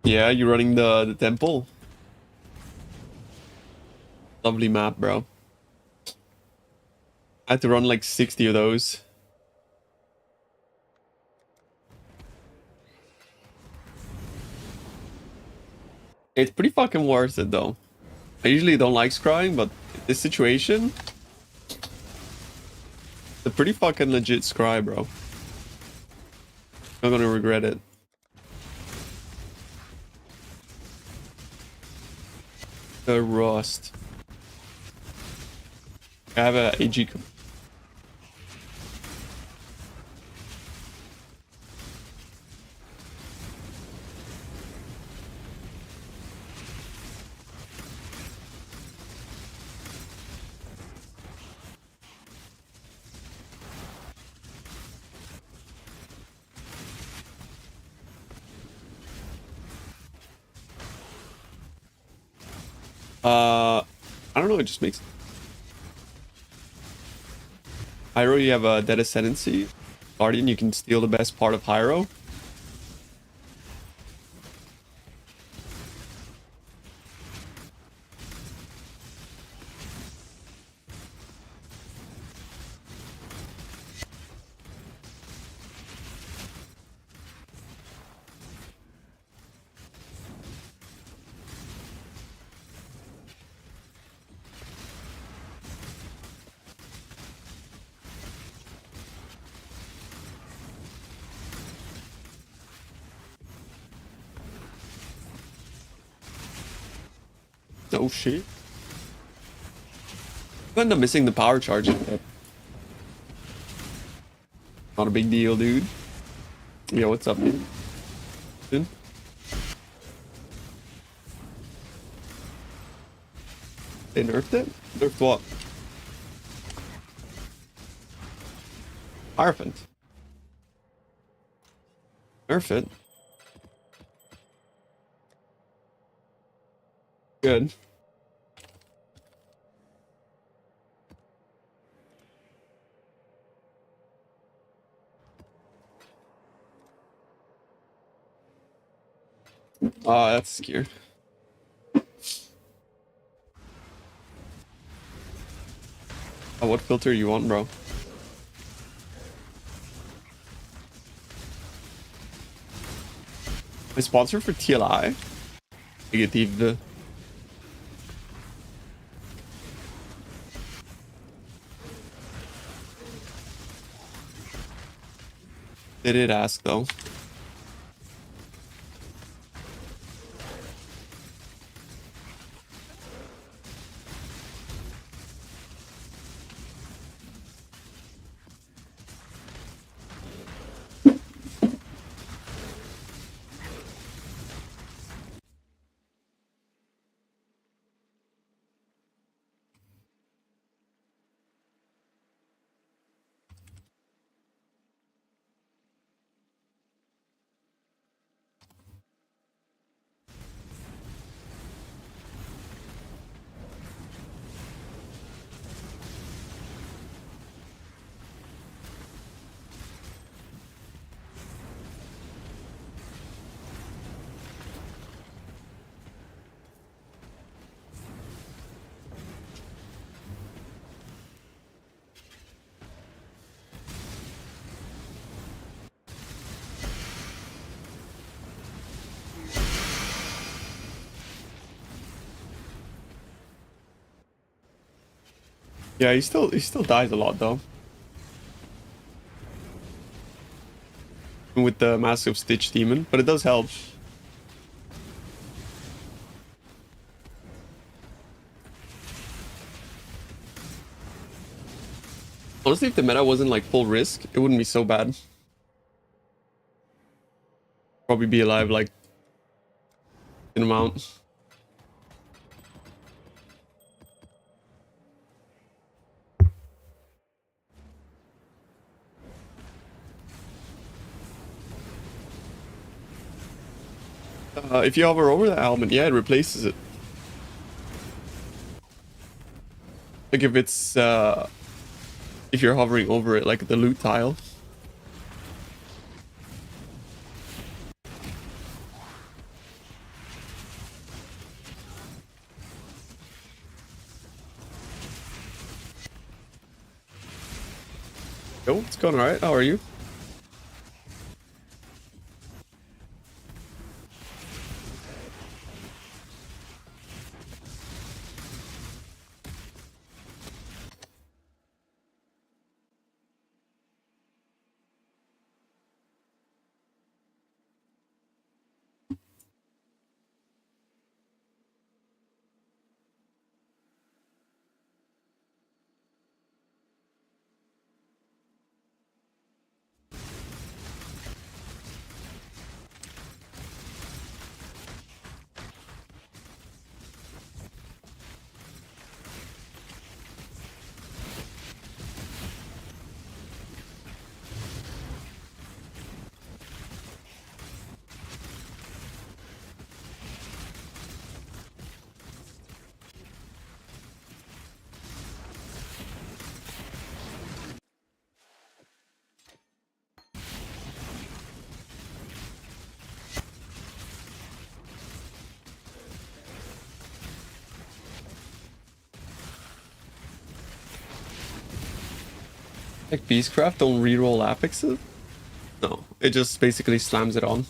Yeah, you're running the temple. Lovely map, bro. I had to run like 60 of those. It's pretty fucking worth it though. I usually don't like scrying, but this situation, it's a pretty fucking legit scry, bro. Not gonna regret it. The rust. I have a AG. I don't know. It just makes. Hyro, you have a Dead Ascendancy. Guardian, you can steal the best part of Hyro. Oh shit. I end up missing the power charge. Not a big deal, dude. Yeah, what's up, dude? Dude? They nerfed it? Nerfed what? Hierophant. Nerf it. Good. Ah, that's scared. Oh, what filter you want, bro? My sponsor for TLI? Negative. They did ask, though. Yeah, he still dies a lot, though. With the massive Stitch Demon, but it does help. Honestly, if the meta wasn't like full risk, it wouldn't be so bad. Probably be alive like an amount. If you hover over the helmet, yeah, it replaces it. Like if you're hovering over it, like the loot tile. Yo, it's going alright. How are you? Like Beastcraft don't reroll apexes? No, it just basically slams it on.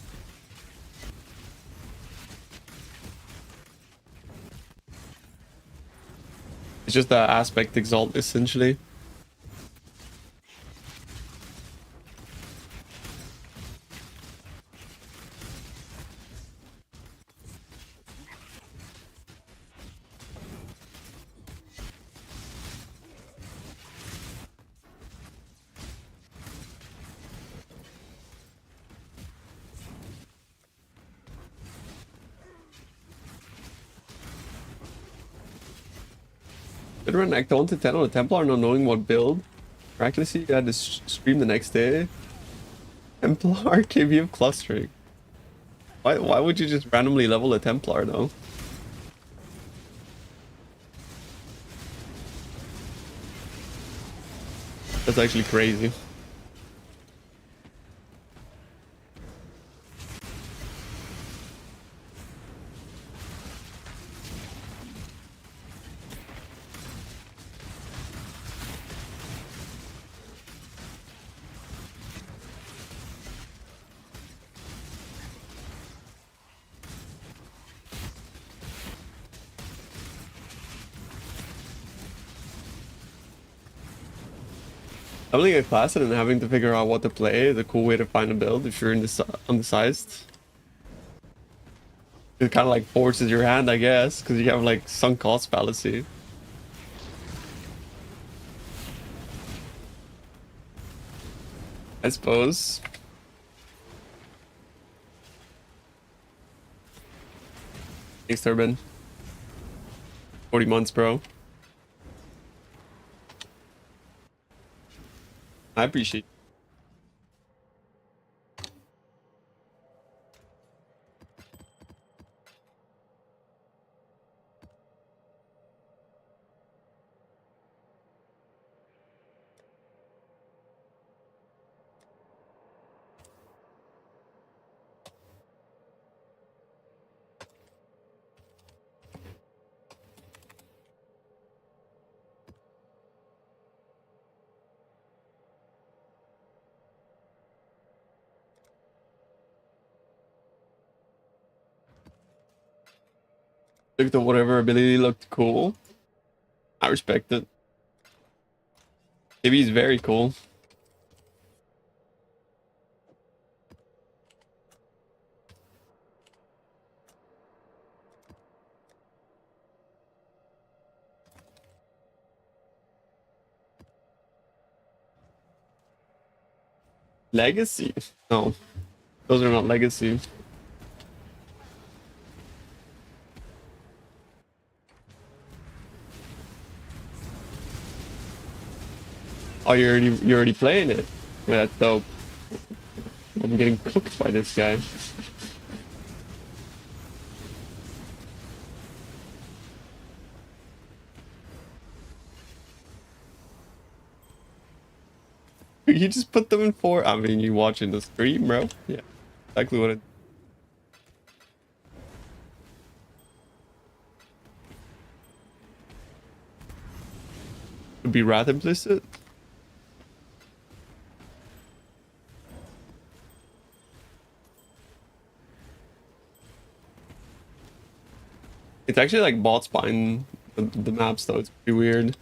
It's just the aspect exalt essentially. Did run Act 1 to 10 on a Templar not knowing what build. Miraculously, you had to stream the next day. Templar KBF clustering. Why would you just randomly level a Templar though? That's actually crazy. Having a class and then having to figure out what to play is a cool way to find a build if you're undecisive. It kind of like forces your hand, I guess, because you have like sunk cost fallacy. I suppose. Thanks, Turban. 40 months, bro. I appreciate it. Looked at whatever ability looked cool. I respect it. Maybe he's very cool. Legacy? No, those are not legacy. Oh, you're already playing it. Yeah, that's dope. I'm getting cooked by this guy. You just put them in four. I mean, you watching the stream, bro? Yeah, exactly what it. Would be Wrath implicit. It's actually like bots behind the maps though. It's pretty weird.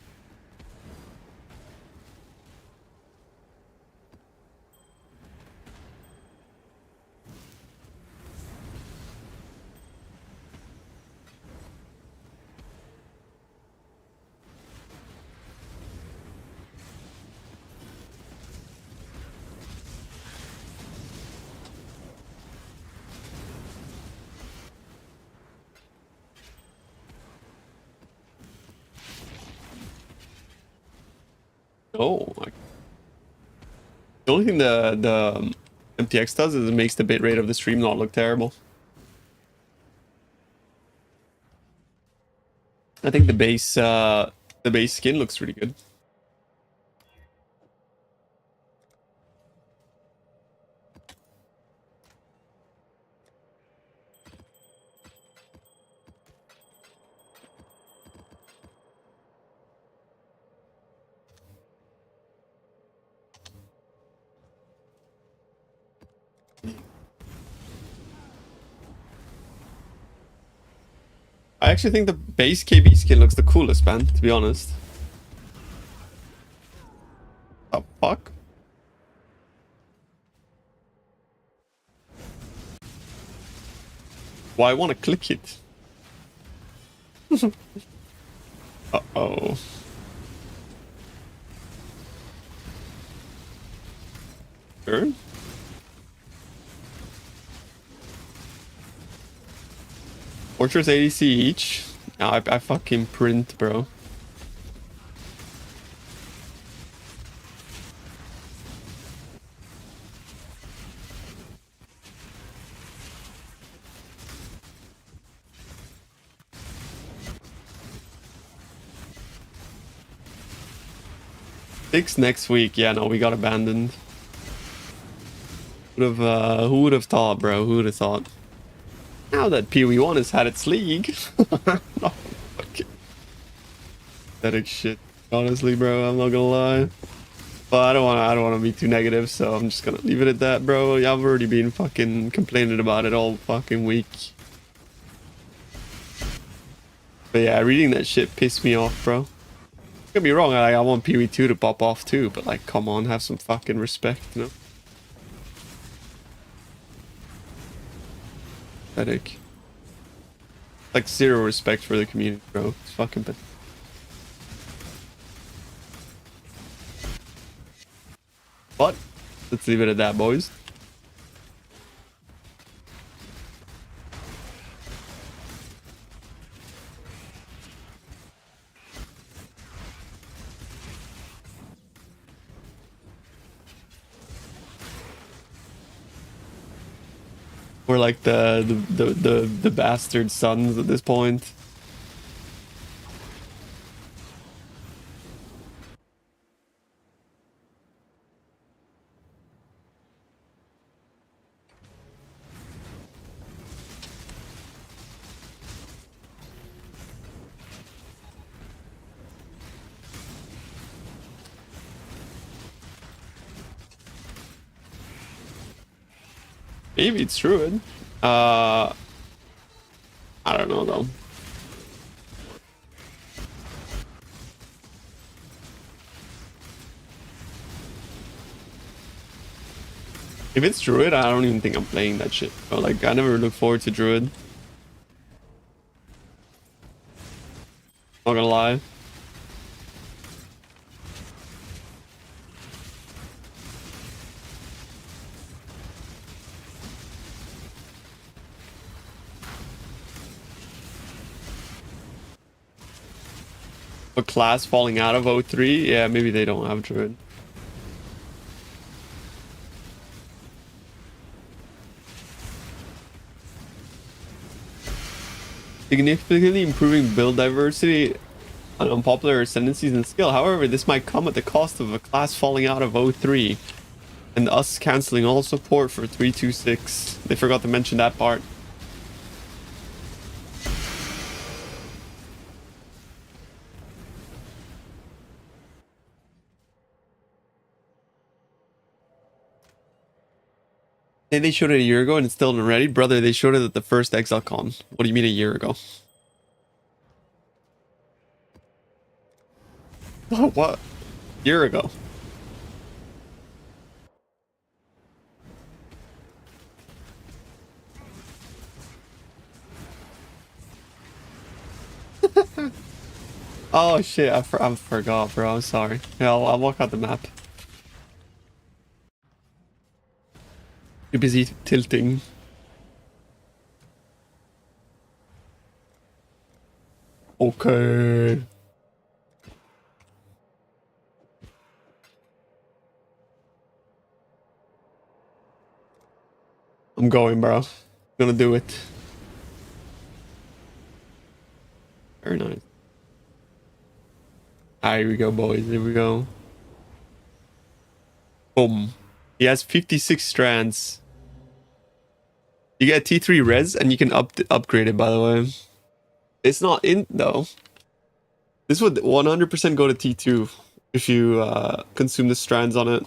Oh, the only thing the MTX does is it makes the bitrate of the stream not look terrible. I think the base skin looks really good. I actually think the base KB skin looks the coolest, man, to be honest. The fuck? Why I want to click it? Uh-oh. Turn? Fortress ADC each? Nah, I fucking print, bro. Six next week. Yeah, no, we got abandoned. Who would have thought, bro? Who would have thought? Now that PoE 1 has had its league. No, okay. Pathetic shit. Honestly, bro, I'm not gonna lie. But I don't wanna be too negative, so I'm just gonna leave it at that, bro. I've already been fucking complaining about it all fucking week. But yeah, reading that shit pissed me off, bro. Don't get me wrong, I want PoE 2 to pop off too, but like, come on, have some fucking respect, you know? Pathetic. Like, zero respect for the community, bro. It's fucking pathetic. But, let's leave it at that, boys. We're like the bastard sons at this point. Maybe it's Druid. I don't know though. If it's Druid, I don't even think I'm playing that shit. Bro. Like, I never look forward to Druid. Not gonna lie. A class falling out of O3? Yeah, maybe they don't have Druid. Significantly improving build diversity and unpopular ascendancies and skill. However, this might come at the cost of a class falling out of O3 and us canceling all support for 326. They forgot to mention that part. They showed it a year ago and it's still not ready. Brother, they showed it at the first ExileCon. What do you mean a year ago? What? Year ago. Oh shit, I forgot, bro. I'm sorry. Yeah, I'll walk out the map. You're busy tilting. Okay. I'm going, bro. Gonna do it. Very nice. Ah, here we go, boys. Here we go. Boom. He has 56 strands. You get T3 res and you can upgrade it, by the way. It's not in though. This would 100% go to T2 if you consume the strands on it.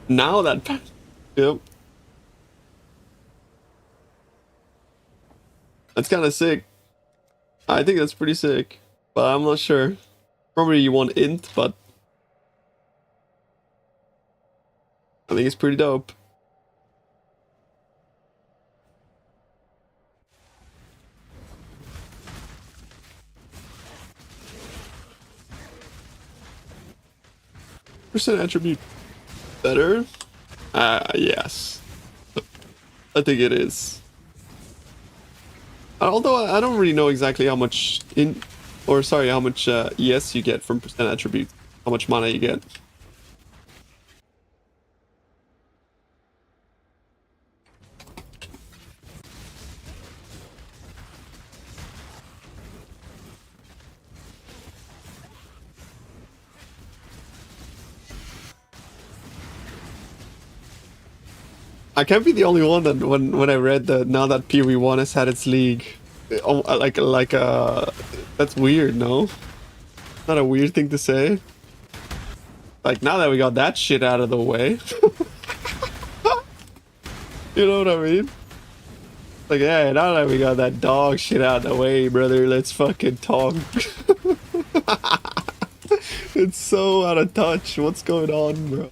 Now that... Yep. That's kind of sick. I think that's pretty sick. But I'm not sure. Probably you want int, but... I think it's pretty dope. Percent attribute better? Yes. I think it is. Although I don't really know exactly how much how much ES you get from percent attribute, how much mana you get. I can't be the only one that when I read that now that PoE 1 has had its league, that's weird, no? Not a weird thing to say. Like now that we got that shit out of the way, you know what I mean? Like yeah, now that we got that dog shit out of the way, brother, let's fucking talk. It's so out of touch. What's going on, bro?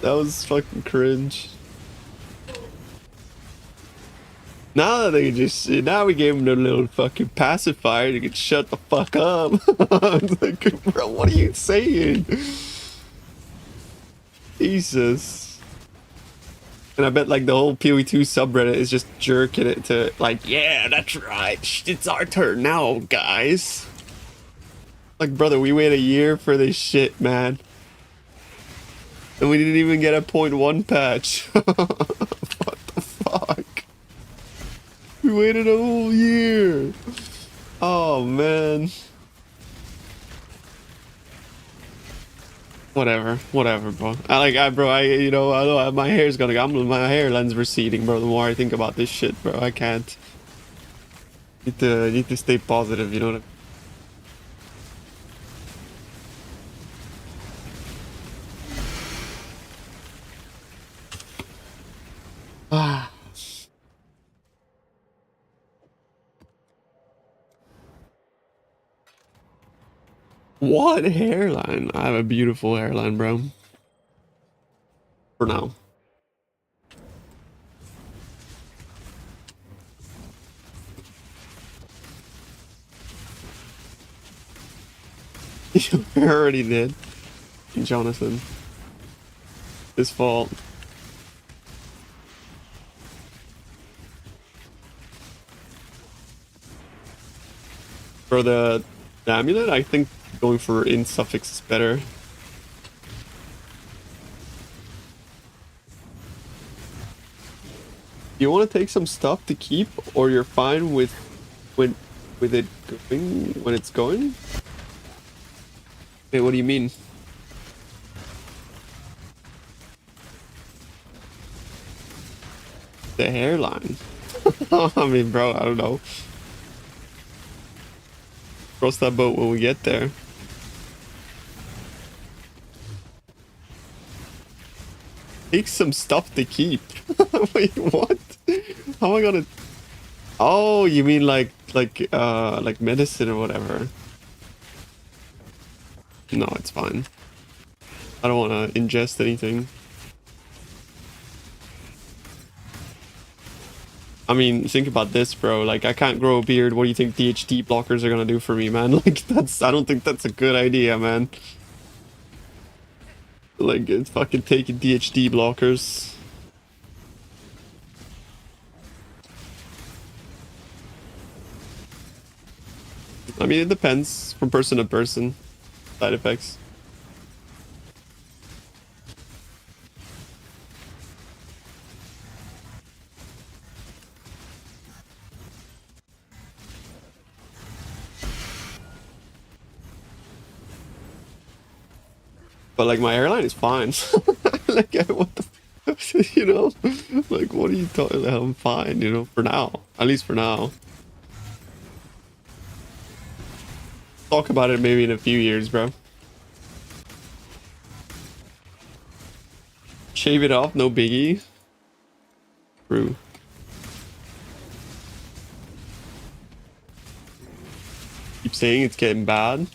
That was fucking cringe. Now that they can just... Now we gave him a little fucking pacifier. They can shut the fuck up. It's like, bro, what are you saying? Jesus. And I bet like the whole PoE2 subreddit is just jerking it to like, yeah, that's right. It's our turn now, guys. Like, brother, we wait a year for this shit, man. And we didn't even get a 0.1 patch. What the fuck? We waited a whole year. Oh, man. Whatever, bro. You know, my hair's gonna, my hairline's receding, bro. The more I think about this shit, bro, I can't. Need to stay positive, you know what I mean? Ah. What hairline? I have a beautiful hairline, bro. For now. You already did. Jonathan. His fault. For the amulet, I think going for int suffix is better. You want to take some stuff to keep, or you're fine with it going when it's going? Wait, what do you mean? The hairline. I mean, bro, I don't know. Cross that boat when we get there. Take some stuff to keep. Wait, what? How am I gonna... Oh, you mean like medicine or whatever? No, it's fine. I don't want to ingest anything. I mean, think about this, bro. Like, I can't grow a beard. What do you think DHT blockers are gonna do for me, man? Like, I don't think that's a good idea, man. Like, it's fucking taking DHT blockers. I mean, it depends from person to person. Side effects. But like, my airline is fine. Like, what the, you know? Like, what are you talking about? I'm fine, you know, for now. At least for now. Talk about it maybe in a few years, bro. Shave it off, no biggie. True. Keep saying it's getting bad.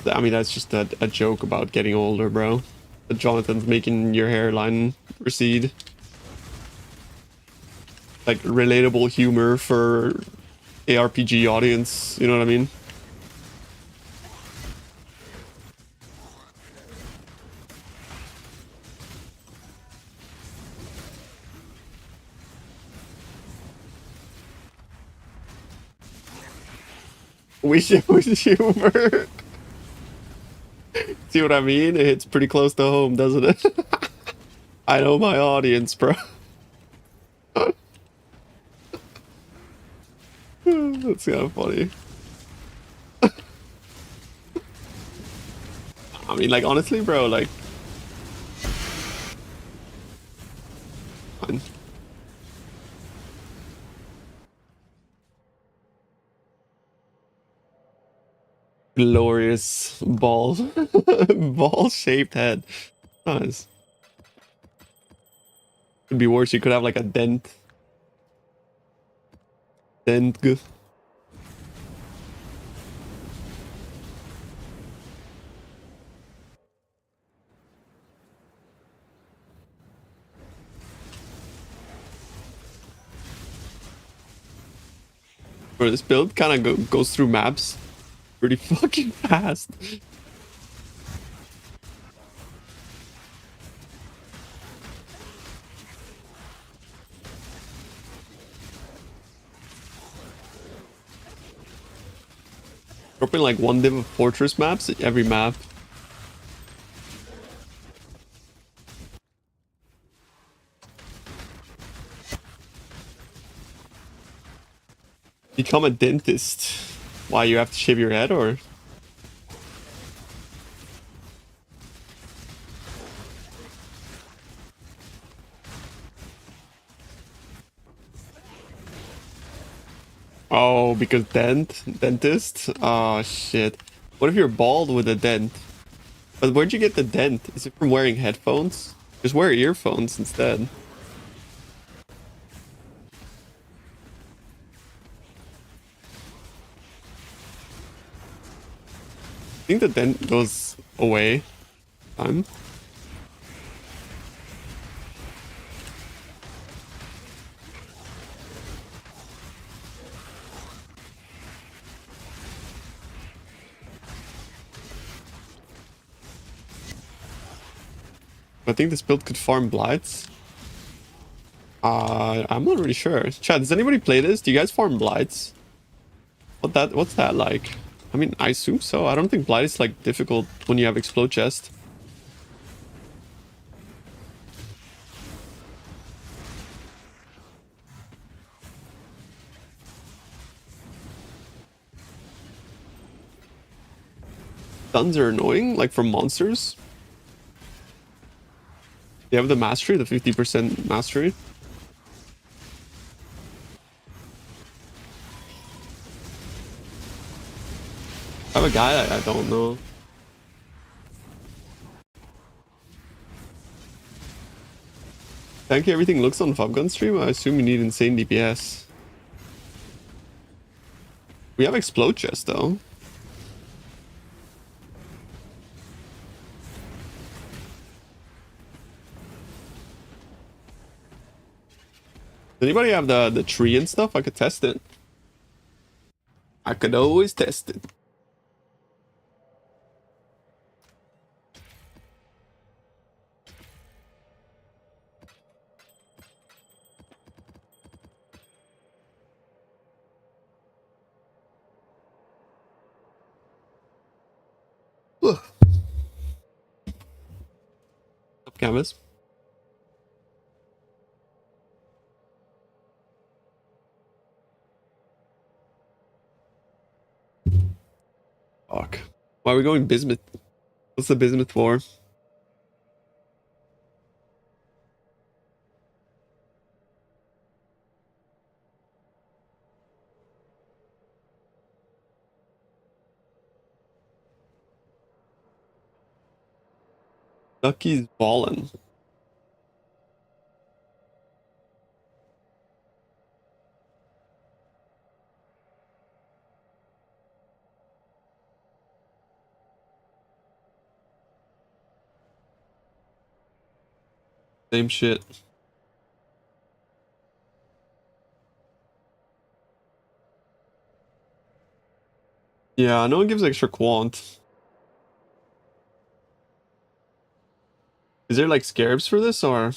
I mean, that's just a joke about getting older, bro. But Jonathan's making your hairline recede. Like, relatable humor for ARPG audience, you know what I mean? We should humor. See what I mean? It hits pretty close to home, doesn't it? I know my audience, bro. That's kind of funny. I mean, like, honestly, bro, like, fine. Glorious ball, ball-shaped head. Nice. Could be worse. You could have like a dent. Dent. Bro, this build kind of goes through maps pretty fucking fast. Dropping like one div of fortress maps every map. Become a dentist. Why, you have to shave your head, or? Oh, because dentist? Oh shit. What if you're bald with a dent? But where'd you get the dent? Is it from wearing headphones? Just wear earphones instead. I think the dent goes away. Time. I think this build could farm blights. I'm not really sure. Chad, does anybody play this? Do you guys farm blights? What's that like? I mean, I assume so. I don't think blight is like difficult when you have explode chest. Stuns are annoying, like from monsters. You have the mastery, the 50% mastery. I have a guy I don't know. Thank you. Everything looks on Fubgun stream. I assume you need insane DPS. We have explode chest though. Does anybody have the tree and stuff? I could test it. I could always test it. Ugh. Up canvas. Fuck. Why are we going bismuth? What's the bismuth for? Ducky's ballin'. Same shit. Yeah, no one gives extra quant. Is there like scarabs for this or?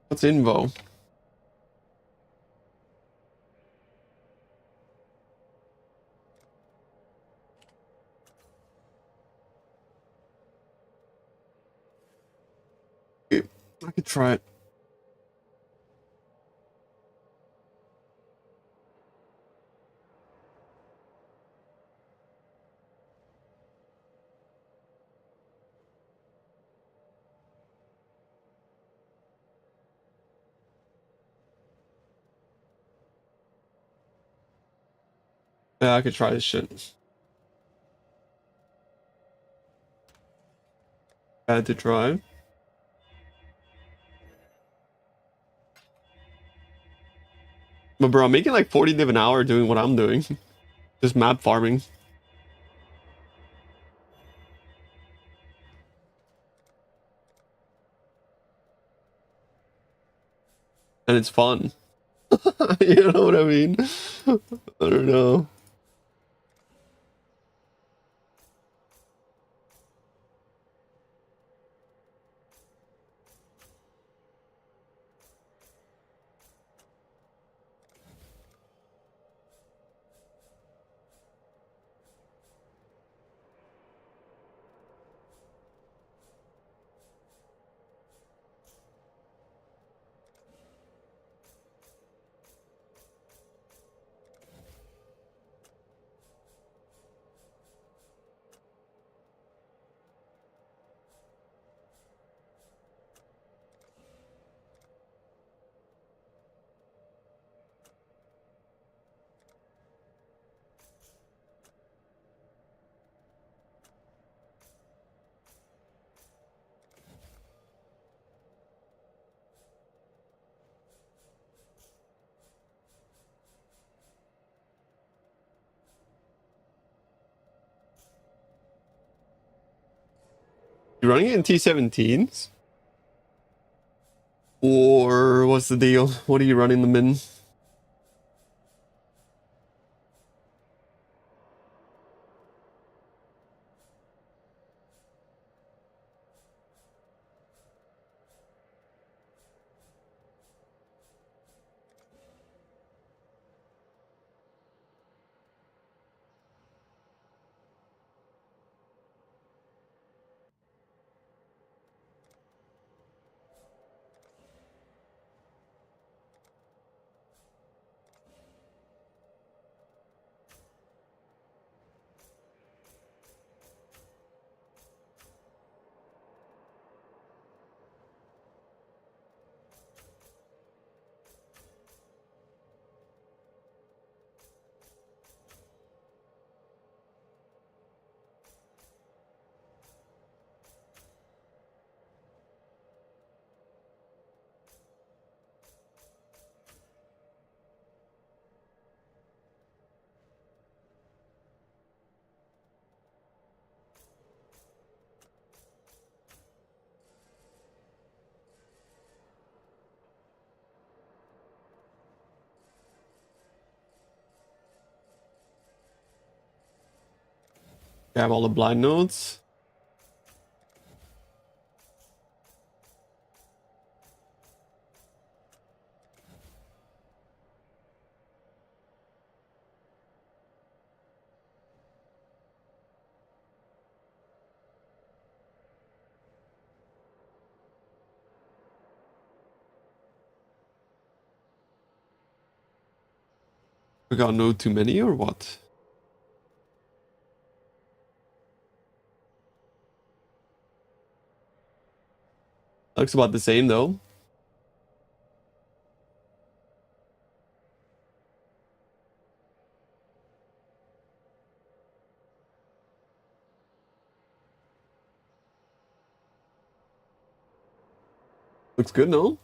What's invo? Okay, I could try it. Yeah, I could try this shit. Had to try. But bro, I'm making like 40 div an hour doing what I'm doing. Just map farming. And it's fun. You know what I mean? I don't know. You running it in T17s? Or what's the deal? What are you running them in? Grab all the blind nodes. We got no too many or what? Looks about the same though. Looks good, no?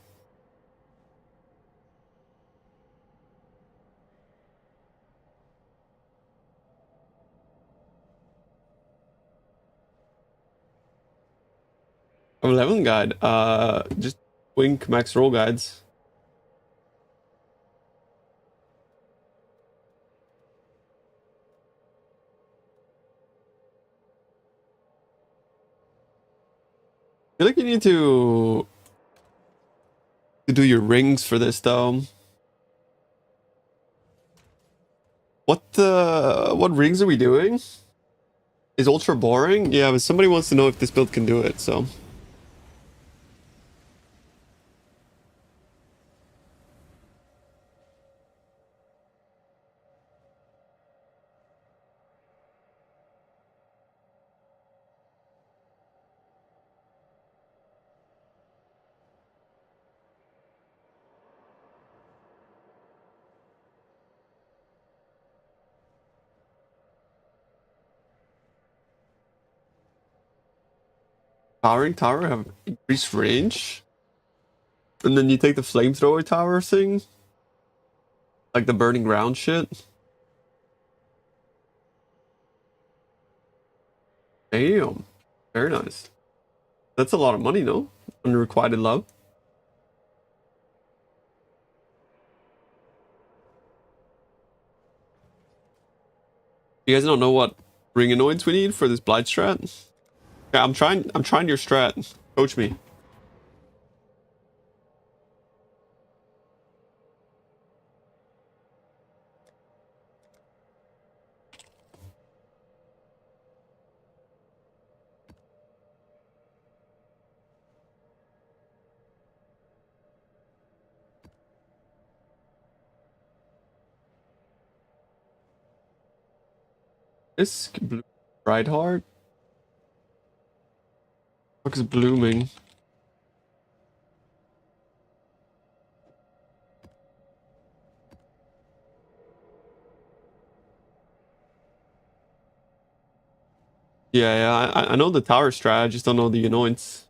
I'm 11 guide. Just wink max roll guides. I feel like you need to do your rings for this though. What rings are we doing? Is ultra boring? Yeah, but somebody wants to know if this build can do it, so. Powering tower have increased range. And then you take the flamethrower tower thing. Like the burning ground shit. Damn. Very nice. That's a lot of money, no? Unrequited love. You guys don't know what ring annoyance we need for this Blight strat? Yeah, I'm trying your strat. Coach me. This blue bright heart. Fuck is blooming? Yeah, I know the tower strat, I just don't know the annoyance.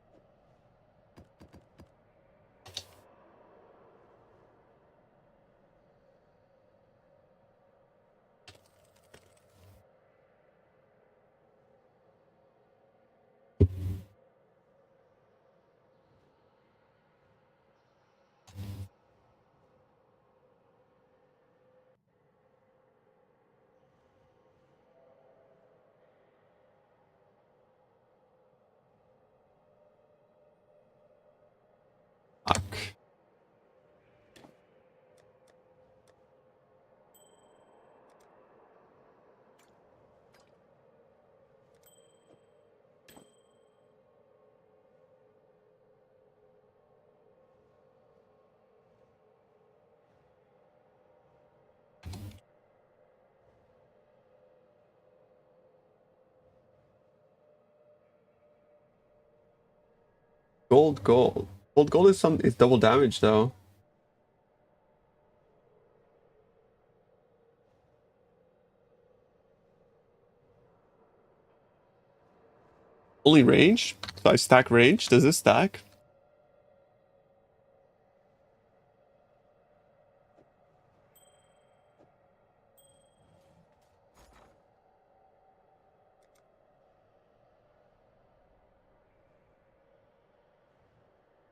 Fuck. Gold. Gold is double damage though. Only range? So I stack range? Does this stack?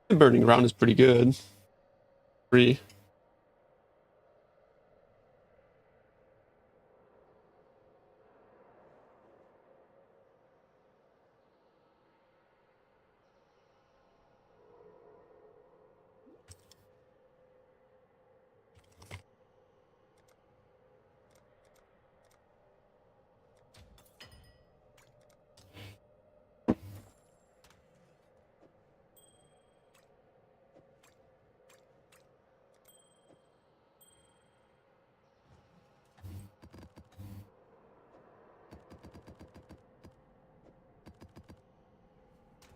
The burning ground is pretty good. Free.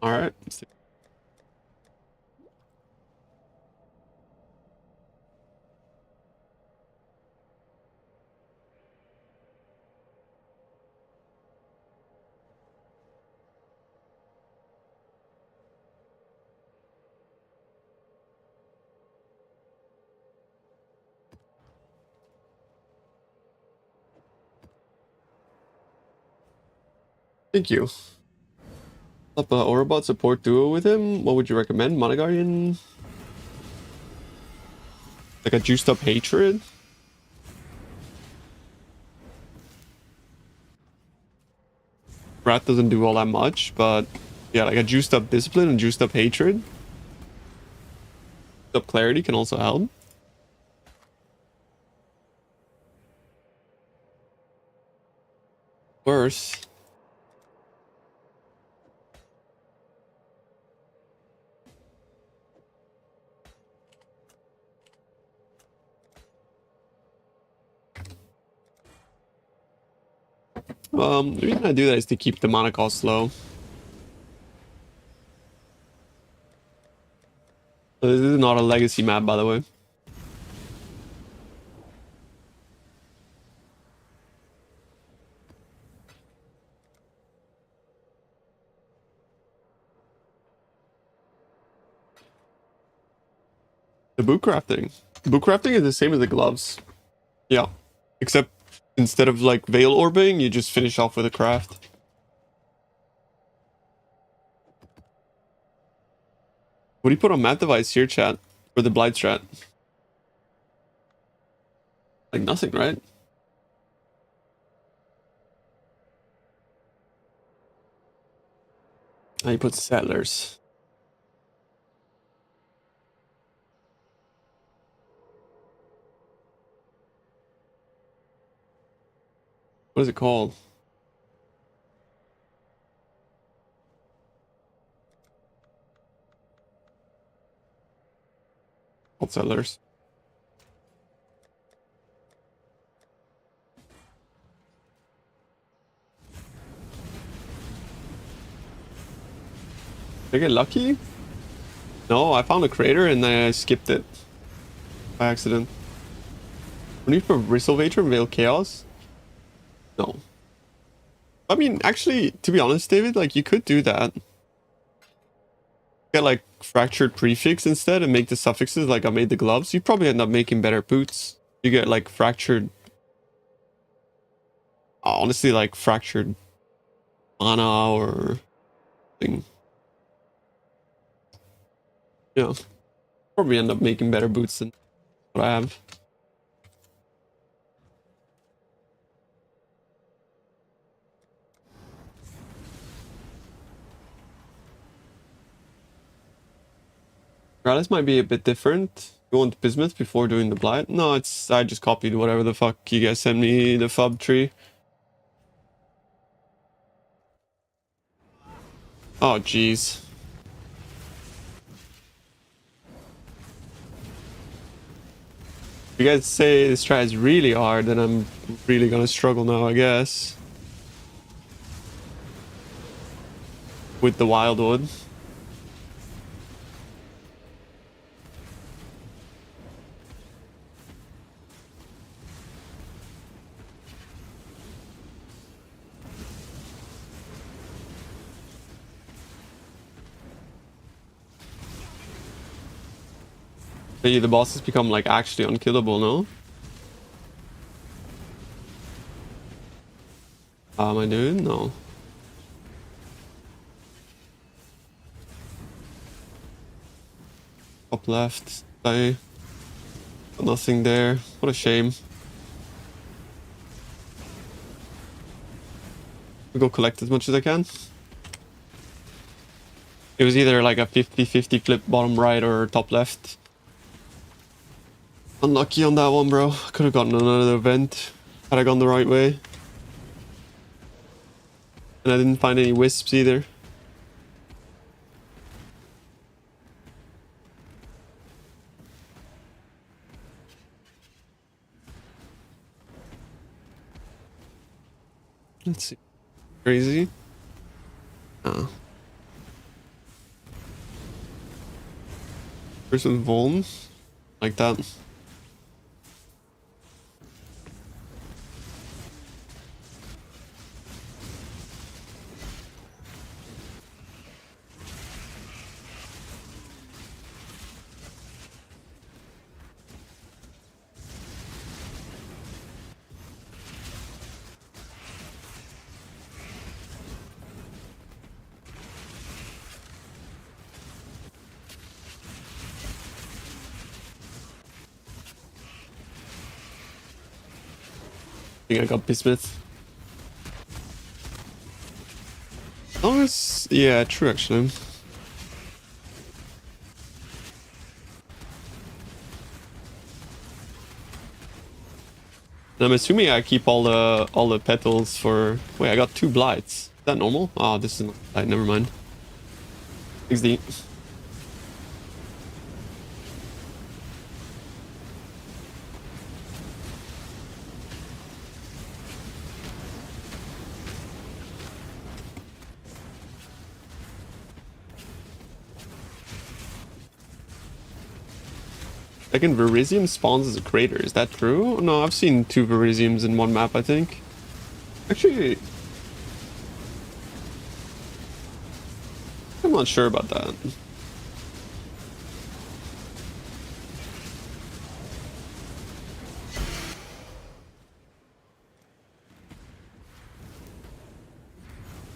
Alright. Thank you. Up a Orobot support duo with him. What would you recommend? Mana Guardian? Like a juiced up Hatred? Wrath doesn't do all that much, but yeah, like a juiced up Discipline and juiced up Hatred. Juiced up Clarity can also help. Worse. The reason I do that is to keep the mana cost low. So this is not a legacy map, by the way. The boot crafting. Boot crafting is the same as the gloves. Yeah. Except instead of like veil orbing, you just finish off with a craft. What do you put on mat device here, chat? For the Blight strat? Like nothing, right? Now you put settlers. What is it called? Called settlers. Did I get lucky? No, I found a crater and I skipped it by accident. When you put Bristlevator and Veil Chaos? No. I mean, actually, to be honest, David, like you could do that. Get like fractured prefix instead and make the suffixes like I made the gloves. You'd probably end up making better boots. You get like fractured. Honestly, like fractured mana or thing. Yeah. Probably end up making better boots than what I have. This might be a bit different. You want bismuth before doing the blight? No, it's I just copied whatever the fuck you guys sent me, the fub tree. Oh jeez. If you guys say this try is really hard, then I'm really gonna struggle now, I guess. With the wildwood. Maybe the bosses become like actually unkillable, no? Am I doing? No. Top left. I got nothing there. What a shame. I'll go collect as much as I can. It was either like a 50-50 flip bottom right or top left. Unlucky on that one, bro. Could have gotten another event had I gone the right way. And I didn't find any wisps either. Let's see. Crazy. Oh. Person Vuln. Like that. I think I got Bismuth. Oh, it's... yeah, true actually. And I'm assuming I keep all the petals for... Wait, I got 2 blights. Is that normal? Oh, this is not blight, never mind. XD. Second Verisium spawns as a crater. Is that true? No, I've seen 2 Verisiums in one map, I think. Actually, I'm not sure about that.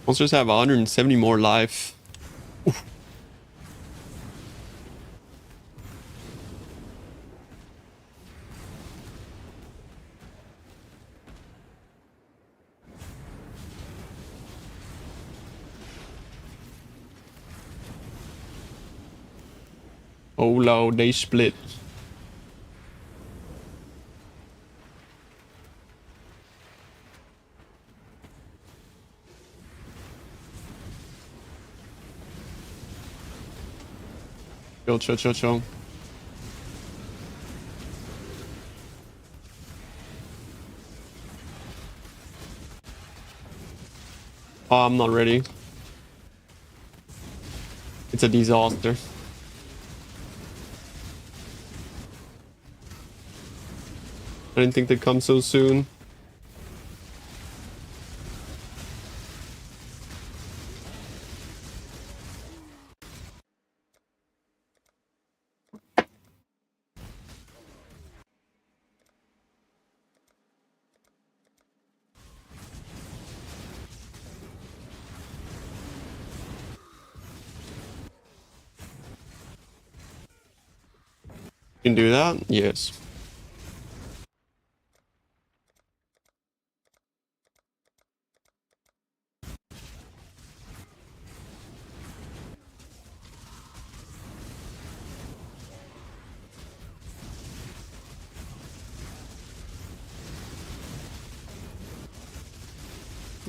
Monsters have 170 more life. Oof. Oh no, they split. Chill, chill, chill, chill. Oh, I'm not ready. It's a disaster. I didn't think they'd come so soon. Can do that? Yes.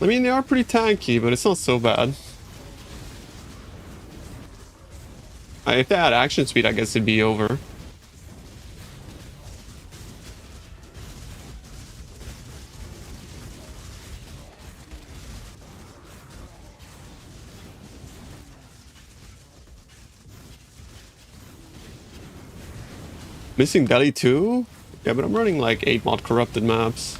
I mean, they are pretty tanky, but it's not so bad. If they had action speed, I guess it'd be over. Missing Delhi too? Yeah, but I'm running like 8 mod corrupted maps.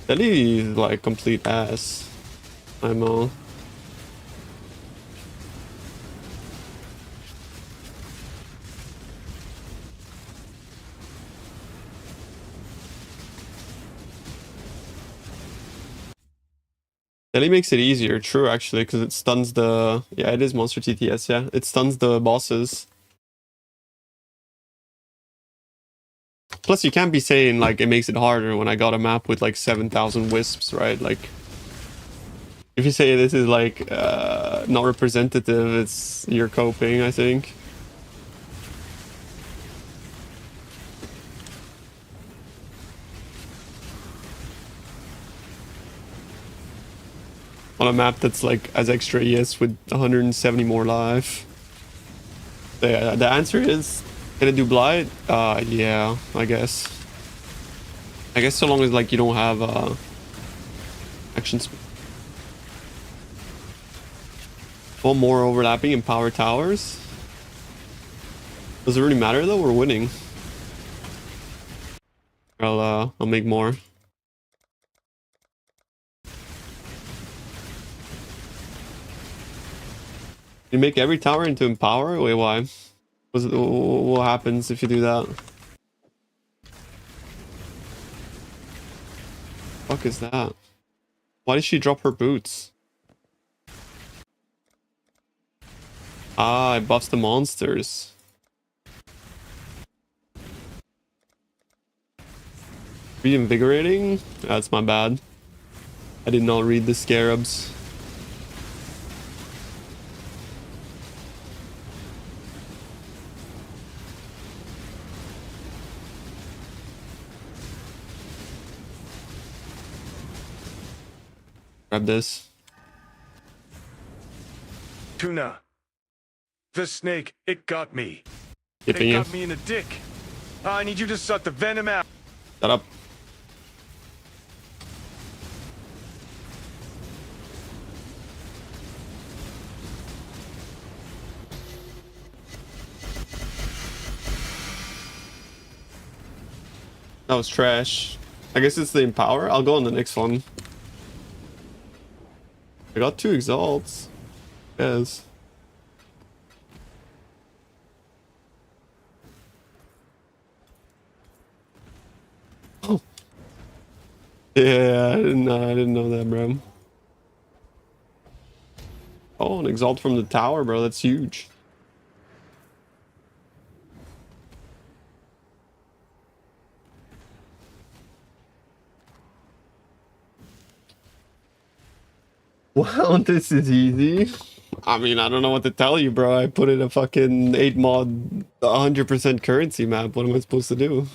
Delhi is like complete ass. I'm Delhi makes it easier, true actually, because it stuns the... Yeah, it is monster TTS, yeah. It stuns the bosses. Plus, you can't be saying, like, it makes it harder when I got a map with, like, 7,000 wisps, right? Like, if you say this is, like, not representative, it's... you're coping, I think. On a map that's, like, as extra ES with 170 more life. The answer is... Can it do Blight? Yeah, I guess. I guess so long as, like, you don't have, action speed. One more overlapping in power towers. Does it really matter though? We're winning. I'll make more. You make every tower into empower? Wait, why? What happens if you do that? Fuck is that? Why did she drop her boots? Ah, it buffs the monsters. Reinvigorating? That's my bad. I did not read the scarabs. Grab this. Tuna. The snake, it got me. Skipping It you. got me in the dick. I need you to suck the venom out. Shut up. That was trash. I guess it's the empower. I'll go on the next one. I got 2 exalts. Yes. Oh. Yeah, I didn't know that, bro. Oh, an exalt from the tower, bro. That's huge. Wow, this is easy. I mean, I don't know what to tell you, bro. I put in a fucking 8 mod 100% currency map. What am I supposed to do?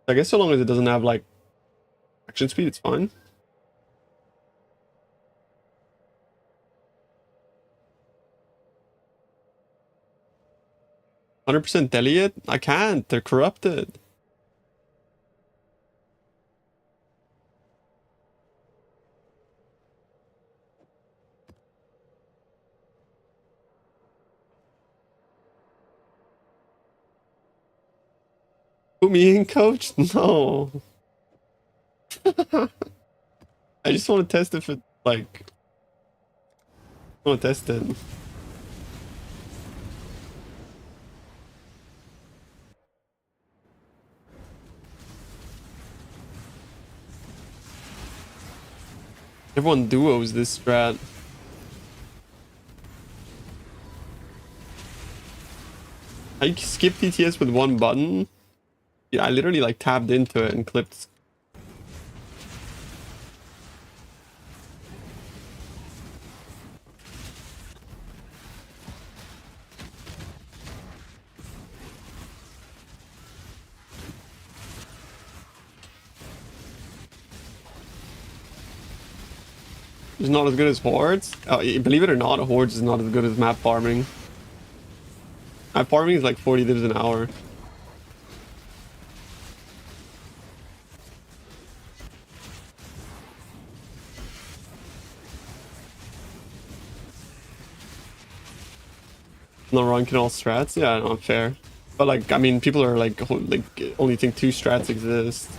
I guess so long as it doesn't have like action speed, it's fine. %, Elliot? I can't. They're corrupted. Put me in, coach? No. I just want to test if it, like... I want to test it. Everyone duos this strat. I skip TTS with one button. Yeah, I literally like tapped into it and clipped. It's not as good as hordes. Believe it or not, hordes is not as good as map farming. Map farming is like 40 divs an hour. No ranking all strats? Yeah, not fair. But like, I mean, people are like only think 2 strats exist.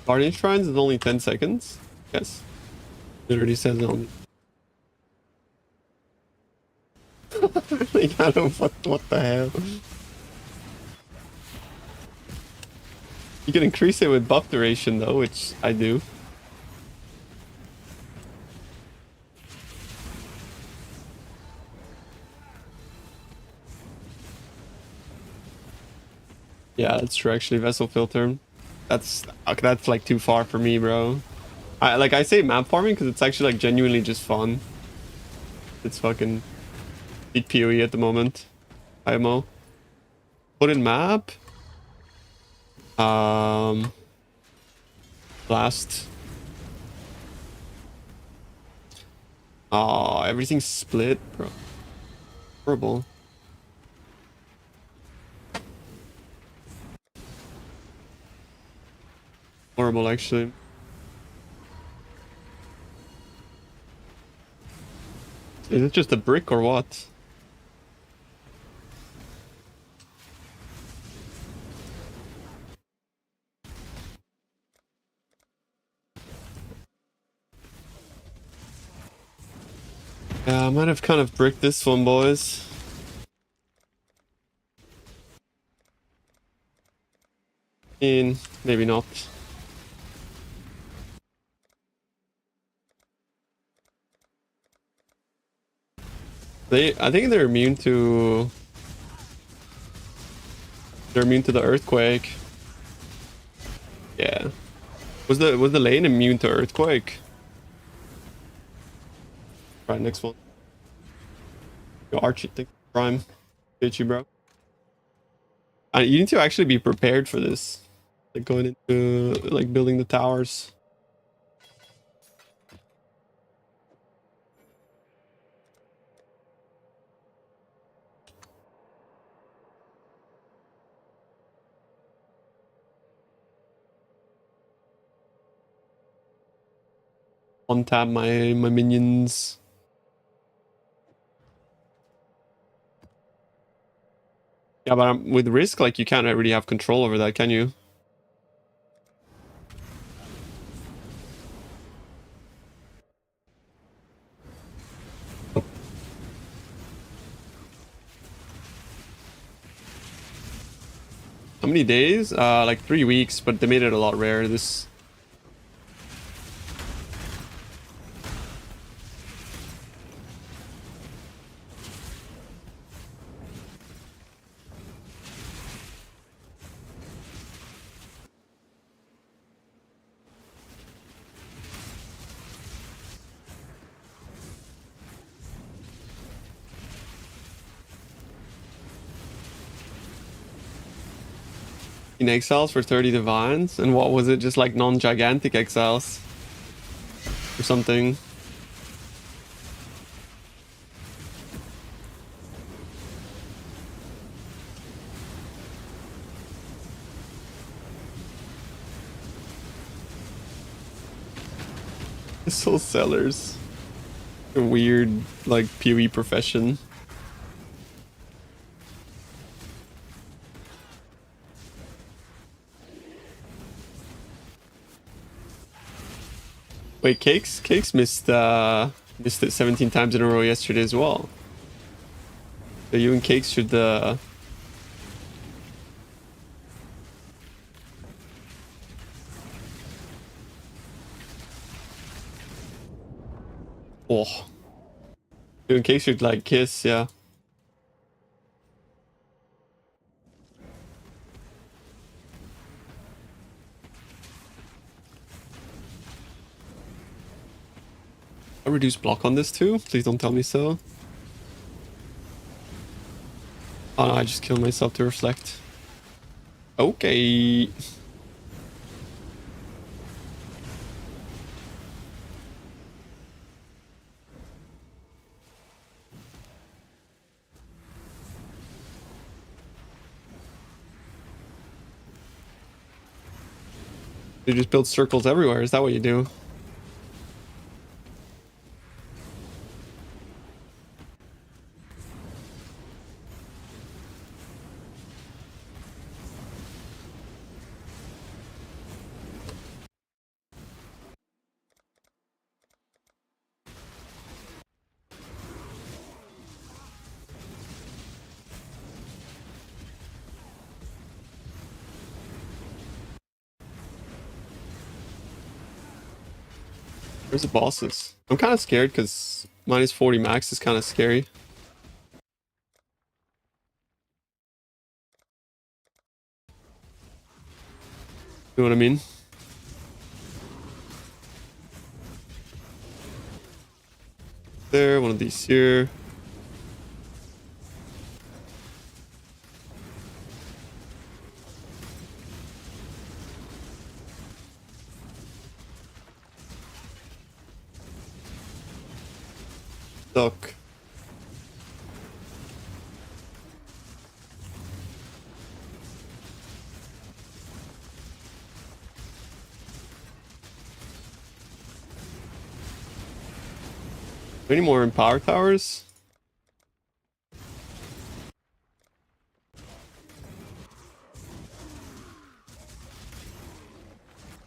Guardian Shrines is only 10 seconds. Yes. It already says it on. Like, I don't what the hell. You can increase it with buff duration though, which I do. Yeah, that's true. Actually, vessel filter. That's like too far for me, bro. I say map farming because it's actually like genuinely just fun. It's fucking peak PoE at the moment. IMO. Put in map. Um, Blast. Oh, everything's split, bro. Horrible. Horrible, actually. Is it just a brick or what? Yeah, I might have kind of bricked this one, boys. Maybe not. I think they're immune to the earthquake. Yeah. Was the lane immune to earthquake? Right, next one. Yo, Archie, think prime. Get you, bro. You need to actually be prepared for this. Like going into like building the towers. Untap my minions. Yeah, but with risk, like you can't really have control over that, can you? How many days? Like 3 weeks, but they made it a lot rarer. This. In exiles for 30 divines, and what was it? Just like non-gigantic exiles or something. Soul sellers. A weird like PoE profession. Wait, Cakes missed it 17 times in a row yesterday as well. So you and Cakes should oh. You and Cakes should like kiss, yeah. I reduce block on this too? Please don't tell me so. Oh no, I just killed myself to reflect. Okay. You just build circles everywhere. Is that what you do? Where's the bosses? I'm kind of scared because minus 40 max is kind of scary. You know what I mean? There, one of these here. Duck. Any more in power towers?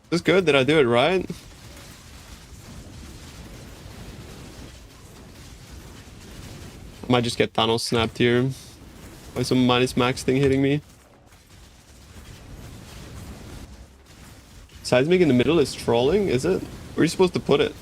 This is good. Did I do it right? I might just get Thanos snapped here by some minus max thing hitting me. Seismic in the middle is trolling, is it? Where are you supposed to put it?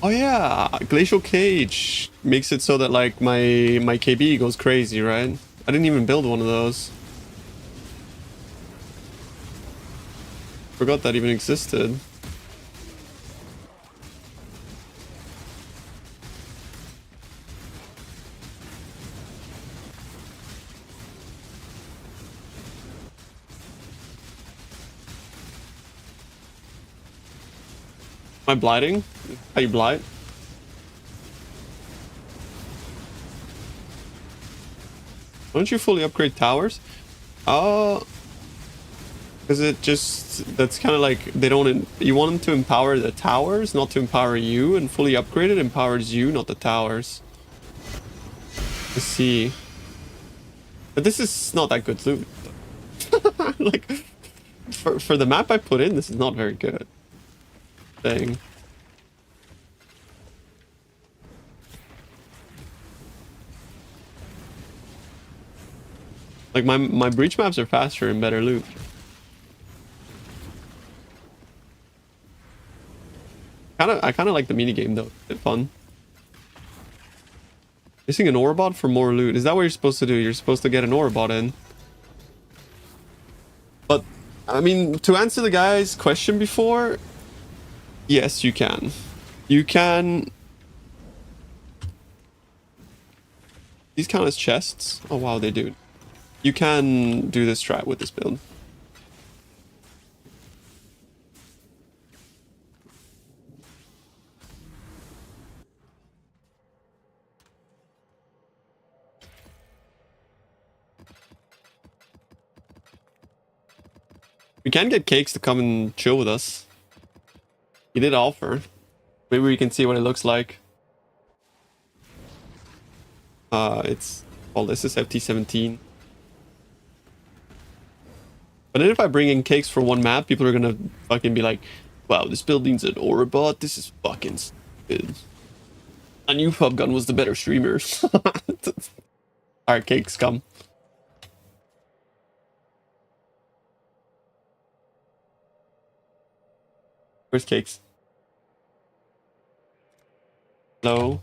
Oh yeah, Glacial Cage makes it so that like my KB goes crazy, right? I didn't even build one of those. Forgot that even existed. Am I blighting? How you blight? Why don't you fully upgrade towers? Oh, because it just, that's kind of like, they don't, you want them to empower the towers, not to empower you, and fully upgrade it empowers you, not the towers. I see. But this is not that good loot. Like, for the map I put in, this is not very good. Thing. Like my breach maps are faster and better loot. I kind of like the mini game though. It's fun. Missing an Orbot for more loot. Is that what you're supposed to do? You're supposed to get an Orbot in. But I mean, to answer the guy's question before, yes, you can. You can. These count as chests? Oh wow, they do. You can do this strat with this build. We can get Cakes to come and chill with us. He did offer. Maybe we can see what it looks like. Well, this is FT17. But then if I bring in Cakes for one map, people are gonna fucking be like, wow, this build needs an Orbot. This is fucking stupid. I knew Pub Gun was the better streamer. Alright, Cakes, come. Where's Cakes? Hello?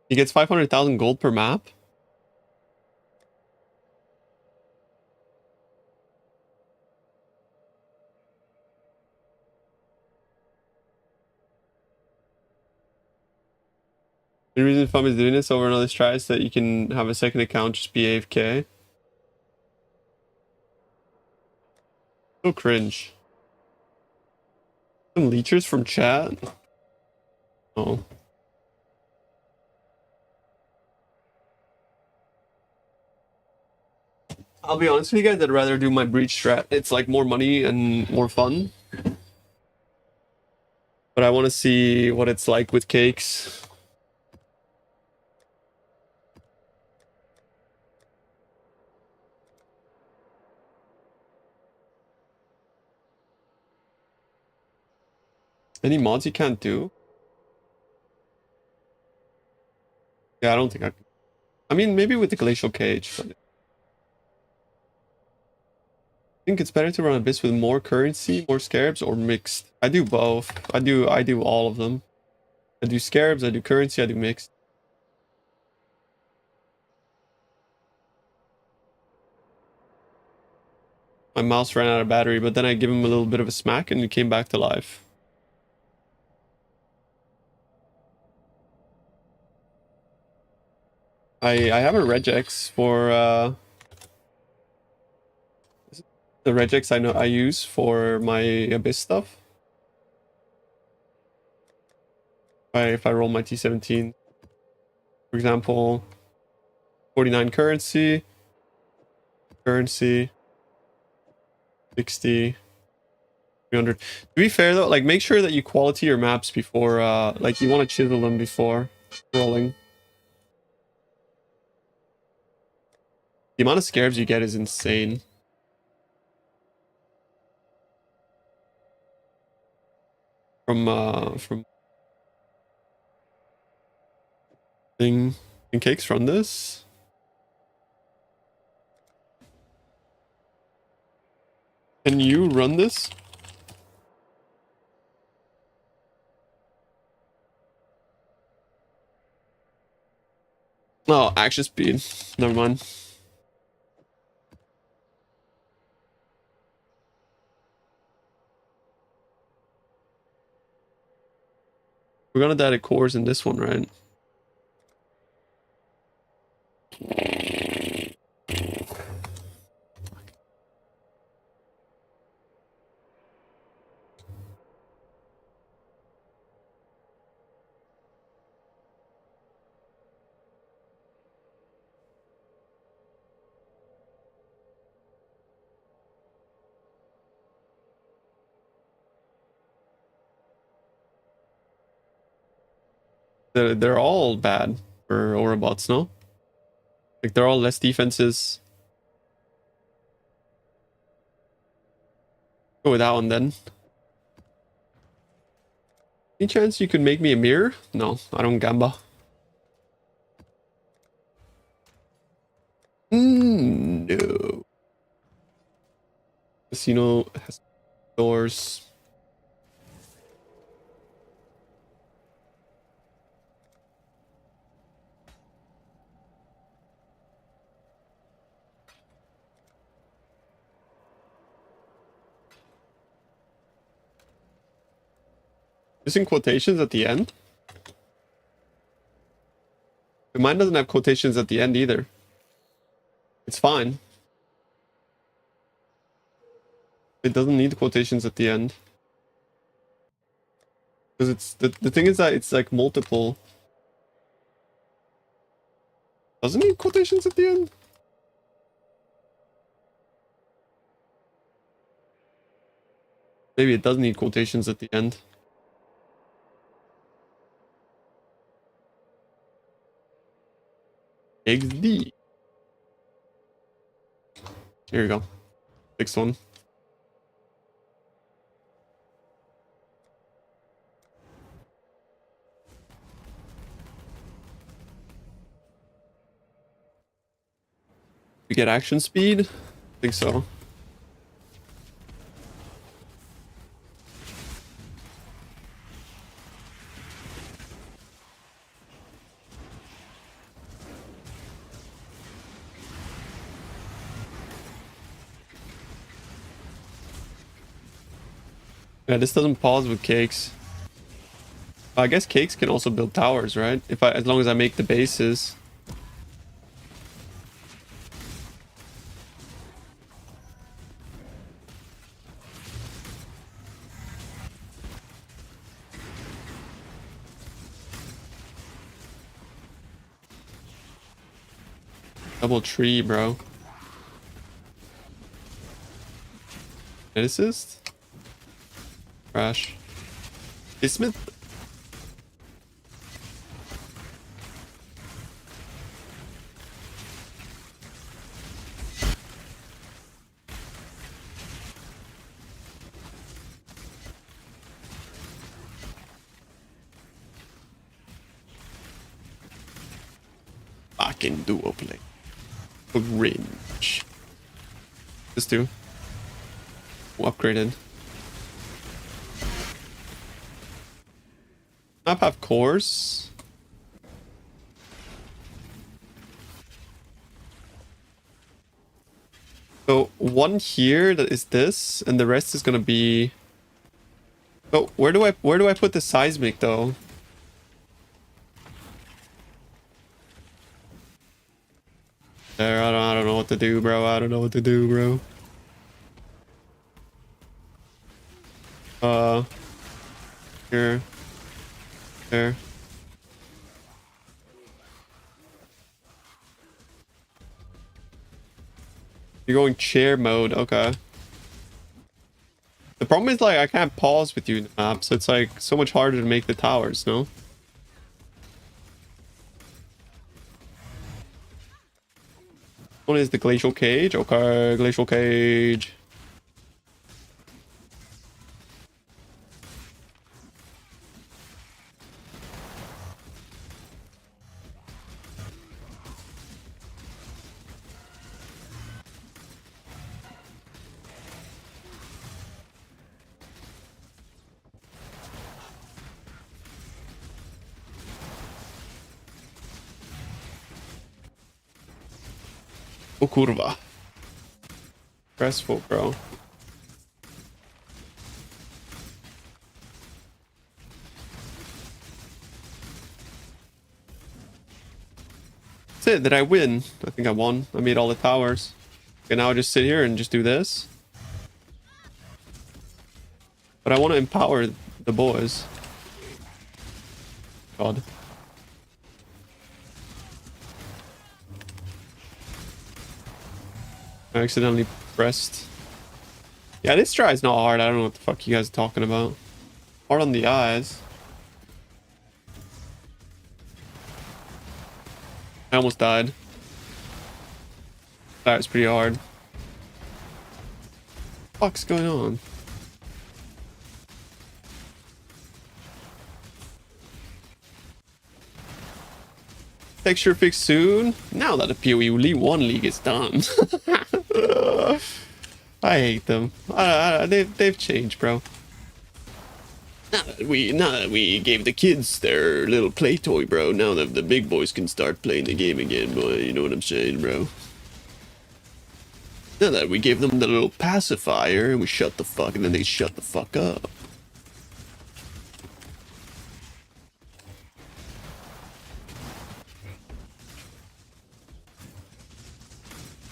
He gets 500,000 gold per map? The reason Fum is doing this over another strat is that you can have a second account just be AFK. So cringe. Some leechers from chat? Oh. I'll be honest with you guys, I'd rather do my breach strat. It's like more money and more fun. But I want to see what it's like with Cakes. Any mods you can't do? Yeah, I don't think I can. I mean, maybe with the glacial cage, but I think it's better to run Abyss with more currency, more scarabs, or mixed. I do both. I do all of them. I do scarabs, I do currency, I do mixed. My mouse ran out of battery, but then I give him a little bit of a smack and he came back to life. I have a regex for the regex I use for my Abyss stuff. If I roll my T17, for example, 49 currency, 60, 300. To be fair though, like make sure that you quality your maps before like you want to chisel them before rolling. The amount of scarabs you get is insane. From thing. Can cakes run this? Can you run this? No, action speed. Never mind. We're gonna die to cores in this one, right? They're all bad for Orobots, no? Like they're all less defenses. Go with that one then. Any chance you could make me a mirror? No, I don't gamba. No. Casino has doors. Using quotations at the end? But mine doesn't have quotations at the end either. It's fine. It doesn't need quotations at the end. Because it's the thing is that it's like multiple. Doesn't need quotations at the end? Maybe it does need quotations at the end. XD. Here you go. Next one. We get action speed? I think so. Yeah, this doesn't pause with cakes. I guess cakes can also build towers, right? As long as I make the bases. Double tree, bro. Hit assist? Crash. Is Smith? fucking duo play. Cringe. This too. Upgraded. Map have cores. So one here that is this, and the rest is gonna be. Oh, where do I put the seismic though? There, I don't know what to do, bro. I don't know what to do, bro. Here, there. You're going chair mode, okay. The problem is, like, I can't pause with you in the map, so it's, like, so much harder to make the towers, no? One is the glacial cage. Okay, glacial cage. Oh, kurwa. Stressful, bro. That's it. Did I win? I think I won. I made all the towers. Okay, now I just sit here and just do this. But I want to empower the boys. God. I accidentally pressed. Yeah, this try is not hard. I don't know what the fuck you guys are talking about. Hard on the eyes. I almost died. That was pretty hard. What's going on? Texture fix soon. Now that the PoE 1 league is done. I hate them. They've changed, bro. Now that we gave the kids their little play toy, bro. Now that the big boys can start playing the game again, boy. You know what I'm saying, bro? Now that we gave them the little pacifier and we shut the fuck, and then they shut the fuck up.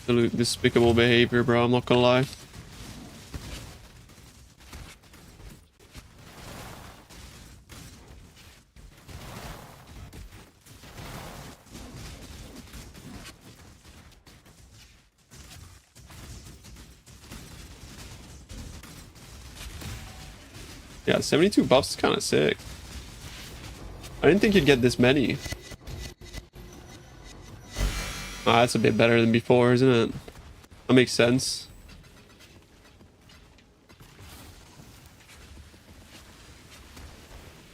Absolute despicable behavior, bro. I'm not gonna lie. Yeah, 72 buffs is kind of sick. I didn't think you'd get this many. Ah, that's a bit better than before, isn't it? That makes sense.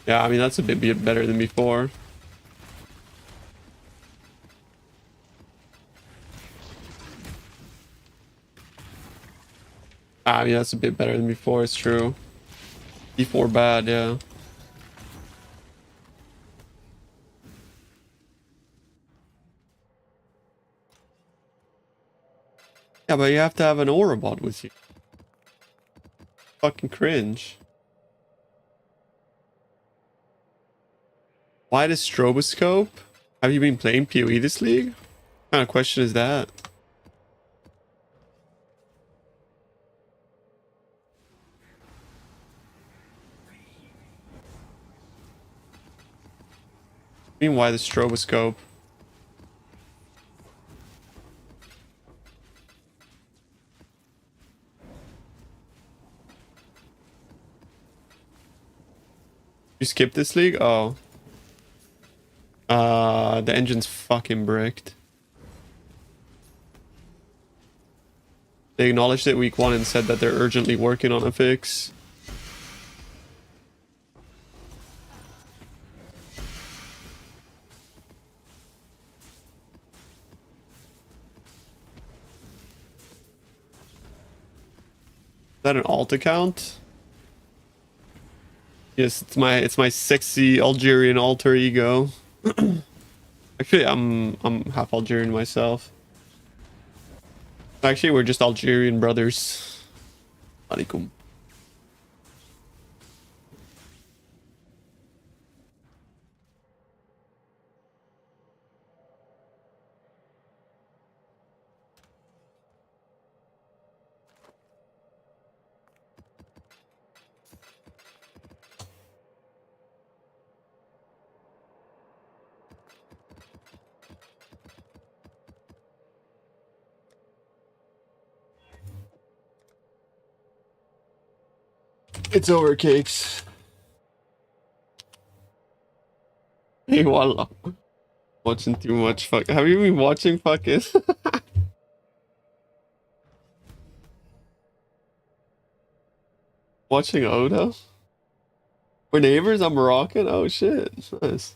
Yeah, I mean, that's a bit better than before. I mean, that's a bit better than before, it's true. Before bad, yeah. Yeah, but you have to have an aura bot with you. Fucking cringe. Why the stroboscope? Have you been playing PoE this league? What kind of question is that? I mean, why the stroboscope? You skipped this league? Oh. The engine's fucking bricked. They acknowledged it week 1 and said that they're urgently working on a fix. that an alt account? Yes, it's my sexy Algerian alter ego. Actually, I'm half Algerian myself. Actually, we're just Algerian brothers. Alaikum. It's over, cakes. Hey, wallah. Watching too much fuck. Have you been watching fucking? Watching Oda? We're neighbors? I'm Moroccan? Oh shit. Nice.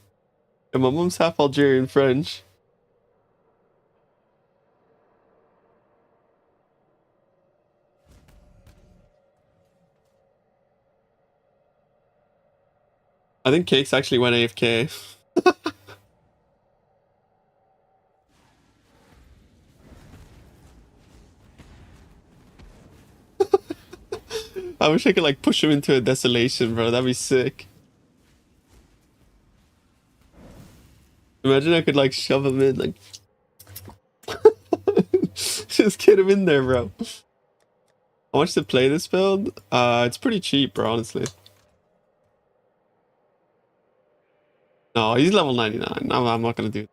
And my mom's half Algerian French. I think Cakes actually went AFK. I wish I could like push him into a desolation, bro. That'd be sick. Imagine I could like shove him in, like just get him in there, bro. How much to play this build? It's pretty cheap, bro, honestly. No, he's level 99. No, I'm not gonna do that.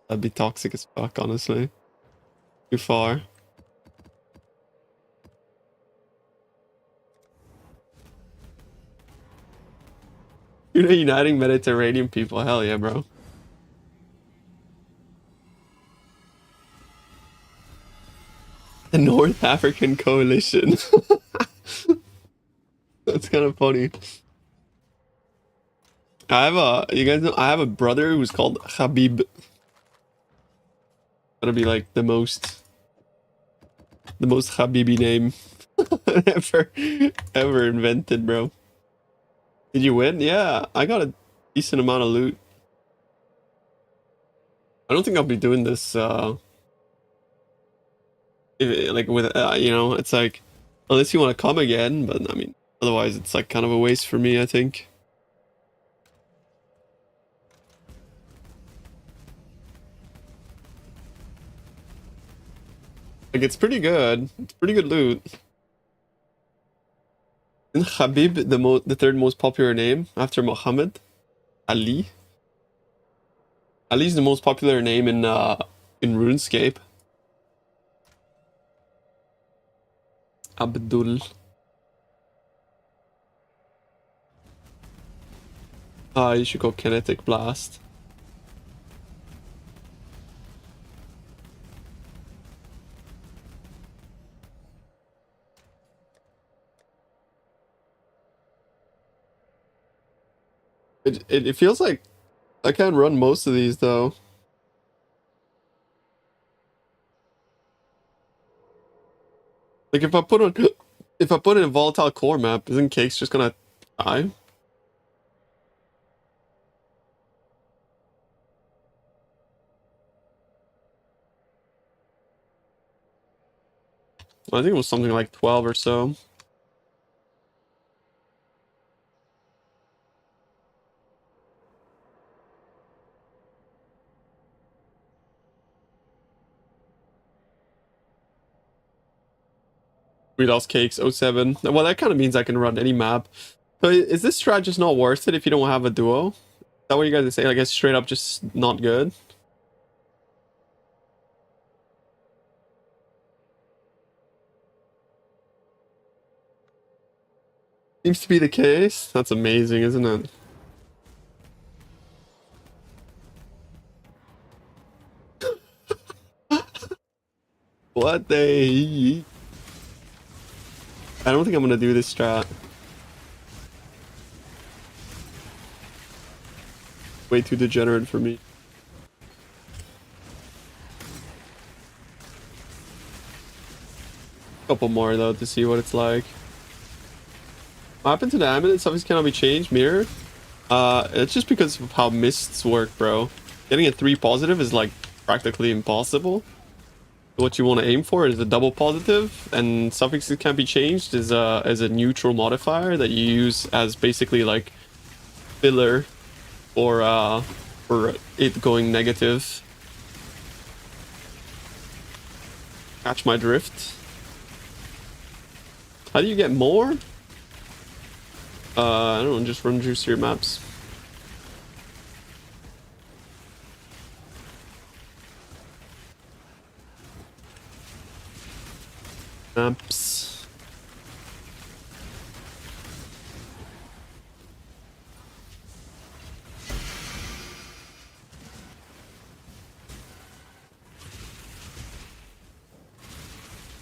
That'd be toxic as fuck, honestly. Too far. You're not uniting Mediterranean people. Hell yeah, bro. The North African Coalition. That's kind of funny. I have you guys know, I have a brother who's called Habib. Gotta be like the most Habibi name ever invented, bro. Did you win? Yeah, I got a decent amount of loot. I don't think I'll be doing this like with you know, it's like unless you want to come again, but I mean otherwise it's like kind of a waste for me, I think. Like it's pretty good. It's pretty good loot. Isn't Habib the third most popular name after Muhammad? Ali? Ali's the most popular name in RuneScape. Abdul. You should go Kinetic Blast. It feels like I can't run most of these though. Like if I put in a volatile core map, isn't Cakes just gonna die? I think it was something like 12 or so. We lost Cakes 07. Well, that kind of means I can run any map. So is this strat just not worth it if you don't have a duo? Is that what you guys are saying? I guess straight up just not good? Seems to be the case. That's amazing, isn't it? What the... I don't think I'm gonna do this strat. Way too degenerate for me. Couple more though to see what it's like. What happened to the amulet? Suffix cannot be changed. Mirror. It's just because of how mists work, bro. Getting a 3 positive is like practically impossible. What you want to aim for is a double positive, and suffixes can't be changed is a neutral modifier that you use as basically like filler for it going negative. Catch my drift. How do you get more? I don't know, just run juicier maps. Maps.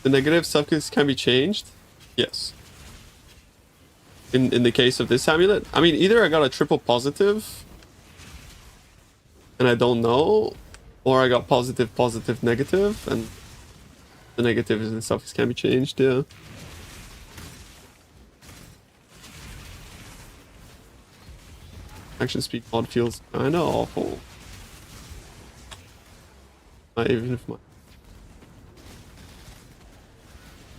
The negative suffix can be changed? Yes. In the case of this amulet? I mean, either I got a triple positive and I don't know, or I got positive, positive, negative, and the negative and suffix can be changed, yeah. Action speed mod feels kinda awful. Even if my...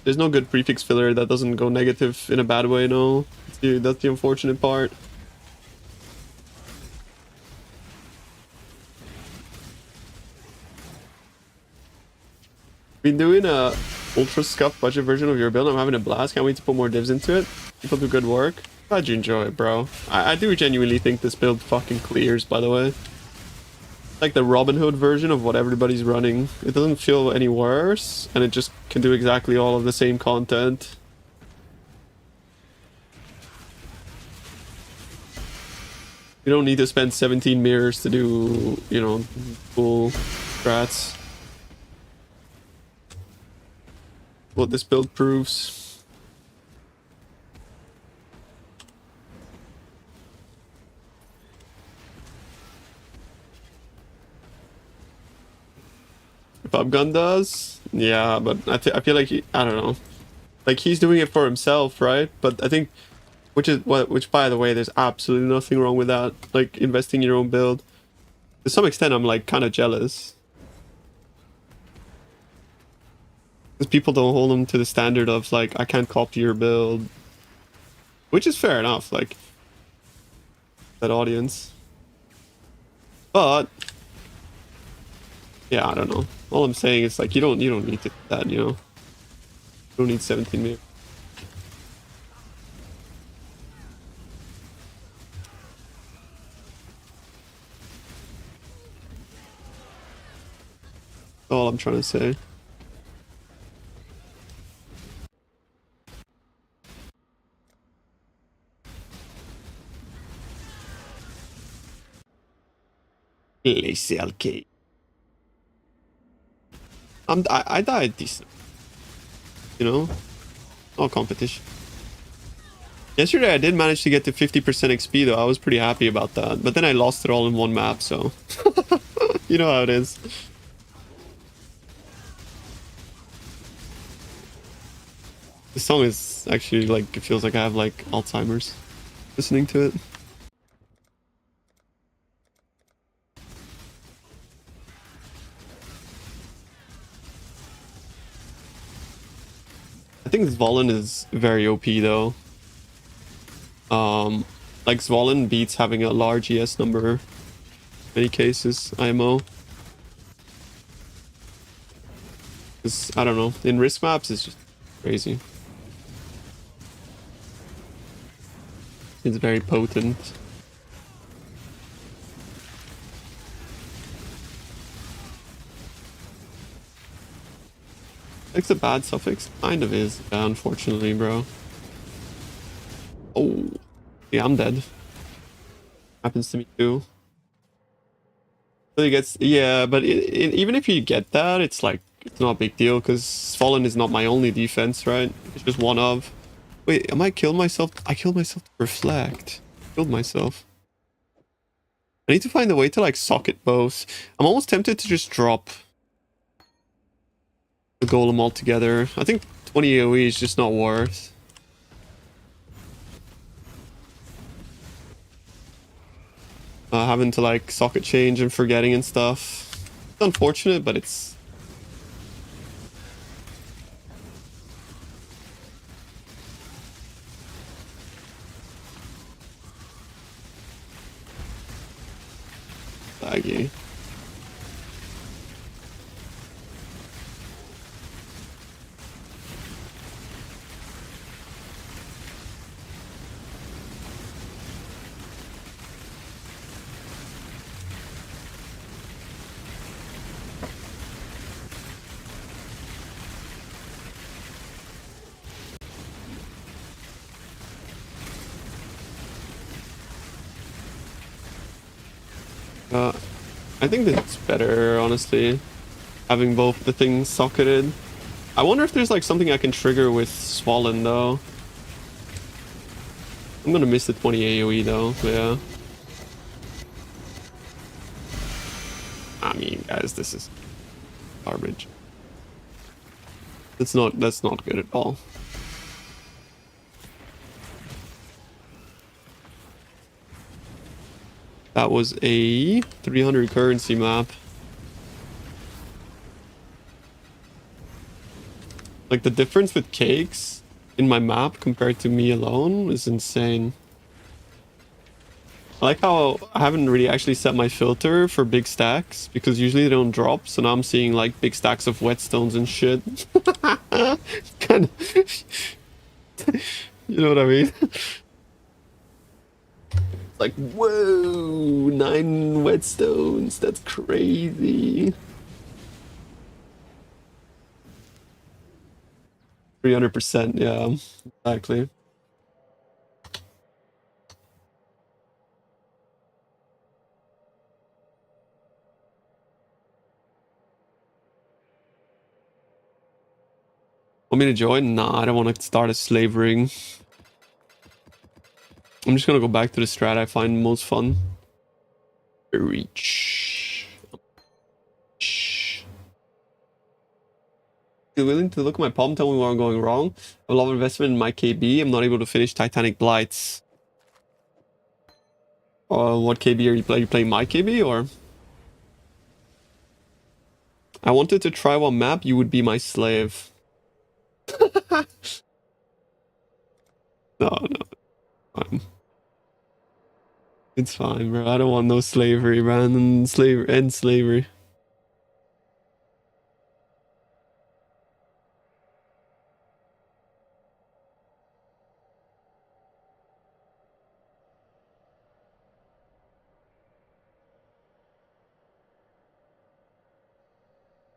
There's no good prefix filler that doesn't go negative in a bad way, no. That's the unfortunate part. Been doing a ultra scuffed budget version of your build. I'm having a blast. Can't wait to put more divs into it. People do good work. Glad you enjoy it, bro. I do genuinely think this build fucking clears, by the way. Like the Robin Hood version of what everybody's running. It doesn't feel any worse, and it just can do exactly all of the same content. You don't need to spend 17 mirrors to do, you know, full strats. What this build proves. If Upgun does, yeah, but I feel like I don't know, like he's doing it for himself, right? But I think, which by the way, there's absolutely nothing wrong with that. Like investing in your own build. To some extent, I'm like kind of jealous. Because people don't hold them to the standard of like, I can't copy your build. Which is fair enough, like that audience. But yeah, I don't know. All I'm saying is like you don't need to do that, you know. You don't need 17 mirrors. All I'm trying to say. Lazy LK. I died decent. You know? No competition. Yesterday I did manage to get to 50% XP though. I was pretty happy about that. But then I lost it all in one map, so... You know how it is. This song is actually like, it feels like I have like Alzheimer's listening to it. I think Zvolen is very OP though. Like Zvolen beats having a large ES number in many cases, IMO. Because, I don't know, in risk maps it's just crazy. It's very potent. It's a bad suffix? Kind of is, yeah, unfortunately, bro. Oh, yeah, I'm dead. Happens to me too. So he gets, yeah, but even if you get that, it's like, it's not a big deal, because Fallen is not my only defense, right? It's just one of. Wait, am I killed myself? I killed myself to reflect. Killed myself. I need to find a way to like socket both. I'm almost tempted to just drop the golem altogether. I think 20 AoE is just not worth. having to like socket change and forgetting and stuff. It's unfortunate, but it's laggy. Uh, I think that's better, honestly, having both the things socketed. I wonder if there's like something I can trigger with Swollen though. I'm gonna miss the 20 AoE though, yeah. I mean, guys, this is garbage. That's not good at all. That was a 300 currency map. Like the difference with cakes in my map compared to me alone is insane. I like how I haven't really actually set my filter for big stacks because usually they don't drop. So now I'm seeing like big stacks of whetstones and shit. Kind of, you know what I mean? Like, whoa, 9 whetstones. That's crazy. 300%, yeah, exactly. Want me to join? Nah, I don't want to start a slave ring. I'm just gonna go back to the strat I find most fun. Reach. You're willing to look at my palm, tell me where I'm going wrong. A lot of investment in my KB. I'm not able to finish Titanic Blights. What KB are you playing? Are you playing my KB or? I wanted to try one map. You would be my slave. No, no, fine. It's fine, bro. I don't want no slavery, man. Slavery, end slavery.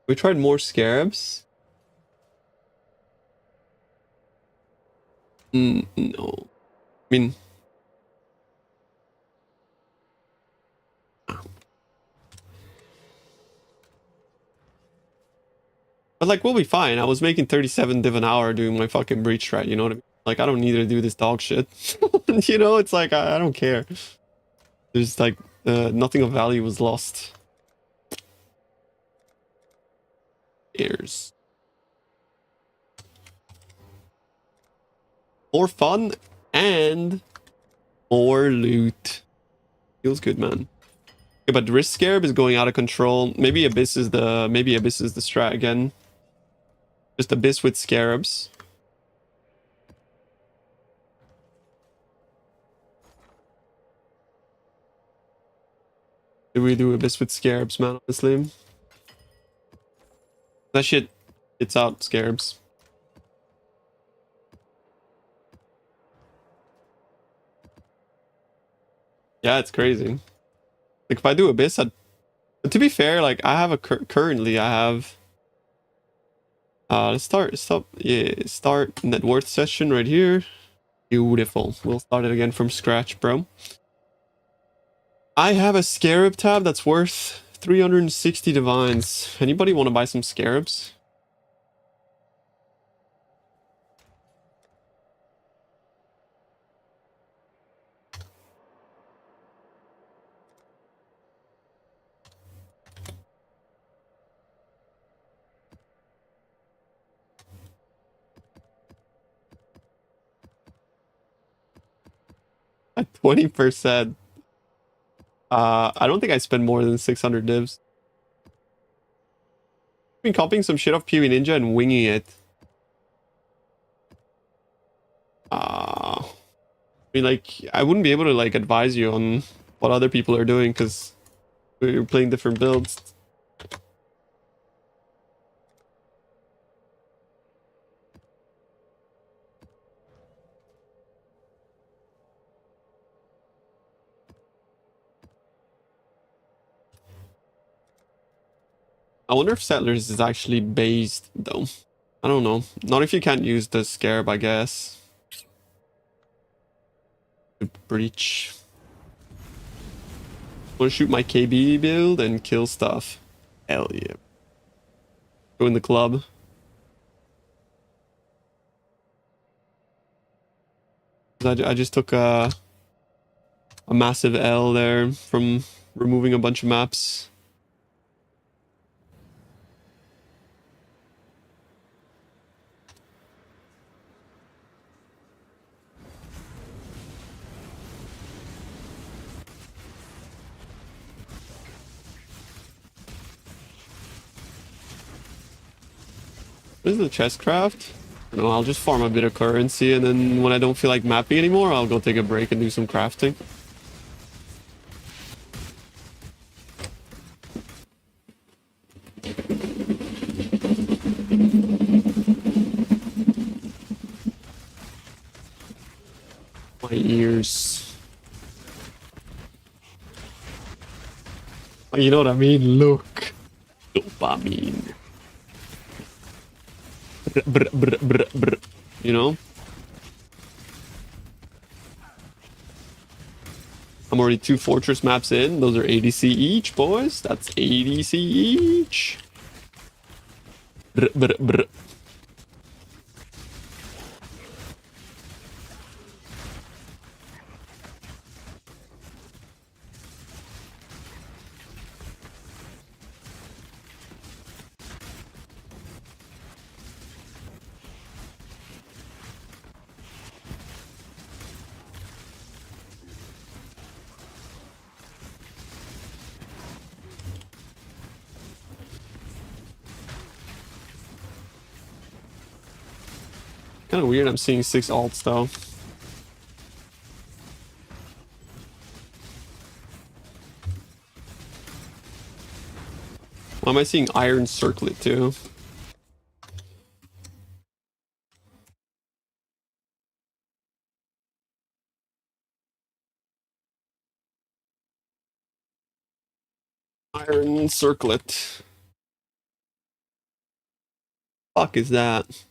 We tried more scarabs. No. I mean, but like, we'll be fine. I was making 37 div an hour doing my fucking breach strat, you know what I mean? Like, I don't need to do this dog shit. You know, it's like, I don't care. There's like, nothing of value was lost. Ears. More fun and more loot. Feels good, man. Okay, but Risk Scarab is going out of control. Maybe Abyss is the strat again. Just Abyss with Scarabs. Do we do Abyss with Scarabs, man, honestly? That shit, it's out Scarabs. Yeah, it's crazy. Like, if I do Abyss, but to be fair, like, I have currently, I have... let's start net worth session right here. Beautiful. We'll start it again from scratch, bro. I have a Scarab tab that's worth 360 divines. Anybody want to buy some Scarabs? At 20%. I don't think I spend more than 600 divs. I've been copying some shit off PoE Ninja and winging it. I mean, like, I wouldn't be able to, like, advise you on what other people are doing because we're playing different builds. I wonder if Settlers is actually based, though. I don't know. Not if you can't use the Scarab, I guess. Breach. Want to shoot my KB build and kill stuff. Hell yeah. Join the club. I just took a massive L there from removing a bunch of maps. What is the chest craft? No, I'll just farm a bit of currency and then when I don't feel like mapping anymore, I'll go take a break and do some crafting. My ears. Oh, you know what I mean? Look. Dopamine. Brr, brr, brr, brr. You know? I'm already 2 fortress maps in. Those are ADC each, boys. That's ADC each. Brr, brr, brr. Kind of weird I'm seeing 6 alts though. Why am I seeing Iron Circlet too? Iron Circlet. Fuck is that?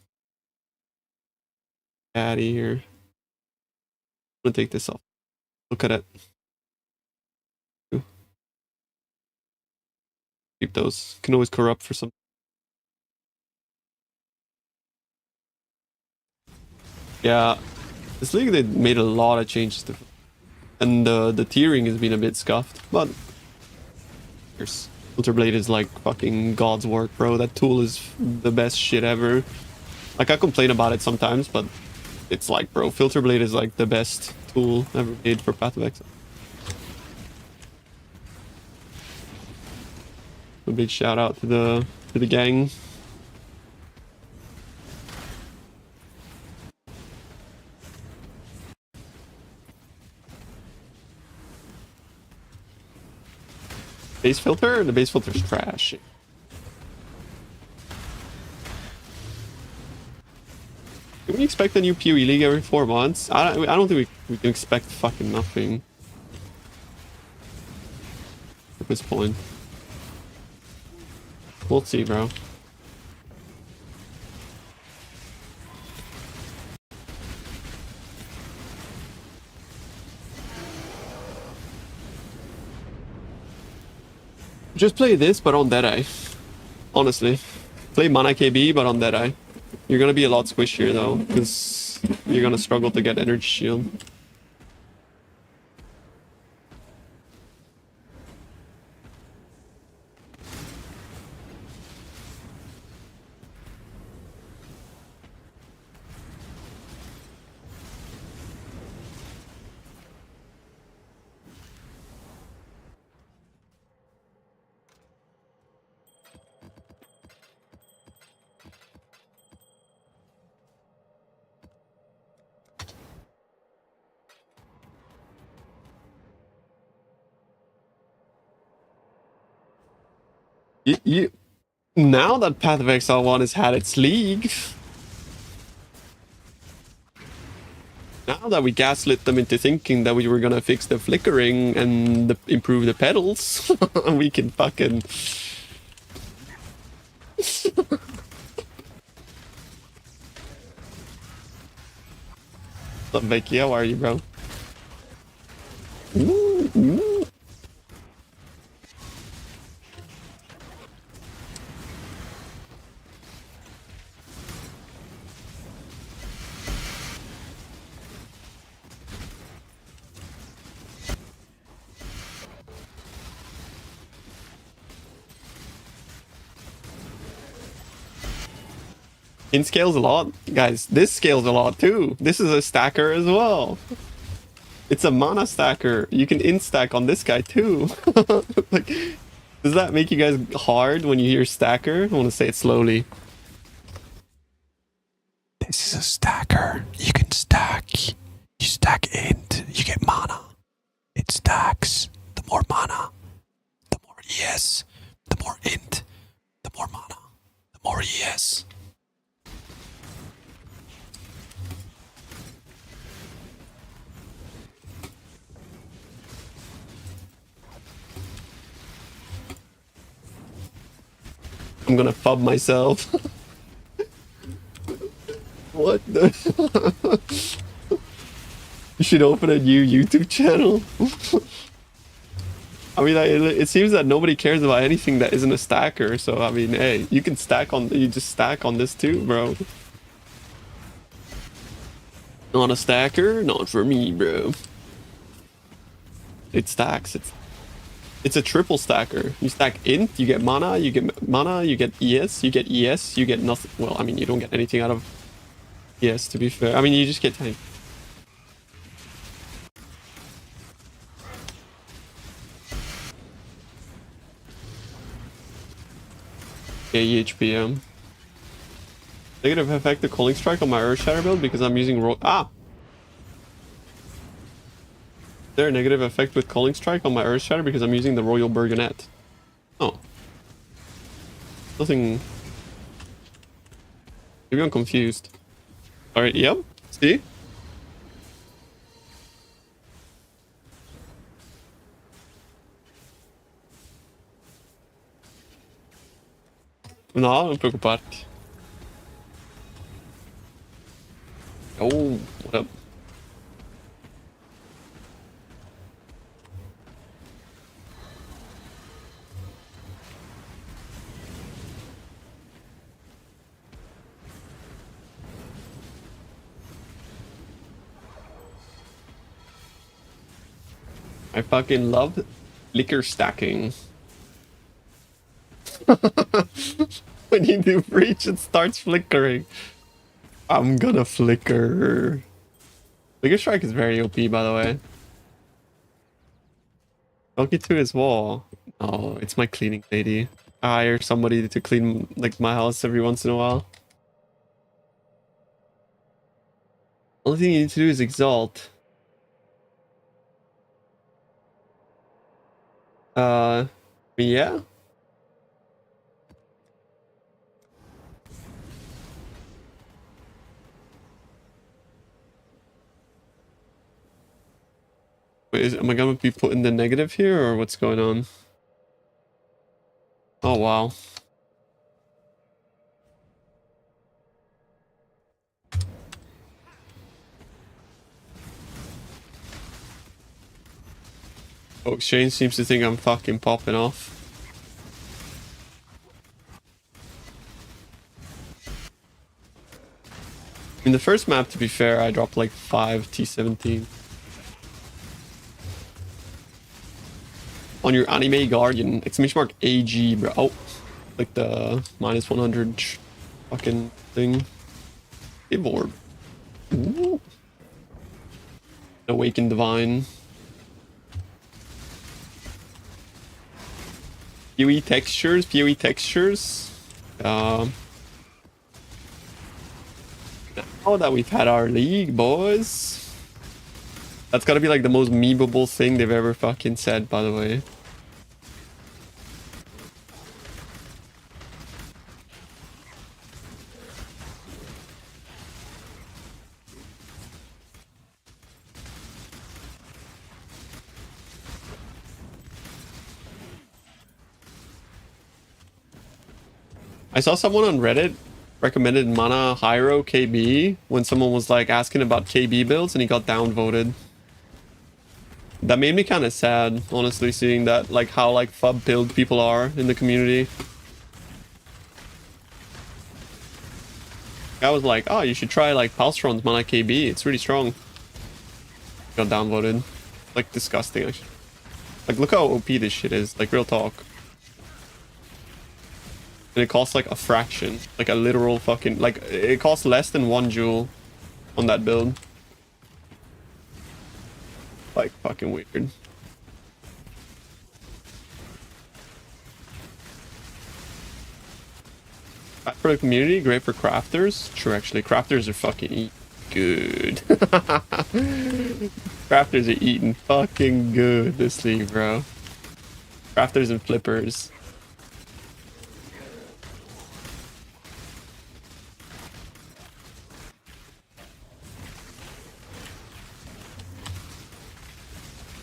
Out of here. I'm gonna take this off. Look at it. Keep those. Can always corrupt for some. Yeah, this league they made a lot of changes to, and the tiering has been a bit scuffed. But here's Filter Blade is like fucking God's work, bro. That tool is the best shit ever. Like I complain about it sometimes, but it's like, bro, Filter Blade is like the best tool ever made for Path of Exile. A big shout out to the gang. Base filter? The base filter's trash. Can we expect a new PoE league every 4 months? I don't think we can expect fucking nothing at this point. We'll see, bro. Just play this, but on Deadeye. Honestly. Play Mana KB, but on Deadeye. You're gonna be a lot squishier, though, because you're gonna struggle to get Energy Shield. You now that Path of Exile 1 has had its league, now that we gaslit them into thinking that we were gonna fix the flickering and improve the pedals, we can fucking... What's up, Vicky? How are you, bro? Ooh, ooh. It scales a lot. Guys, this scales a lot too. This is a stacker as well. It's a mana stacker. You can instack on this guy too. Like, does that make you guys hard when you hear stacker? I want to say it slowly. This is a stacker. You can stack. You stack int, you get mana. It stacks. The more mana, the more ES. The more int, the more mana. The more ES. I'm gonna fub myself. What the? You should open a new YouTube channel. I mean, it seems that nobody cares about anything that isn't a stacker. So I mean, hey, you can stack on. You just stack on this too, bro. Not a stacker, not for me, bro. It stacks. It's a triple stacker. You stack int, you get mana, you get ES, you get ES, you get nothing. Well, I mean, you don't get anything out of ES, to be fair. I mean, you just get tank. HPM. Negative effect the Calling Strike on my Earth Shatter build because I'm using Is there a negative effect with Calling Strike on my Earth Shatter because I'm using the Royal Burgonet? Oh. Nothing. Maybe I'm confused. Alright, yep. See? No, I'm preocupado. Oh, what up? I fucking love liquor stacking. When you do breach, it starts flickering. I'm gonna flicker. Liquor Strike is very OP, by the way. Don't get to his wall. Oh, it's my cleaning lady. I hire somebody to clean like my house every once in a while. Only thing you need to do is exalt. Yeah. Wait, am I gonna be put in the negative here, or what's going on? Oh, wow. Oh, Shane seems to think I'm fucking popping off. In the first map, to be fair, I dropped like 5 T17. On your anime guardian, exclamation mark AG, bro. Oh, like the minus 100 fucking thing. Give orb. Ooh. Awakened Divine. PoE textures, PoE textures. Now that we've had our league, boys. That's gotta be like the most memeable thing they've ever fucking said, by the way. I saw someone on Reddit recommended Mana Hyro KB when someone was like asking about KB builds and he got downvoted. That made me kind of sad, honestly, seeing that, like, how, like, FUB build people are in the community. I was like, oh, you should try, like, Palstron's Mana KB. It's really strong. Got downvoted. Like, disgusting, actually. Like, look how OP this shit is. Like, real talk. And it costs, like, a fraction. Like, a literal fucking... Like, it costs less than 1 jewel on that build. Like, fucking weird. Bad for the community, great for crafters. True, actually, crafters are fucking good. Crafters are eating fucking good this league, bro. Crafters and flippers.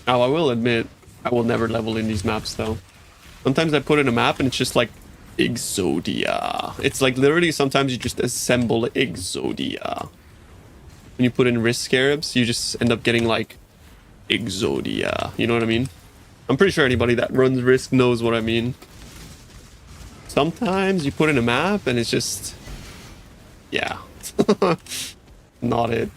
Now, I will admit, I will never level in these maps, though. Sometimes I put in a map and it's just like Exodia. It's like literally sometimes you just assemble Exodia. When you put in Risk Scarabs, you just end up getting like Exodia. You know what I mean? I'm pretty sure anybody that runs Risk knows what I mean. Sometimes you put in a map and it's just... Yeah. Not it.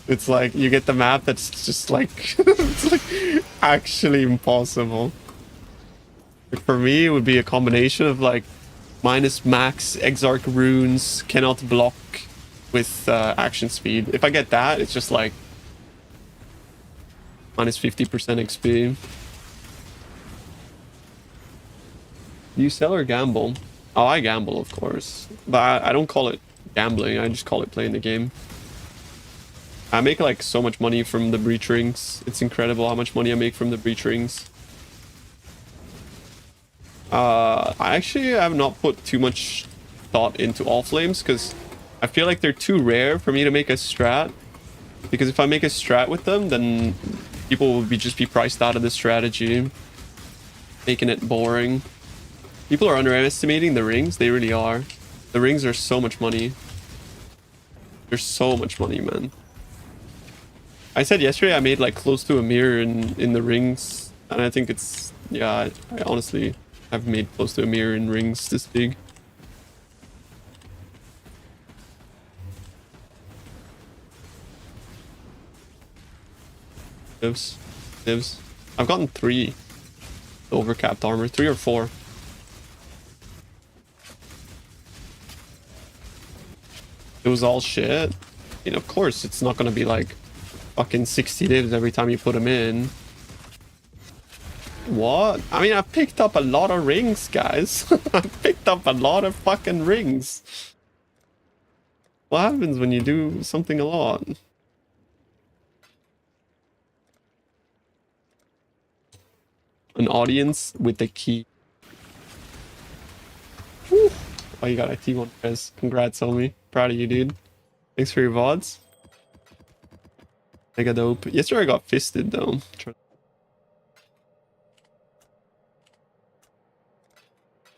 It's like you get the map that's just like it's like actually impossible. Like for me, it would be a combination of like minus max Exarch runes, cannot block with action speed. If I get that, it's just like minus 50% XP. Do you sell or gamble? Oh, I gamble, of course, but I don't call it gambling. I just call it playing the game. I make like so much money from the breach rings. It's incredible how much money I make from the breach rings. I actually have not put too much thought into all flames because I feel like they're too rare for me to make a strat. Because if I make a strat with them, then people will just be priced out of the strategy, making it boring. People are underestimating the rings. They really are. The rings are so much money. There's so much money, man. I said yesterday I made like close to a mirror in the rings, and I think it's, yeah, I honestly have made close to a mirror in rings this big. Divs. I've gotten 3 overcapped armor, 3 or 4. It was all shit. I mean, of course, it's not gonna be like fucking 60 divs every time you put them in. What? I mean, I picked up a lot of rings, guys. I picked up a lot of fucking rings. What happens when you do something a lot? An audience with the key. Whew. Oh, you got a T1 Prez. Congrats, homie. Proud of you, dude. Thanks for your VODs. Mega dope. Yesterday I got fisted though.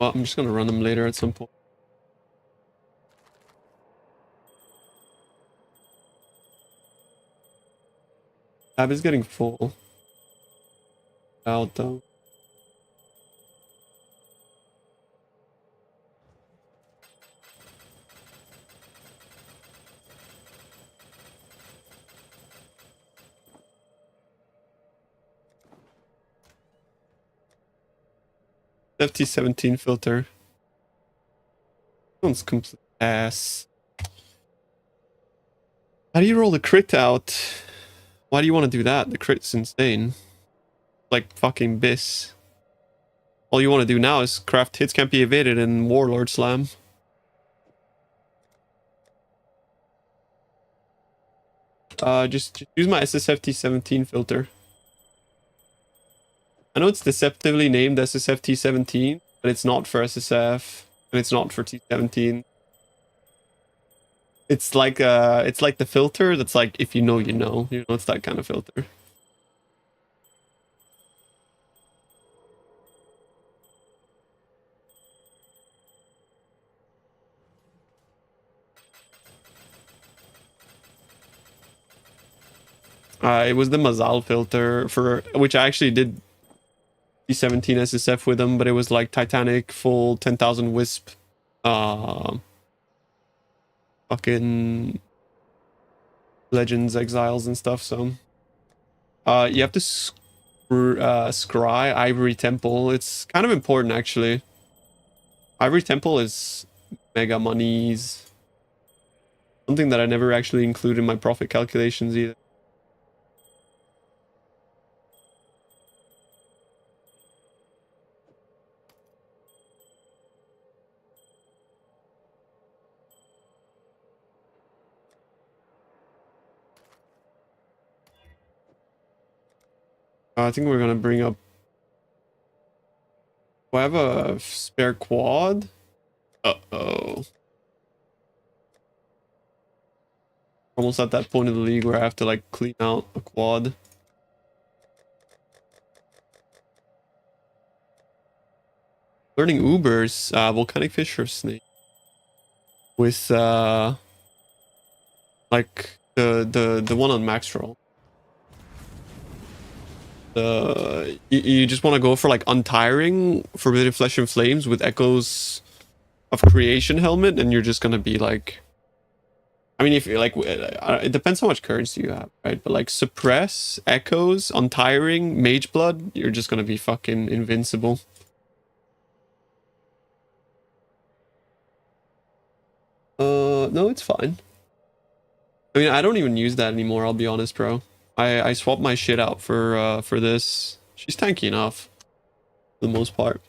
Well, I'm just gonna run them later at some point. Tab is getting full. Out though. FT17 filter. This one's complete ass. How do you roll the crit out? Why do you want to do that? The crit's insane. Like fucking Biss. All you want to do now is craft hits can't be evaded and Warlord Slam. Just use my SSFT17 filter. I know it's deceptively named SSFT17, but it's not for SSF, and it's not for T17. It's like the filter that's like, if you know, you know. You know, it's that kind of filter. It was the Mazal filter for which I actually did D17 SSF with them, but it was like Titanic full 10,000 Wisp, fucking Legends, Exiles, and stuff. So, you have to scry Ivory Temple. It's kind of important actually. Ivory Temple is mega monies. Something that I never actually include in my profit calculations either. I think we're gonna bring up. Do I have a spare quad? Uh-oh. Almost at that point of the league where I have to like clean out a quad. Learning Ubers, volcanic fish or snake. With like the one on max roll. You just want to go for like untiring forbidden flesh and flames with echoes of creation helmet, and you're just gonna be like, I mean, if you're like, it depends how much currency you have, right? But like suppress, echoes, untiring, mage blood, you're just gonna be fucking invincible. No, it's fine. I mean, I don't even use that anymore, I'll be honest, bro. I swapped my shit out for this. She's tanky enough for the most part.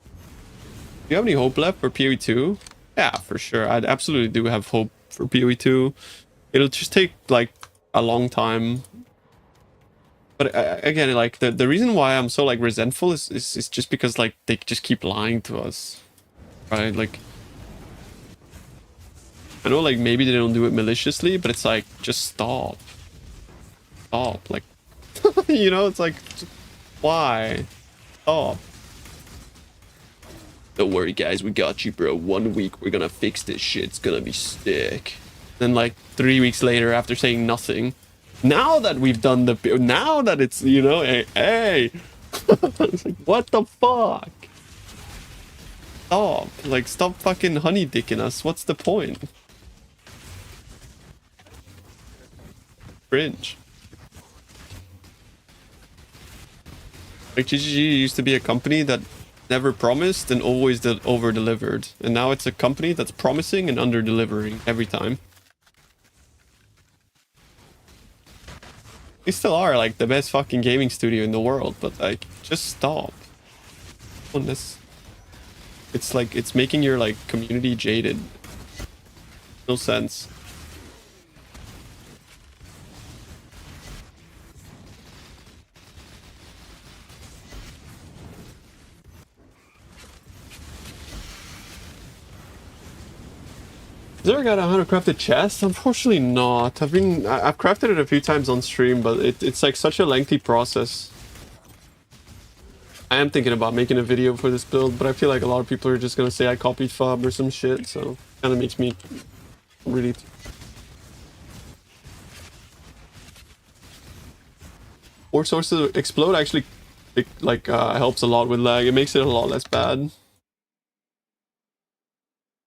Do you have any hope left for PoE 2? Yeah, for sure. I absolutely do have hope for PoE 2. It'll just take like a long time. But again, like the reason why I'm so like resentful is just because like they just keep lying to us, right? Like I know like maybe they don't do it maliciously, but it's like just stop. Stop. Like you know, it's like why? Stop. Don't worry guys, we got you, bro. 1 week we're gonna fix this shit. It's gonna be sick. Then like 3 weeks later after saying nothing, now that we've done the, now that it's, you know, hey. It's like, what the fuck? Stop. Like, stop fucking honey dicking us. What's the point? Cringe. Like, GGG used to be a company that never promised and always over-delivered. And now it's a company that's promising and under-delivering every time. They still are, like, the best fucking gaming studio in the world, but, like, just stop. On this. It's like, it's making your, like, community jaded. No sense. Has there got a 100 crafted chest? Unfortunately not. I've crafted it a few times on stream, but it's like such a lengthy process. I am thinking about making a video for this build, but I feel like a lot of people are just gonna say I copied fob or some shit, so kind of makes me really. Four sources of explode actually helps a lot with lag. It makes it a lot less bad.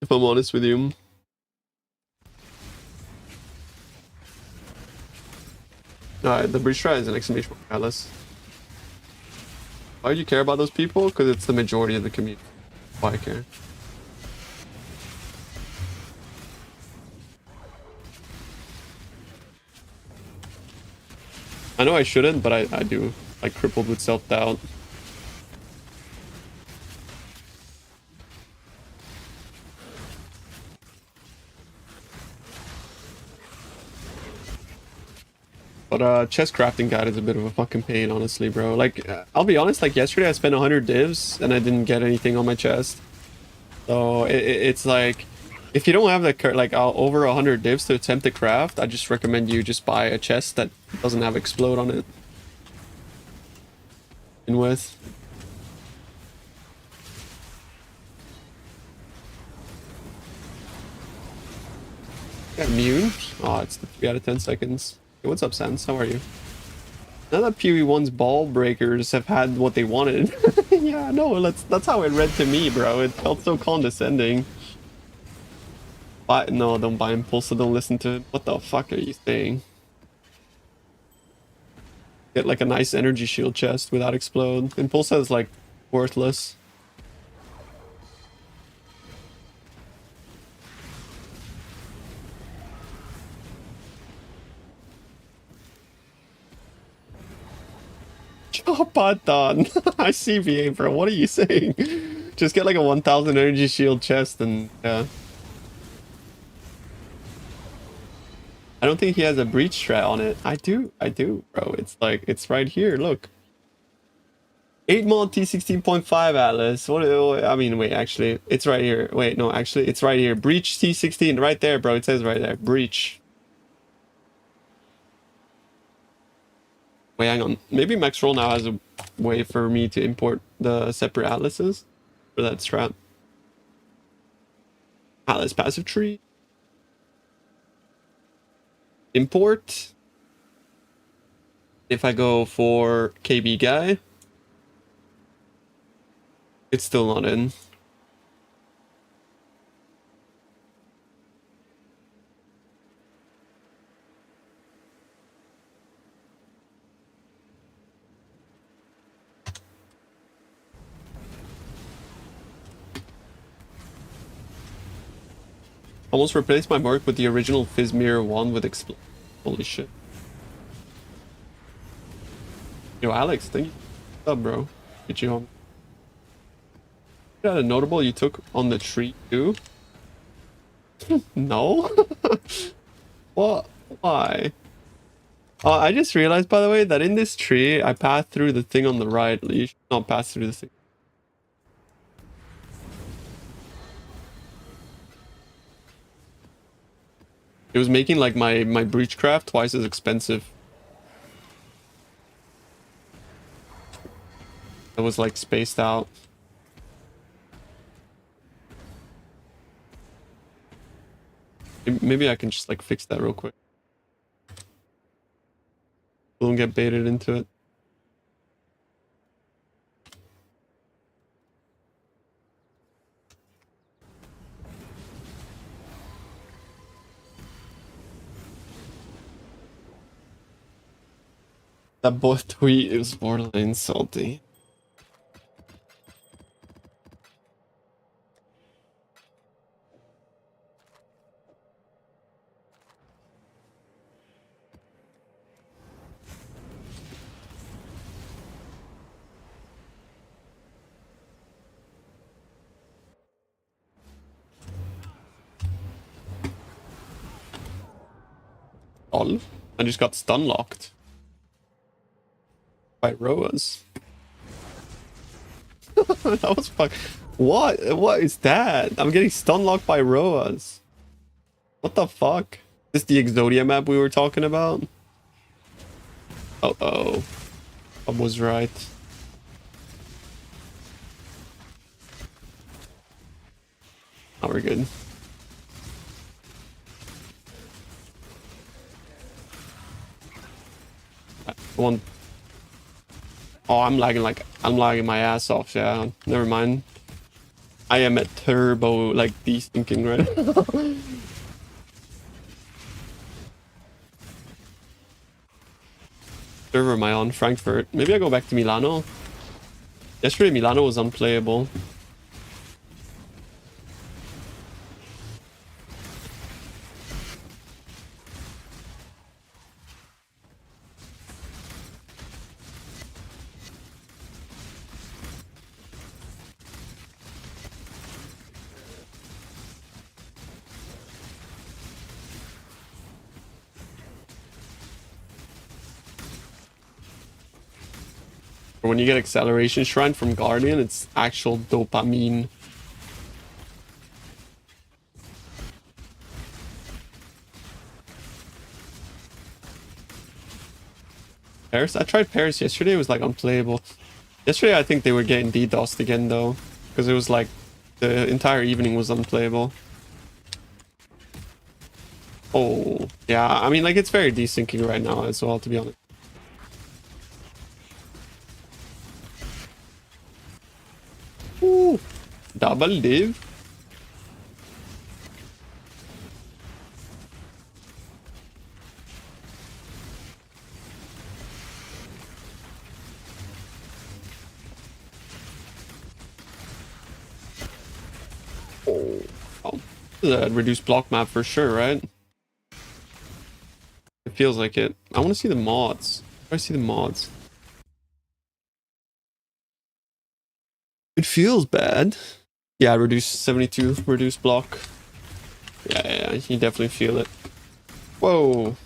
If I'm honest with you. The breach try is an exclamation mark, Atlas. Why do you care about those people? Because it's the majority of the community. Why I care. I know I shouldn't, but I do. Like, crippled with self-doubt. But chest crafting guide is a bit of a fucking pain, honestly, bro. Like, I'll be honest, like yesterday I spent 100 divs and I didn't get anything on my chest. So it's like, if you don't have the like over 100 divs to attempt to craft, I just recommend you just buy a chest that doesn't have explode on it. In with. Got immune? Oh, it's the 3 out of 10 seconds. Hey, what's up, Sans? How are you? Now that PoE 1's ball breakers have had what they wanted. Yeah, no, that's how it read to me, bro. It felt so condescending. But no, don't buy Impulse, so don't listen to it. What the fuck are you saying? Get like a nice energy shield chest without explode. Impulse is like worthless. Chopadan. I see VA, bro. What are you saying? Just get like a 1000 energy shield chest and yeah. I don't think he has a breach strat on it. I do, bro. It's like, it's right here, look. 8 mod T16.5 Atlas. What, I mean, wait, actually, it's right here. Wait, no, actually, it's right here. Breach T16, right there, bro. It says right there. Breach. Wait, hang on. Maybe Max Roll now has a way for me to import the separate atlases for that strat. Atlas passive tree. Import. If I go for KB guy, it's still not in. Almost replaced my mark with the original Fizzmere one with Expl. Holy shit. Yo, Alex, thank you. What's up, bro? Get you home. You got a notable you took on the tree too? No? What? Why? I just realized, by the way, that in this tree, I passed through the thing on the right. You should not pass through the thing. It was making like my breachcraft twice as expensive. It was like spaced out. Maybe I can just like fix that real quick. Don't get baited into it. That both tweet is borderline salty. All? I just got stun locked by Roas. That was fuck. What is that? I'm getting stun locked by Roas. What the fuck? Is this the Exodia map we were talking about? Oh. I was right. Now we're good. One. Oh, I'm lagging my ass off. Yeah, never mind. I am at turbo like de-syncing right now. Server am I on? Frankfurt. Maybe I go back to Milano. Yesterday Milano was unplayable. When you get acceleration shrine from Guardian, it's actual dopamine. Paris? I tried Paris yesterday, it was like unplayable. Yesterday I think they were getting DDoSed again though, because it was like the entire evening was unplayable. Oh, yeah. I mean, like, it's very desyncing right now as well, to be honest. Ooh, double div. Oh, the reduced block map for sure, right? It feels like it. I want to see the mods. Where do I see the mods? It feels bad. Yeah, reduce 72, reduce block. Yeah, you definitely feel it. Whoa.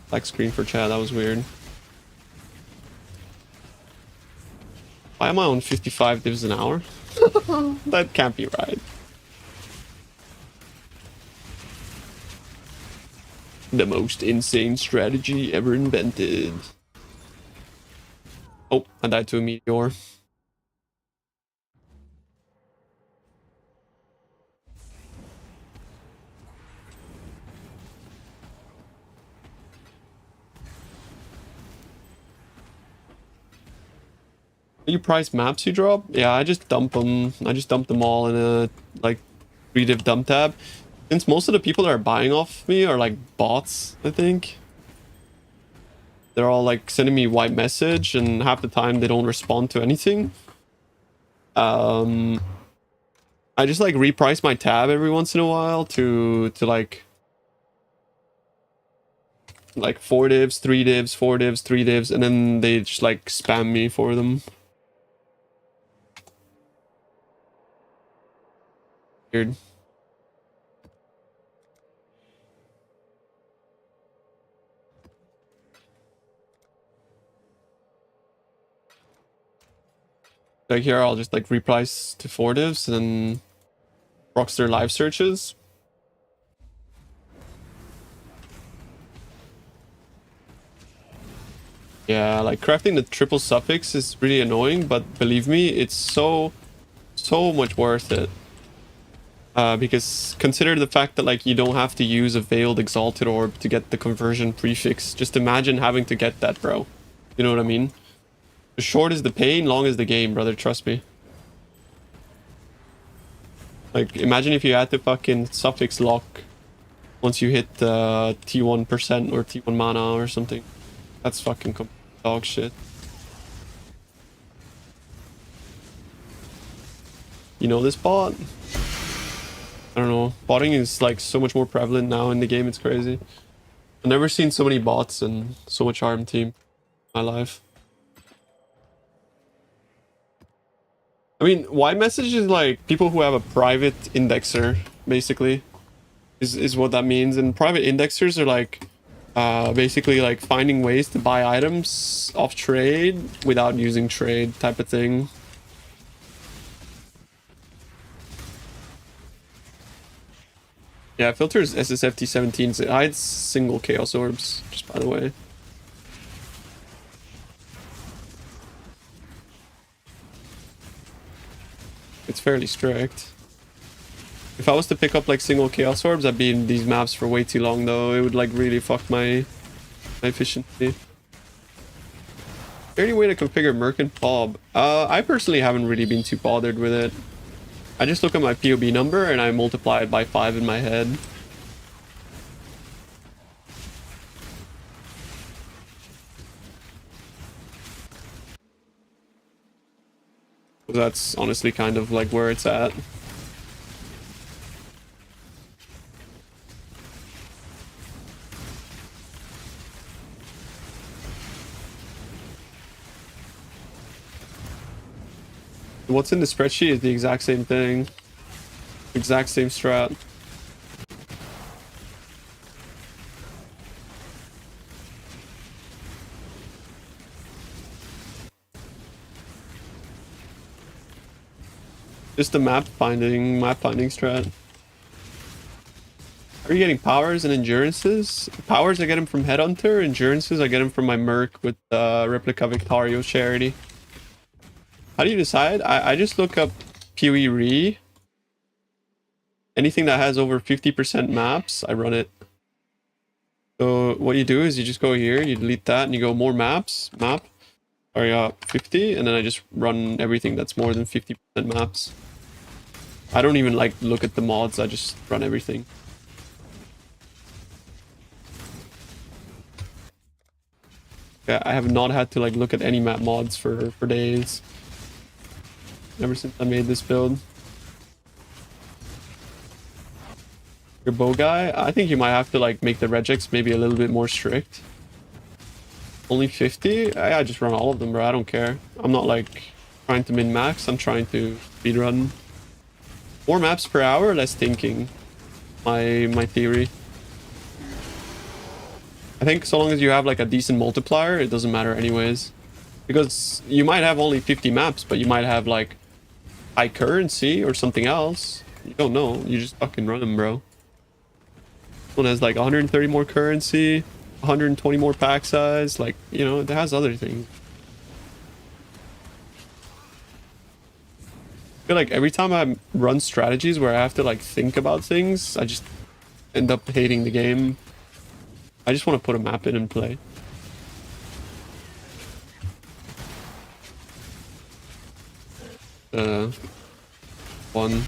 Black screen for chat, that was weird. Why am I on 55 divs an hour? That can't be right. The most insane strategy ever invented. Oh, I died to a meteor. You price maps you drop? Yeah, I just dump them. I just dump them all in a like 3-div dump tab. Since most of the people that are buying off me are like bots, I think. They're all like sending me white message, and half the time they don't respond to anything. I just like reprice my tab every once in a while to like 4 divs, 3 divs, 4 divs, 3 divs, and then they just like spam me for them. Weird. Like here, I'll just like reprice to 4 divs and then procs their live searches. Yeah, like crafting the triple suffix is really annoying, but believe me, it's so much worth it. Because consider the fact that like you don't have to use a veiled exalted orb to get the conversion prefix. Just imagine having to get that, bro. You know what I mean? Short is the pain, long is the game, brother. Trust me. Like, imagine if you had to fucking suffix lock once you hit T1% or T1 mana or something. That's fucking dog shit. You know this bot? I don't know. Botting is like so much more prevalent now in the game. It's crazy. I've never seen so many bots and so much ARM team in my life. I mean, white message is like people who have a private indexer, basically, is what that means. And private indexers are like basically like finding ways to buy items off trade without using trade type of thing. Yeah, filters SSFT 17. It hides single chaos orbs, just by the way. It's fairly strict. If I was to pick up like single chaos orbs, I'd be in these maps for way too long though. It would like really fuck my efficiency. Is there any way to configure Merc and Fob? I personally haven't really been too bothered with it. I just look at my POB number and I multiply it by 5 in my head. That's honestly kind of like where it's at. What's in the spreadsheet is the exact same thing. Exact same strat. Just a map finding strat. Are you getting powers and endurances? Powers I get them from Headhunter, endurances I get them from my Merc with Replica Victario Charity. How do you decide? I just look up PoE re. Anything that has over 50% maps, I run it. So what you do is you just go here, you delete that, and you go more maps, map. Sorry, 50, and then I just run everything that's more than 50% maps. I don't even like look at the mods, I just run everything. Yeah, I have not had to like look at any map mods for days. Ever since I made this build. Your bow guy, I think you might have to like make the regex maybe a little bit more strict. Only 50? I just run all of them, bro. I don't care. I'm not like trying to min-max. I'm trying to speedrun. More maps per hour, less thinking. My theory. I think so long as you have like a decent multiplier, it doesn't matter anyways. Because you might have only 50 maps, but you might have like high currency or something else. You don't know. You just fucking run them, bro. One has like 130 more currency, 120 more pack size. Like, you know, it has other things. I feel like every time I run strategies where I have to like think about things, I just end up hating the game. I just want to put a map in and play. One.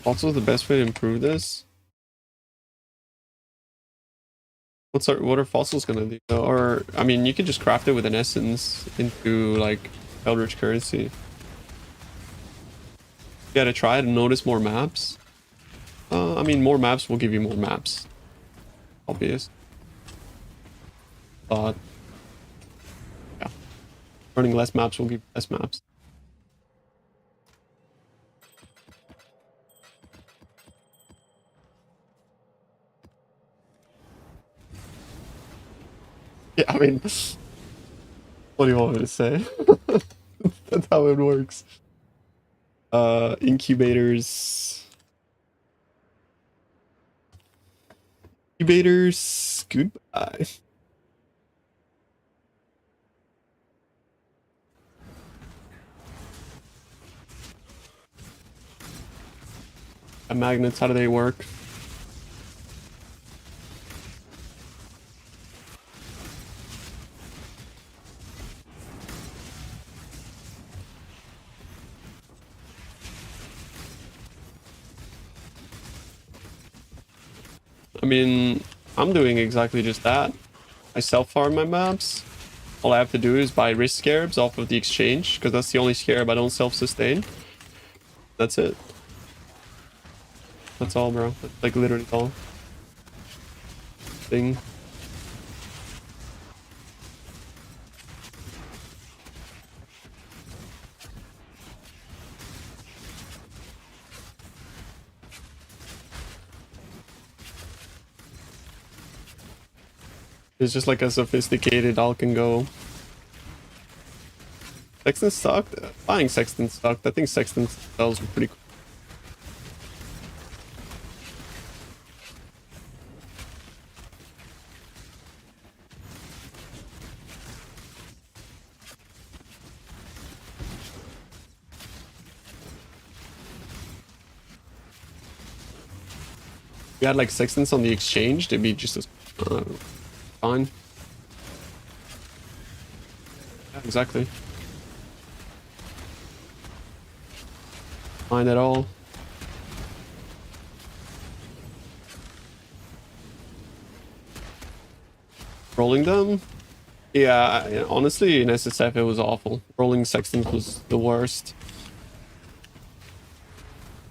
Also, the best way to improve this. What are fossils gonna do? Or I mean, you could just craft it with an essence into like Eldritch currency. You gotta try to notice more maps. I mean, more maps will give you more maps. Obvious. But yeah, running less maps will give you less maps. Yeah, I mean, what do you want me to say? That's how it works. Incubators. Incubators, goodbye. Magnets, how do they work? I mean, I'm doing exactly just that. I self-farm my maps. All I have to do is buy risk scarabs off of the exchange, because that's the only scarab I don't self-sustain. That's it. That's all, bro. That's like literally all. Thing. It's just like a sophisticated all can go. Sexton sucked? Buying Sexton sucked. I think Sexton spells were pretty cool. If we had like Sextons on the exchange, it'd be just as fine. Yeah, exactly. Fine at all. Rolling them? Yeah, honestly, in SSF it was awful. Rolling Sextons was the worst.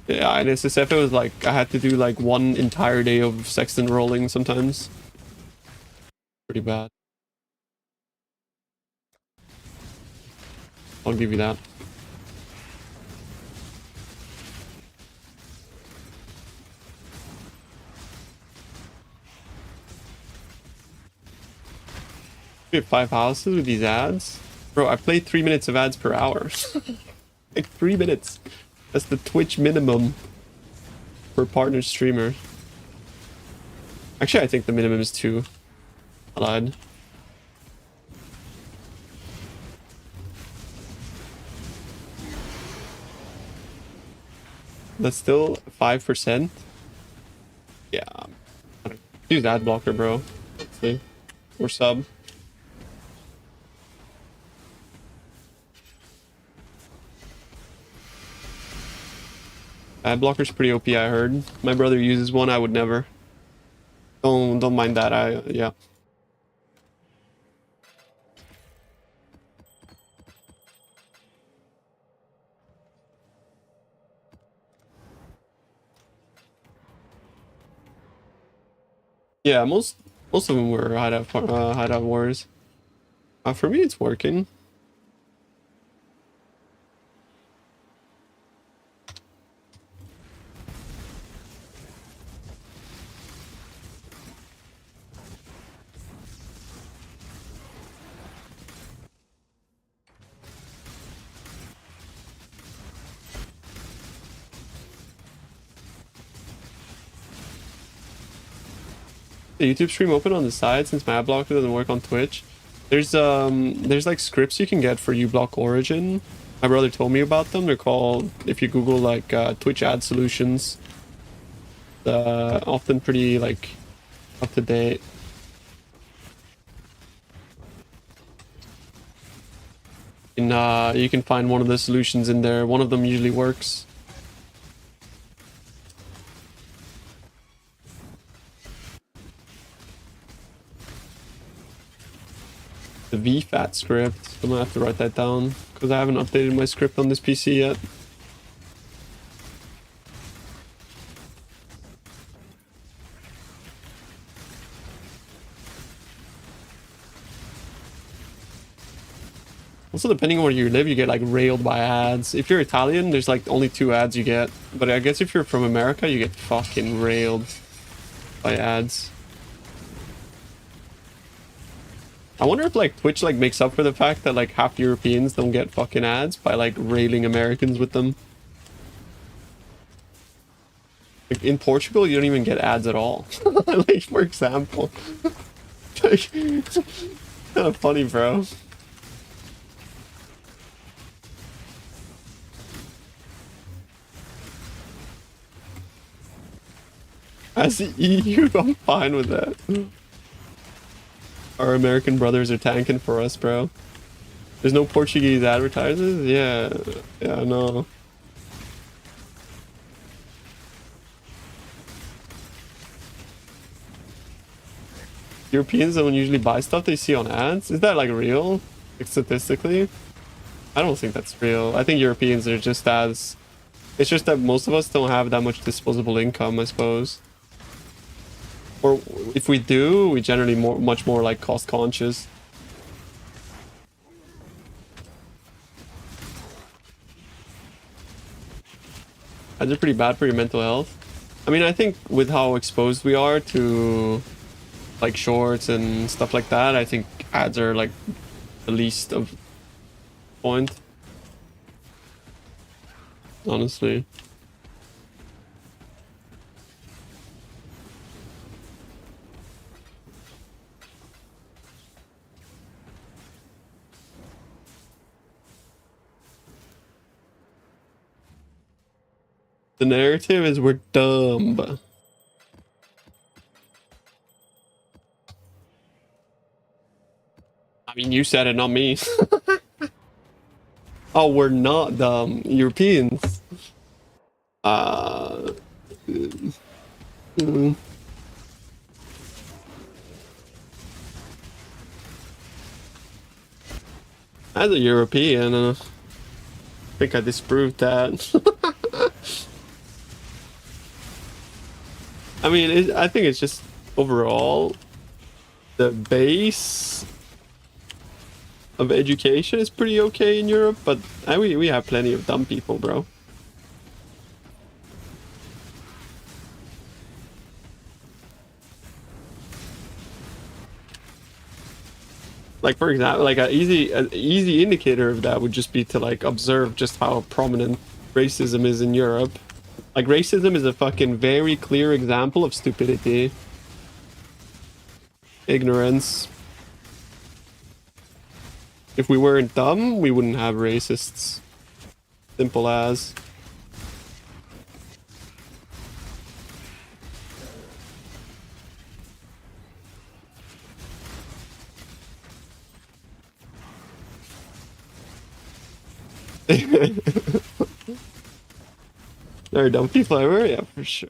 Yeah, in SSF it was like, I had to do like one entire day of Sexton rolling sometimes. Pretty bad. I'll give you that. We have 5 houses with these ads? Bro, I play 3 minutes of ads per hour. Like 3 minutes. That's the Twitch minimum for partner streamer. Actually, I think the minimum is 2. I lied. That's still 5%. Yeah. Use ad blocker, bro. Let's see. Or sub. Ad blocker's pretty OP, I heard. My brother uses one, I would never. Don't mind that. Yeah. Yeah, most of them were hideout wars. For me, it's working. The YouTube stream open on the side since my ad blocker doesn't work on Twitch. There's like scripts you can get for uBlock Origin. My brother told me about them. They're called, if you Google like Twitch ad solutions, often pretty like up to date. And you can find one of the solutions in there. One of them usually works. The VFAT script. I'm gonna have to write that down because I haven't updated my script on this PC yet. Also, depending on where you live, you get like railed by ads. If you're Italian, there's like only 2 ads you get. But I guess if you're from America, you get fucking railed by ads. I wonder if like Twitch like makes up for the fact that like half Europeans don't get fucking ads by like railing Americans with them. Like in Portugal, you don't even get ads at all. Like for example, like kind of funny, bro. As the EU, I'm fine with that. Our American brothers are tanking for us, bro. There's no Portuguese advertisers? Yeah, no. Europeans don't usually buy stuff they see on ads? Is that like real? Like statistically? I don't think that's real. I think Europeans are just as... It's just that most of us don't have that much disposable income, I suppose. Or if we do, we generally much more like cost conscious. Ads are pretty bad for your mental health. I mean, I think with how exposed we are to like shorts and stuff like that, I think ads are like the least of point. Honestly. The narrative is we're dumb. I mean, you said it, not me. Oh, we're not dumb. Europeans. Mm. As a European, I think I disproved that. I mean, I think it's just overall the base of education is pretty okay in Europe, but we have plenty of dumb people, bro. Like for example, like an easy indicator of that would just be to like observe just how prominent racism is in Europe. Like racism is a fucking very clear example of stupidity, ignorance. If we weren't dumb, we wouldn't have racists. Simple as. There, dumpy flavor, yeah, for sure.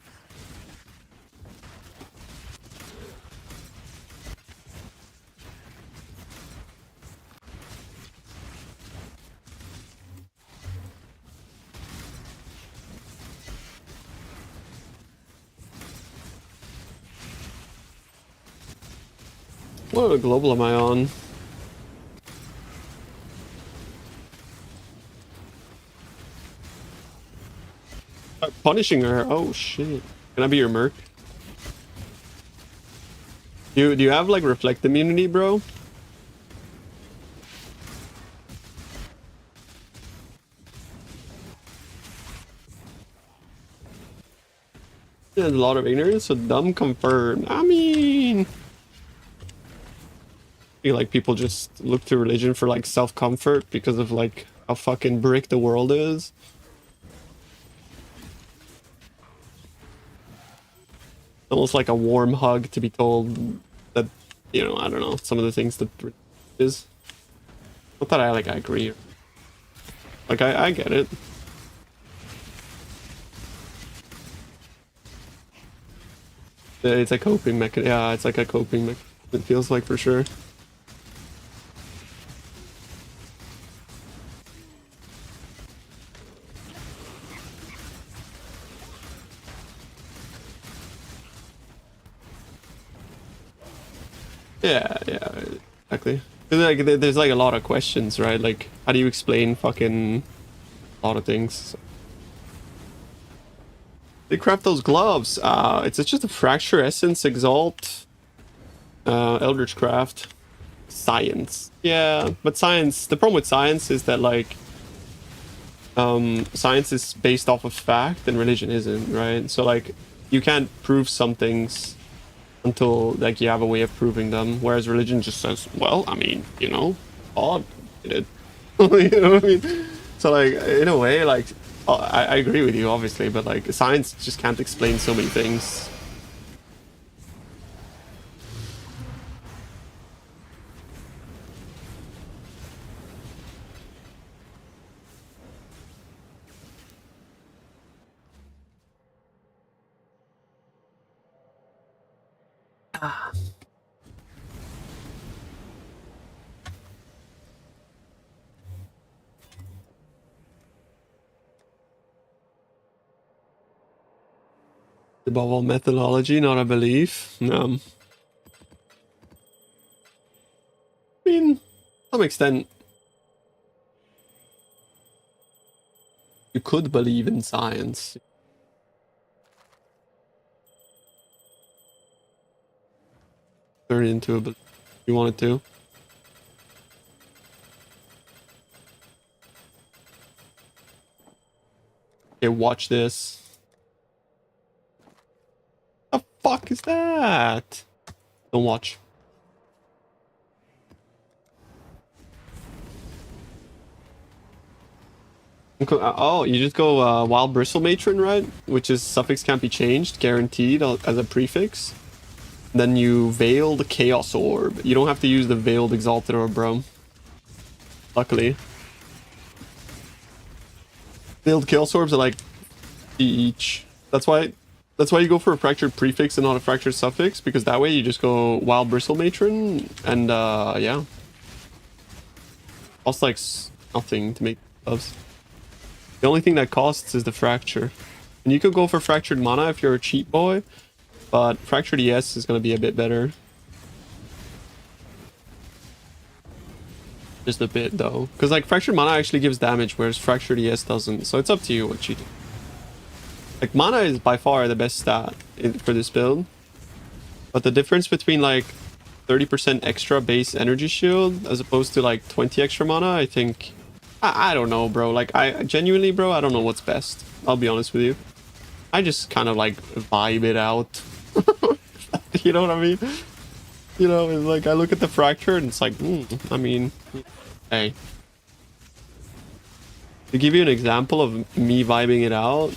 What global am I on? Punishing her. Oh shit. Can I be your merc? Do you have like reflect immunity, bro? Yeah, there's a lot of ignorance, so dumb confirmed. I mean, I feel like people just look to religion for like self-comfort because of like how fucking brick the world is. Almost like a warm hug to be told that, you know, I don't know, some of the things that is. Not that I agree. Like I get it. It's a coping mechanism. Yeah, it's like a coping mechanism. It feels like for sure. Yeah, yeah, exactly. 'Cause, like, there's like a lot of questions, right? Like, how do you explain fucking a lot of things? They craft those gloves. It's just a fracture essence exalt, eldritch craft, science. Yeah, but science. The problem with science is that like, science is based off of fact and religion isn't, right? So like, you can't prove some things until like you have a way of proving them, whereas religion just says, well, I mean, you know, God did it. You know what I mean? So like, in a way, like, I agree with you obviously, but like science just can't explain so many things. Above all, methodology, not a belief. I mean, to some extent, you could believe in science. Turn it into a belief if you wanted to. Okay, watch this. The fuck is that? Don't watch. Oh, you just go Wild Bristle Matron, right? Which is suffix can't be changed, guaranteed as a prefix. Then you veil the Chaos Orb. You don't have to use the veiled Exalted Orb, bro. Luckily. Veiled Chaos Orbs are like each. That's why you go for a fractured prefix and not a fractured suffix, because that way you just go Wild Bristle Matron and yeah. Costs like nothing to make gloves. The only thing that costs is the fracture. And you could go for fractured mana if you're a cheat boy, but fractured ES is going to be a bit better. Just a bit though, because like fractured mana actually gives damage, whereas fractured ES doesn't. So it's up to you what you do. Like mana is by far the best stat for this build, but the difference between like 30% extra base energy shield as opposed to like 20 extra mana, I think. I don't know, bro. Like, I genuinely, bro, I don't know what's best. I'll be honest with you. I just kind of like vibe it out. You know what I mean? You know, it's like I look at the fracture and it's like, I mean, hey. To give you an example of me vibing it out,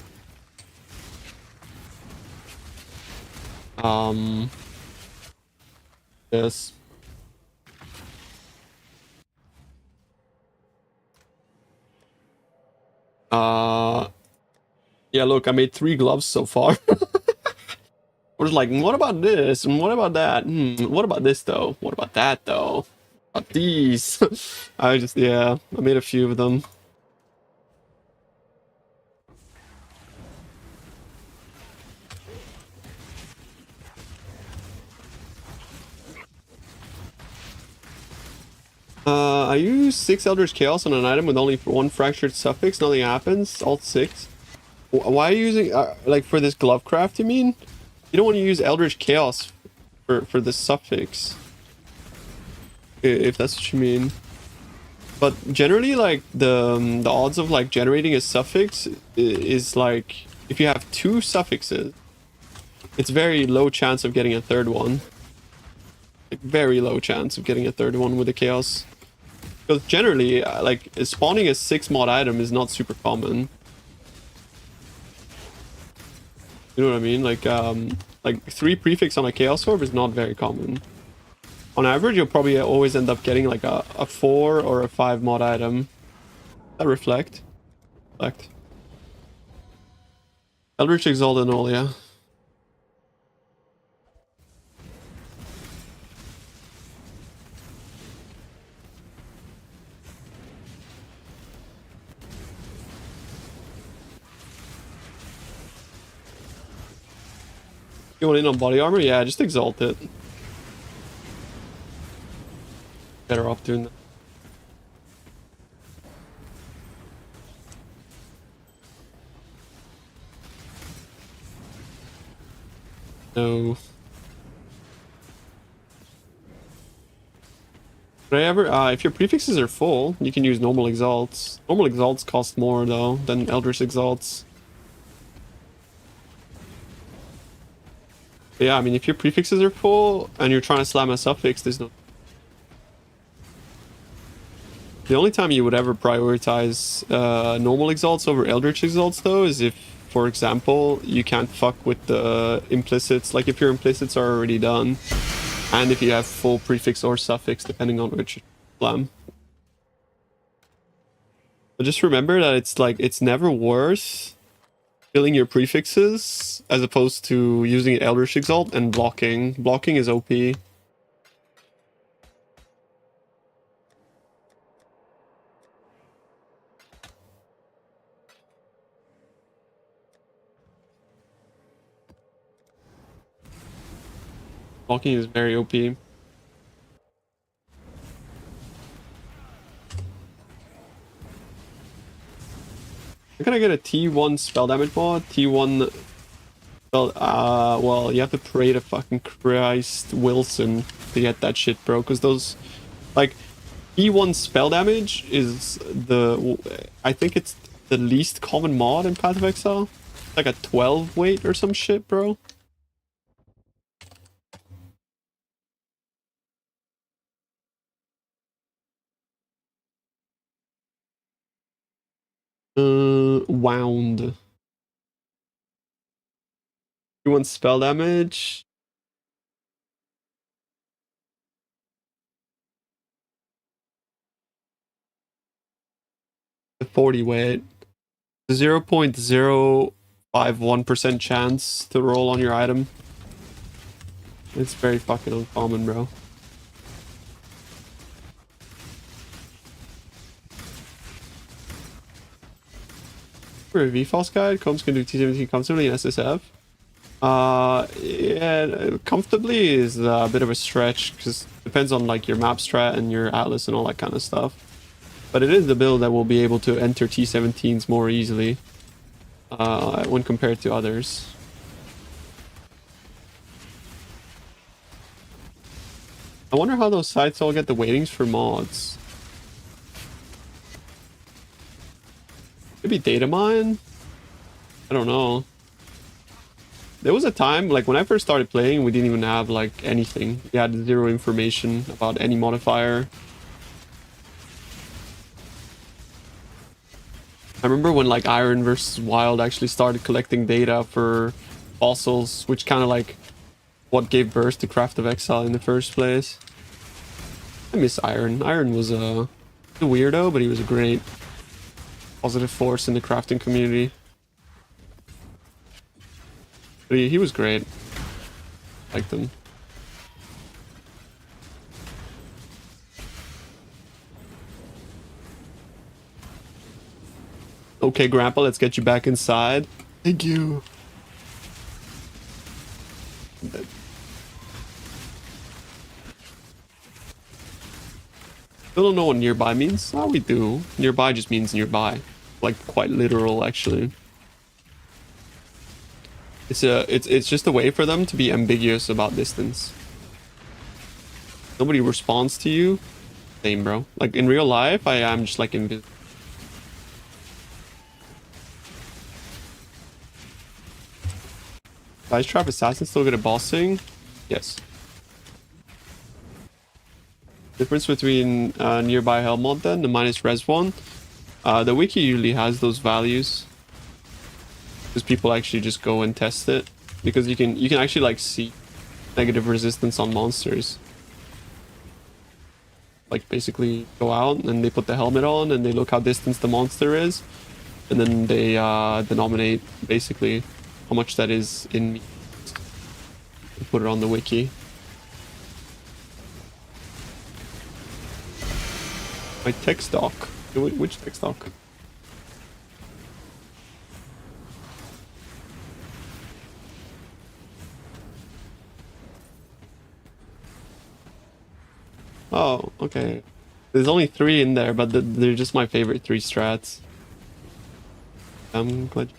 yes. Yeah, look, I made 3 gloves so far. I was like, what about this? And what about that? What about this though? What about that though? What about these? Yeah, I made a few of them. I use 6 Eldritch Chaos on an item with only 1 fractured suffix. Nothing happens. Alt 6. Why are you using like for this glove craft? You mean you don't want to use Eldritch Chaos for the suffix? If that's what you mean. But generally, like the odds of like generating a suffix is like if you have 2 suffixes, it's very low chance of getting a third one. Like very low chance of getting a third one with the chaos. Because generally, like spawning a 6 mod item is not super common. You know what I mean? Like 3 prefix on a chaos orb is not very common. On average, you'll probably always end up getting like a 4 or a 5 mod item. That reflect. Eldritch Exalt and all, yeah. You want in on body armor? Yeah, just exalt it. Better off doing that. No. Would I ever, if your prefixes are full, you can use normal exalts. Normal exalts cost more though than Eldritch exalts. But yeah, I mean, if your prefixes are full and you're trying to slam a suffix, there's no. The only time you would ever prioritize normal exalts over Eldritch exalts though is if, for example, you can't fuck with the implicits. Like if your implicits are already done, and if you have full prefix or suffix, depending on which slam. But just remember that it's never worth filling your prefixes as opposed to using Eldritch Exalt and blocking. Blocking is OP. Blocking is very OP. I'm gonna get a T1 spell damage mod. T1 spell, well, you have to pray to fucking Christ Wilson to get that shit, bro. Because those, like, T1 spell damage is I think it's the least common mod in Path of Exile. It's like a 12 weight or some shit, bro. Wound. T1 spell damage. 40 weight. 0.051% chance to roll on your item. It's very fucking uncommon, bro. For a VFOS guide, comps can do T17 comfortably in SSF. Yeah, comfortably is a bit of a stretch because it depends on like your map strat and your atlas and all that kind of stuff. But it is the build that will be able to enter T17s more easily when compared to others. I wonder how those sites all get the weightings for mods. Maybe data mine? I don't know. There was a time, like when I first started playing, we didn't even have like anything. We had 0 information about any modifier. I remember when like Iron versus Wild actually started collecting data for fossils, which kind of like what gave birth to Craft of Exile in the first place. I miss Iron. Iron was a weirdo, but he was great. positive force in the crafting community. But he was great. Liked him. Okay, Grandpa, let's get you back inside. Thank you. Still don't know what nearby means. Oh, we do. Nearby just means nearby. Like, quite literal, actually. It's just a way for them to be ambiguous about distance. Nobody responds to you. Same, bro. Like, in real life, I am just, like, invisible. Vice Trap Assassin still good at bossing? Yes. Difference between nearby hell mod then, the minus res one. The wiki usually has those values. Because people actually just go and test it. Because you can actually like see negative resistance on monsters. Like basically go out and they put the helmet on and they look how distant the monster is. And then they denominate basically how much that is in meters. And put it on the wiki. My text doc. Which text doc? Oh, okay. There's only 3 in there, but they're just my favorite 3 strats. I'm glad.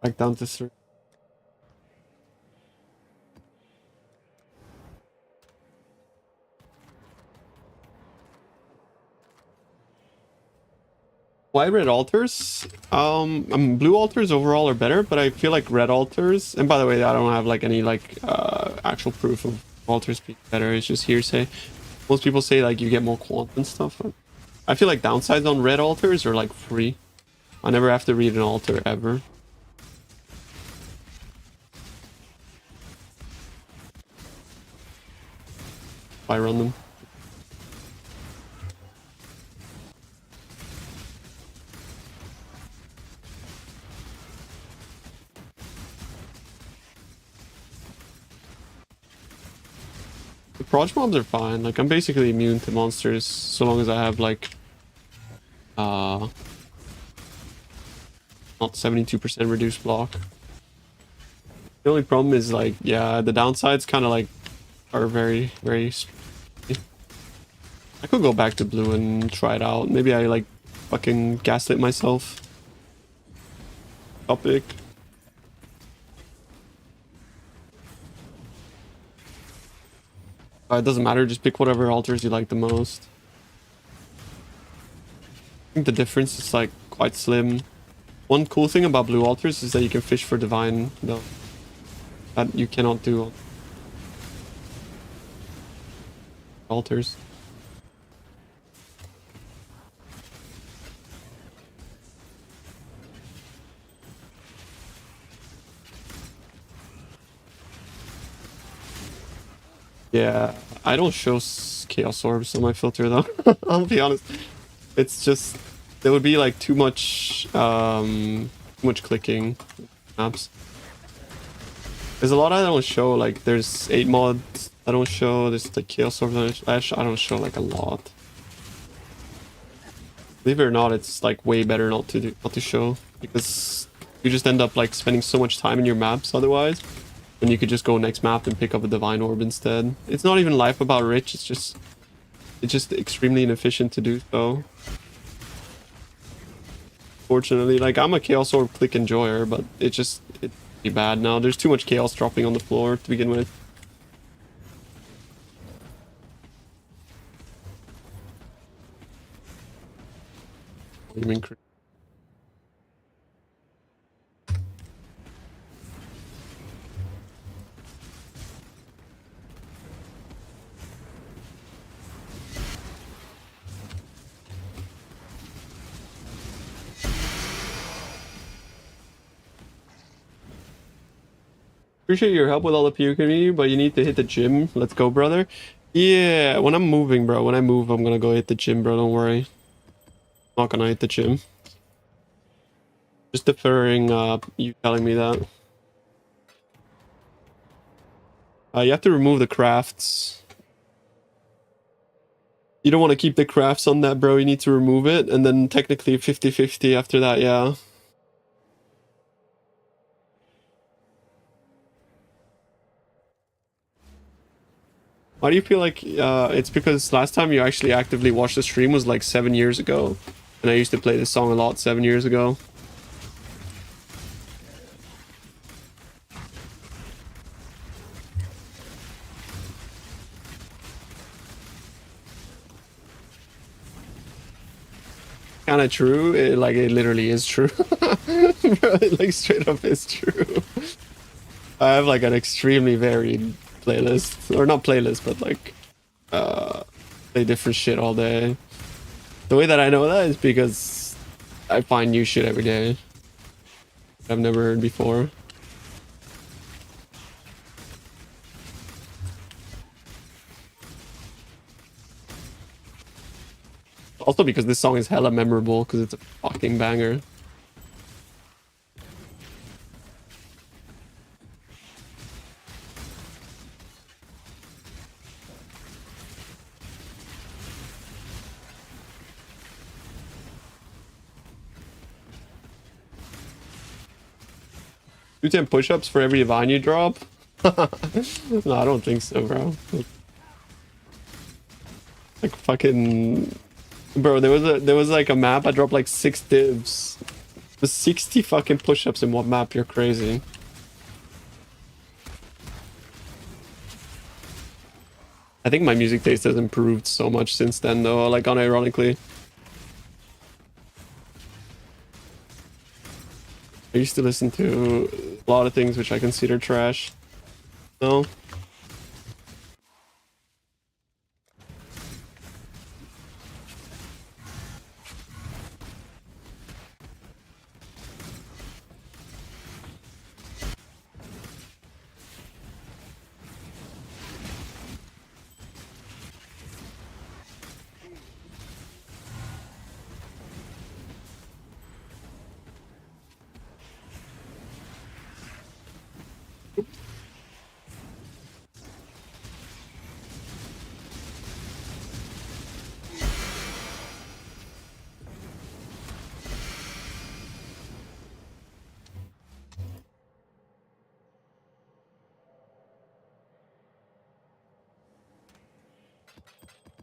Back down to 3. Why red altars? Blue altars overall are better, but I feel like red altars, and by the way, I don't have like any like actual proof of altars being better. It's just hearsay. Most people say like you get more quant and stuff. But I feel like downsides on red altars are like free. I never have to read an altar ever. I run them. The proj mobs are fine. Like I'm basically immune to monsters so long as I have like not 72% reduced block. The only problem is like, yeah, the downsides kind of like are very, very. I could go back to blue and try it out. Maybe I like fucking gaslit myself. Topic. It doesn't matter, just pick whatever altars you like the most. I think the difference is like quite slim. One cool thing about blue altars is that you can fish for divine though. That you cannot do on altars. Yeah, I don't show chaos orbs on my filter though. I'll be honest. It's just there would be like too much clicking maps. There's a lot I don't show, like there's 8 mods I don't show, there's the chaos orbs I don't show like a lot. Believe it or not, it's like way better not to show because you just end up like spending so much time in your maps otherwise. And you could just go next map and pick up a divine orb instead. It's not even life about rich, it's just extremely inefficient to do so. Fortunately, like I'm a chaos orb click enjoyer, but it's pretty bad now. There's too much chaos dropping on the floor to begin with. Appreciate your help with all the PoE community, but you need to hit the gym. Let's go, brother. Yeah, when I'm moving, bro. When I move, I'm gonna go hit the gym, bro. Don't worry. I'm not gonna hit the gym. Just deferring you telling me that. You have to remove the crafts. You don't want to keep the crafts on that, bro. You need to remove it, and then technically 50-50 after that, yeah. Why do you feel like it's because last time you actually actively watched the stream was like 7 years ago, and I used to play this song a lot 7 years ago. Kind of true. It literally is true. Bro, it like straight up is true. I have like an extremely varied playlist, or not playlist, but like play different shit all day. The way that I know that is because I find new shit every day I've never heard before. Also because this song is hella memorable because it's a fucking banger. Do 10 push-ups for every divine you drop? No, I don't think so, bro. Like fucking... Bro, there was like a map, I dropped like 6 divs. With 60 fucking push-ups in one map, you're crazy. I think my music taste has improved so much since then though, like unironically. I used to listen to a lot of things which I consider trash. No?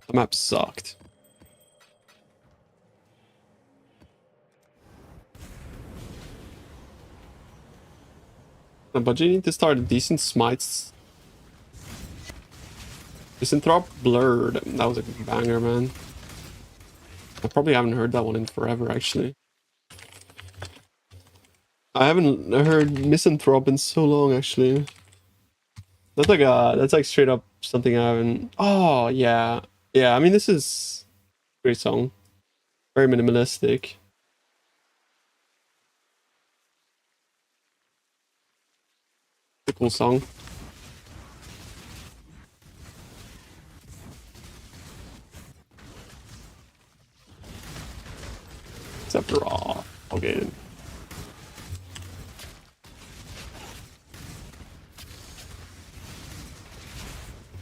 The map sucked. But you need to start decent smites. Misanthrope Blurred. That was a banger, man. I probably haven't heard that one in forever, actually. I haven't heard Misanthrope in so long, actually. That's like straight up something I haven't... Oh, yeah. Yeah, I mean, this is a great song. Very minimalistic. It's a cool song. Except for raw. Okay.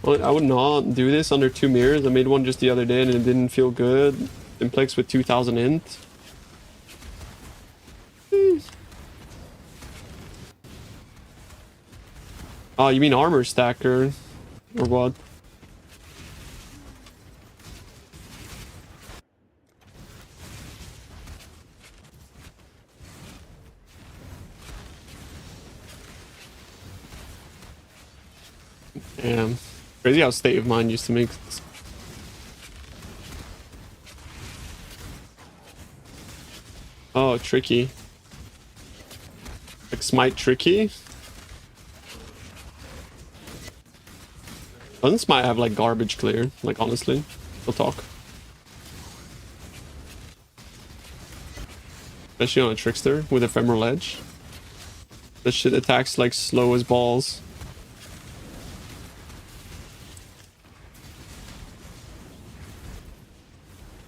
Well, I would not do this under 2 mirrors. I made one just the other day and it didn't feel good. Simplex with 2000 int. Oh, you mean armor stacker? Or what? Damn. Crazy how State of Mind used to make... Oh, tricky. Like Smite tricky? Doesn't Smite have like garbage clear? Like honestly, we'll talk. Especially on a Trickster with Ephemeral Edge. That shit attacks like slow as balls.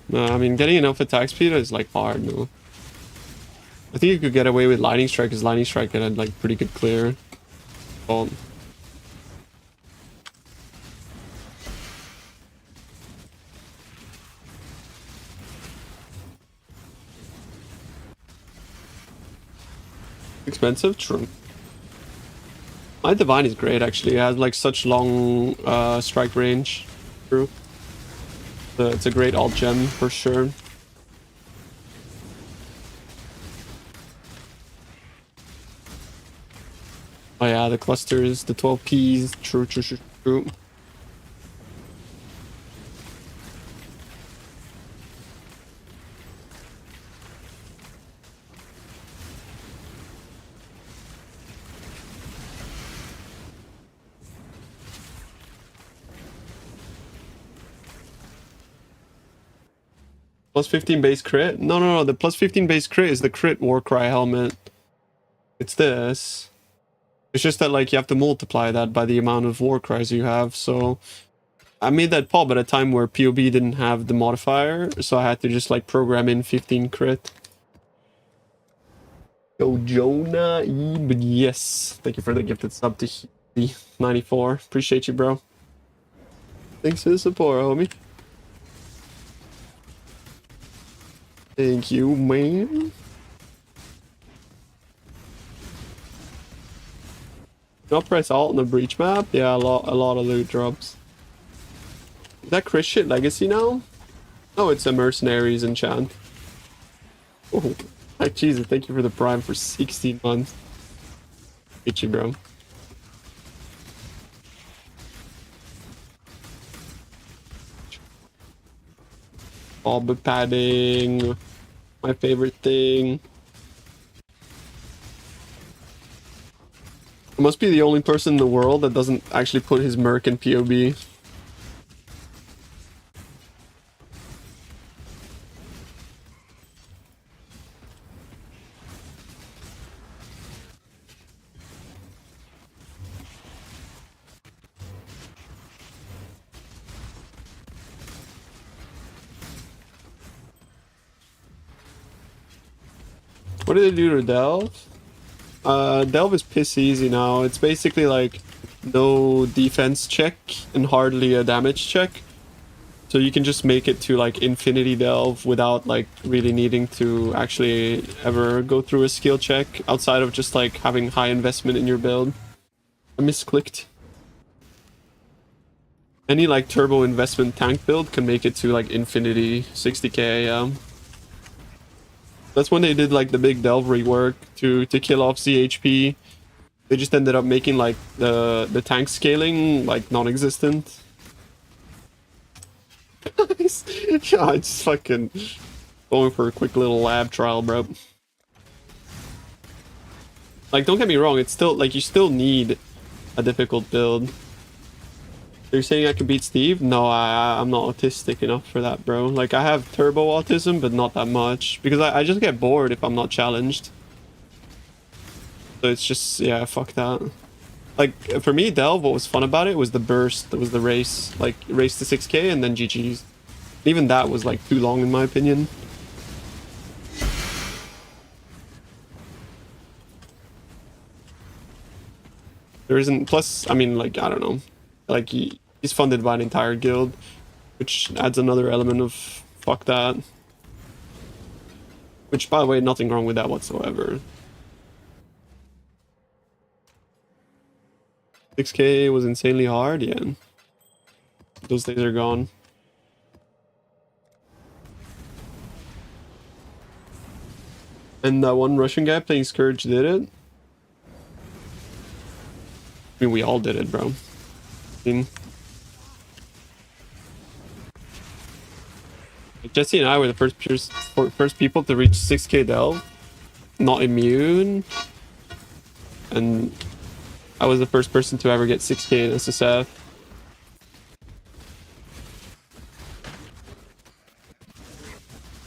No, I mean, getting enough attack speed is like hard, no. I think you could get away with lightning strike, because lightning strike had like pretty good clear. Well, expensive? True. My divine is great actually. It has like such long strike range. True. It's a great alt gem for sure. Oh yeah, the clusters, the 12 keys. True, true, true, true. Plus 15 base crit? No, no, no. The plus 15 base crit is the crit Warcry helmet. It's this. It's just that like you have to multiply that by the amount of Warcries you have. So I made that pop at a time where PoB didn't have the modifier, so I had to just like program in 15 crit. Yo, Jonah, but yes. Thank you for the gifted sub to 94. Appreciate you, bro. Thanks for the support, homie. Thank you, man. I'll press alt on the breach map. Yeah, a lot of loot drops. Is that Chris shit legacy now? Oh, it's a mercenaries enchant. Oh, like Jesus, thank you for the prime for 16 months. Get you, bro. Bob padding, my favorite thing. I must be the only person in the world that doesn't actually put his merc in PoB. What did they do to Delve? Delve is piss easy now. It's basically like no defense check and hardly a damage check. So you can just make it to like infinity Delve without like really needing to actually ever go through a skill check outside of just like having high investment in your build. I misclicked. Any like turbo investment tank build can make it to like infinity 60k. That's when they did like the big Delve rework to kill off CHP. They just ended up making like the tank scaling like non-existent. Yeah, I just fucking going for a quick little lab trial, bro. Like, don't get me wrong, it's still like you still need a difficult build. You're saying I can beat Steve? No, I'm not autistic enough for that, bro. Like, I have turbo autism, but not that much. Because I just get bored if I'm not challenged. So it's just, yeah, fuck that. Like, for me, Delve, what was fun about it was the burst. That was the race. Like, race to 6k and then GG's. Even that was, like, too long in my opinion. There isn't... Plus, I mean, like, I don't know. Like, he's funded by an entire guild, which adds another element of fuck that. Which, by the way, nothing wrong with that whatsoever. 6k was insanely hard, yeah. Those days are gone. And that one Russian guy playing Scourge did it. I mean, we all did it, bro. I mean, Jesse and I were the first people to reach 6k Delve. Not immune. And I was the first person to ever get 6k in SSF.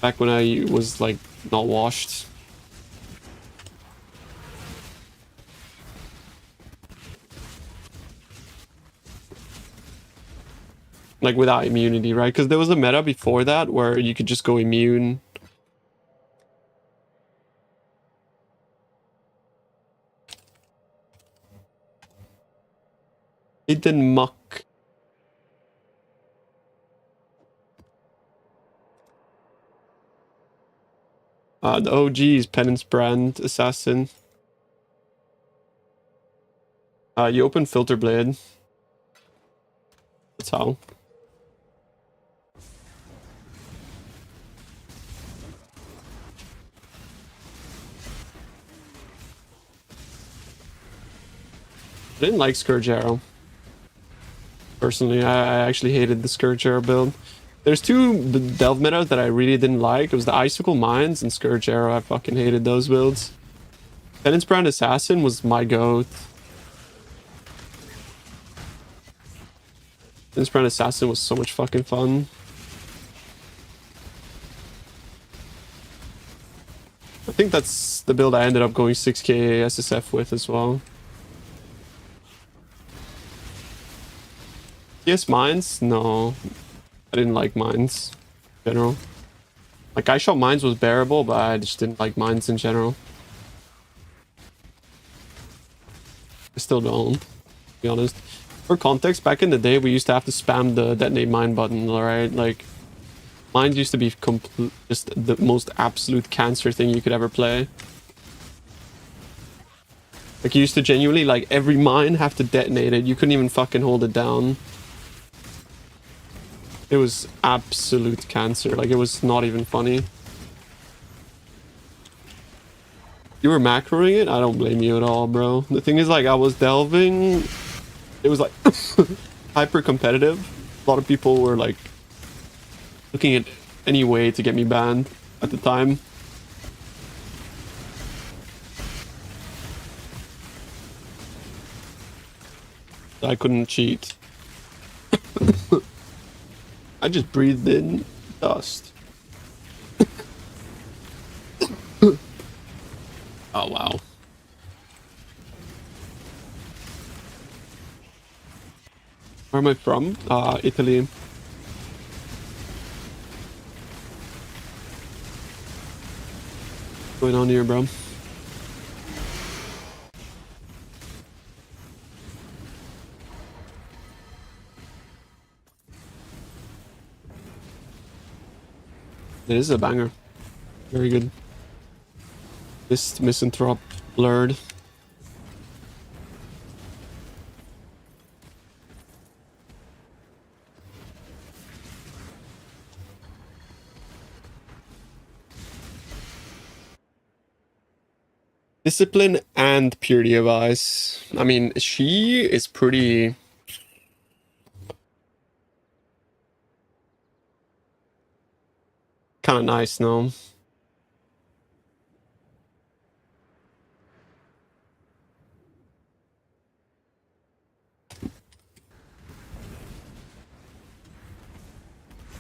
Back when I was like not washed. Like without immunity, right? Because there was a meta before that where you could just go immune. It didn't muck. The OG's Penance Brand Assassin. You open Filter Blade. That's how. I didn't like Scourge Arrow. Personally, I actually hated the Scourge Arrow build. There's two Delve metas that I really didn't like. It was the Icicle Mines and Scourge Arrow. I fucking hated those builds. Penance Brand Assassin was my goat. Penance Brand Assassin was so much fucking fun. I think that's the build I ended up going 6k SSF with as well. TS Mines? No. I didn't like Mines in general. Like, I shot Mines was bearable, but I just didn't like Mines in general. I still don't, to be honest. For context, back in the day, we used to have to spam the detonate mine button, alright? Like, Mines used to be just the most absolute cancer thing you could ever play. Like, you used to genuinely, like, every mine have to detonate it. You couldn't even fucking hold it down. It was absolute cancer. Like, it was not even funny. You were macroing it? I don't blame you at all, bro. The thing is, like, I was delving. It was, like, hyper competitive. A lot of people were, like, looking at any way to get me banned at the time. I couldn't cheat. I just breathed in dust. Oh, wow. Where am I from? Italy. What's going on here, bro? It is a banger. Very good. This misanthrope blurred. Discipline and purity of eyes. I mean, she is pretty... kind of nice, no?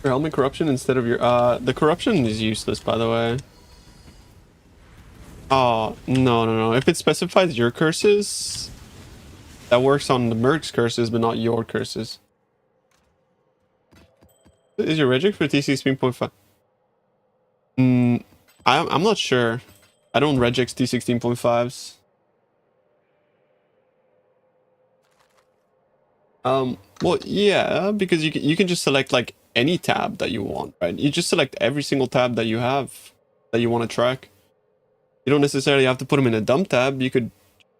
Your helmet corruption instead of your... the corruption is useless, by the way. Oh, no. If it specifies your curses, that works on the Merc's curses, but not your curses. Is your regic for T16.5? I'm not sure. I don't regex T16.5s. Well, yeah, because you can just select like any tab that you want, right? You just select every single tab that you have that you want to track. You don't necessarily have to put them in a dump tab. You could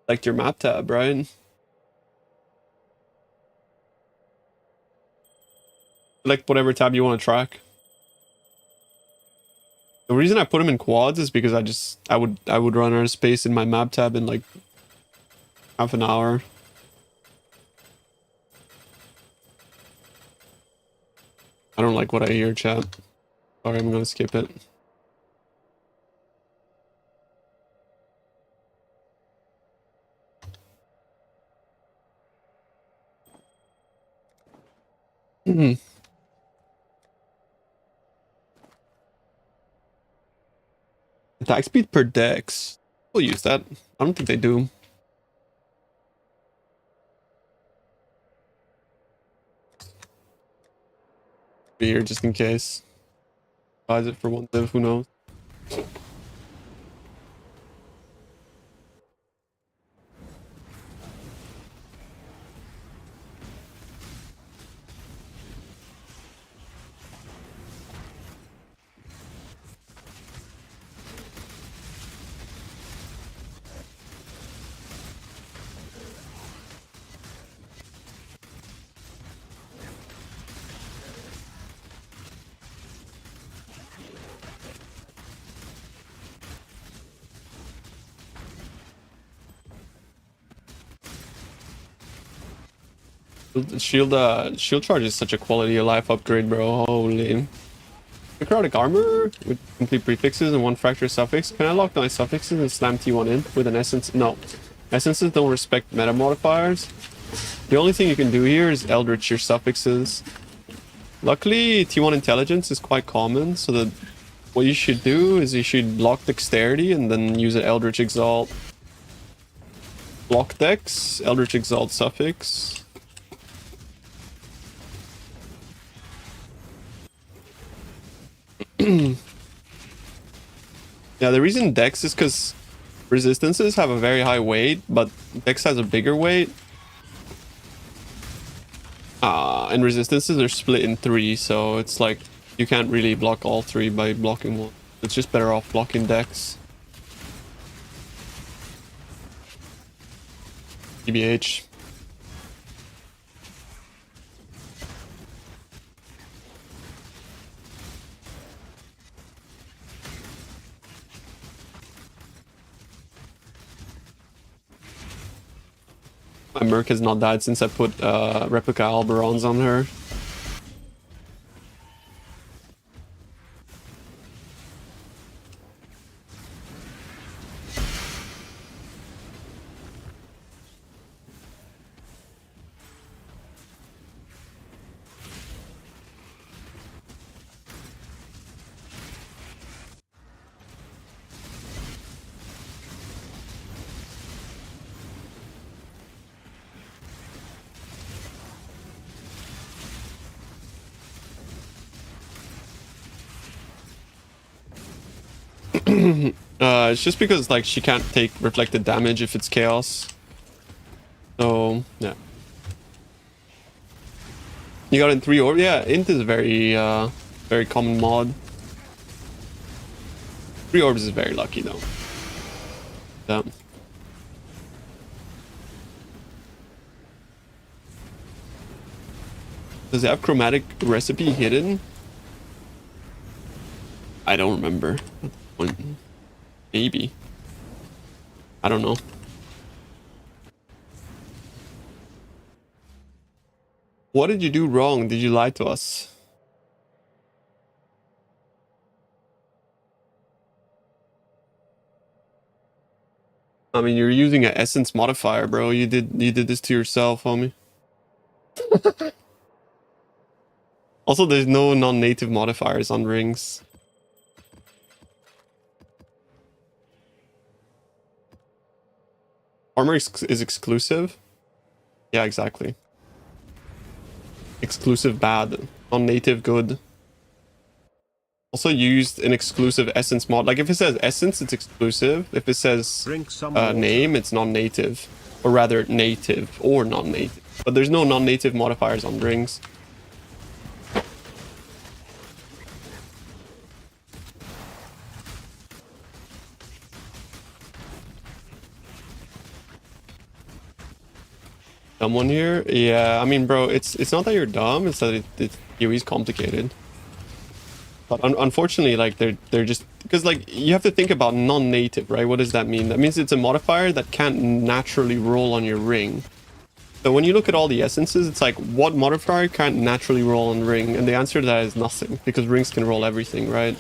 select your map tab, right? Select whatever tab you want to track. The reason I put them in quads is because I would run out of space in my map tab in like half an hour. I don't like what I hear, chat. Sorry, I'm gonna skip it. Attack speed per dex. We'll use that. I don't think they do. Be here just in case. Buys it for one div, who knows? Shield charge is such a quality of life upgrade, bro. Holy. Necrotic armor with complete prefixes and one fracture suffix. Can I lock my suffixes and slam T1 in with an essence? No. Essences don't respect meta modifiers. The only thing you can do here is eldritch your suffixes. Luckily, T1 intelligence is quite common, so that what you should do is you should block dexterity and then use an eldritch exalt. Block dex, eldritch exalt suffix. Yeah, the reason dex is because resistances have a very high weight, but dex has a bigger weight. And resistances are split in 3, so it's like you can't really block all 3 by blocking one. It's just better off blocking dex. TBH. My Merc has not died since I put replica Alberons on her. It's just because like she can't take reflected damage if it's chaos. So yeah. You got in 3 orbs? Yeah, int is very very common mod. 3 orbs is very lucky though. Yeah. Does it have chromatic recipe hidden? I don't remember. Maybe. I don't know. What did you do wrong? Did you lie to us? I mean, you're using an essence modifier, bro. You did this to yourself, homie. Also, there's no non-native modifiers on rings. Armor is exclusive? Yeah, exactly. Exclusive bad. Non-native good. Also used an exclusive essence mod. Like if it says essence, it's exclusive. If it says name, it's non-native. Or rather, native or non-native. But there's no non-native modifiers on rings. Someone here? Yeah, I mean, bro, it's not that you're dumb, it's that PoE's complicated. But unfortunately, like, they're just... Because, like, you have to think about non-native, right? What does that mean? That means it's a modifier that can't naturally roll on your ring. So when you look at all the essences, it's like, what modifier can't naturally roll on ring? And the answer to that is nothing, because rings can roll everything, right?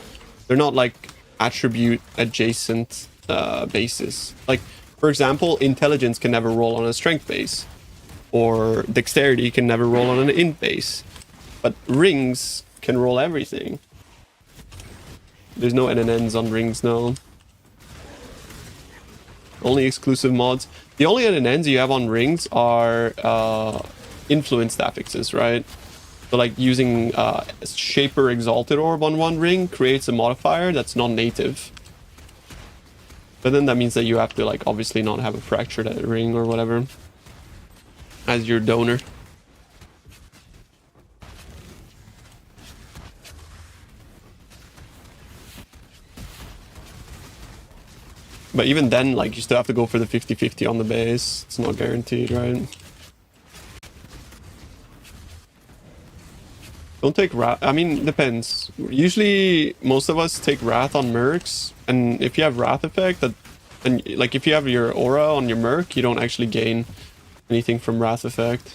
They're not, like, attribute-adjacent bases. Like, for example, intelligence can never roll on a strength base. Or dexterity can never roll on an int base. But rings can roll everything. There's no NNNs on rings now. Only exclusive mods. The only NNNs you have on rings are influenced affixes, right? So like using Shaper Exalted Orb on one ring creates a modifier that's non-native. But then that means that you have to like obviously not have a fractured ring or whatever as your donor. But even then, like, you still have to go for the 50-50 on the base. It's not guaranteed, right? Don't take Wrath. I mean, depends. Usually, most of us take Wrath on Mercs. And if you have Wrath effect, and like if you have your aura on your Merc, you don't actually gain anything from Wrath effect.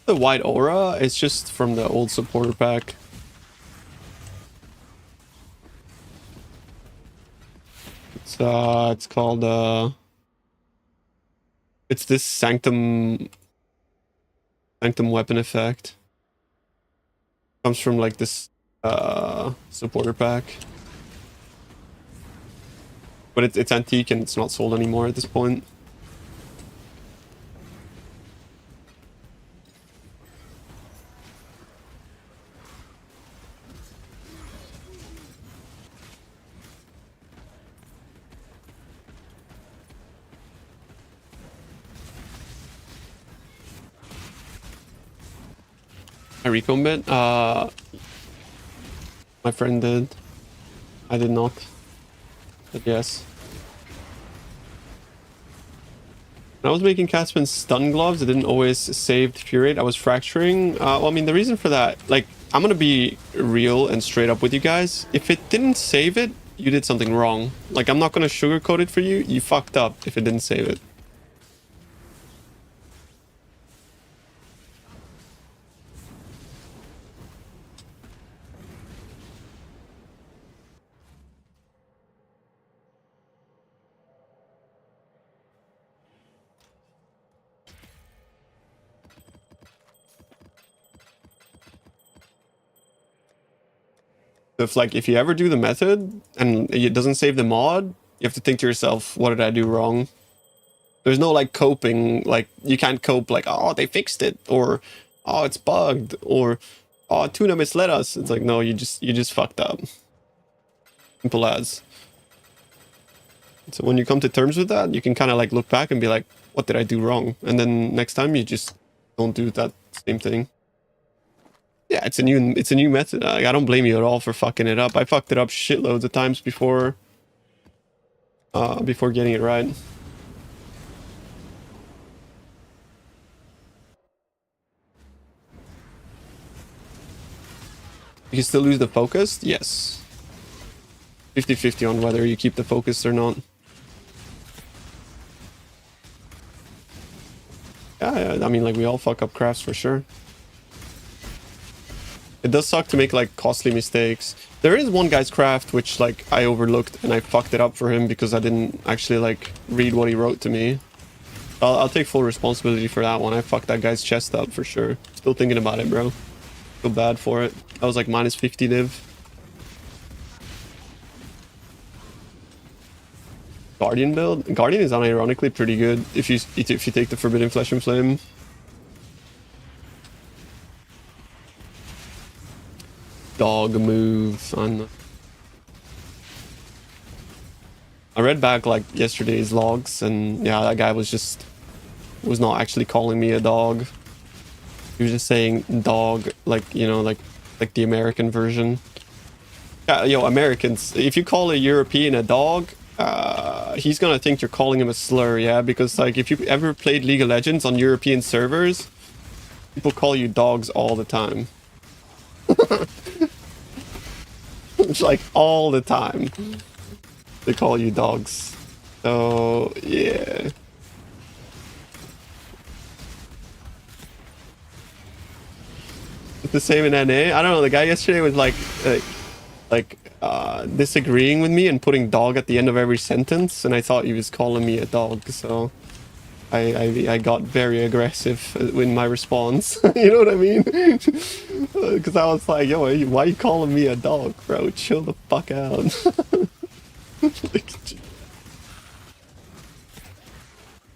The white aura is just from the old supporter pack. It's called it's this Sanctum weapon effect. Comes from like this supporter pack. But it's antique and it's not sold anymore at this point. I recomb it? My friend did. I did not. But yes. When I was making Caspin's stun gloves, it didn't always save Fury Rate. I was fracturing. Well, I mean, the reason for that, like, I'm gonna be real and straight up with you guys. If it didn't save it, you did something wrong. Like, I'm not gonna sugarcoat it for you. You fucked up if it didn't save it. If you ever do the method and it doesn't save the mod, you have to think to yourself, what did I do wrong? There's no like coping, like you can't cope like, oh, they fixed it, or oh, it's bugged, or oh, Tuna misled us. It's like, no, you just fucked up. Simple as. So when you come to terms with that, you can kind of like look back and be like, what did I do wrong? And then next time you just don't do that same thing. Yeah, it's a new method. I don't blame you at all for fucking it up. I fucked it up shitloads of times before getting it right. You can still lose the focus? Yes. 50-50 on whether you keep the focus or not. Yeah, I mean, like, we all fuck up crafts for sure. It does suck to make, like, costly mistakes. There is one guy's craft which, like, I overlooked and I fucked it up for him because I didn't actually, like, read what he wrote to me. I'll take full responsibility for that one. I fucked that guy's chest up for sure. Still thinking about it, bro. Feel bad for it. I was, like, minus 50 div. Guardian build? Guardian is unironically pretty good if you take the Forbidden Flesh and Flame. Dog move. I read back like yesterday's logs, and yeah, that guy was not actually calling me a dog. He was just saying dog, like, you know, like the American version. Yeah, yo, Americans, if you call a European a dog, he's gonna think you're calling him a slur, yeah? Because, like, if you ever played League of Legends on European servers, people call you dogs all the time. It's like all the time they call you dogs. So, yeah. It's the same in NA. I don't know, the guy yesterday was like disagreeing with me and putting dog at the end of every sentence, and I thought he was calling me a dog, so I got very aggressive in my response. You know what I mean? Because I was like, yo, why are you calling me a dog, bro? Chill the fuck out.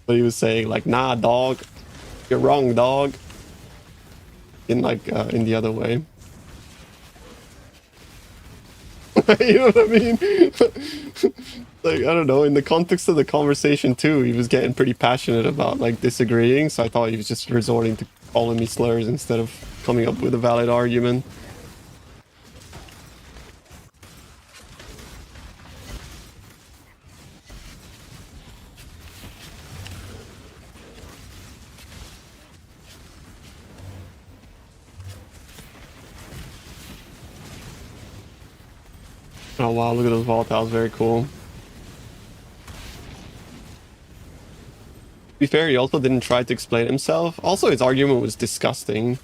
But he was saying like, nah, dog, you're wrong, dog. In like in the other way. You know what I mean? Like, I don't know, in the context of the conversation too, he was getting pretty passionate about like disagreeing, so I thought he was just resorting to calling me slurs instead of coming up with a valid argument. Oh wow, look at those volatiles, very cool. To be fair, he also didn't try to explain himself. Also, his argument was disgusting.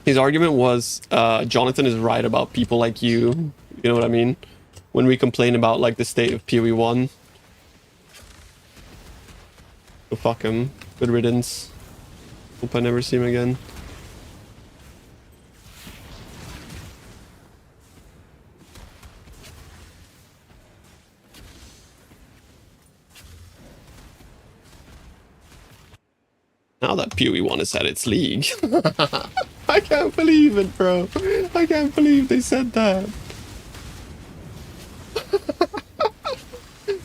His argument was, Jonathan is right about people like you. You know what I mean? When we complain about like the state of PoE 1. So fuck him. Good riddance. Hope I never see him again. Now that PoE 1 has had its league. I can't believe it, bro. I can't believe they said that.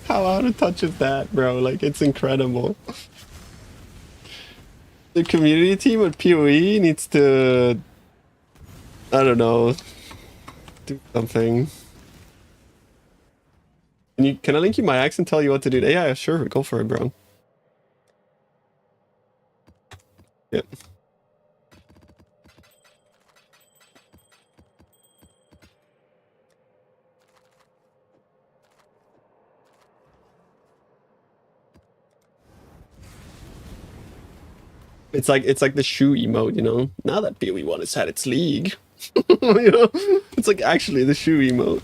How out of touch is that, bro? Like, it's incredible. The community team at PoE needs to, I don't know, do something. Can I link you my axe and tell you what to do? Yeah, sure, go for it, bro. Yep. It's like the shoe emote, you know? Now that PoE 1 has had its league. You know? It's like actually the shoe emote.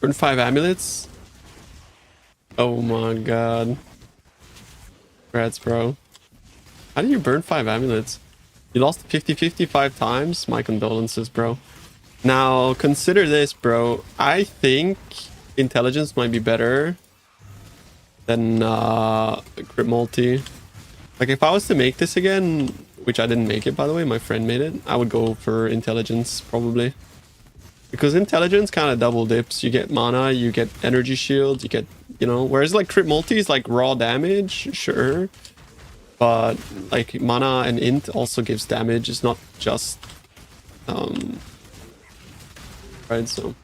Burn 5 amulets? Oh my god. Congrats, bro. How did you burn 5 amulets? You lost 50-50 5 times? My condolences, bro. Now, consider this, bro. I think intelligence might be better than crit multi. Like, if I was to make this again, which I didn't make it, by the way, my friend made it, I would go for intelligence, probably. Because intelligence kind of double dips. You get mana, you get energy shield, you get, you know, whereas like crit multi is like raw damage, sure. But like mana and int also gives damage. It's not just, right, so.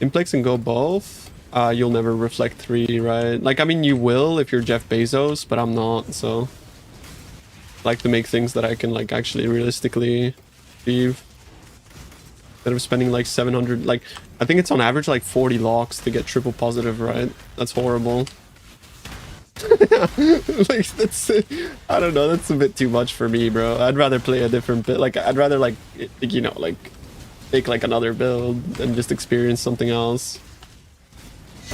Implex can go both. You'll never reflect 3, right? Like, I mean, you will if you're Jeff Bezos, but I'm not, so. I like to make things that I can, like, actually realistically achieve. Instead of spending, like, 700, like, I think it's on average, like, 40 locks to get triple positive, right? That's horrible. Like, that's, I don't know, that's a bit too much for me, bro. I'd rather play a different bit. Like, I'd rather, like, you know, like, make, like, another build and just experience something else.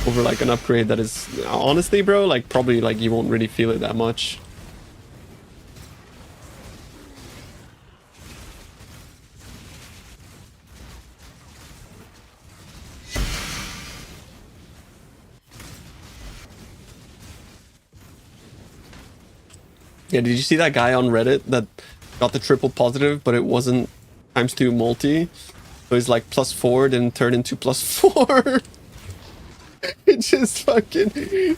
Over like an upgrade that is honestly, bro, like probably like you won't really feel it that much. Yeah, did you see that guy on Reddit that got the triple positive, but it wasn't ×2 multi? So he's like +4, then turned into +4. It just fucking,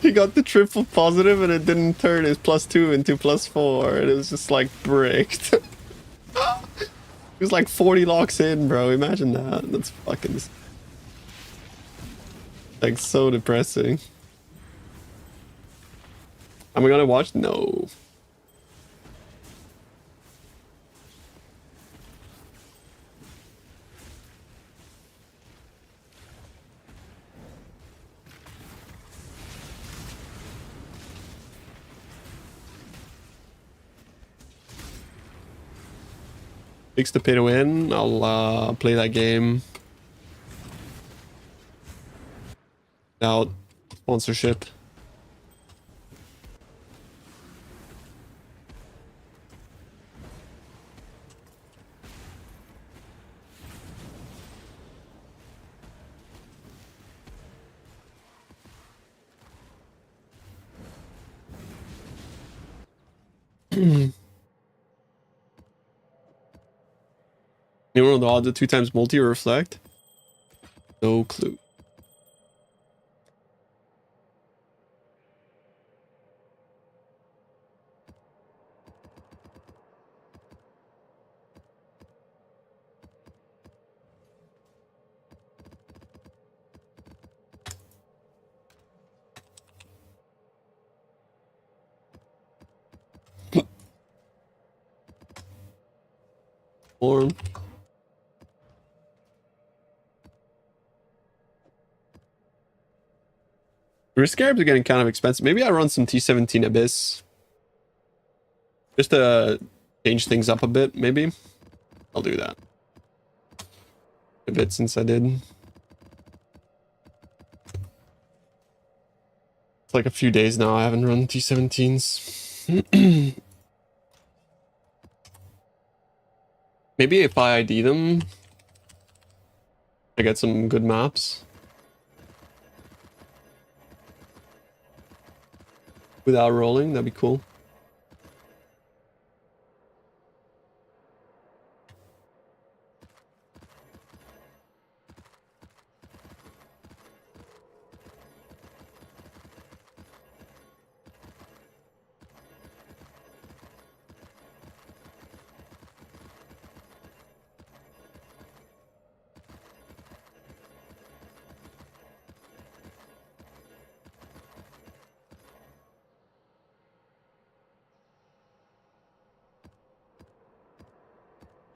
he got the triple positive and it didn't turn his +2 into +4. And it was just like bricked. It was like 40 locks in, bro. Imagine that. That's fucking like so depressing. Am I gonna watch? No. Fix the pay to win. I'll play that game without sponsorship. You know the odds of 2 times multi or reflect? No clue. Form. Risk scarabs are getting kind of expensive. Maybe I run some T17 Abyss. Just to change things up a bit, maybe. I'll do that. A bit since I did. It's like a few days now I haven't run T17s. Maybe if I ID them, I get some good maps. Without rolling, that'd be cool.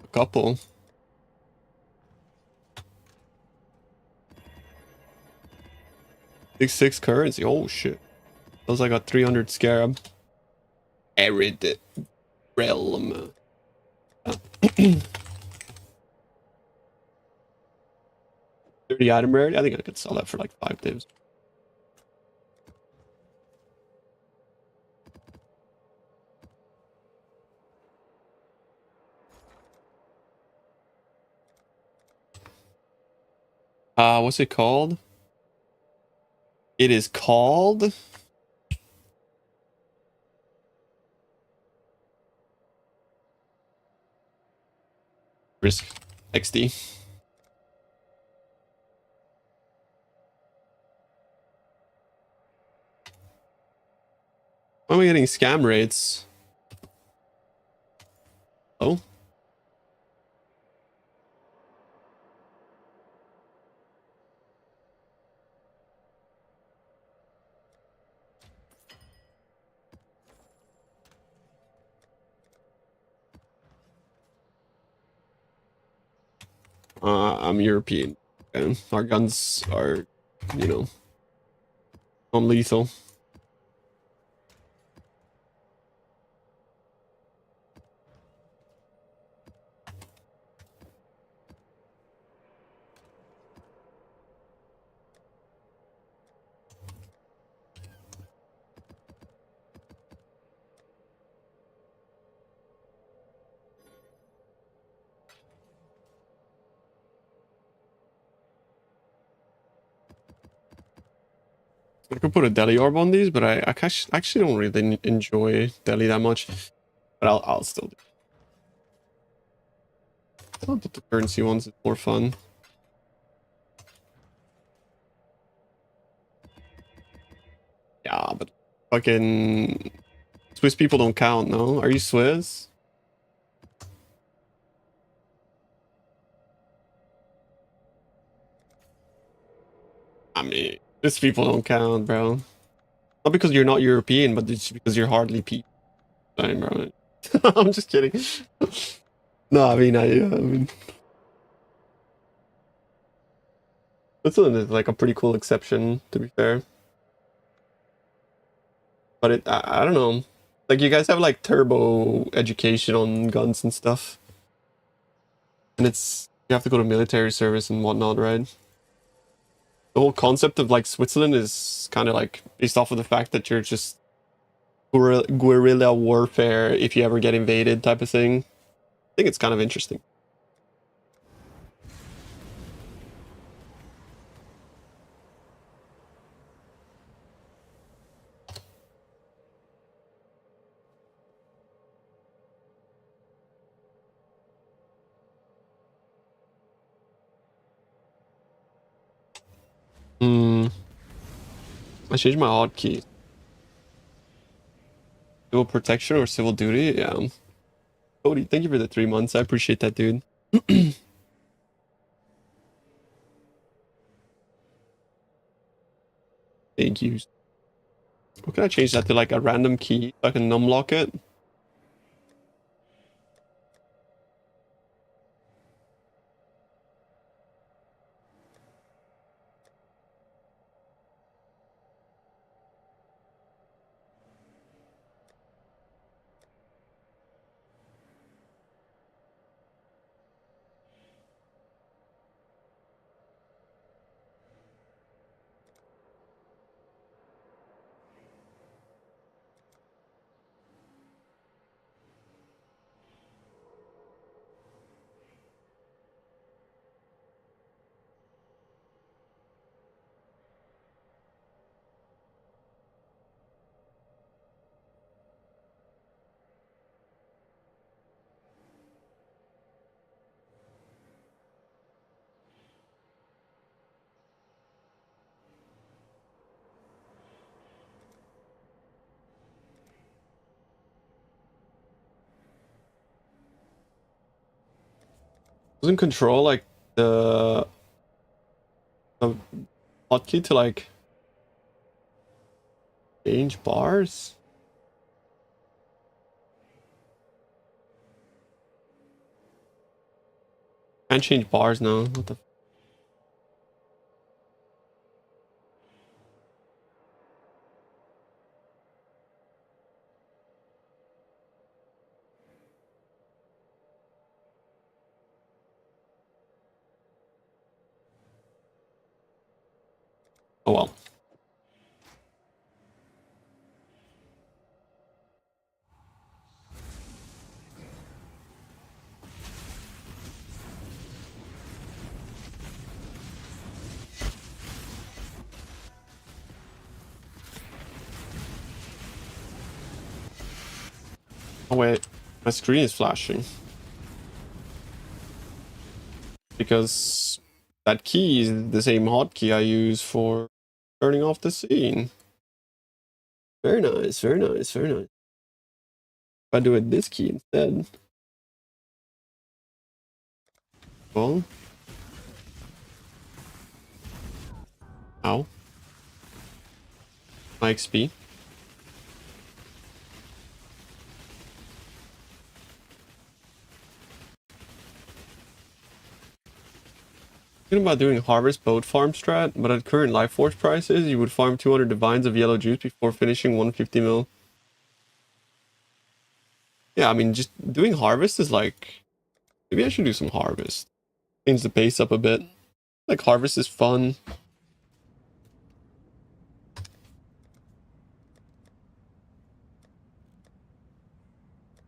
A couple. Six currency. Oh shit. Those I got 300 scarab. Arid realm. 30 item rarity. I think I could sell that for like 5 divs. What's it called? It is called Risk XD. Why am I getting scam rates? Oh. I'm European. And our guns are, you know, non-lethal. I could put a deli orb on these, but I actually don't really enjoy deli that much. But I'll still do. I'll put the currency ones. It's more fun. Yeah, but fucking Swiss people don't count. No, are you Swiss? I mean, Swiss people don't count, bro. Not because you're not European, but it's because you're hardly people. Sorry, bro. I'm just kidding. No, I mean, I mean, Switzerland is like a pretty cool exception, to be fair. But I don't know. Like, you guys have like turbo education on guns and stuff. And it's, you have to go to military service and whatnot, right? The whole concept of like Switzerland is kind of like based off of the fact that you're just guerrilla warfare if you ever get invaded type of thing. I think it's kind of interesting. I changed my hotkey. Civil protection or civil duty? Yeah. Cody, thank you for the 3 months. I appreciate that, dude. Thank you. What can I change that to, like a random key so I can numlock it? Doesn't control like the hotkey to like change bars? Can't change bars now. What the? Oh well. Oh wait, my screen is flashing. Because that key is the same hotkey I use for turning off the scene. Very nice, very nice, very nice. If I do it this key instead. Well. Ow. My XP. Thinking about doing harvest boat farm strat, but at current life force prices, you would farm 200 divines of yellow juice before finishing 150 mil. Yeah, I mean, just doing harvest is like, maybe I should do some harvest. Change the pace up a bit. Like harvest is fun.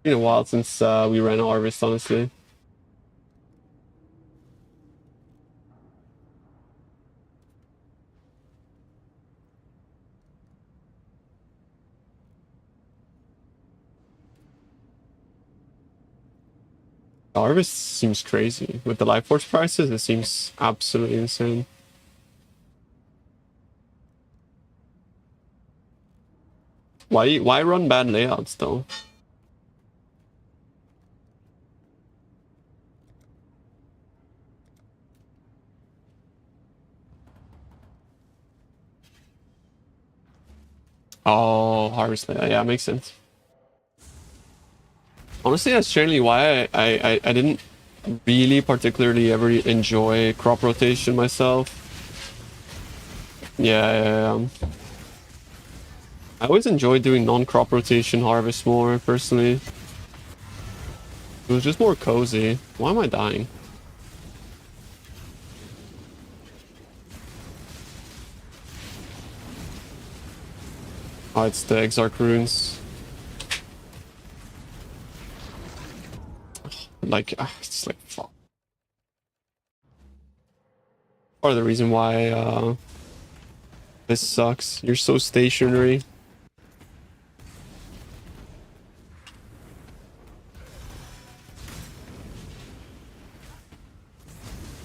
Been a while since we ran harvest, honestly. Harvest seems crazy. With the life force prices, it seems absolutely insane. Why run bad layouts though? Oh, harvest layout. Yeah, makes sense. Honestly, that's generally why I didn't really particularly ever enjoy crop rotation myself. Yeah. I always enjoyed doing non-crop rotation harvest more, personally. It was just more cozy. Why am I dying? Oh, it's the Exarch runes. Like, it's like, fuck. Part of the reason why this sucks. You're so stationary.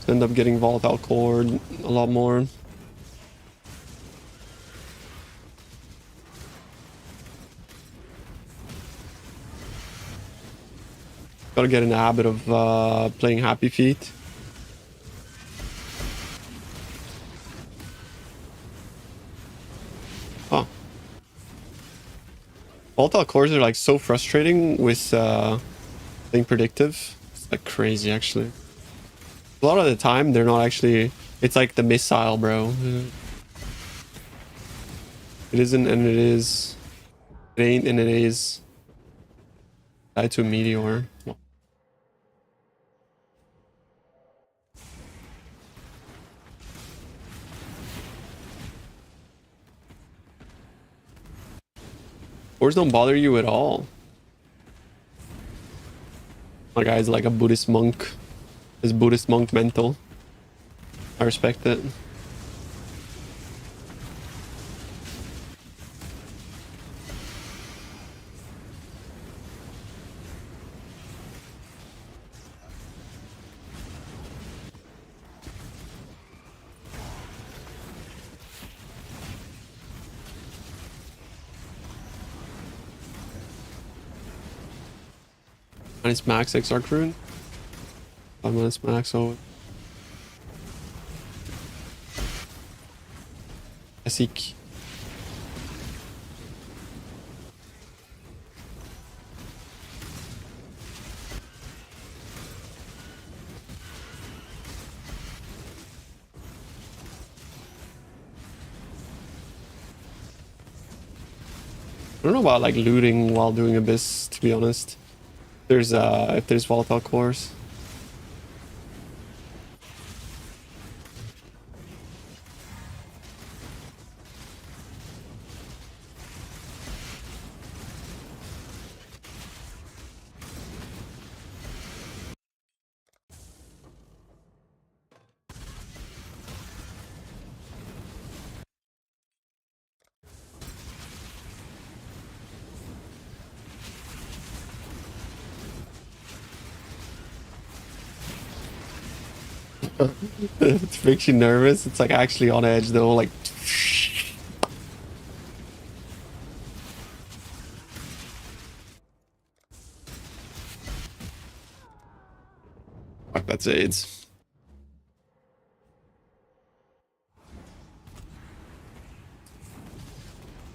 End up getting volatile core a lot more. Gotta get in the habit of playing Happy Feet. Huh. Volatile cores are like so frustrating with being predictive. It's like crazy actually. A lot of the time they're not actually, it's like the missile, bro. It isn't and it is. It ain't and it is. Die to a meteor. Cores don't bother you at all. My guy's like a Buddhist monk. His Buddhist monk mental. I respect it. Minus max Exarch rune. 5 minus max, oh. I seek. I don't know about like looting while doing Abyss, to be honest. There's if there's volatile cores. It makes you nervous. It's like actually on edge though, like fuck, that's AIDS.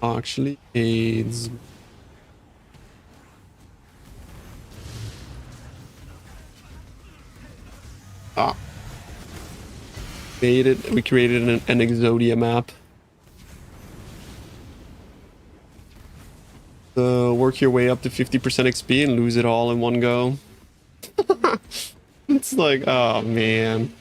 Actually AIDS. Ah. We created an Exodia map. Work your way up to 50% XP and lose it all in one go. It's like, oh man.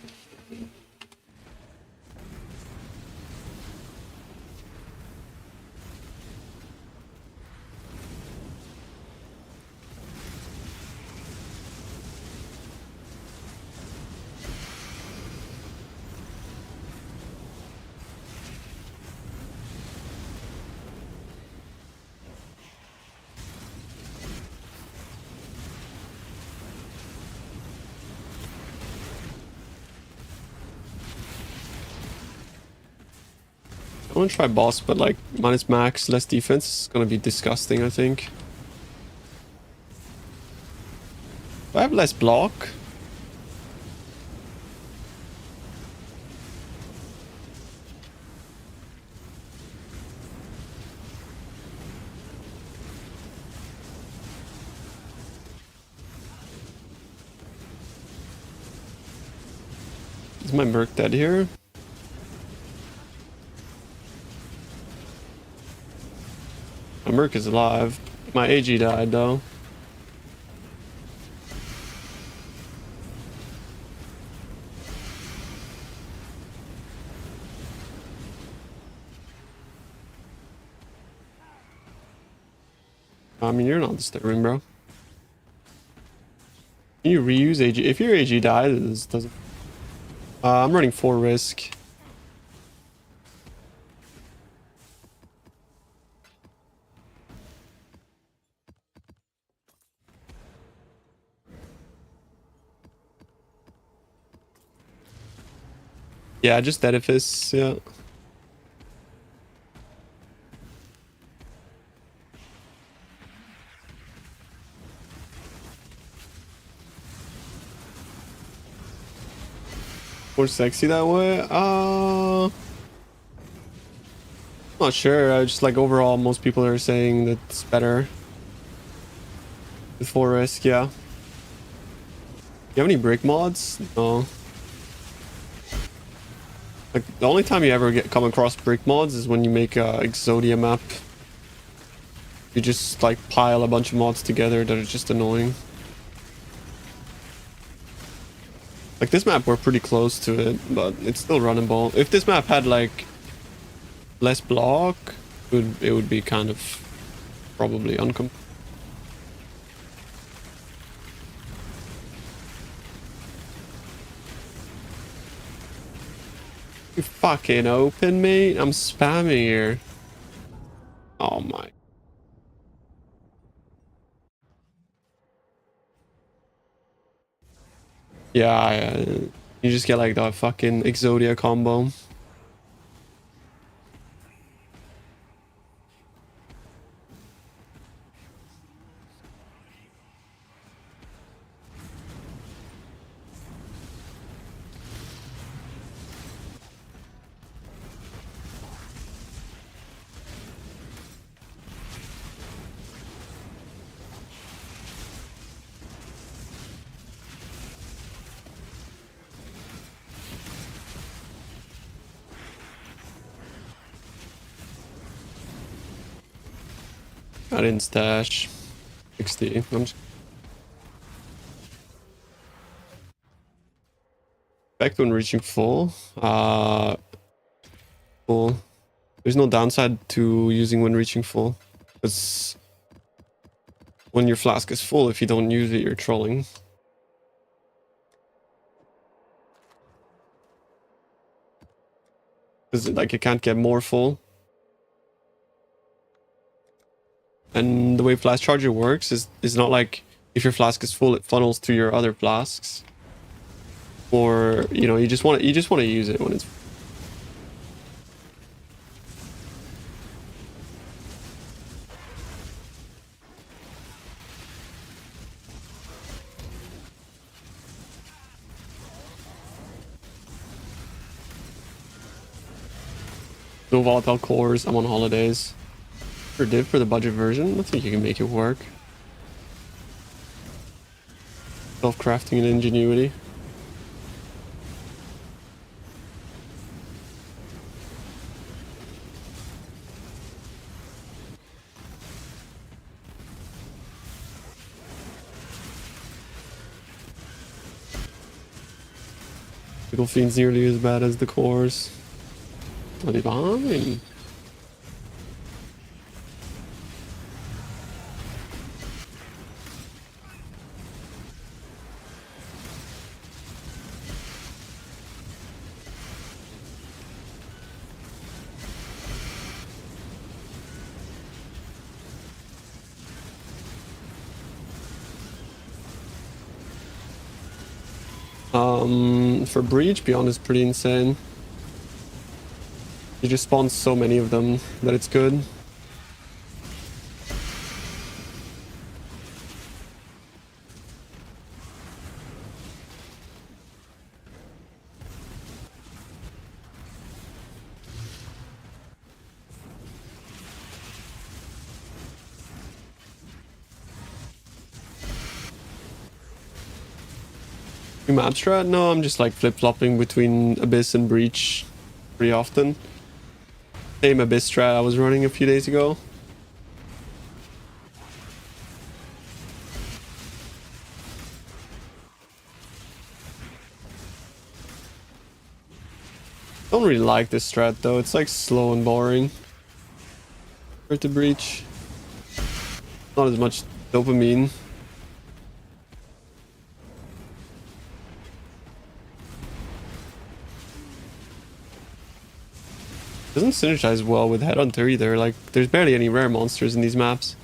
I want to try boss, but like minus max, less defense is gonna be disgusting, I think. Do I have less block? Is my Merc dead here? My Merc is alive. My AG died though. I mean, you're not disturbing, bro. Can you reuse AG? If your AG dies, this doesn't... I'm running 4 risk. Yeah, just edifice, yeah. More sexy that way? Not sure. I just like overall, most people are saying that it's better with 4 risk, yeah. You have any brick mods? No. Like the only time you ever come across brick mods is when you make a Exodia map. You just like pile a bunch of mods together that are just annoying. Like this map, we're pretty close to it, but it's still runnable. If this map had like less block, it would be kind of probably uncom. You fucking open, mate. I'm spamming here. Oh my. Yeah, you just get like that fucking Exodia combo. I didn't stash 60. I'm just... Back when reaching full. Full. There's no downside to using when reaching full. Because when your flask is full, if you don't use it, you're trolling. Because like it can't get more full. And the way flask charger works is not like if your flask is full, it funnels to your other flasks. Or you know, you just want to use it when it's. No volatile cores. I'm on holidays. For div for the budget version, I think you can make it work. Self-crafting and ingenuity. Pickle Fiend's nearly as bad as the cores. Bloody fine. For Breach, Beyond is pretty insane. You just spawn so many of them that it's good. New map strat? No, I'm just like flip-flopping between Abyss and Breach pretty often. Same Abyss strat I was running a few days ago. Don't really like this strat though, it's like slow and boring. For it to Breach. Not as much dopamine. Doesn't synergize well with Headhunter either. Like, there's barely any rare monsters in these maps.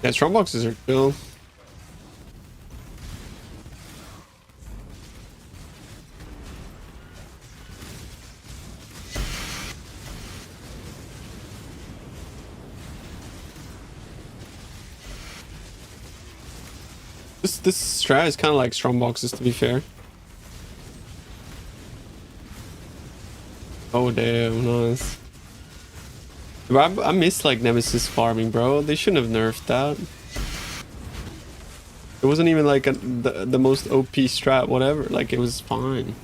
Yeah, strong boxes are cool. This strat is kind of like strong boxes, to be fair. Oh damn, nice. But I miss like Nemesis farming, bro. They shouldn't have nerfed that. It wasn't even like the most OP strat, whatever. Like, it was fine.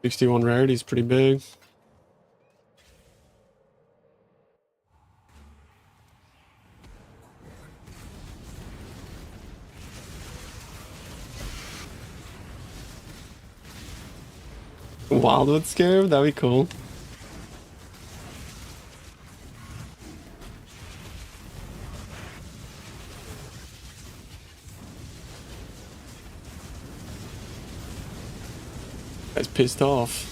$61 rarity is pretty big. Wildwood Scarab, that'd be cool. Guy's pissed off.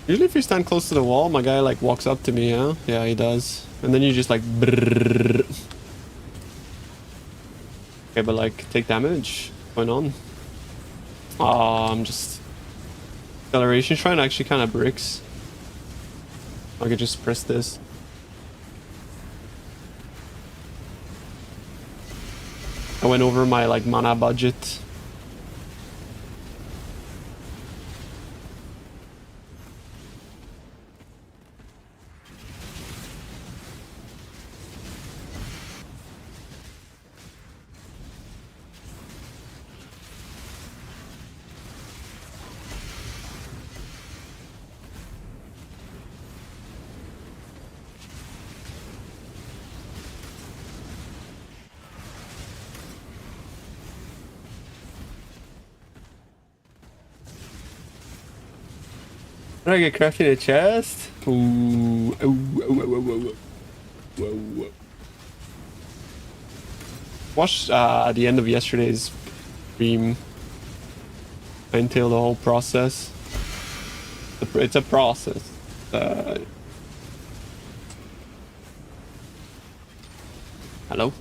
Usually if you stand close to the wall, my guy like walks up to me, yeah? Yeah, he does. And then you just like brrrr. Okay, but like, take damage. What's going on? Ah, I'm just... Acceleration Shrine actually kind of bricks. I could just press this. I went over my like mana budget. Did I get crafted in a chest? Ooh. Whoa. Watched at the end of yesterday's stream. Until the whole process. It's a process. Hello?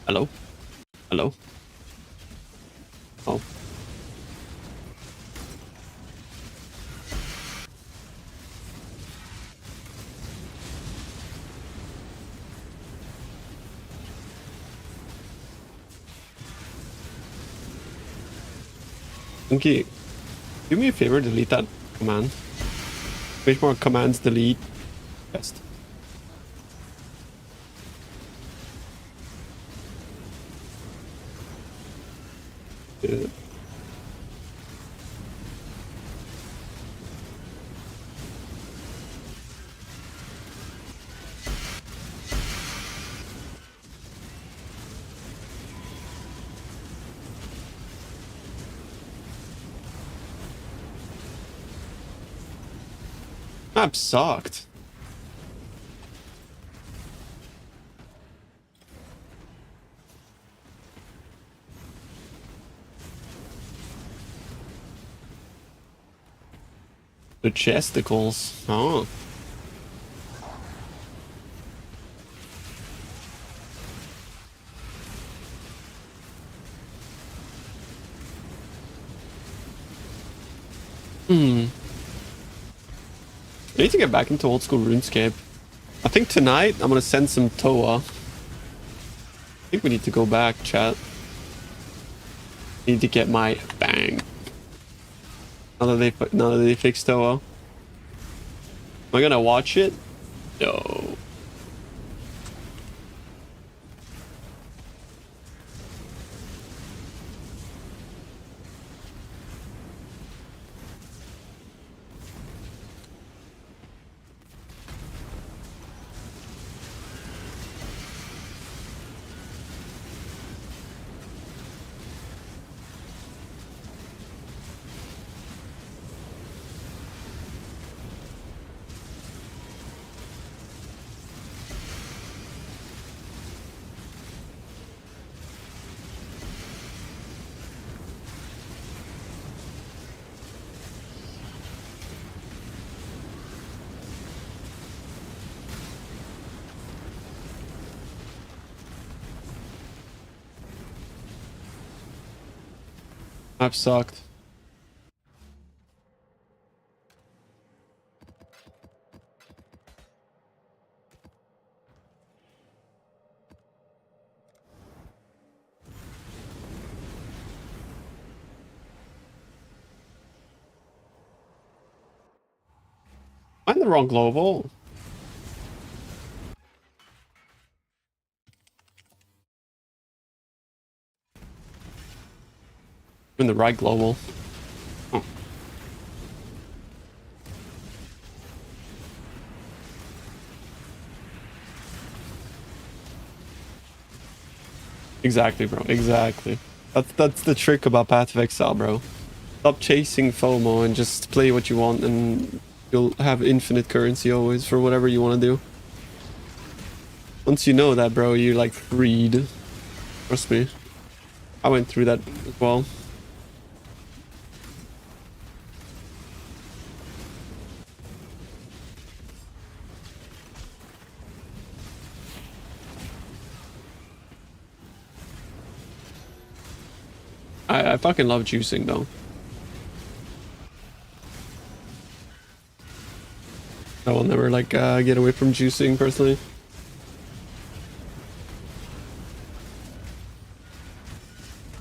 Hello? Hello? Oh. Okay, do me a favor, delete that command. Which more commands delete? Best. map sucked. The chesticles. Oh. I need to get back into old school RuneScape. I think tonight I'm gonna send some Toa. I think we need to go back, chat. Need to get my bang. Now that they fixed Toa. Am I gonna watch it? No. I've sucked. I'm the wrong global. I'm in the right global. Oh. Exactly, bro. Exactly. That's the trick about Path of Exile, bro. Stop chasing FOMO and just play what you want, and you'll have infinite currency always for whatever you want to do. Once you know that, bro, you're like freed. Trust me. I went through that as well. I fucking love juicing though. I will never like get away from juicing personally.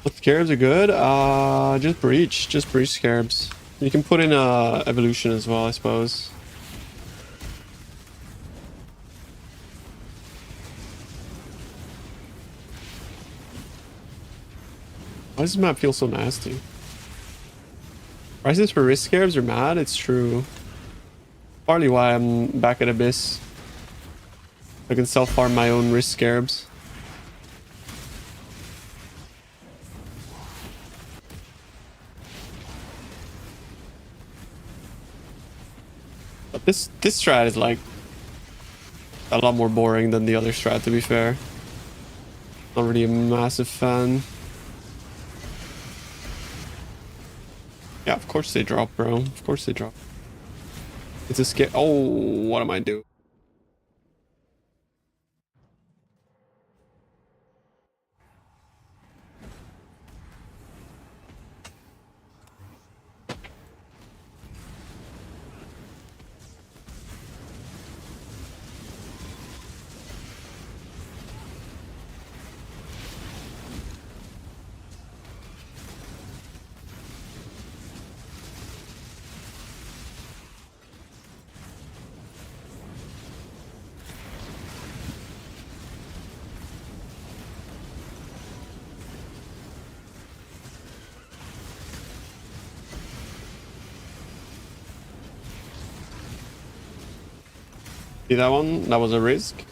What scarabs are good? Just breach scarabs. You can put in evolution as well, I suppose. Why does this map feel so nasty? Prices for risk scarabs are mad, it's true. Partly why I'm back at Abyss. I can self-farm my own risk scarabs. But this strat is like a lot more boring than the other strat, to be fair. Not really a massive fan. Yeah, of course they drop, bro. Of course they drop. It's a scare. Oh, what am I doing? See that one? That was a risk.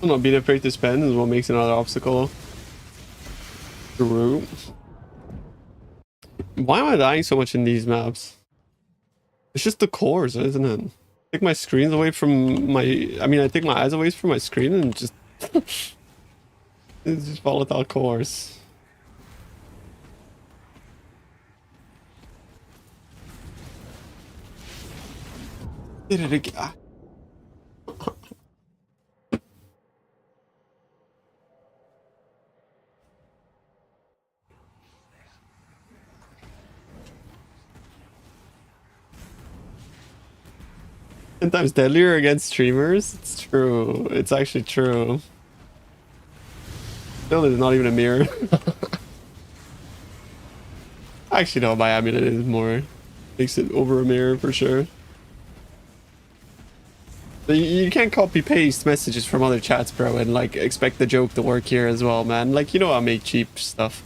Not being afraid to spend is what makes another obstacle. True. Why am I dying so much in these maps? It's just the cores, isn't it? Take my screens away from my... I mean, I take my eyes away from my screen and just... it's just volatile cores. Did it again. Sometimes deadlier against streamers. It's true. It's actually true. Still, is not even a mirror. Actually, no, my amulet is more. Makes it over a mirror for sure. You can't copy paste messages from other chats, bro, and like expect the joke to work here as well, man. Like, you know, I make cheap stuff.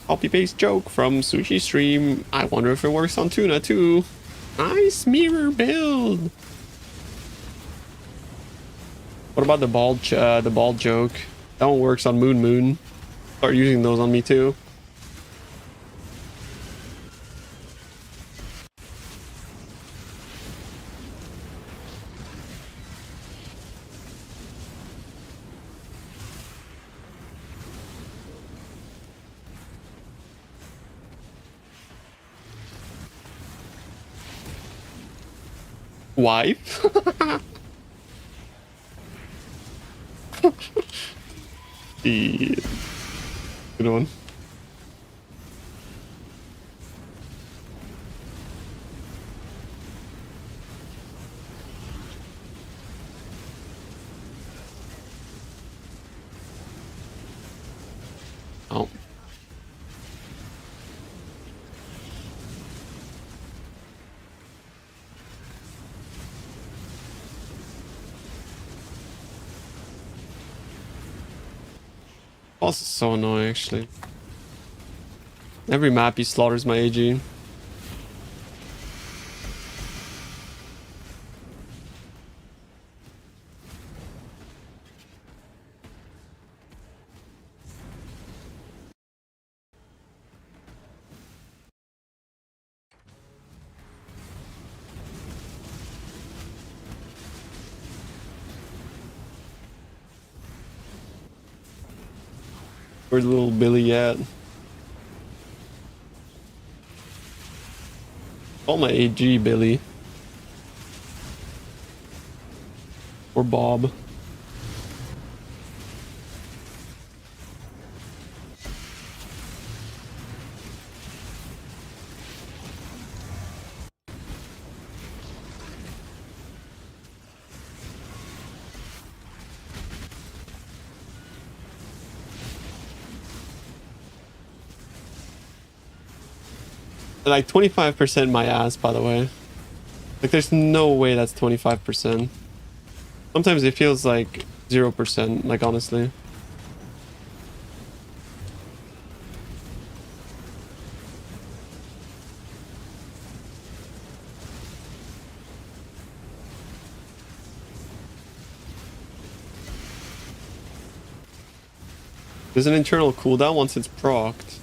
Copy paste joke from Sushi Stream. I wonder if it works on Tuna too. Nice mirror build. What about the bald joke? That one works on Moon. Start using those on me too. Wife? Yeah. Good one. Oh. Boss is so annoying, actually. Every map he slaughters my AG. Where's little Billy at? Call my AG Billy. Or Bob. Like 25% my ass, by the way. Like there's no way that's 25%. Sometimes it feels like 0%, like honestly. There's an internal cooldown once it's procced.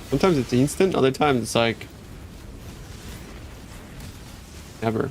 Sometimes it's instant, other times it's like... never.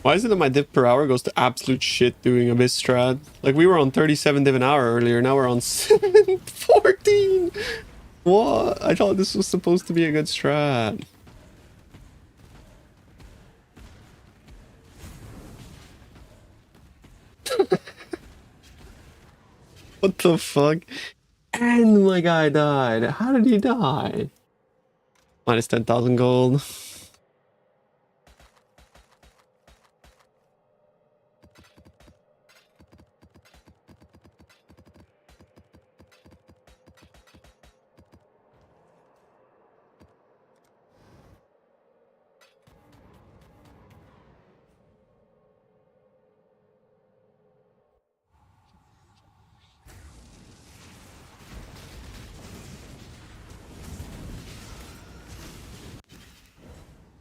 Why is it that my div per hour goes to absolute shit doing Abyss strat? Like we were on 37 div an hour earlier, now we're on 714! What? I thought this was supposed to be a good strat. What the fuck? And my guy died. How did he die? Minus 10,000 gold.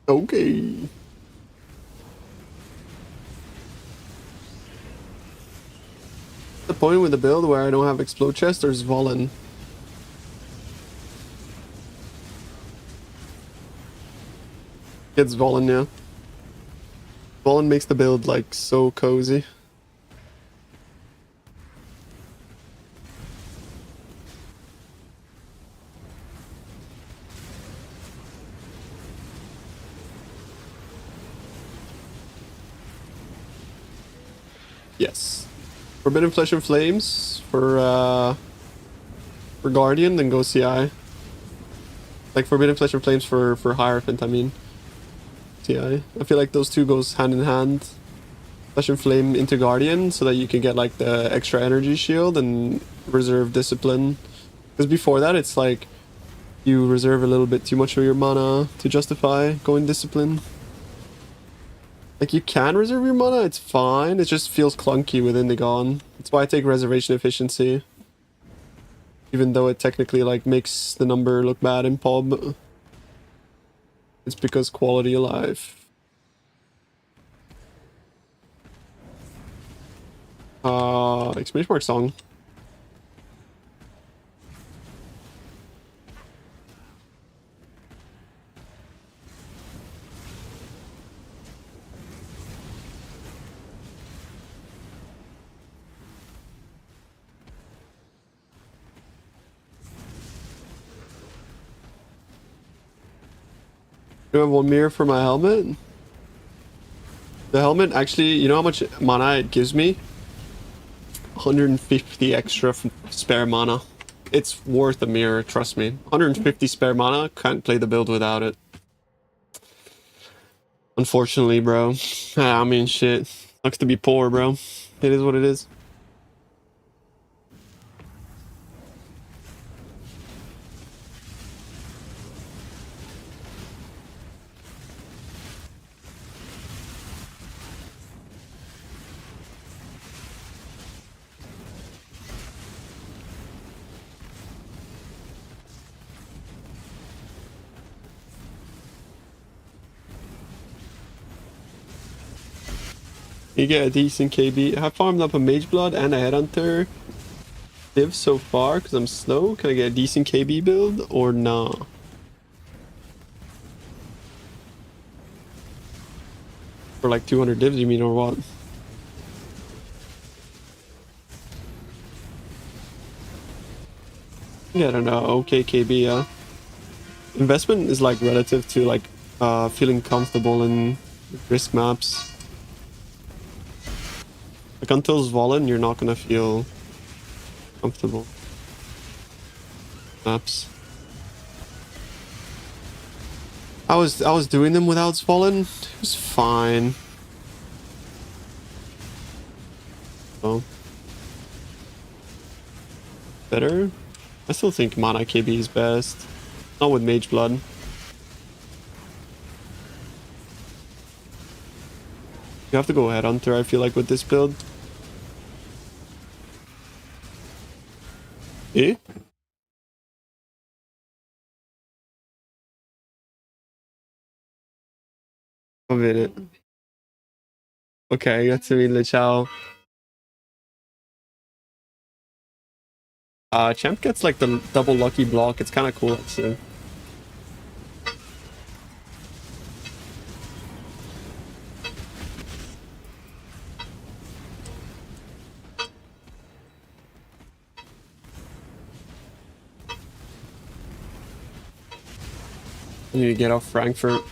Okay. The point with the build where I don't have explode chest or Zvolen. Get Zvolen, yeah. Zvolen makes the build like so cozy. Yes. Forbidden Flesh and Flames for Guardian, then go CI. Like Forbidden Flesh and Flames for Hierophant, I mean. CI. I feel like those two goes hand in hand. Flesh and Flame into Guardian so that you can get like the extra energy shield and reserve discipline. Because before that it's like you reserve a little bit too much of your mana to justify going discipline. Like you can reserve your mana, it's fine. It just feels clunky within the Gone. That's why I take reservation efficiency. Even though it technically like makes the number look bad in pub. It's because quality of life. Exclamation mark song. Do I have one mirror for my helmet? The helmet actually, you know how much mana it gives me? 150 extra spare mana. It's worth a mirror, trust me. 150 spare mana, can't play the build without it. Unfortunately, bro. I mean, shit. Sucks to be poor, bro. It is what it is. You get a decent KB. I have farmed up a Mage Blood and a Headhunter div so far because I'm slow. Can I get a decent KB build or nah? For like 200 divs, you mean, or what? Yeah, I don't know. Okay, KB, yeah. Investment is like relative to like feeling comfortable in risk maps. Like until Zvolen, you're not gonna feel comfortable. Maps. I was doing them without Zvolen. It was fine. So better. I still think Mana KB is best. Not with Mage Blood. You have to go Headhunter, I feel like, with this build. Eh? Va bene. Ok, grazie mille, ciao. Champ gets like the double lucky block. It's kind of cool, actually. I need to get off Frankfurt.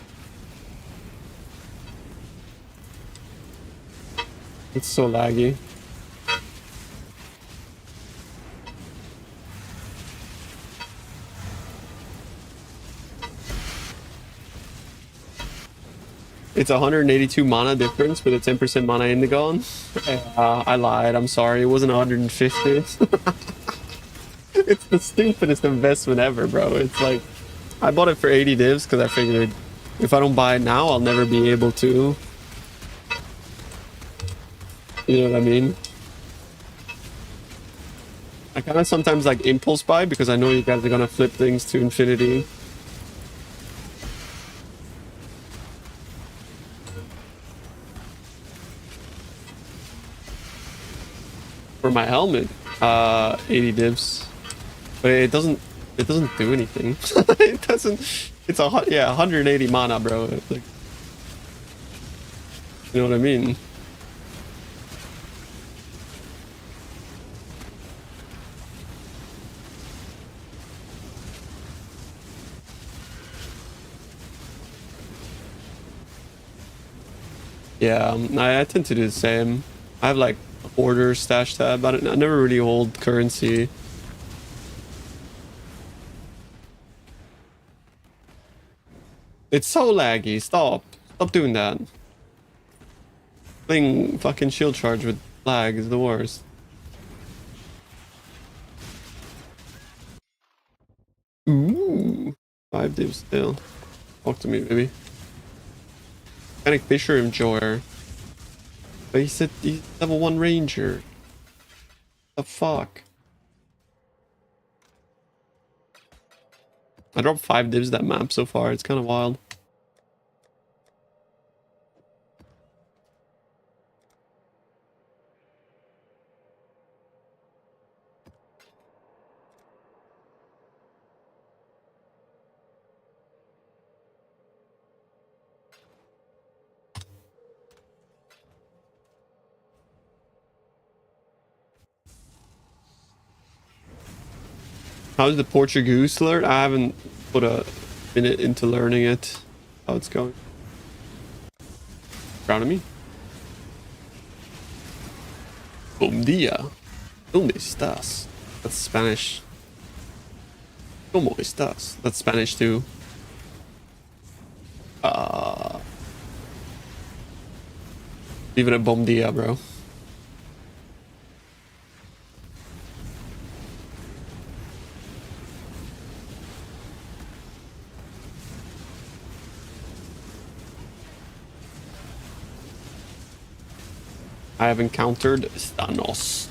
It's so laggy. It's 182 mana difference with a 10% mana Indigon. I lied. I'm sorry. It wasn't 150. It's the stupidest investment ever, bro. It's like I bought it for 80 divs because I figured if I don't buy it now, I'll never be able to. You know what I mean? I kind of sometimes like impulse buy because I know you guys are gonna flip things to infinity. For my helmet, 80 divs, but it doesn't do anything. It doesn't. It's yeah, 180 mana, bro. It's like, you know what I mean? Yeah, I tend to do the same. I have like order stash tab. I never really hold currency. It's so laggy. Stop doing that. Playing fucking shield charge with lag is the worst. Ooh, 5 divs still. Talk to me, baby. Panic Fisher Enjoyer. But he said he's level 1 ranger. The fuck? I dropped 5 divs that map so far. It's kind of wild. How's the Portuguese learn? I haven't put a minute into learning it. How it's going. Proud of me. Bom dia. ¿Dónde estás? That's Spanish. ¿Cómo estás? That's Spanish too. Leave it at bom dia, bro. I have encountered Thanos.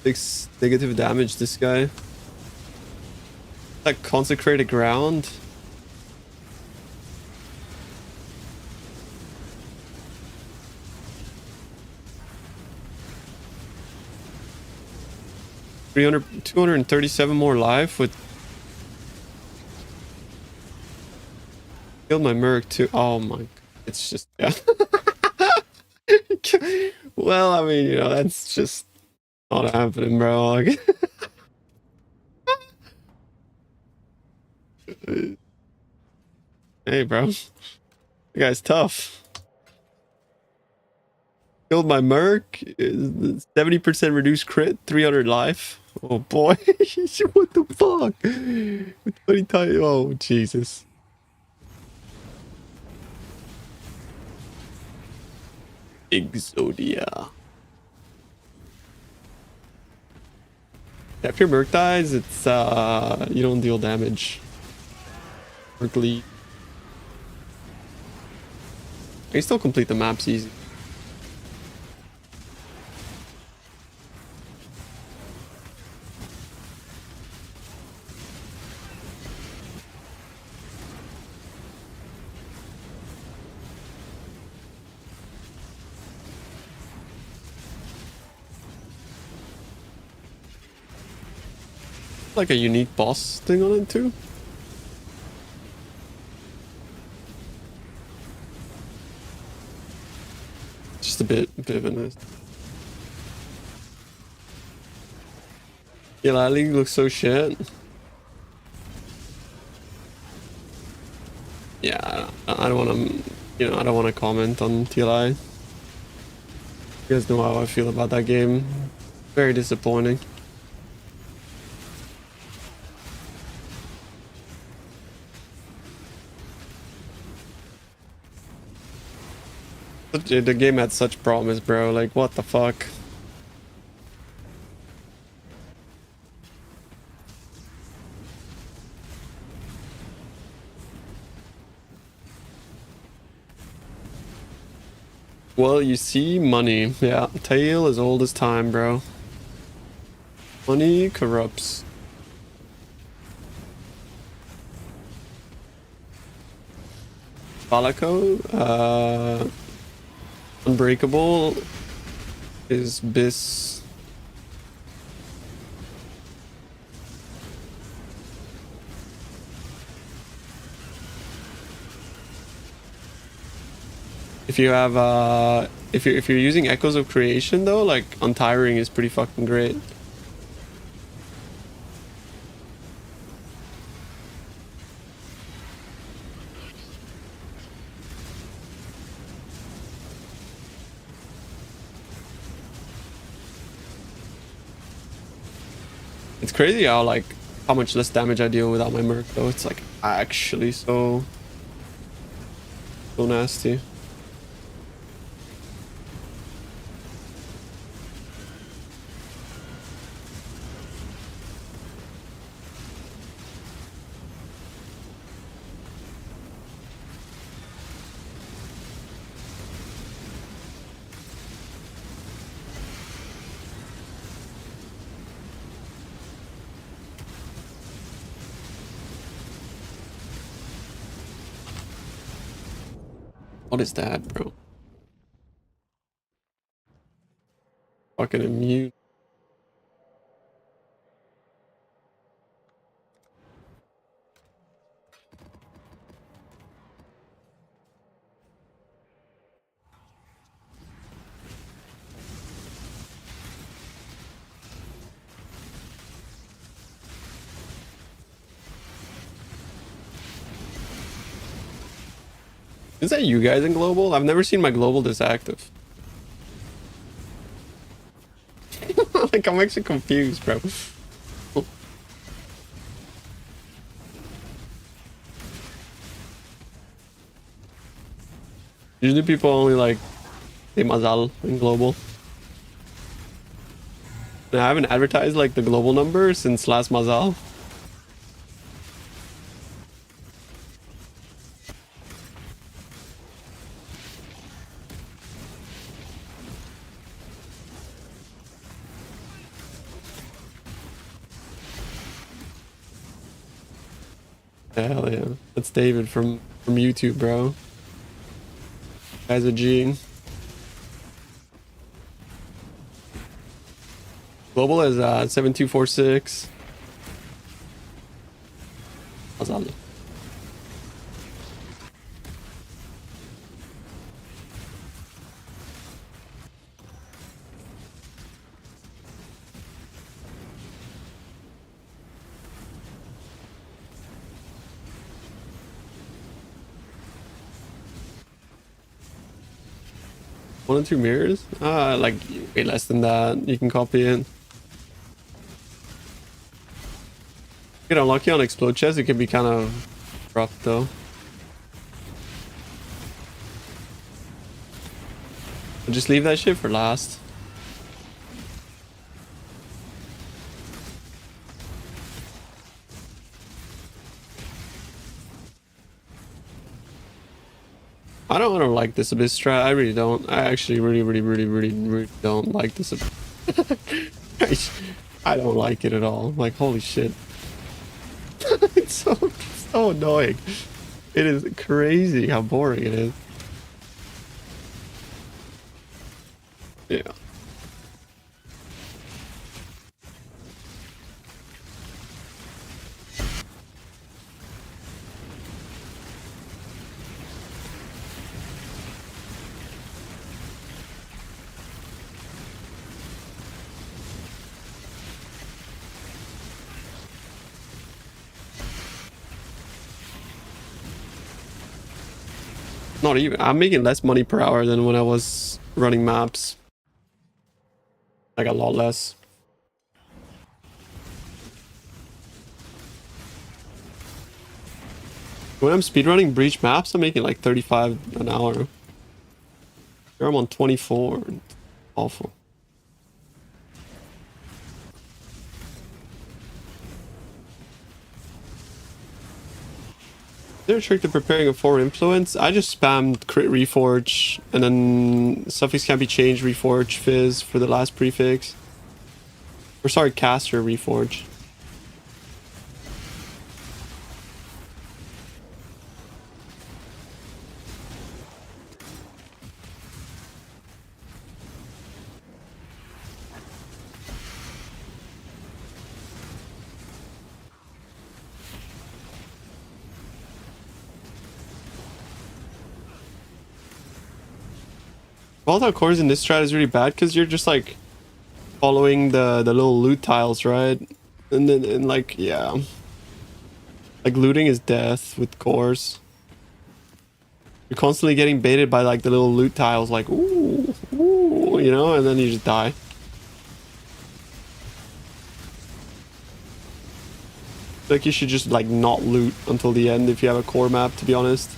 6 negative damage, this guy. That consecrated ground. $300, 237 more life with. Killed my Merc too. Oh my god. It's just, yeah. Well, I mean, you know, that's just not happening, bro. Like, hey, bro. The guy's tough. Killed my Merc. 70% reduced crit. 300 life. Oh boy. What the fuck? With 20 times. Oh, Jesus. Exodia. Yeah, if your Merc dies, it's you don't deal damage. Merc lead. I can still complete the maps easy. Like a unique boss thing on it too. Just a bit of a nice. Yeah, that league looks so shit. Yeah, I don't want to, you know, I don't want to comment on TLI. You guys know how I feel about that game. Very disappointing. The game had such promise, bro. Like, what the fuck? Well, you see, money. Yeah, tale as old as time, bro. Money corrupts. Balaco, Unbreakable is Bis. If you have if you're using Echoes of Creation though, like Untiring is pretty fucking great. It's crazy how like how much less damage I deal without my Merc though. It's like actually so nasty. What is that, bro? Fucking immune. Is that you guys in global? I've never seen my global this active. Like, I'm actually confused, bro. Usually people only like say Mazal in global. And I haven't advertised like the global number since last Mazal. Hell yeah. That's David from YouTube, bro. Guy's a G. Global is 7246. Mazal. One or two mirrors? Like way less than that. You can copy it. Get unlucky on explode chest, it can be kind of rough though. I'll just leave that shit for last. I don't like this abyss strat. I really don't. I actually really don't like this abyss. I don't like it at all. Like, holy shit. It's so annoying. It is crazy how boring it is. Yeah. Not even. I'm making less money per hour than when I was running maps. Like a lot less. When I'm speedrunning breach maps, I'm making like 35 an hour. Here I'm on 24. Awful. Is there a trick to preparing a 4 influence? I just spammed crit reforge and then suffix can't be changed reforge fizz for the last prefix. Or sorry, caster reforge. Volatile cores in this strat is really bad because you're just like following the little loot tiles, right? And then and like yeah. Like looting is death with cores. You're constantly getting baited by like the little loot tiles like ooh, ooh, you know, and then you just die. Like you should just like not loot until the end if you have a core map, to be honest.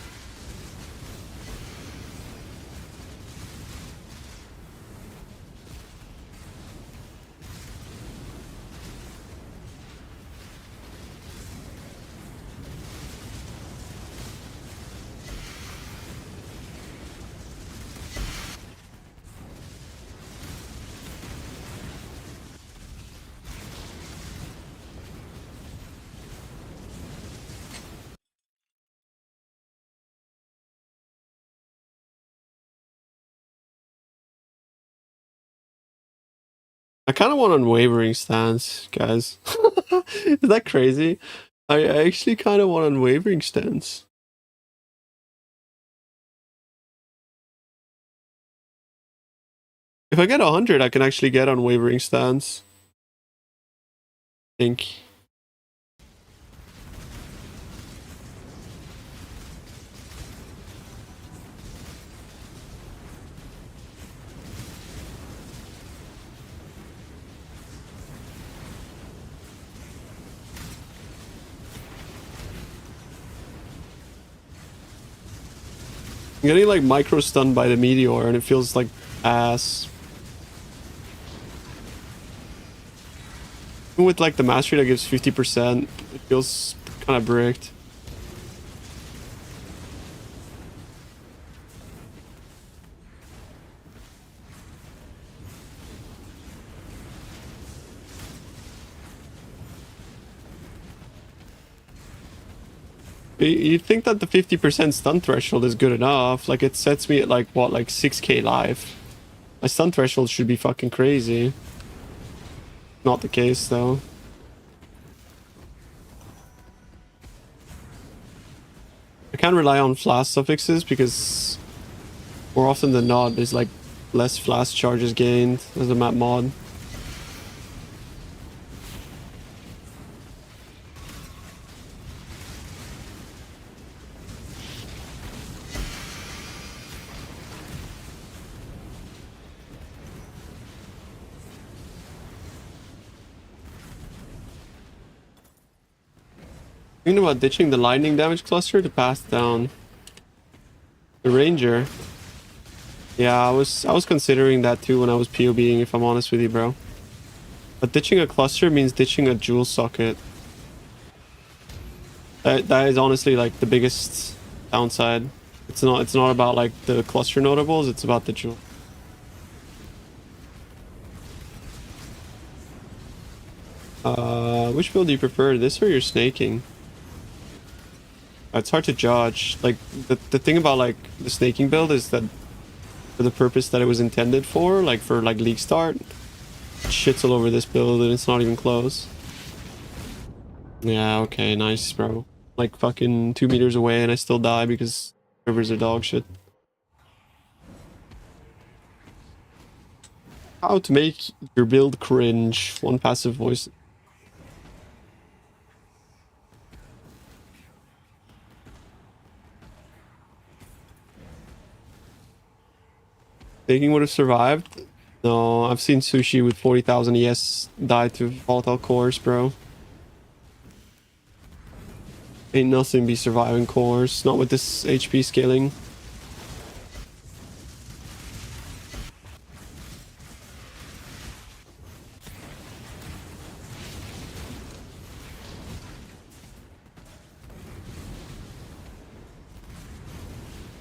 I kind of want unwavering stance, guys. Is that crazy? I actually kind of want unwavering stance. If I get 100, I can actually get unwavering stance. I think. I'm getting like micro stunned by the meteor and it feels like ass. Even with like the mastery that gives 50%, it feels kind of bricked. You'd think that the 50% stun threshold is good enough. Like it sets me at like what, like 6k life. My stun threshold should be fucking crazy. Not the case though. I can't rely on flash suffixes because more often than not there's like less flash charges gained as a map mod. Thinking about ditching the lightning damage cluster to pass down the ranger. Yeah, I was considering that too when I was POBing, if I'm honest with you, bro. But ditching a cluster means ditching a jewel socket. That is honestly like the biggest downside. It's not about like the cluster notables, it's about the jewel. Which build do you prefer, this or your snaking? It's hard to judge. Like the thing about like the snaking build is that for the purpose that it was intended for, like for like league start, it shits all over this build and it's not even close. Yeah, okay, nice, bro. Like fucking 2 meters away and I still die because rivers are dog shit. How to make your build cringe. One passive voice. Thinking would have survived? No, I've seen Sushi with 40,000 ES die to volatile cores, bro. Ain't nothing be surviving cores, not with this HP scaling.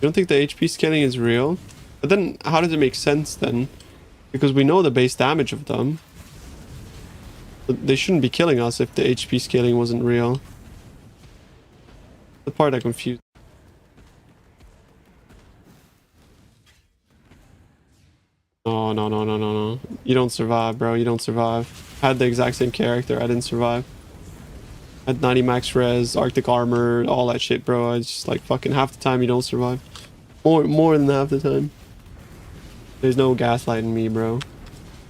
You don't think the HP scaling is real? But then how does it make sense then? Because we know the base damage of them. But they shouldn't be killing us if the HP scaling wasn't real. The part I confused. No, no, no, no, no, no. You don't survive, bro. You don't survive. I had the exact same character. I didn't survive. I had 90 max res, Arctic armor, all that shit, bro. I just like fucking half the time you don't survive. More than half the time. There's no gaslighting me, bro.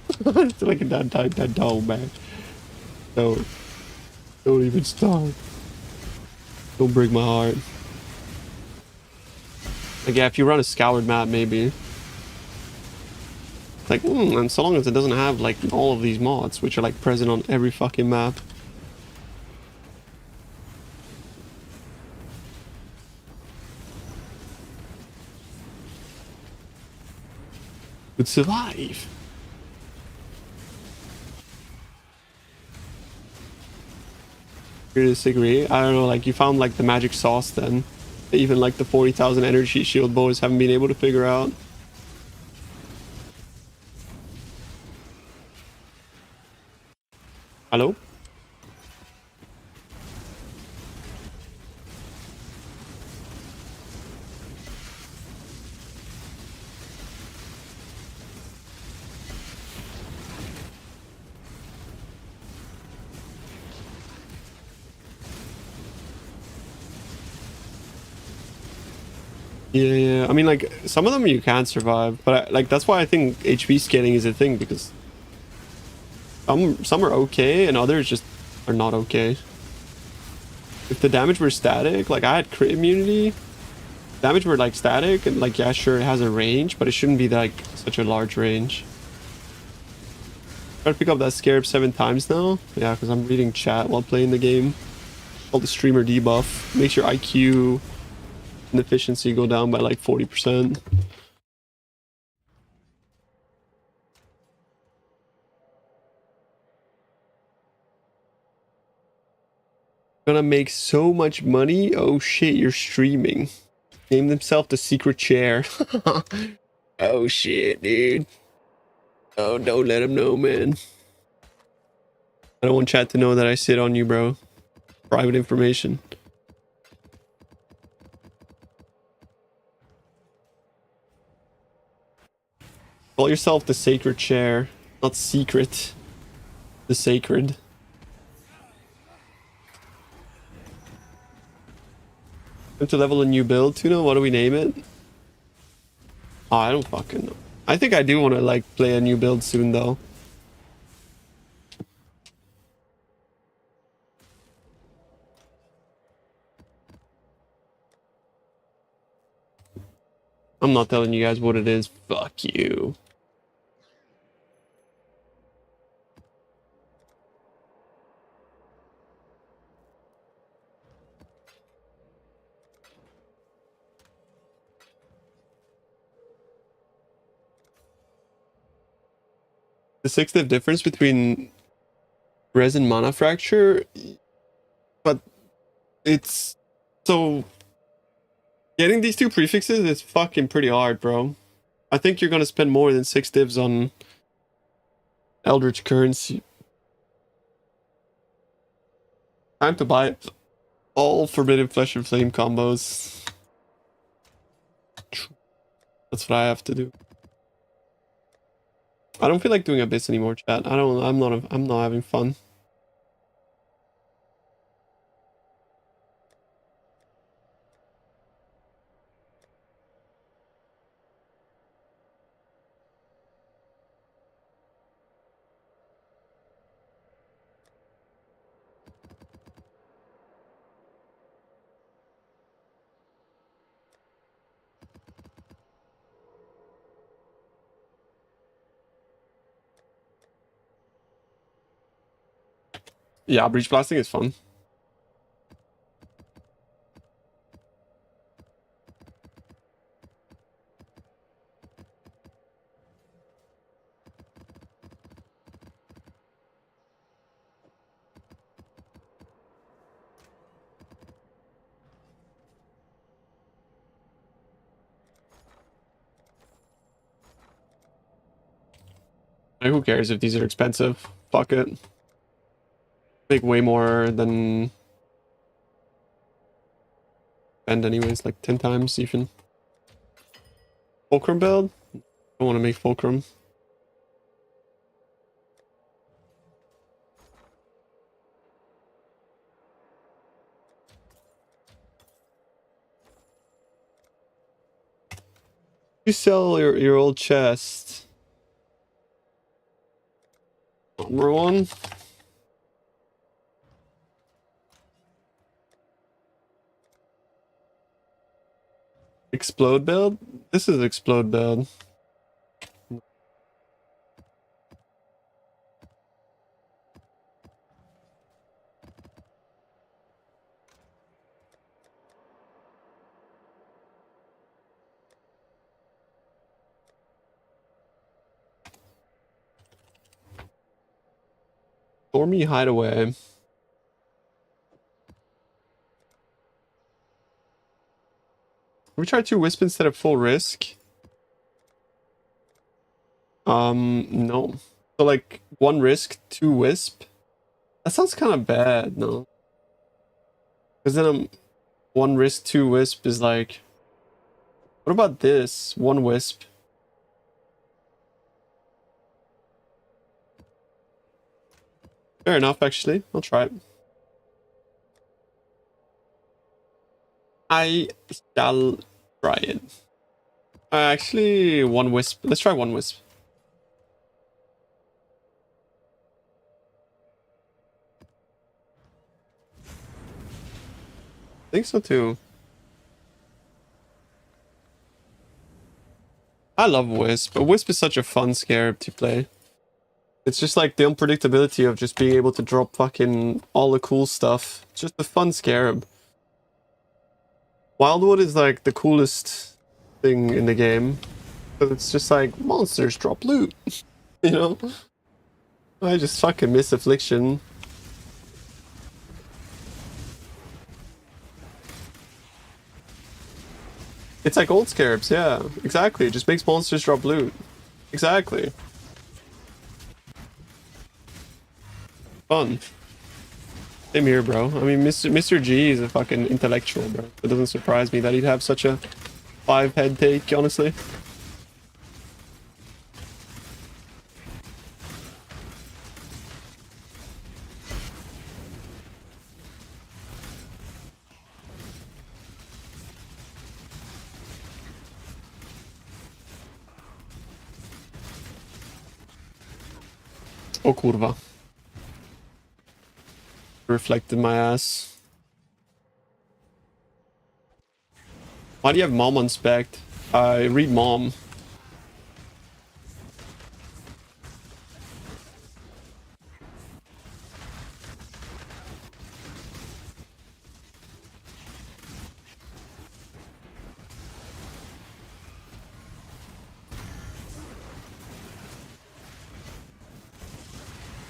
It's like that dog, man. Don't even start. Don't break my heart. Like, yeah, if you run a scoured map, maybe. Like, and so long as it doesn't have, like, all of these mods, which are, like, present on every fucking map. Would survive. You disagree? I don't know, like, you found, like, the magic sauce then. Even, like, the 40,000 energy shield boys haven't been able to figure out. Hello? Yeah. I mean, like, some of them you can survive, but like that's why I think HP scaling is a thing, because some are okay and others just are not okay. If the damage were static, like I had crit immunity, damage were like static, and like yeah, sure it has a range, but it shouldn't be like such a large range. Try to pick up that scarab 7 times now. Yeah, because I'm reading chat while playing the game. Called the streamer debuff. Makes your IQ and efficiency go down by like 40%. Gonna make so much money. Oh shit, you're streaming. Named himself the secret chair. Oh shit, dude. Oh, don't let him know, man. I don't want chat to know that I sit on you, bro. Private information. Call yourself the sacred chair, not secret. The sacred. Time to level a new build, Tuna. What do we name it? Oh, I don't fucking know. I think I do want to like play a new build soon, though. I'm not telling you guys what it is. Fuck you. The 6th difference between res and mana fracture, but it's so getting these two prefixes is fucking pretty hard, bro. I think you're gonna spend more than 6 divs on Eldritch Currency. Time to buy all Forbidden Flesh and Flame combos. That's what I have to do. I don't feel like doing Abyss anymore, chat. I'm not having fun. Yeah, breach blasting is fun. Like, who cares if these are expensive? Fuck it. Make way more than spend anyways, like 10 times even. Fulcrum build? I want to make Fulcrum. You sell your old chest. Number one. Explode build? This is explode build. Stormy Hideaway. Can we try 2 Wisp instead of full risk? No. So like 1 risk, 2 Wisp? That sounds kind of bad, no? Because then 1 risk, 2 Wisp is like... What about this? 1 Wisp. Fair enough, actually. I'll try it. I shall try it. Actually, 1 Wisp. Let's try 1 Wisp. I think so too. I love Wisp, but Wisp is such a fun scarab to play. It's just like the unpredictability of just being able to drop fucking all the cool stuff. It's just a fun scarab. Wildwood is like the coolest thing in the game. But it's just like, monsters drop loot. You know? I just fucking miss Affliction. It's like old scarabs, yeah. Exactly. It just makes monsters drop loot. Exactly. Fun. Same here, bro. I mean, Mr. G is a fucking intellectual, bro. It doesn't surprise me that he'd have such a 5-head take, honestly. Oh, kurwa. Reflected my ass. Why do you have mom on spec? I read mom.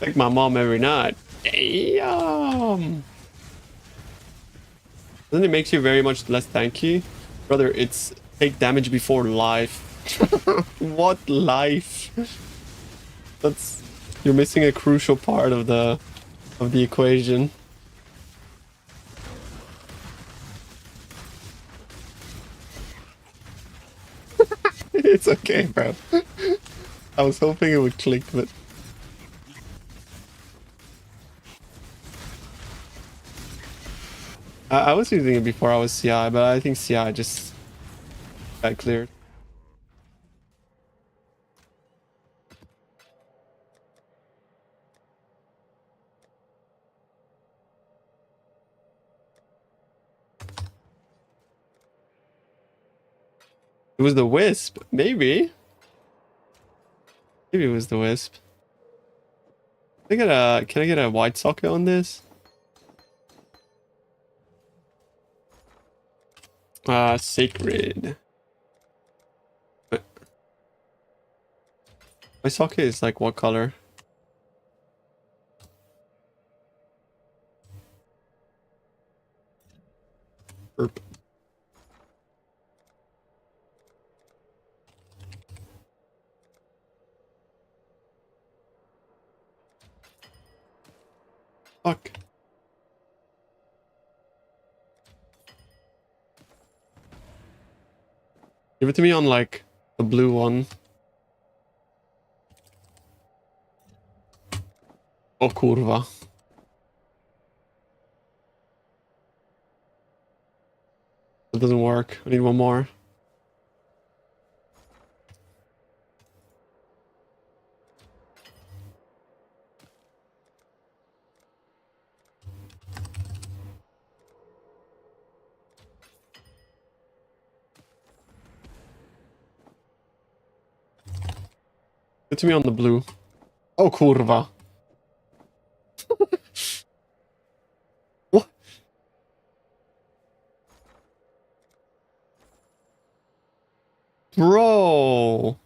Like my mom every night. Damn. Doesn't it makes you very much less tanky? Brother, it's take damage before life. What life? That's you're missing a crucial part of the equation. It's okay, bro. I was hoping it would click, but I was using it before I was CI, but I think CI just got cleared. It was the Wisp, maybe. Maybe it was the Wisp. Can I get a white socket on this? Sacred. My socket is like what color? Burp. Give it to me on like the blue one. Oh kurwa. That doesn't work. I need one more. Get to me on the blue. Oh kurwa. What? Bro.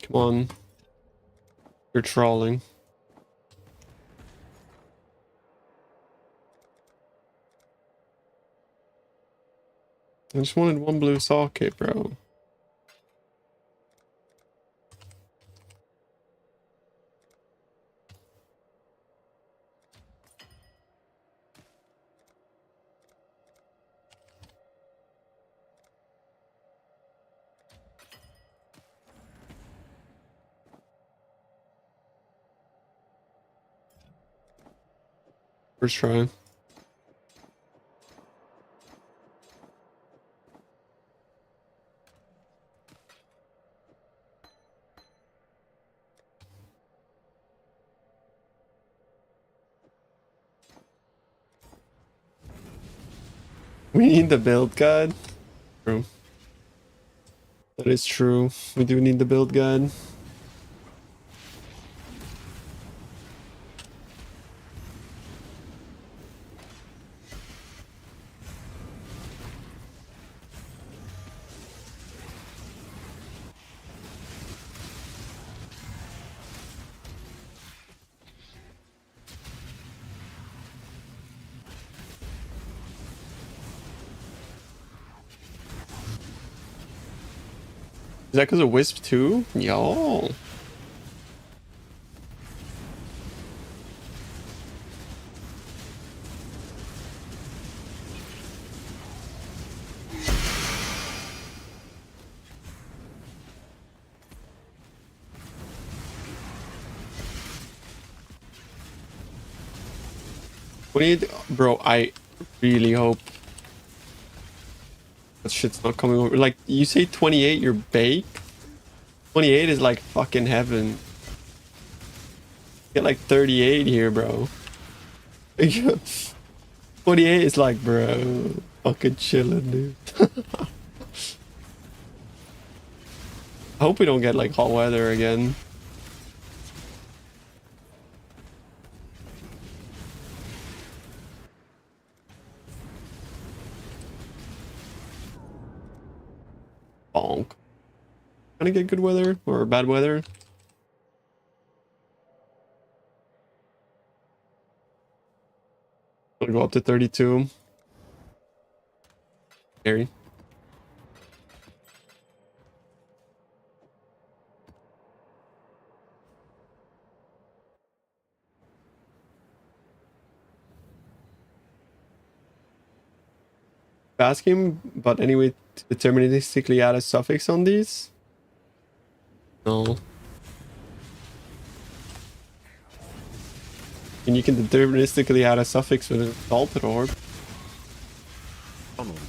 Come on. You're trolling. I just wanted one blue socket, bro. First try. We need the build guide. True. That is true. We do need the build guide. Is that because of Wisp too? Yo. We need, bro. I really hope that shit's not coming over. Like you say, 28, you're baked. 28 is like fucking heaven. Get like 38 here, bro. 28 is like, bro, fucking chilling, dude. I hope we don't get like hot weather again. Bonk. Gonna get good weather or bad weather? Gonna go up to 32. Scary. Ask him, but anyway, deterministically add a suffix on these? No. And you can deterministically add a suffix with an exalted orb. Donald.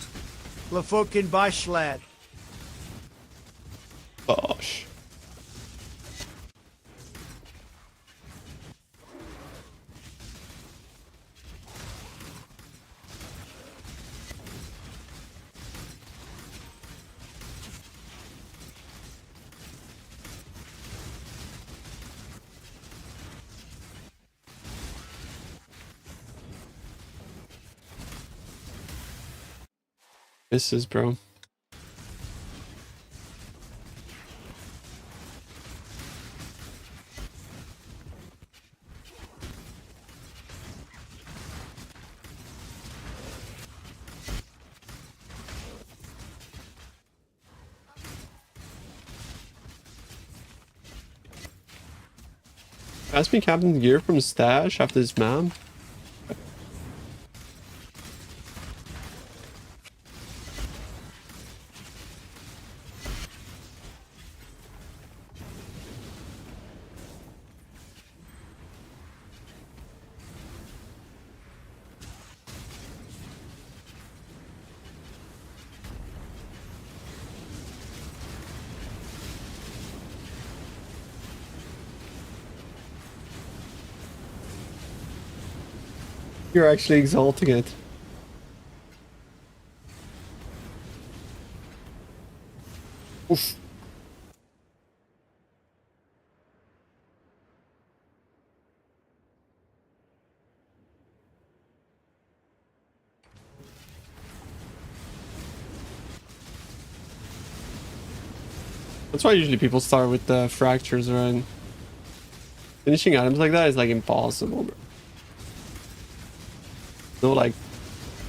Le fucking Bachelad. Gosh. This is, bro. Ask me Captain Gear from Stash after this map. You're actually exalting it. Oof. That's why usually people start with the fractures, right? Finishing items like that is like impossible, bro. No, like,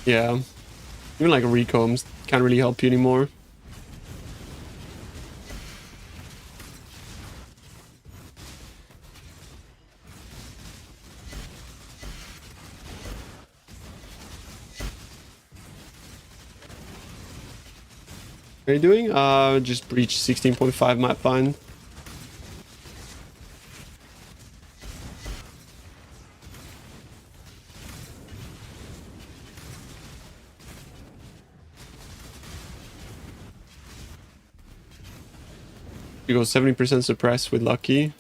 yeah. Even like recombs can't really help you anymore. What are you doing? Just breach 16.5 map find. You go 70% suppressed with lucky.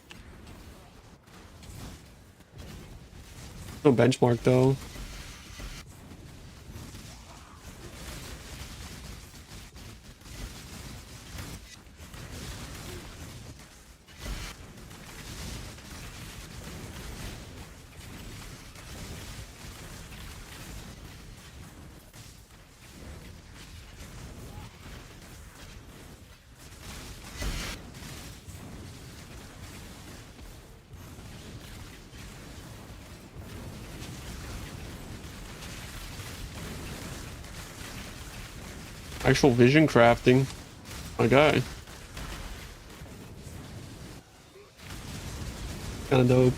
No benchmark though. Actual vision crafting. My guy. Kinda dope.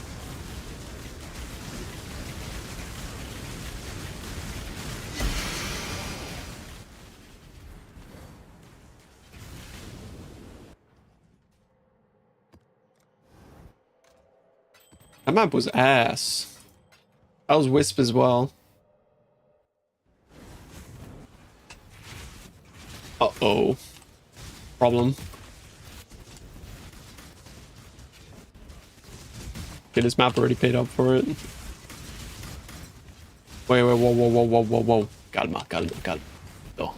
That map was ass. That was Wisp as well. Uh-oh. Problem. Okay, this map already paid up for it. Wait, whoa. Calma. No.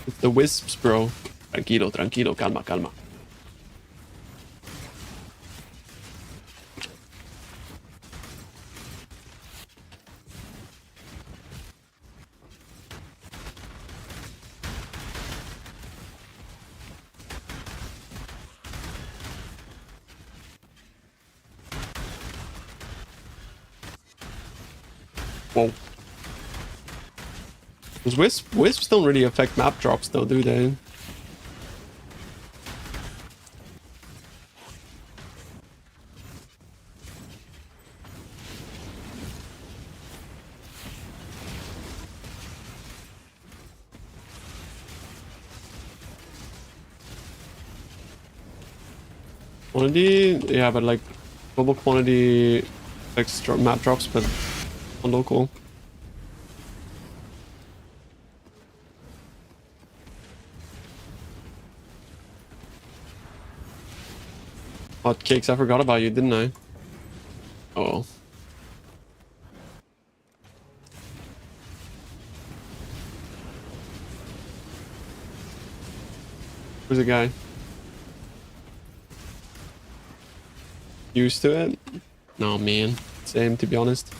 It's the wisps, bro. Tranquilo, calma. Whoa. Those wisps don't really affect map drops though, do they? Quantity? Yeah, but like global quantity extra map drops, but on local. Hotcakes, I forgot about you, didn't I? Oh. Where's the guy? Used to it? No, man. Same, to be honest.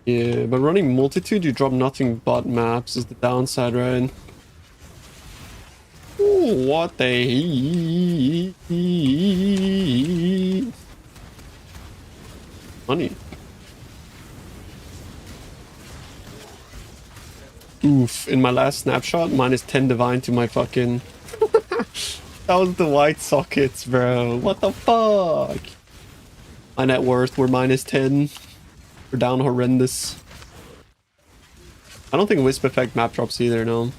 Yeah, but running multitude, you drop nothing but maps is the downside, right? Ooh, what the money. Oof, in my last snapshot, minus 10 divine to my fucking... That was the white sockets, bro. What the fuck? My net worth were minus 10. We're down horrendous. I don't think Wisp effect map drops either, no.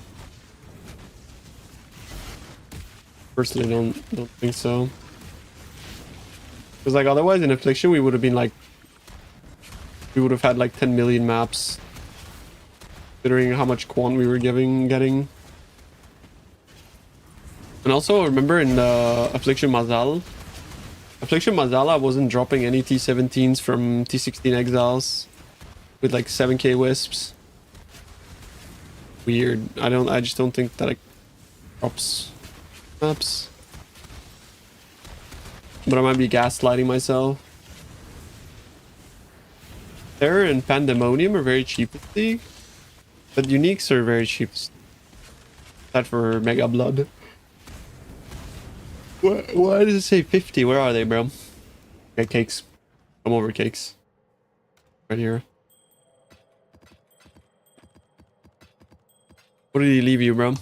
Personally, don't think so. Because like otherwise in Affliction we would have been like... We would have had like 10 million maps. Considering how much quant we were getting. And also remember in Affliction Mazal, I wasn't dropping any T17s from T16 exiles with like 7k wisps. Weird. I just don't think that it drops maps. But I might be gaslighting myself. Terror and Pandemonium are very cheap this league, but uniques are very cheap. That for Mega Blood. Why does it say 50? Where are they, bro? Okay, cakes. Come over, cakes. Right here. What did he leave you, bro?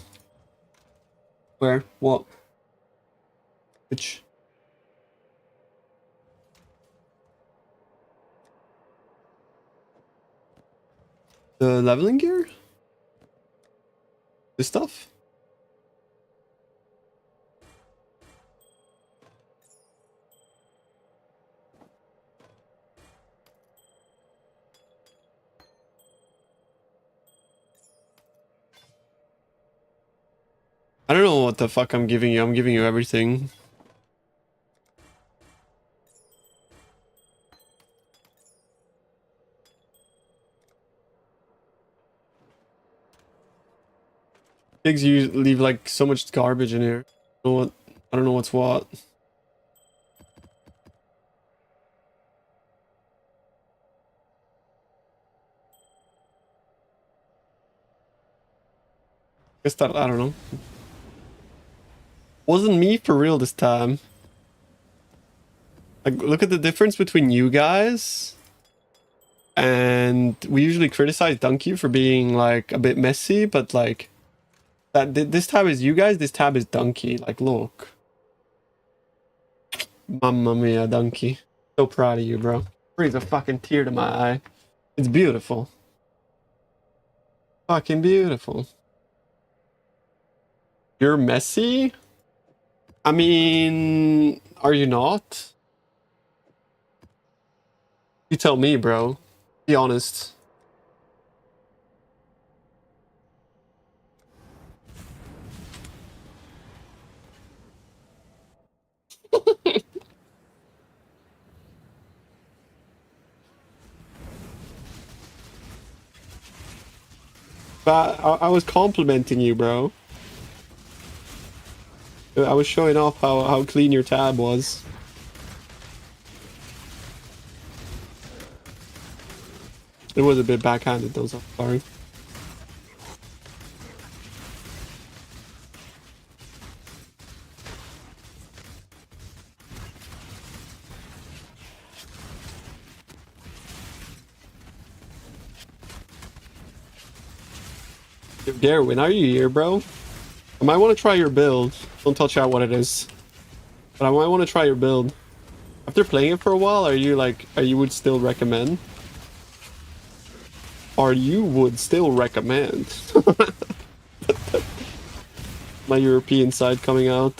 Where? What? Which? The leveling gear? This stuff? I don't know what the fuck I'm giving you. I'm giving you everything. Pigs, you leave like so much garbage in here. I don't know what's what. Guess that, I don't know. Wasn't me for real this time. Like, look at the difference between you guys. And we usually criticize Donkey for being like a bit messy, but like this tab is you guys, this tab is Donkey. Like, look. Mamma mia, Donkey. So proud of you, bro. Brings a fucking tear to my eye. It's beautiful. Fucking beautiful. You're messy? I mean, are you not? You tell me, bro. Be honest. But I was complimenting you, bro. I was showing off how clean your tab was. It was a bit backhanded though, so sorry. Darwin, are you here, bro? I might want to try your build. Don't touch out what it is. But I might want to try your build. After playing it for a while, are you would still recommend? Or you would still recommend? My European side coming out.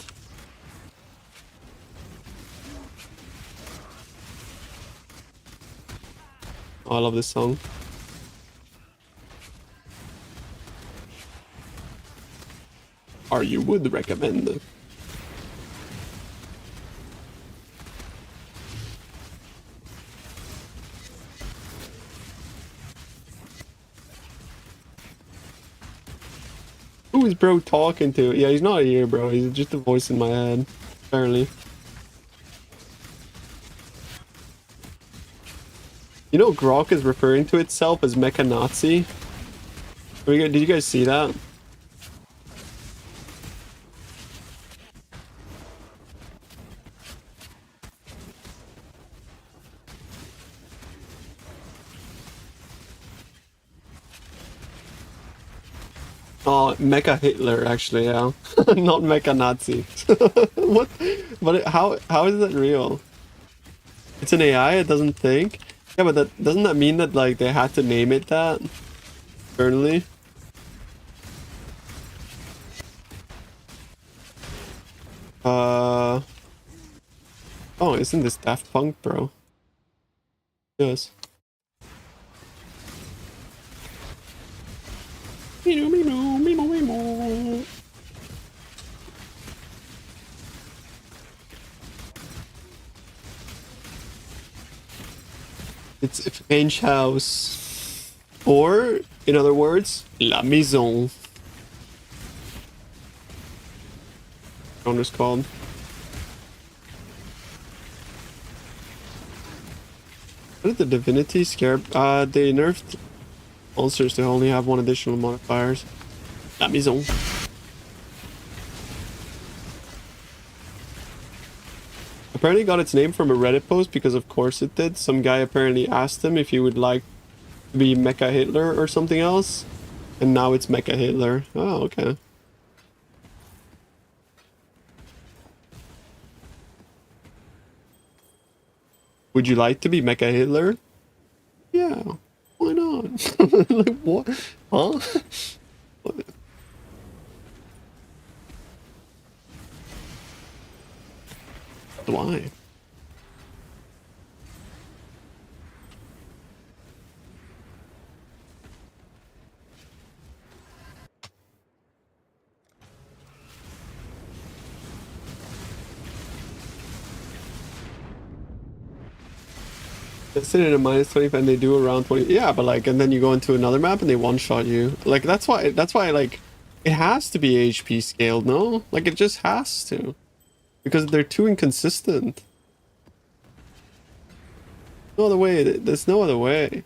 Oh, I love this song. Or you would recommend. Who is bro talking to? Yeah, he's not here, bro. He's just a voice in my head, apparently. You know, Grok is referring to itself as Mecha Nazi. Did you guys see that? Oh, Mecha Hitler, actually, yeah. Not Mecha Nazi. What? But how is that real? It's an AI, it doesn't think? Yeah, but doesn't that mean that, like, they had to name it that? Internally? Oh, isn't this Daft Punk, bro? Yes. It's French house. Or, in other words, la maison. What it's called. What did the divinity scare? They nerfed monsters to only have one additional modifiers. La maison. Apparently got its name from a Reddit post because of course it did. Some guy apparently asked him if he would like to be Mecha Hitler or something else. And now it's Mecha Hitler. Oh, okay. Would you like to be Mecha Hitler? Yeah, why not? Like, what? Huh? What? Why? They sit in a -25 and they do around 20. Yeah, but like, and then you go into another map and they one-shot you. Like, that's why, like, it has to be HP scaled, no? Like, it just has to. Because they're too inconsistent. No other way, there's no other way.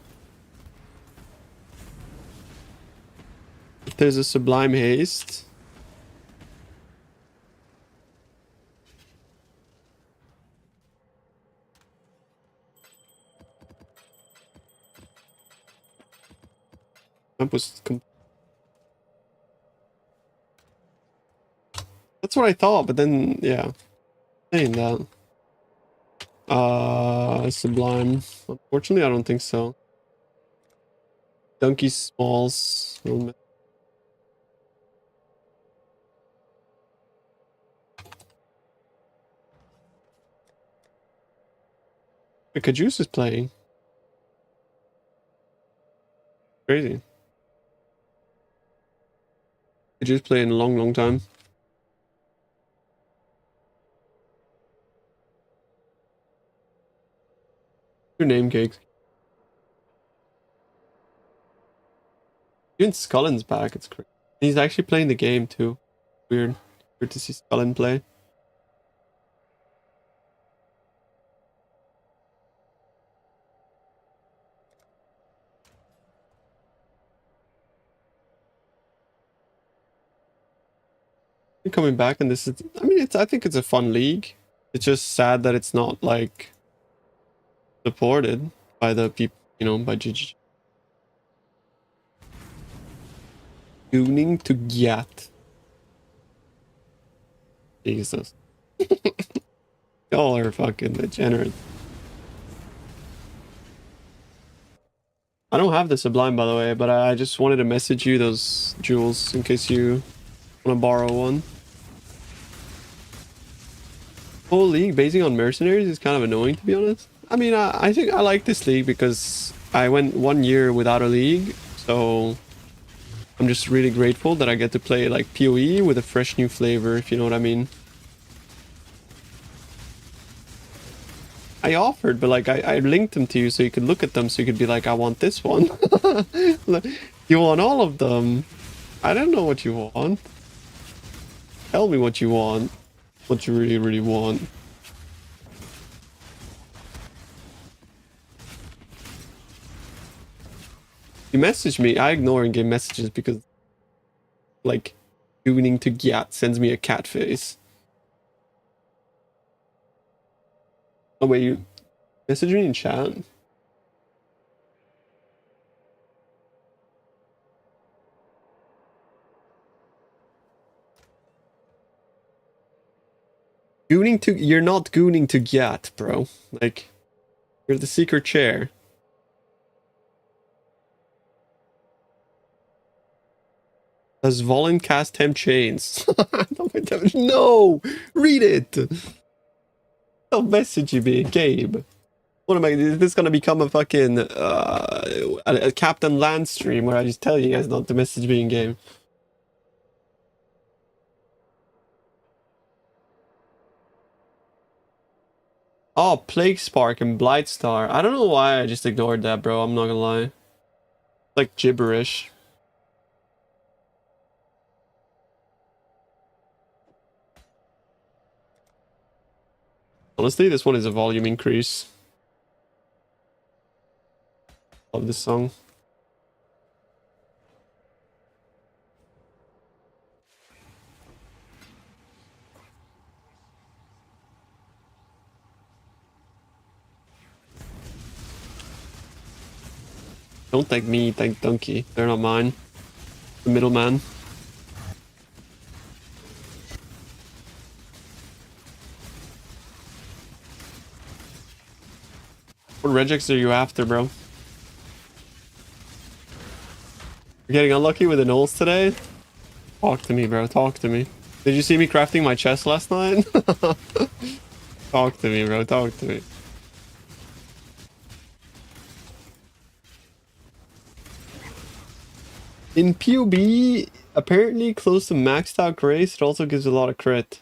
If there's a Sublime Haste. That was that's what I thought, but then yeah. Saying that. Sublime. Unfortunately, I don't think so. Donkey Smalls. Caduce is playing. Crazy. Caduce playing a long, long time. Your name cakes. Even Scullin's back. It's crazy. He's actually playing the game too. Weird. Weird to see Scullin play. You're coming back, and this is. I mean, I think it's a fun league. It's just sad that it's not like supported by the people, you know, by GG. Tuning to get. Jesus. Y'all are fucking degenerate. I don't have the Sublime, by the way, but I just wanted to message you those jewels in case you want to borrow one. Whole league basing on mercenaries is kind of annoying, to be honest. I mean, I think I like this league because I went 1 year without a league, so I'm just really grateful that I get to play like PoE with a fresh new flavor, if you know what I mean. I offered, but like I linked them to you so you could look at them, so you could be like, I want this one. You want all of them. I don't know what you want. Tell me what you want. What you really, really want. You message me, I ignore in-game messages because, like, tuning to Gyat sends me a cat face. Oh wait, you message me in chat? You're not gooning to Gyat, bro. Like, you're the secret chair. Does Volin cast Temp Chains? No! Read it! Don't message me, Gabe. What am I? Is this gonna become a fucking a Captain Land stream where I just tell you guys not to message me in game? Oh, Plague Spark and Blight Star. I don't know why I just ignored that, bro. I'm not gonna lie. It's like gibberish. Honestly, this one is a volume increase. Love this song. Don't thank me, thank Donkey. They're not mine. The middleman. What regex are you after, bro? You're getting unlucky with the nulls today? Talk to me, bro. Talk to me. Did you see me crafting my chest last night? Talk to me, bro. Talk to me. In PoE, apparently close to maxed out grace, it also gives a lot of crit.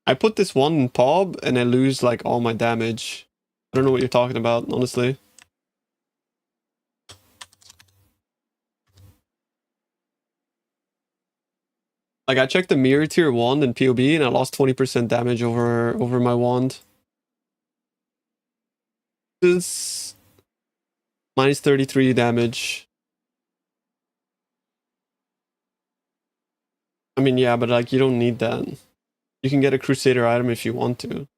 I put this one in PoB and I lose like all my damage. I don't know what you're talking about, honestly. Like I checked the mirror tier wand in PoB and I lost 20% damage over my wand. This minus 33 damage. I mean, yeah, but like you don't need that. You can get a Crusader item if you want to.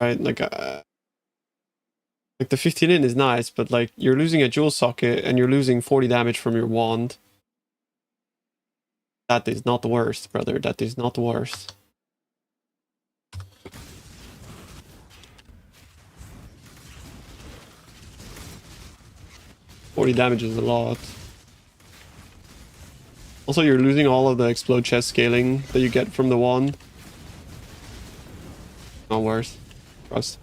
Right? Like the 15 in is nice, but like you're losing a jewel socket and you're losing 40 damage from your wand. That is not the worst, brother. That is not the worst. $40 damage is a lot. Also, you're losing all of the explode chest scaling that you get from the wand. Not worse. Trust.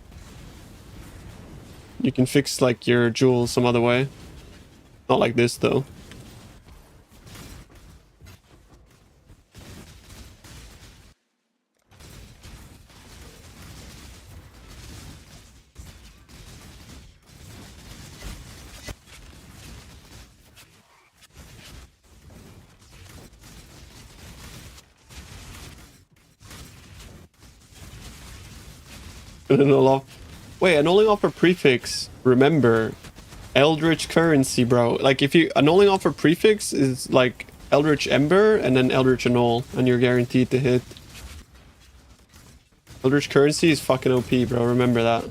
You can fix like your jewels some other way. Not like this though. Wait, annulling offer prefix. Remember, Eldritch currency, bro. Like if you annulling offer prefix is like Eldritch Ember and then Eldritch Annul, and you're guaranteed to hit. Eldritch currency is fucking OP, bro. Remember that.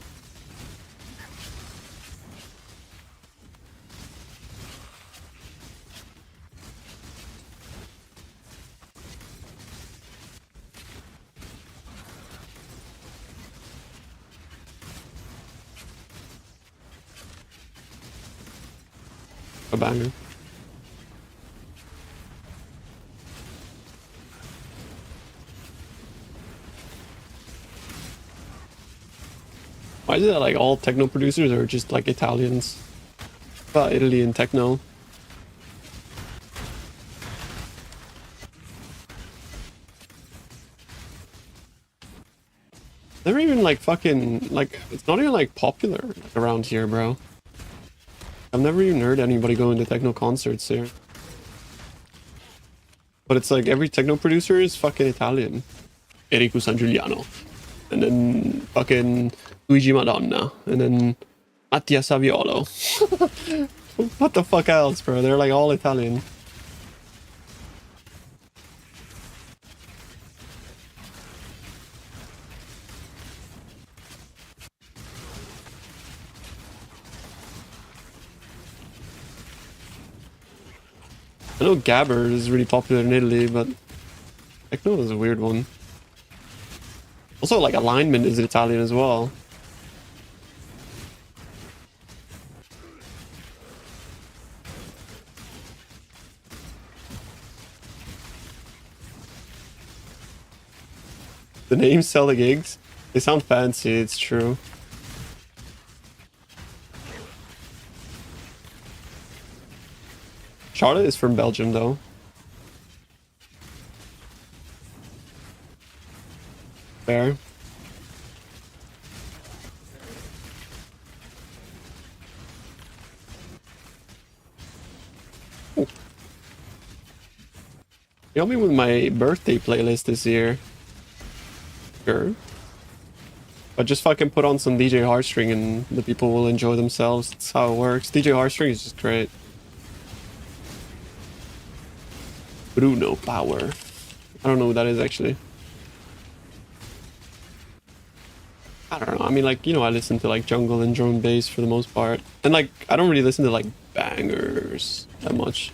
A banger. Why is it that like all techno producers are just like Italians? Italy and techno. Never even like fucking like it's not even like popular around here, bro. I've never even heard anybody going to techno concerts here. But it's like every techno producer is fucking Italian. Enrico San Giuliano. and then fucking Luigi Madonna, and then Mattia Saviolo. What the fuck else, bro? They're like all Italian. I know Gabber is really popular in Italy, but Techno is a weird one. Also, like, Alignment is Italian as well. The names sell the gigs. They sound fancy, it's true. Charlotte is from Belgium, though. Fair. Ooh. You helped me with my birthday playlist this year. Sure. But just fucking put on some DJ Heartstring and the people will enjoy themselves. That's how it works. DJ Heartstring is just great. Bruno Power. I don't know who that is actually. I don't know. I mean, like, you know, I listen to like jungle and drum and bass for the most part. And like, I don't really listen to like bangers that much.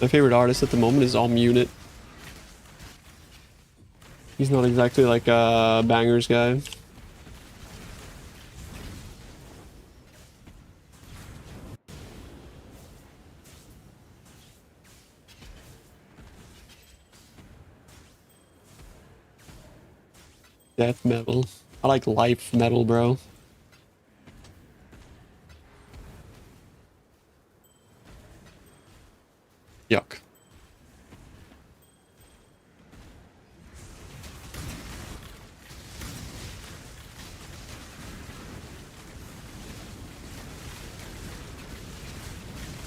My favorite artist at the moment is Unit. He's not exactly like a bangers guy. Death metal. I like life metal, bro. Yuck.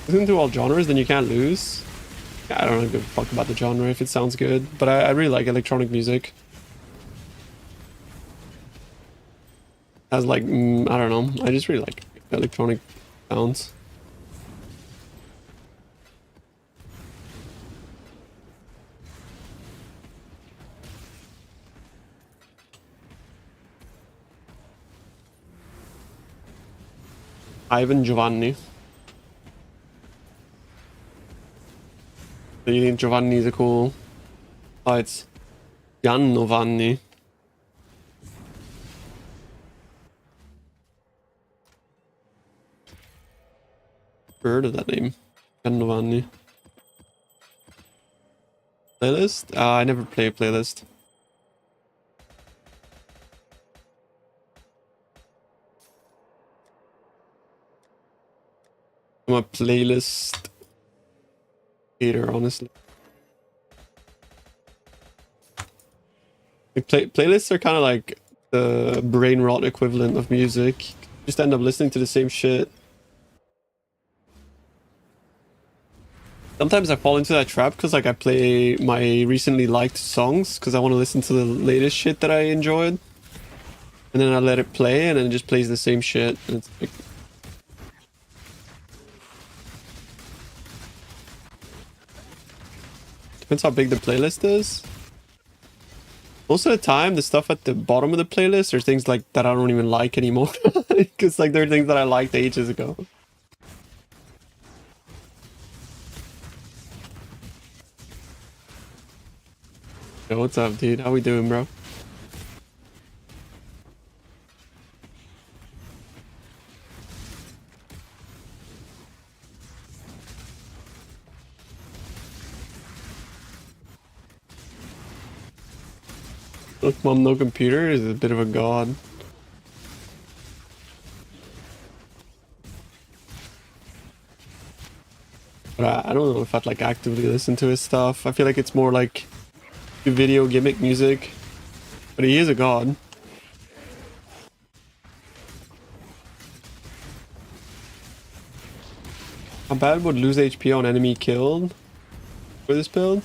Listen to all genres, then you can't lose. Yeah, I don't give a fuck about the genre if it sounds good, but I really like electronic music. As like, I don't know, I just really like electronic sounds. Ivan Giovanni. Do you think Giovanni's a cool? Oh, it's Giannovani. Heard of that name? Giannovani. Playlist? I never play a playlist. I'm a playlist hater, honestly. Like playlists are kind of like the brain rot equivalent of music. You just end up listening to the same shit. Sometimes I fall into that trap because like I play my recently liked songs because I want to listen to the latest shit that I enjoyed. And then I let it play and then it just plays the same shit. And it's like... Depends how big the playlist is. Most of the time, the stuff at the bottom of the playlist are things like that I don't even like anymore. Because like they're things that I liked ages ago. Yo, what's up, dude? How we doing, bro? Look, mom, no computer is a bit of a god. But I don't know if I'd like actively listen to his stuff. I feel like it's more like video gimmick music. But he is a god. How bad would lose HP on enemy killed for this build?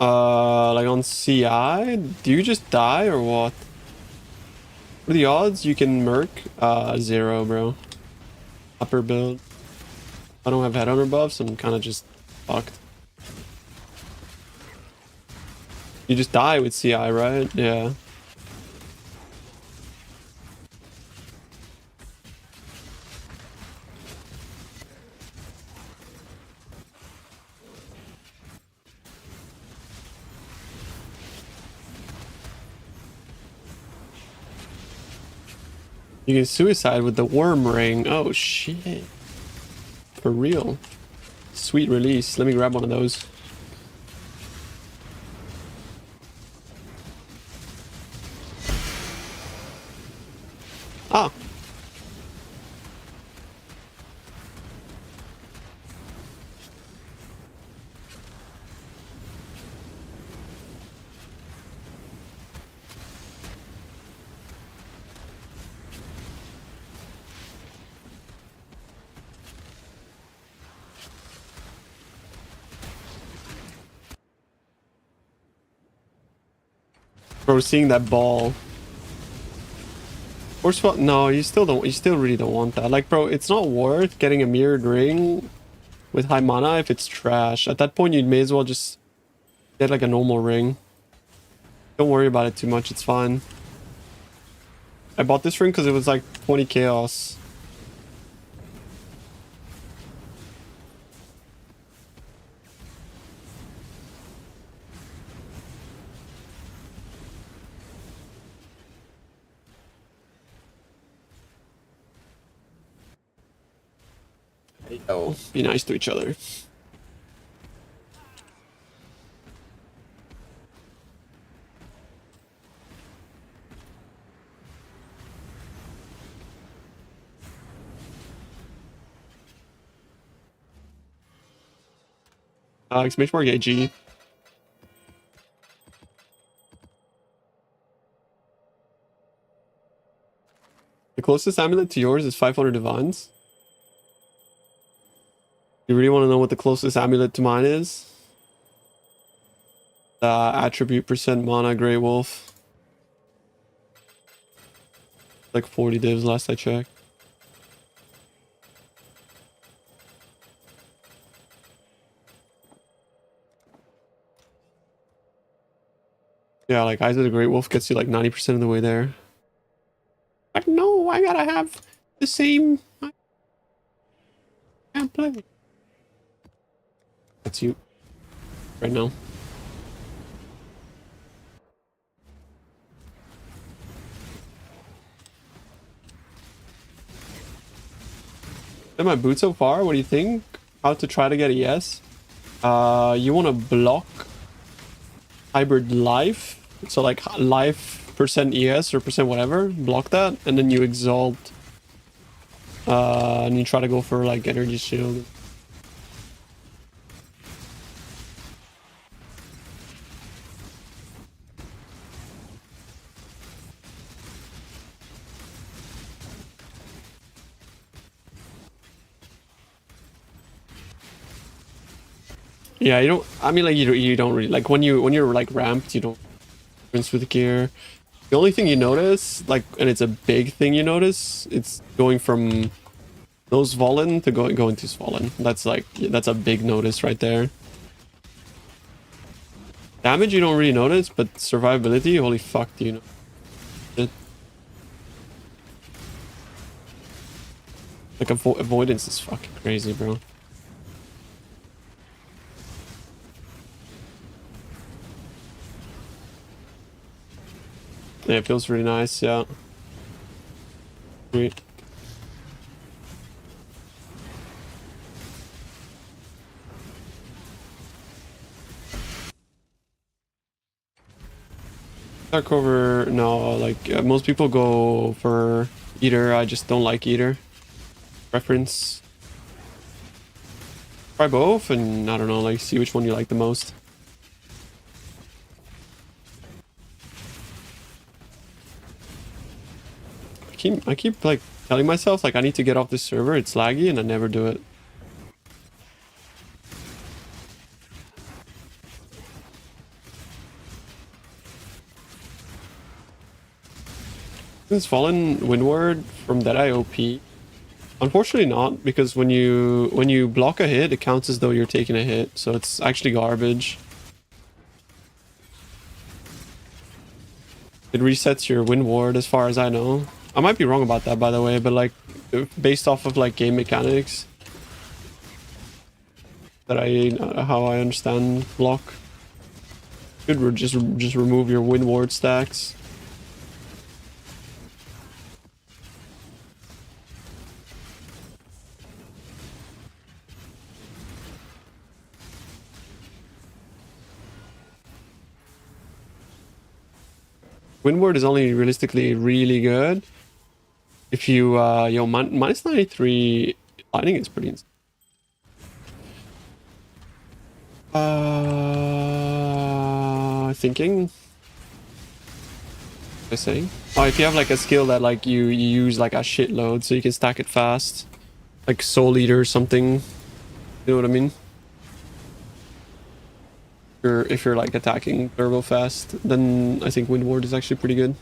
Like on CI, do you just die or what? What are the odds you can merc? 0, bro. Upper build. I don't have headhunter buffs, I'm kind of just fucked. You just die with CI, right? Yeah. You can suicide with the worm ring. Oh shit. For real. Sweet release. Let me grab one of those. Ah. Bro, seeing that ball. Force spot? No, you still don't. You still really don't want that. Like, bro, it's not worth getting a mirrored ring with high mana if it's trash. At that point, you may as well just get like a normal ring. Don't worry about it too much. It's fine. I bought this ring because it was like 20 chaos. Yo, be nice to each other. Exclamation mark AG. The closest amulet to yours is 500 divines. You really want to know what the closest amulet to mine is? Attribute percent mana Grey Wolf. Like 40 divs last I checked. Yeah, like Eyes of the Great Wolf gets you like 90% of the way there. Like, no, I gotta have the same. I can't play. That's you. Right now. Am I boot so far? What do you think? How to try to get a yes? You want to block hybrid life. So like life percent ES or percent whatever. Block that. And then you exalt. And you try to go for like energy shield. Yeah, you don't. I mean, like you don't really like when you're like ramped. You don't rinse with gear. The only thing you notice, like, and it's a big thing you notice, it's going from no Svalin to going to Svalin. That's like that's a big notice right there. Damage you don't really notice, but survivability, holy fuck, do you know? It. Like avoidance is fucking crazy, bro. Yeah, it feels really nice, yeah. Sweet. Dark cover, no, like most people go for Eater. I just don't like Eater. Preference. Try both and I don't know, like see which one you like the most. I keep like telling myself like I need to get off this server, it's laggy, and I never do it. Is Fallen Windward from Deadeye OP? Unfortunately not, because when you block a hit, it counts as though you're taking a hit, so it's actually garbage. It resets your wind ward as far as I know. I might be wrong about that, by the way, but like based off of like game mechanics that how I understand block, should just remove your wind ward stacks. Windward is only realistically really good if you minus 93 lightning is pretty insane. Thinking. I say. Oh, if you have like a skill that like you use like a shitload so you can stack it fast, like Soul Eater or something. You know what I mean? If you're like attacking turbo fast, then I think Wind Ward is actually pretty good.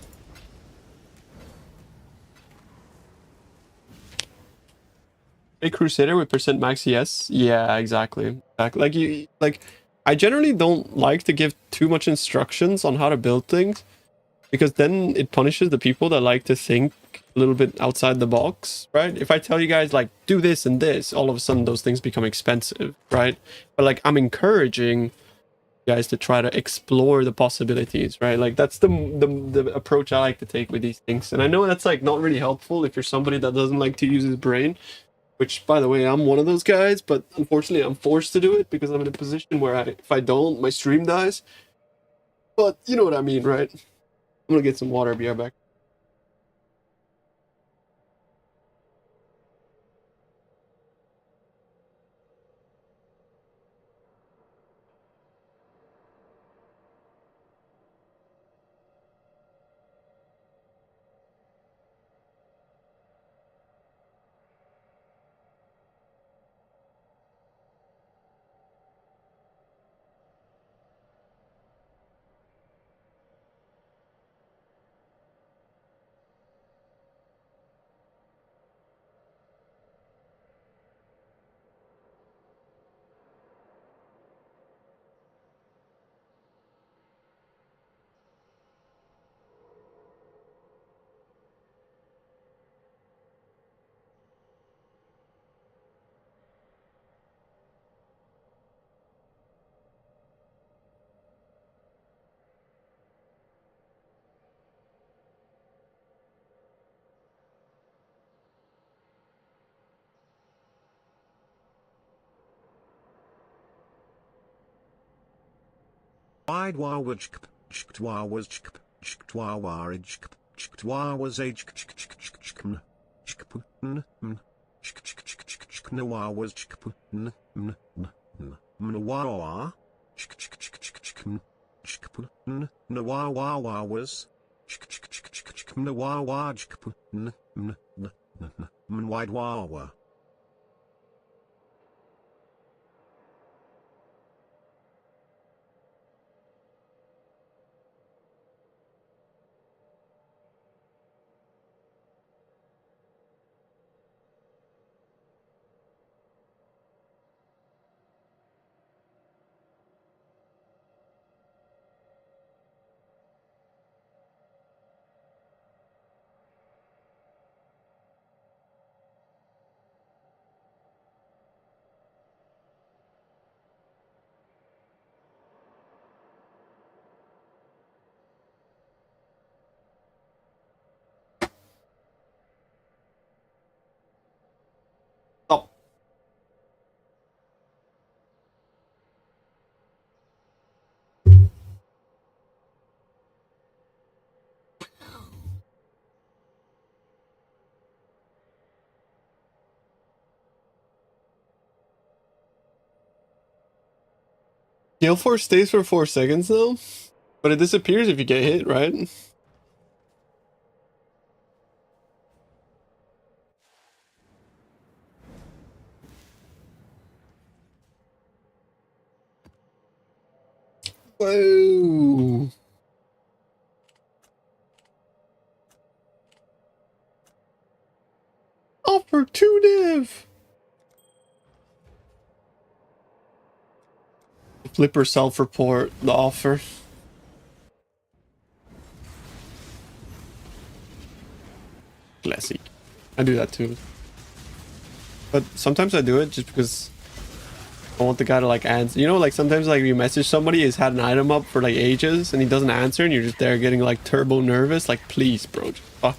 A Crusader with percent max, yes. Yeah, exactly. Like I generally don't like to give too much instructions on how to build things, because then it punishes the people that like to think a little bit outside the box, right? If I tell you guys like do this and this, all of a sudden those things become expensive, right? But like I'm encouraging guys to try to explore the possibilities, right? Like that's the approach I like to take with these things. And I know that's like not really helpful if you're somebody that doesn't like to use his brain, which by the way, I'm one of those guys, but unfortunately I'm forced to do it because I'm in a position where if I don't, my stream dies. But you know what I mean, right? I'm gonna get some water, be right back. Wide wawage chtwa was chtwa warage chtwa was age chkn chkpun chknawa was chkpun mnawa chkn chkpun nawa was chknawa chkpun wide wawa. Stop. Heal Force stays for 4 seconds though, but it disappears if you get hit, right? Whoa. div. Flipper self-report the offer. Classic. I do that too. But sometimes I do it just because I want the guy to like answer. You know, like sometimes like you message somebody, he's had an item up for like ages and he doesn't answer and you're just there getting like turbo nervous. Like, please, bro, just fuck.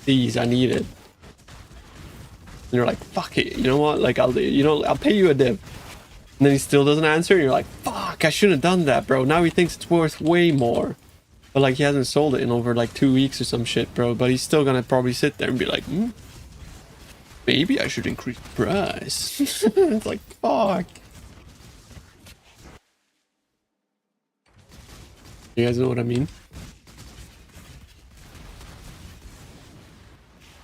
Please, I need it. And you're like, fuck it. You know what? Like, I'll pay you a div. And then he still doesn't answer and you're like, fuck, I shouldn't have done that, bro. Now he thinks it's worth way more. But like he hasn't sold it in over like 2 weeks or some shit, bro. But he's still gonna probably sit there and be like, maybe I should increase the price. It's like, fuck. You guys know what I mean?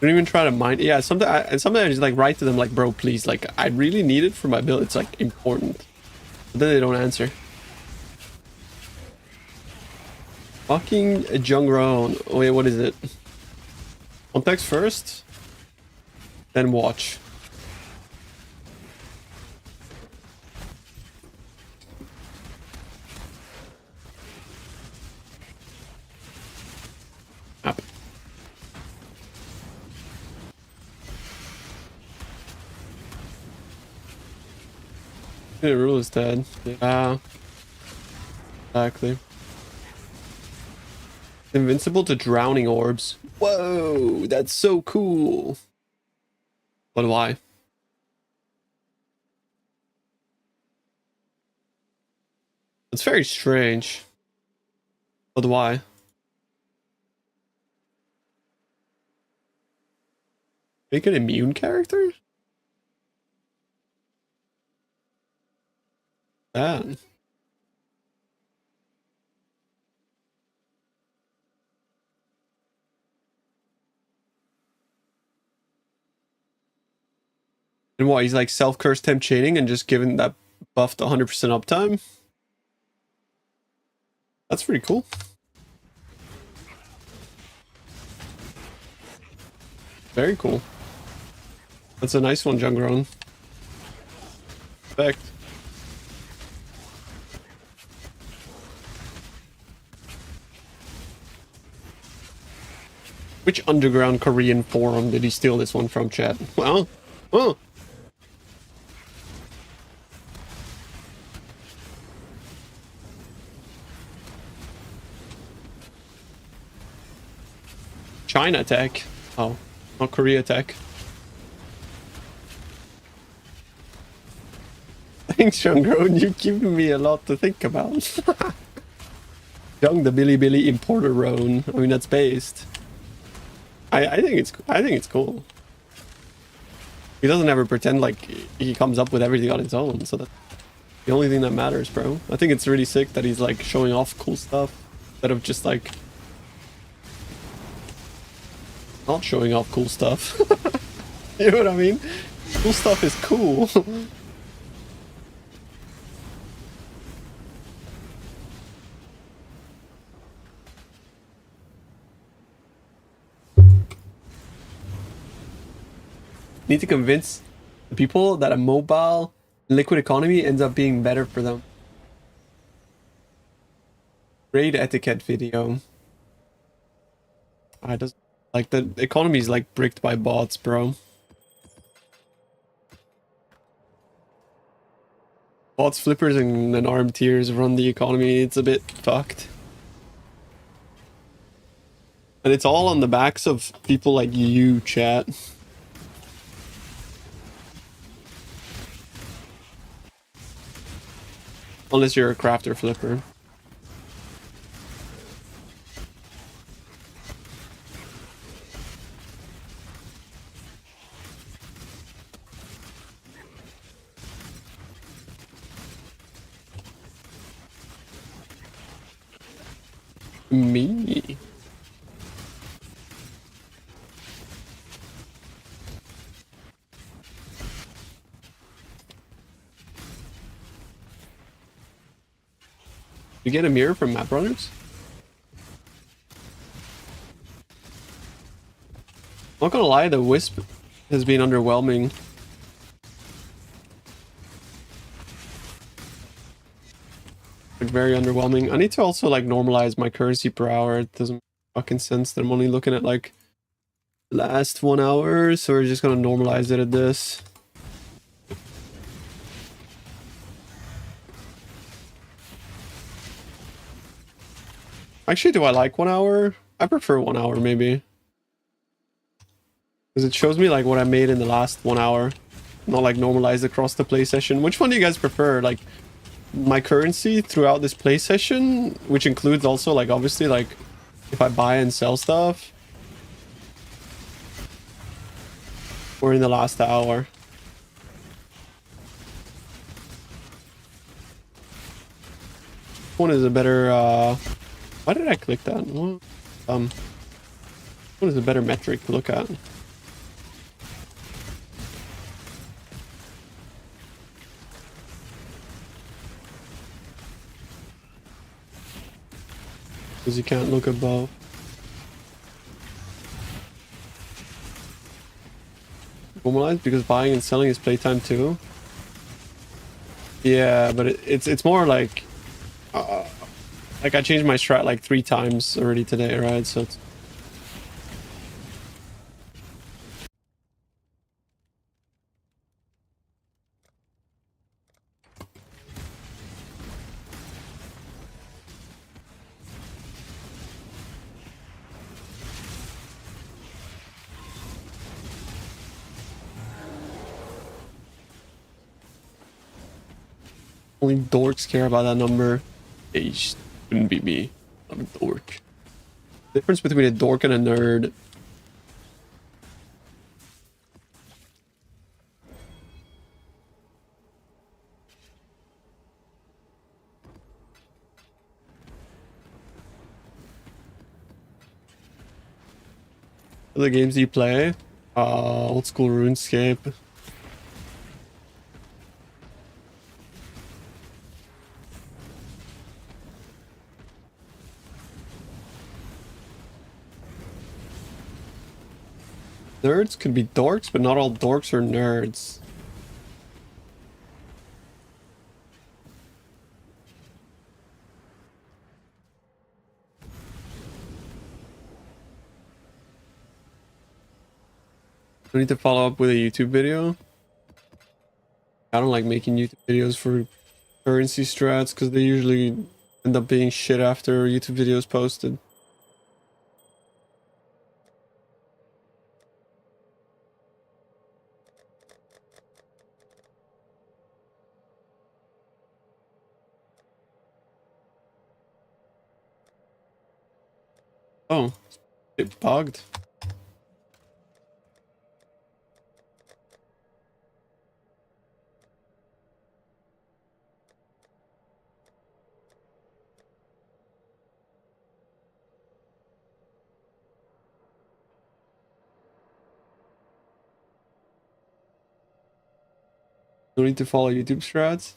Don't even try to mind. Yeah, sometimes I just like write to them like, bro, please, like I really need it for my build. It's like important. But then they don't answer. Fucking Jungron. Oh, wait, what is it? Context first, then watch. Up. The rule is dead. Yeah. Exactly. Invincible to drowning orbs. Whoa, that's so cool. But why? It's very strange. But why? Make an immune character? That. And what, he's like self-cursed temp chaining and just giving that buff to 100% uptime? That's pretty cool. Very cool. That's a nice one, Jungron. Respect. Which underground Korean forum did he steal this one from, chat? Well, oh. China tech. Oh, not Korea tech. Thanks, Jungron. You've given me a lot to think about. Young the Billy importer Roan. I mean, that's based. I think it's cool. He doesn't ever pretend like he comes up with everything on his own, so that's the only thing that matters, bro. I think it's really sick that he's like showing off cool stuff instead of just like not showing off cool stuff. You know what I mean? Cool stuff is cool. Need to convince the people that a mobile liquid economy ends up being better for them. Raid etiquette video. I just like the economy is like bricked by bots, bro. Bots, flippers, and armed tiers run the economy. It's a bit fucked. And it's all on the backs of people like you, chat. Unless you're a crafter flipper. Me. You get a mirror from Map Runners? Not gonna lie, the Wisp has been underwhelming like very underwhelming. I need to also like normalize my currency per hour. It doesn't make fucking sense that I'm only looking at like the last 1 hour, so we're just gonna normalize it at this. Actually, do I like 1 hour? I prefer 1 hour maybe. Because it shows me like what I made in the last 1 hour. Not like normalized across the play session. Which one do you guys prefer? Like my currency throughout this play session, which includes also like obviously like if I buy and sell stuff, or in the last hour. One is a better why did I click that? What is a better metric to look at? Because you can't look above. Normalized because buying and selling is playtime too. Yeah, but it's more like I changed my strat like 3 times already today, right? So it's only dorks care about that number. It shouldn't be me. I'm a dork. Difference between a dork and a nerd. Other games you play? Old school RuneScape. Nerds can be dorks, but not all dorks are nerds. I need to follow up with a YouTube video. I don't like making YouTube videos for currency strats because they usually end up being shit after YouTube videos posted. Oh, it bugged. No need to follow YouTube strats.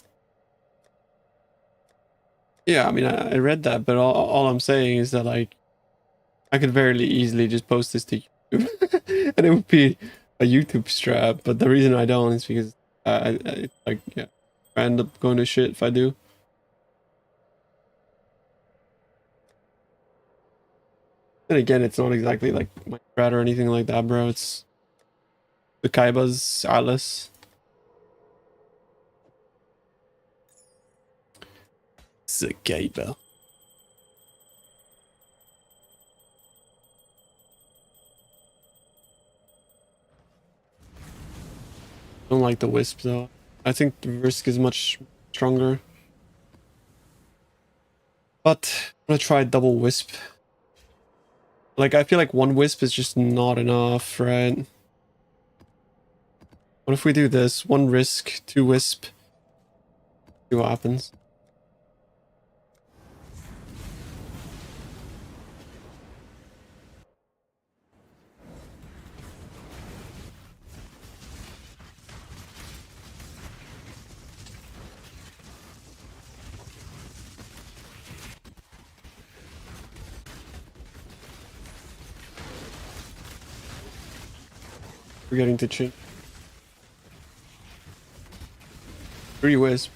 Yeah, I mean, I read that, but all I'm saying is that like I could very easily just post this to YouTube, and it would be a YouTube strat. But the reason I don't is because like yeah, I end up going to shit if I do. And again, it's not exactly like my strat or anything like that, bro. It's the Kaiba's Atlas. Kaiba. Don't like the wisp though. I think the risk is much stronger. But I'm gonna try double wisp. Like I feel like one wisp is just not enough, right? What if we do this? 1 risk, 2 wisp. See what happens. We're getting to change. 3 wisp.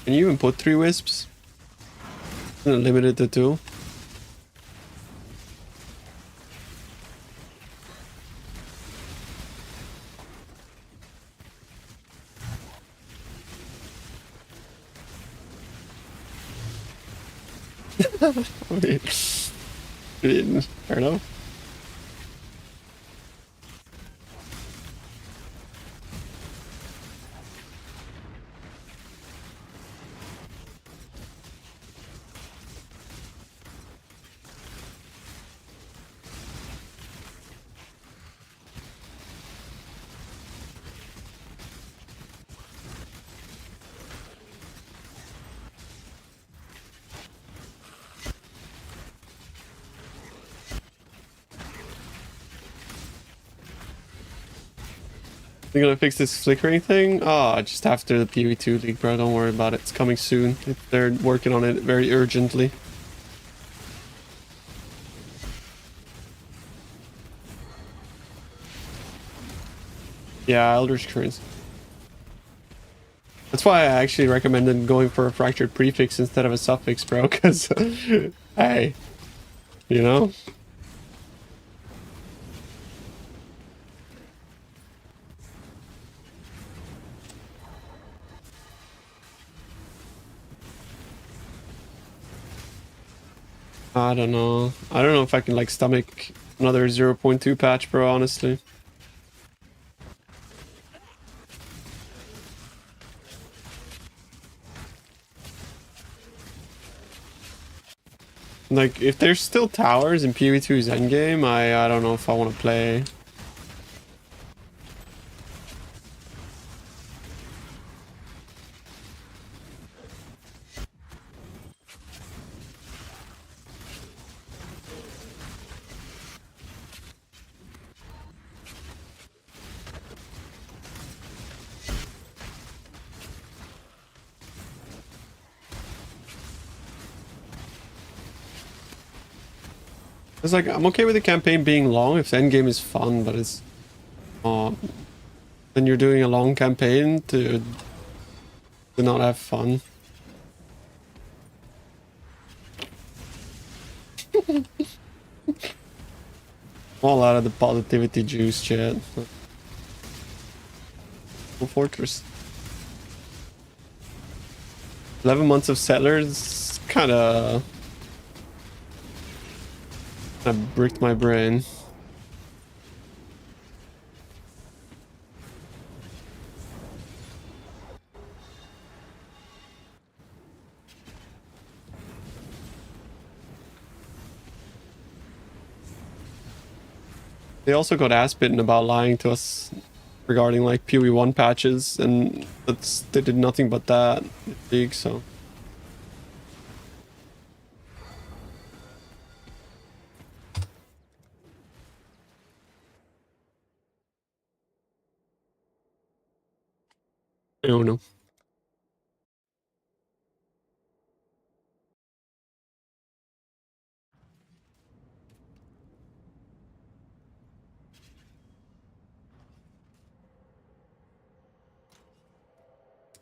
Can you even put 3 wisps? Limited to 2. I mean, fair enough. They're gonna fix this flickering thing? Oh, just after the PoE 2 leak, bro. Don't worry about it. It's coming soon. They're working on it very urgently. Yeah, Eldritch Currents. That's why I actually recommended going for a fractured prefix instead of a suffix, bro. Because, hey, you know? I don't know. I don't know if I can like stomach another 0.2 patch, bro, honestly. Like, if there's still towers in PoE 2's endgame, I don't know if I want to play. It's like, I'm okay with the campaign being long if the endgame is fun, but it's... then you're doing a long campaign to not have fun. All out of the positivity juice, chat. Fortress. 11 months of settlers kind of bricked my brain. They also got ass bitten about lying to us regarding like PoE 1 patches, and they did nothing but that in the league, so. I don't know.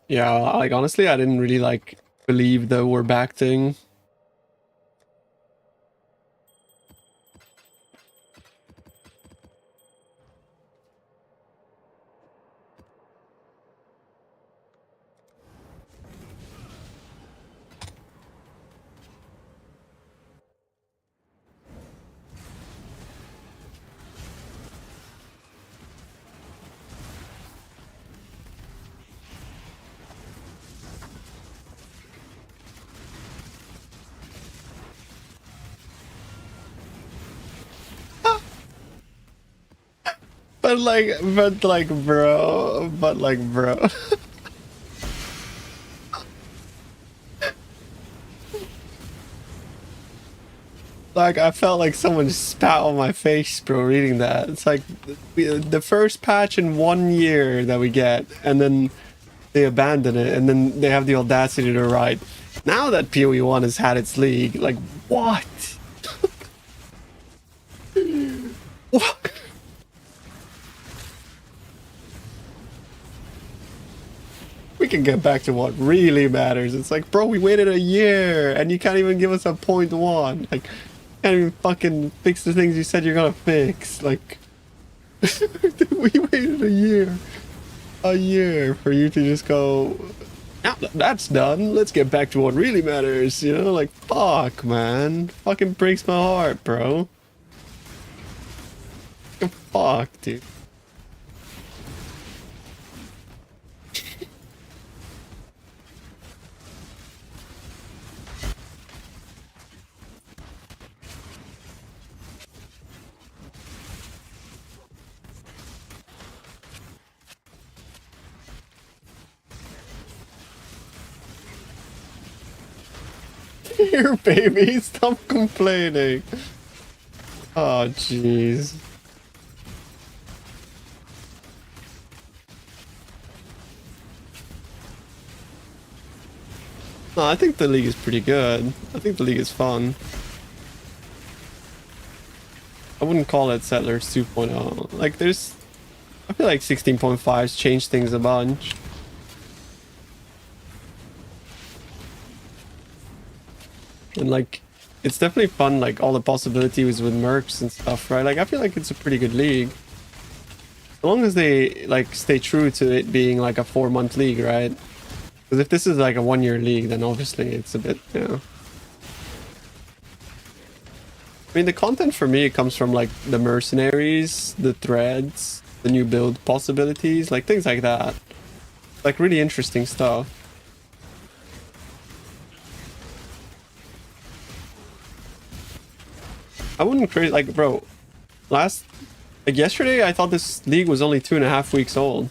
Yeah, like honestly, I didn't really like believe the we're back thing. But like, bro. Like, I felt like someone spat on my face, bro, reading that. It's like the first patch in 1 year that we get, and then they abandon it, and then they have the audacity to write, now that PoE 1 has had its league. Like, what? What? we can get back to what really matters. It's like, bro, we waited a year and you can't even give us a .1. Like, you can't even fucking fix the things you said you're gonna fix. Like, we waited a year for you to just go, now that that's done, let's get back to what really matters, you know? Like, fuck, man. Fucking breaks my heart, bro. Fuck, dude. Here, baby, stop complaining. Oh, jeez. No, I think the league is pretty good. I think the league is fun. I wouldn't call it Settlers 2.0. Like, there's... I feel like 16.5's changed things a bunch. And like, it's definitely fun, like all the possibilities with mercs and stuff, right? Like, I feel like it's a pretty good league. As long as they like stay true to it being like a 4-month league, right? Because if this is like a 1-year league, then obviously it's a bit, you know. I mean, the content for me comes from like the mercenaries, the threads, the new build possibilities, like things like that. Like really interesting stuff. I wouldn't crazy like, bro. Like yesterday, I thought this league was only 2.5 weeks old.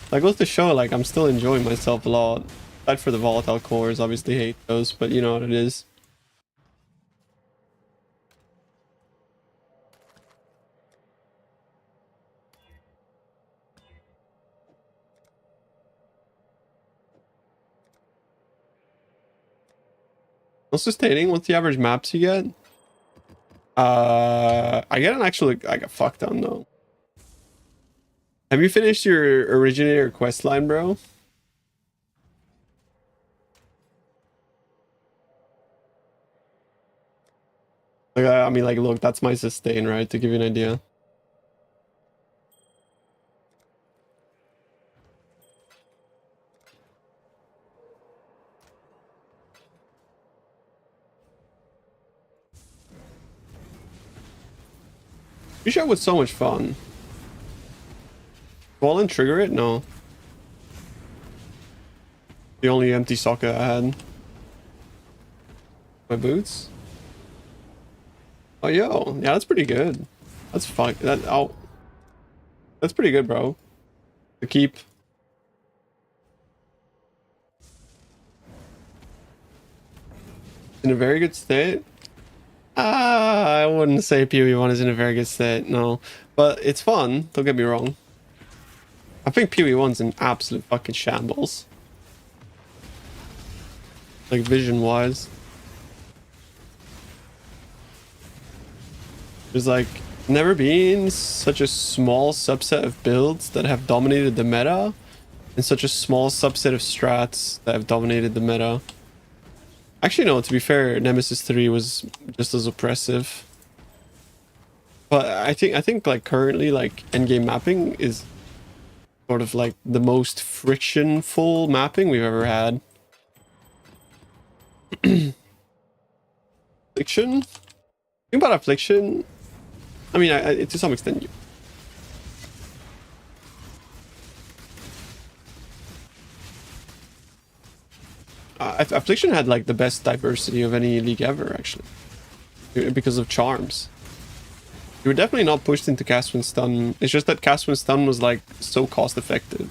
That goes to show, like, I'm still enjoying myself a lot. Aside for the volatile cores, obviously hate those, but you know what it is. What's sustaining? What's the average maps you get? I get an actual, I got fucked ton though. Have you finished your originator quest line, bro? Like, I mean, like, look, that's my sustain, right? To give you an idea. You sure it was so much fun. Wall and trigger it? No. The only empty socket I had. My boots? Oh, yo. Yeah, that's pretty good. That's fine. That's pretty good, bro. To keep. In a very good state? I wouldn't say PoE 1 is in a very good state, no. But it's fun, don't get me wrong. I think PoE 1's in absolute fucking shambles. Like, vision-wise. There's, like, never been such a small subset of builds that have dominated the meta, and such a small subset of strats that have dominated the meta. Actually, no, to be fair, Nemesis 3 was just as oppressive. But I think like currently, like, endgame mapping is sort of like the most frictionful mapping we've ever had. Affliction? Think about Affliction. I mean, to some extent, Affliction had like the best diversity of any league ever, actually, because of charms. You were definitely not pushed into cast when stun. It's just that cast when stun was like so cost effective.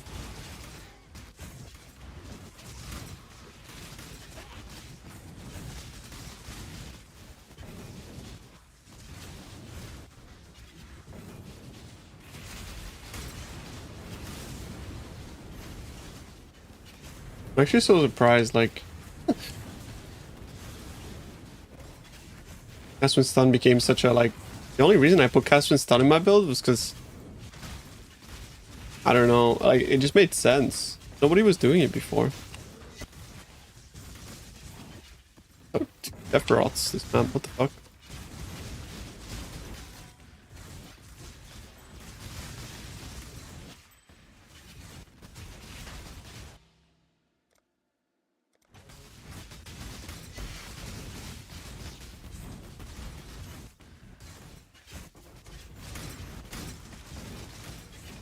I'm actually so surprised, like, cast when stun became such a, like, the only reason I put cast when stun in my build was because, I don't know, like, it just made sense. Nobody was doing it before. Oh, Sephiroth's this man. What the fuck?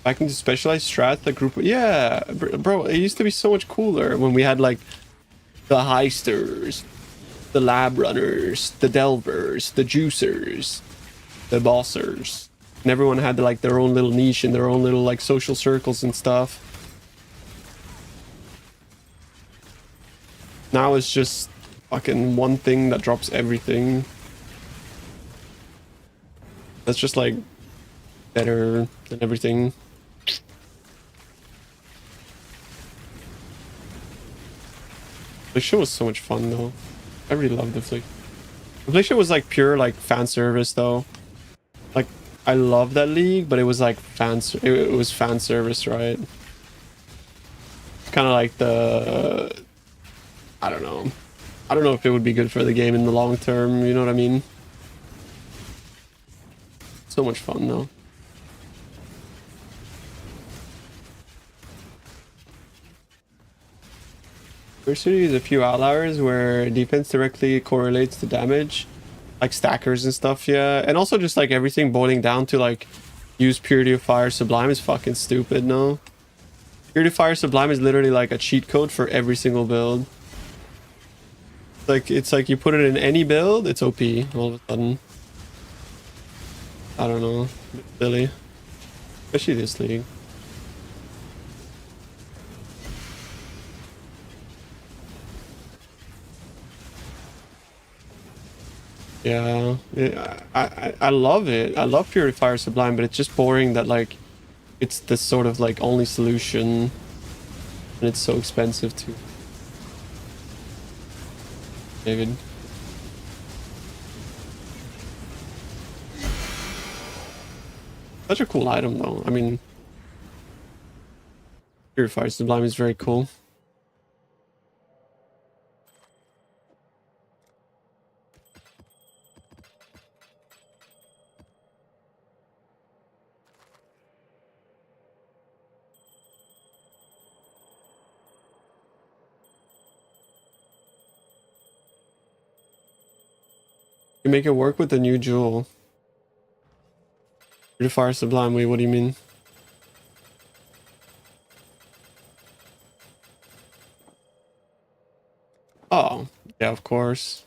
Back into specialized strat, the group. Yeah, bro, it used to be so much cooler when we had like the heisters, the lab runners, the delvers, the juicers, the bossers, and everyone had like their own little niche and their own little like social circles and stuff. Now it's just fucking one thing that drops everything. That's just like better than everything. The show was so much fun though. I really loved the Flick. The Flick show was like pure like fan service though. Like I love that league, but it was like it was fan service, right? Kind of like the I don't know. I don't know if it would be good for the game in the long term, you know what I mean? So much fun though. Diversity is a few outliers where defense directly correlates to damage, like stackers and stuff, yeah. And also just like everything boiling down to like use Purity of Fire Sublime is fucking stupid, no? Purity of Fire Sublime is literally like a cheat code for every single build. It's like you put it in any build, it's OP all of a sudden. I don't know, silly. Especially this league. Yeah, I love it. I love Purifier Sublime, but it's just boring that like it's this sort of like only solution and it's so expensive too. David. Such a cool item though. I mean, Purifier Sublime is very cool. You make it work with the new jewel. Purifier Sublime, wait, what do you mean? Oh, yeah, of course.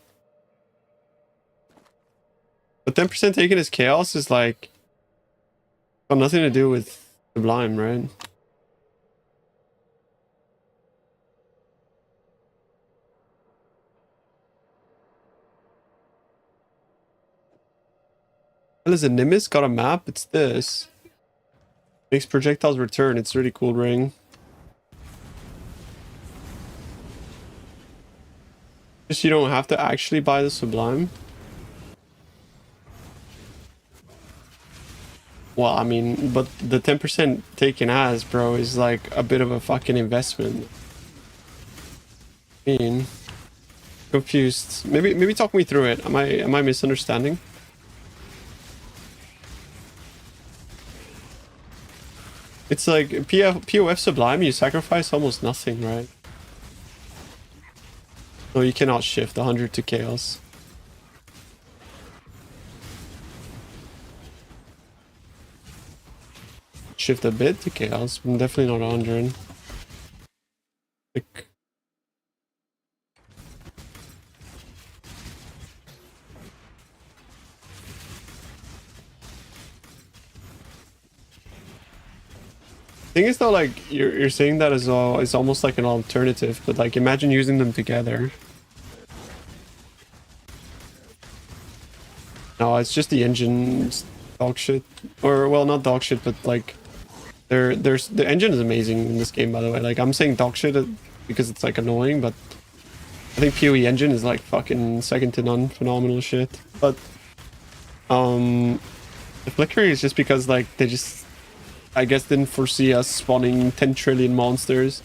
But 10% taken as chaos is like got nothing to do with Sublime, right? What is a Nimbus? Got a map? It's this. Makes projectiles return. It's really cool ring. Just you don't have to actually buy the Sublime. Well, I mean, but the 10% taken as, bro, is like a bit of a fucking investment. I mean, confused. Maybe talk me through it. Am I misunderstanding? It's like POF Sublime, you sacrifice almost nothing, right? No, you cannot shift 100 to Chaos. Shift a bit to Chaos, but definitely not 100. Like... Thing is though, like you're saying that as well, it's almost like an alternative, but like imagine using them together. No, it's just the engine's dog shit, or well, not dog shit, but like there's the engine is amazing in this game, by the way. Like I'm saying dog shit because it's like annoying, but I think PoE engine is like fucking second to none, phenomenal shit. But the flickering is just because like they just, I guess, didn't foresee us spawning 10 trillion monsters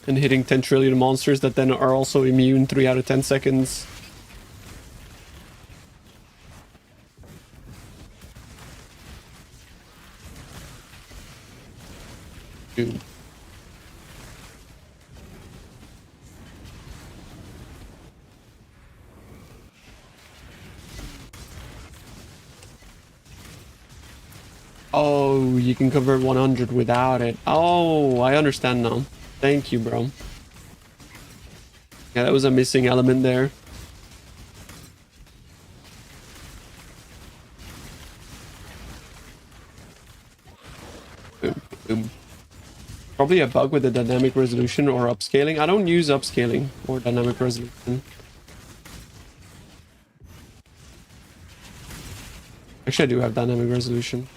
and hitting 10 trillion monsters that then are also immune 3 out of 10 seconds. Dude. Oh, you can convert 100 without it. Oh, I understand now. Thank you, bro. Yeah, that was a missing element there. Boom, boom. Probably a bug with the dynamic resolution or upscaling. I don't use upscaling or dynamic resolution. Actually, I do have dynamic resolution.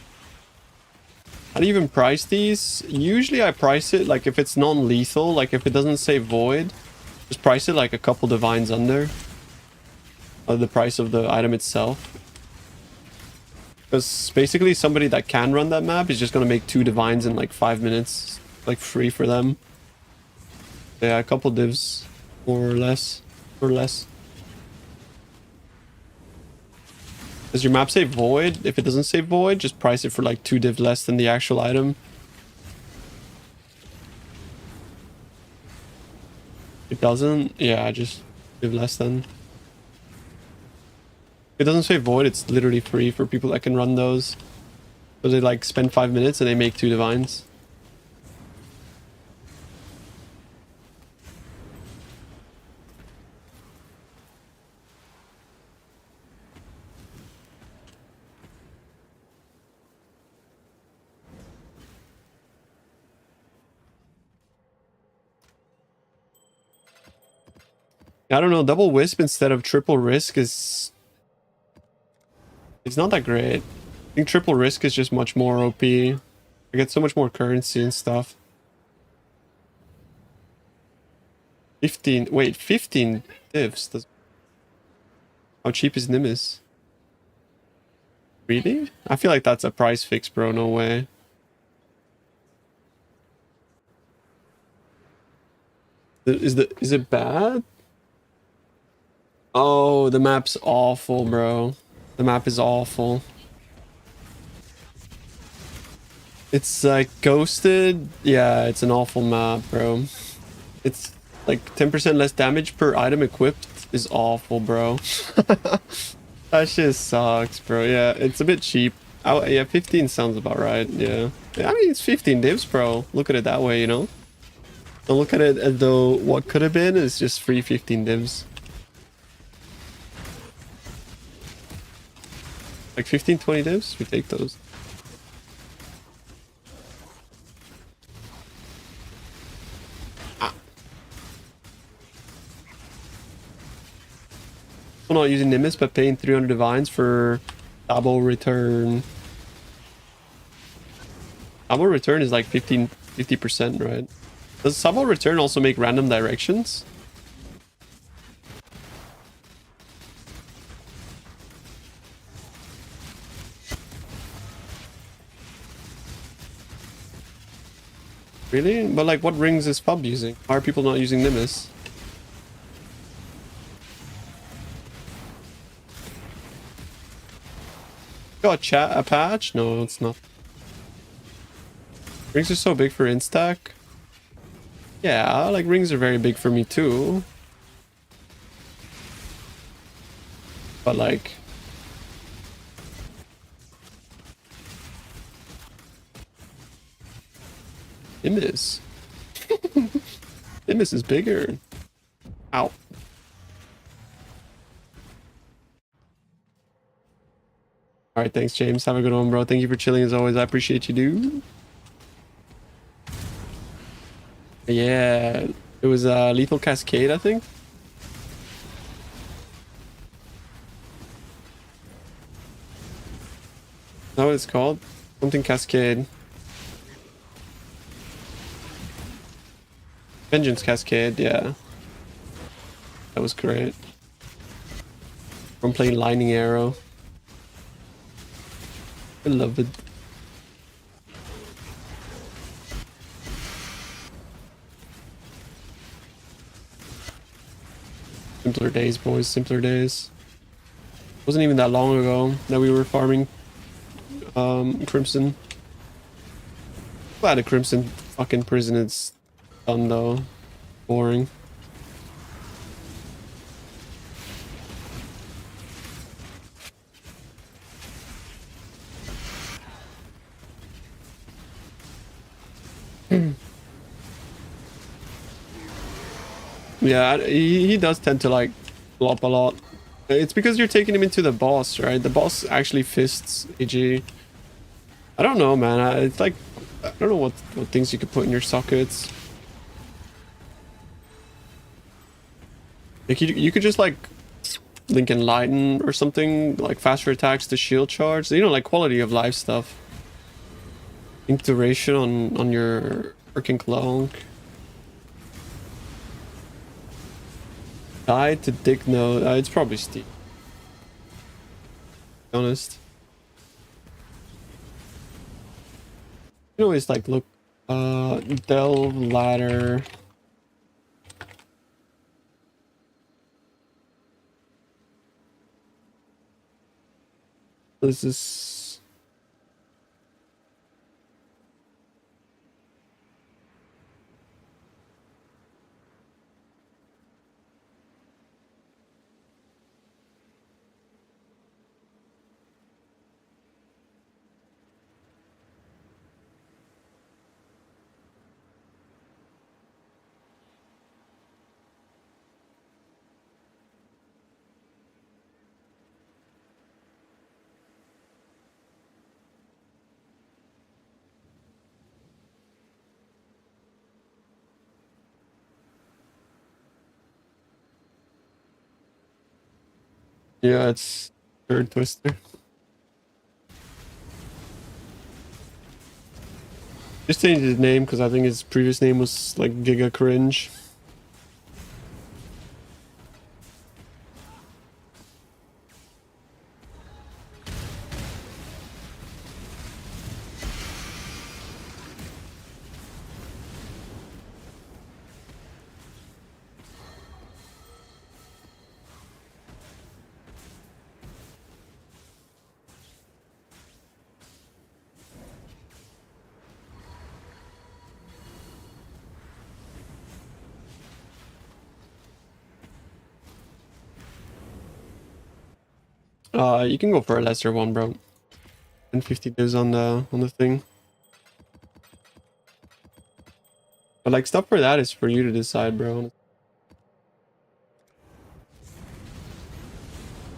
How do you even price these? Usually I price it like if it's non-lethal, like if it doesn't say void, just price it like a couple divines under the price of the item itself. Because basically somebody that can run that map is just going to make 2 divines in like 5 minutes, like free for them. Yeah, a couple divs, more or less, or less. Does your map say void? If it doesn't say void, just price it for like 2 div less than the actual item. If it doesn't, yeah, just div less then. If it doesn't say void, it's literally free for people that can run those. So they like spend 5 minutes and they make 2 divines. I don't know, double wisp instead of triple risk is... It's not that great. I think triple risk is just much more OP. I get so much more currency and stuff. 15... Wait, 15 divs? How cheap is Nimbus? Really? I feel like that's a price fix, bro. No way. Is it bad? Oh, the map's awful, bro. The map is awful. It's like ghosted. Yeah, it's an awful map, bro. It's like 10% less damage per item equipped is awful, bro. That shit sucks, bro. Yeah, it's a bit cheap. Oh, yeah, 15 sounds about right. Yeah. I mean, it's 15 divs, bro. Look at it that way, you know? Don't look at it as though what could have been is just free 15 divs. Like 15, 20 divs, we take those. I'm not using Nimbus, but paying 300 divines for double return. Double return is like 50%, right? Does double return also make random directions? Really? But like, what rings is Pub using? Why are people not using Nimbus? Got a patch? No, it's not. Rings are so big for instack. Yeah, like rings are very big for me too. But like... Nimbus. Nimbus is bigger. Ow. Alright, thanks James. Have a good one, bro. Thank you for chilling as always. I appreciate you, dude. Yeah, it was Lethal Cascade, I think. Is that what it's called? Something Cascade. Vengeance Cascade, yeah. That was great. I'm playing Lightning Arrow. I love it. Simpler days, boys. Simpler days. Wasn't even that long ago that we were farming Crimson. Glad the Crimson fucking prison is done though. Boring. Yeah, he does tend to like flop a lot. It's because you're taking him into the boss, right? The boss actually fists AG. I don't know, man. It's like, I don't know what things you could put in your sockets. Like you could just like link Enlighten or something, like faster attacks to shield charge. You know, like quality of life stuff. Ink duration on your working clone. Die to dig node. It's probably Steve. To be honest. You can always like look delve ladder. This is yeah, it's third twister. Just changed his name because I think his previous name was like Giga Cringe. You can go for a lesser one, bro. And 50 dips on the thing. But like stuff for that is for you to decide, bro.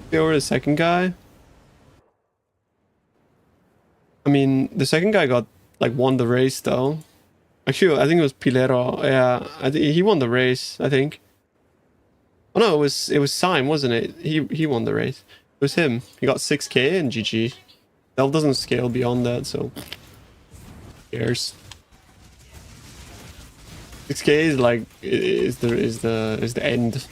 Okay, over the second guy. I mean, the second guy got like won the race though. Actually, I think it was Pilero. Yeah, he won the race. I think. Oh no, it was Syme, wasn't it? He won the race. It was him. He got 6k and GG. Delve doesn't scale beyond that, so who cares? 6k is like is the end.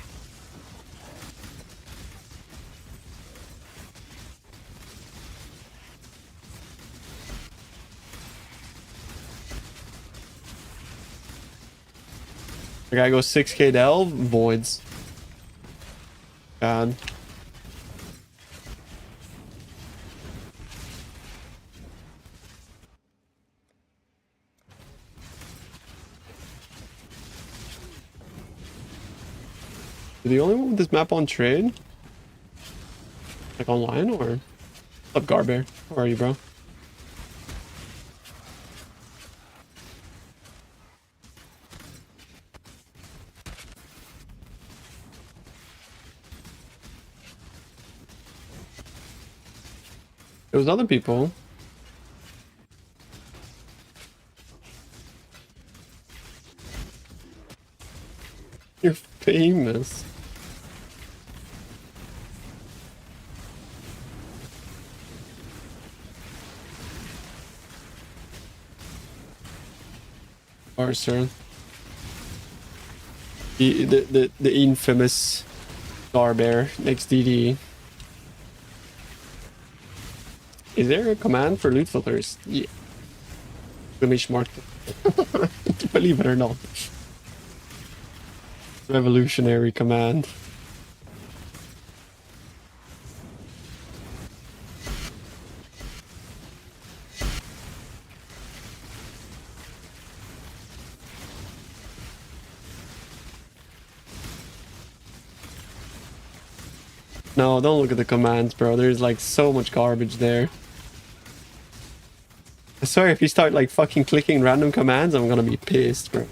The guy goes 6k delve, voids. God. Are the only one with this map on trade? Like online or? What's up, Garbear? How are you, bro? It was other people. You're famous. Arthur. The infamous Garbear next DD. Is there a command for loot filters? Yeah. Exclamation mark. Believe it or not. Revolutionary command. No, don't look at the commands, bro. There's like so much garbage there. I swear, if you start like fucking clicking random commands, I'm gonna be pissed, bro.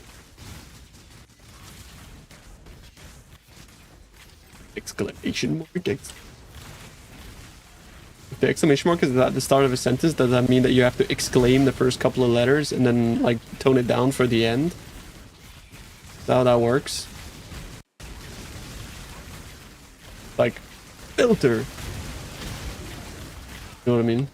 Exclamation mark. If the exclamation mark is at the start of a sentence, does that mean that you have to exclaim the first couple of letters and then like tone it down for the end? Is that how that works? Like, filter. You know what I mean?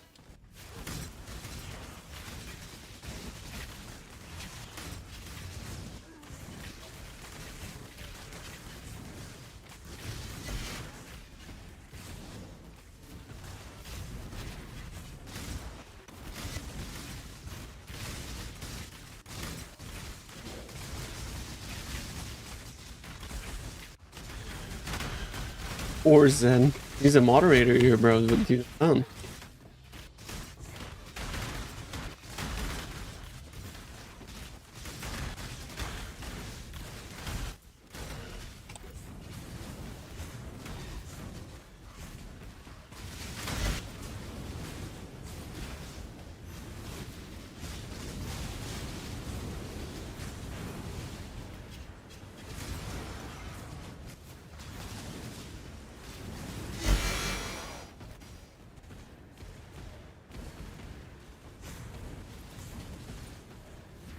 Or Zen. He's a moderator here, bro. What you done?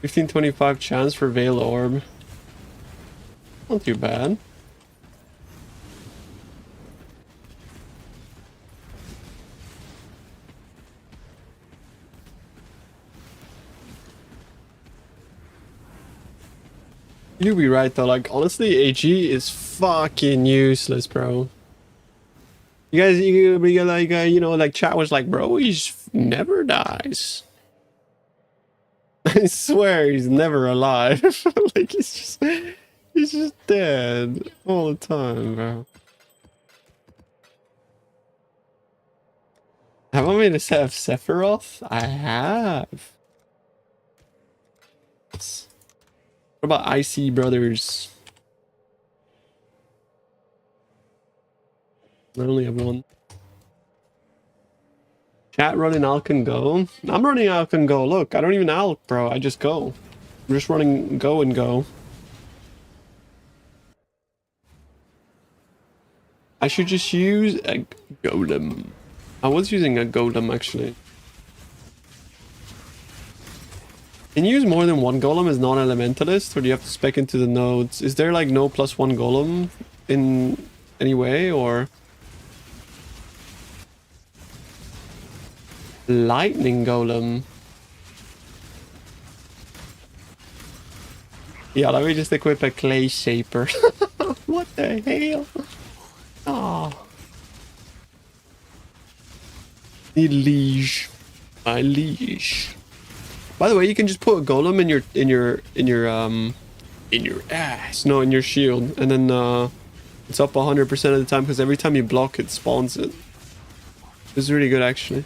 $15.25 chance for Veil Orb. Not too bad. You'd be right though, like honestly AG is fucking useless, bro. You guys, you like, you know, like chat was like, bro, he's never dies. I swear he's never alive. Like he's just dead all the time, bro. Have I made a set of Sephiroth? I have. What about IC Brothers? I only have one. Chat running Alcan Go? I'm running Alcan Go. Look, I don't even Alc, bro. I just go. I'm just running Go and Go. I should just use a golem. I was using a golem actually. Can you use more than one golem as non-elementalist, or do you have to spec into the nodes? Is there like no +1 golem in any way, or? Lightning golem. Yeah, let me just equip a clay shaper. What the hell? Oh. Need liege. My liege. By the way, you can just put a golem in your ass. No, in your shield, and then it's up 100% of the time because every time you block it spawns it. This is really good actually.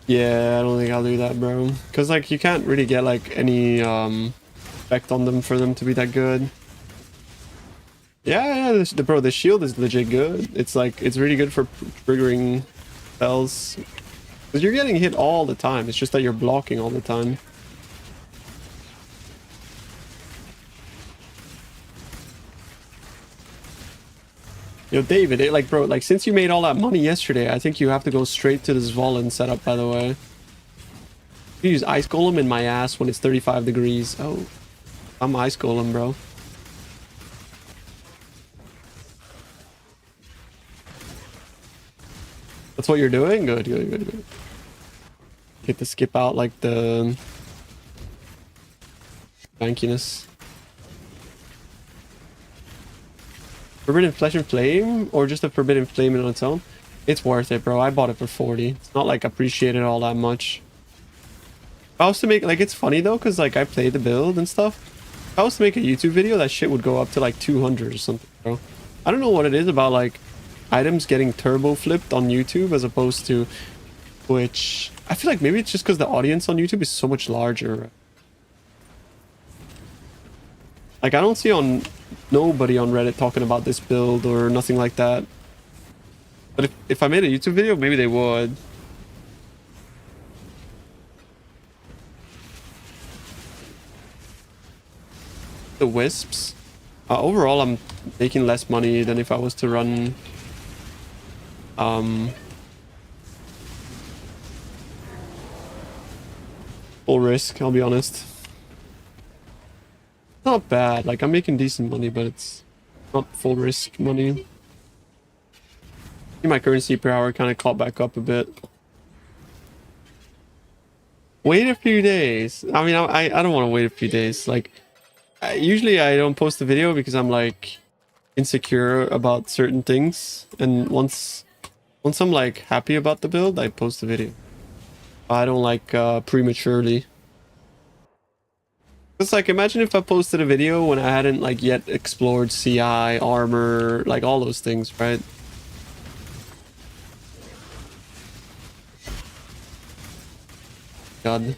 Yeah, I don't think I'll do that, bro. Because, like, you can't really get, like, any, effect on them for them to be that good. Yeah, bro, the shield is legit good. It's, like, it's really good for triggering spells. Because you're getting hit all the time. It's just that you're blocking all the time. Yo, David, like, bro, like, since you made all that money yesterday, I think you have to go straight to this Zvolen setup, by the way. You use Ice Golem in my ass when it's 35 degrees. Oh, I'm Ice Golem, bro. That's what you're doing? Good, good, good, good. Get to skip out, like, the bankiness. Forbidden Flesh and Flame, or just a Forbidden Flame on its own? It's worth it, bro. I bought it for 40. It's not like appreciated all that much. If I was to make, like, it's funny though, because like I played the build and stuff. If I was to make a YouTube video, that shit would go up to like 200 or something, bro. I don't know what it is about like items getting turbo flipped on YouTube as opposed to which I feel like maybe it's just because the audience on YouTube is so much larger. Like I don't see nobody on Reddit talking about this build or nothing like that. But if I made a YouTube video, maybe they would. The wisps. Overall, I'm making less money than if I was to run full risk, I'll be honest. Not bad, like I'm making decent money, but it's not full risk money. My currency per hour kind of caught back up a bit. Wait a few days. I mean, I don't want to wait a few days. Like, usually I don't post a video because I'm like insecure about certain things, and once I'm like happy about the build, I post a video. I don't like prematurely. It's like, imagine if I posted a video when I hadn't like yet explored CI, armor, like all those things, right? God.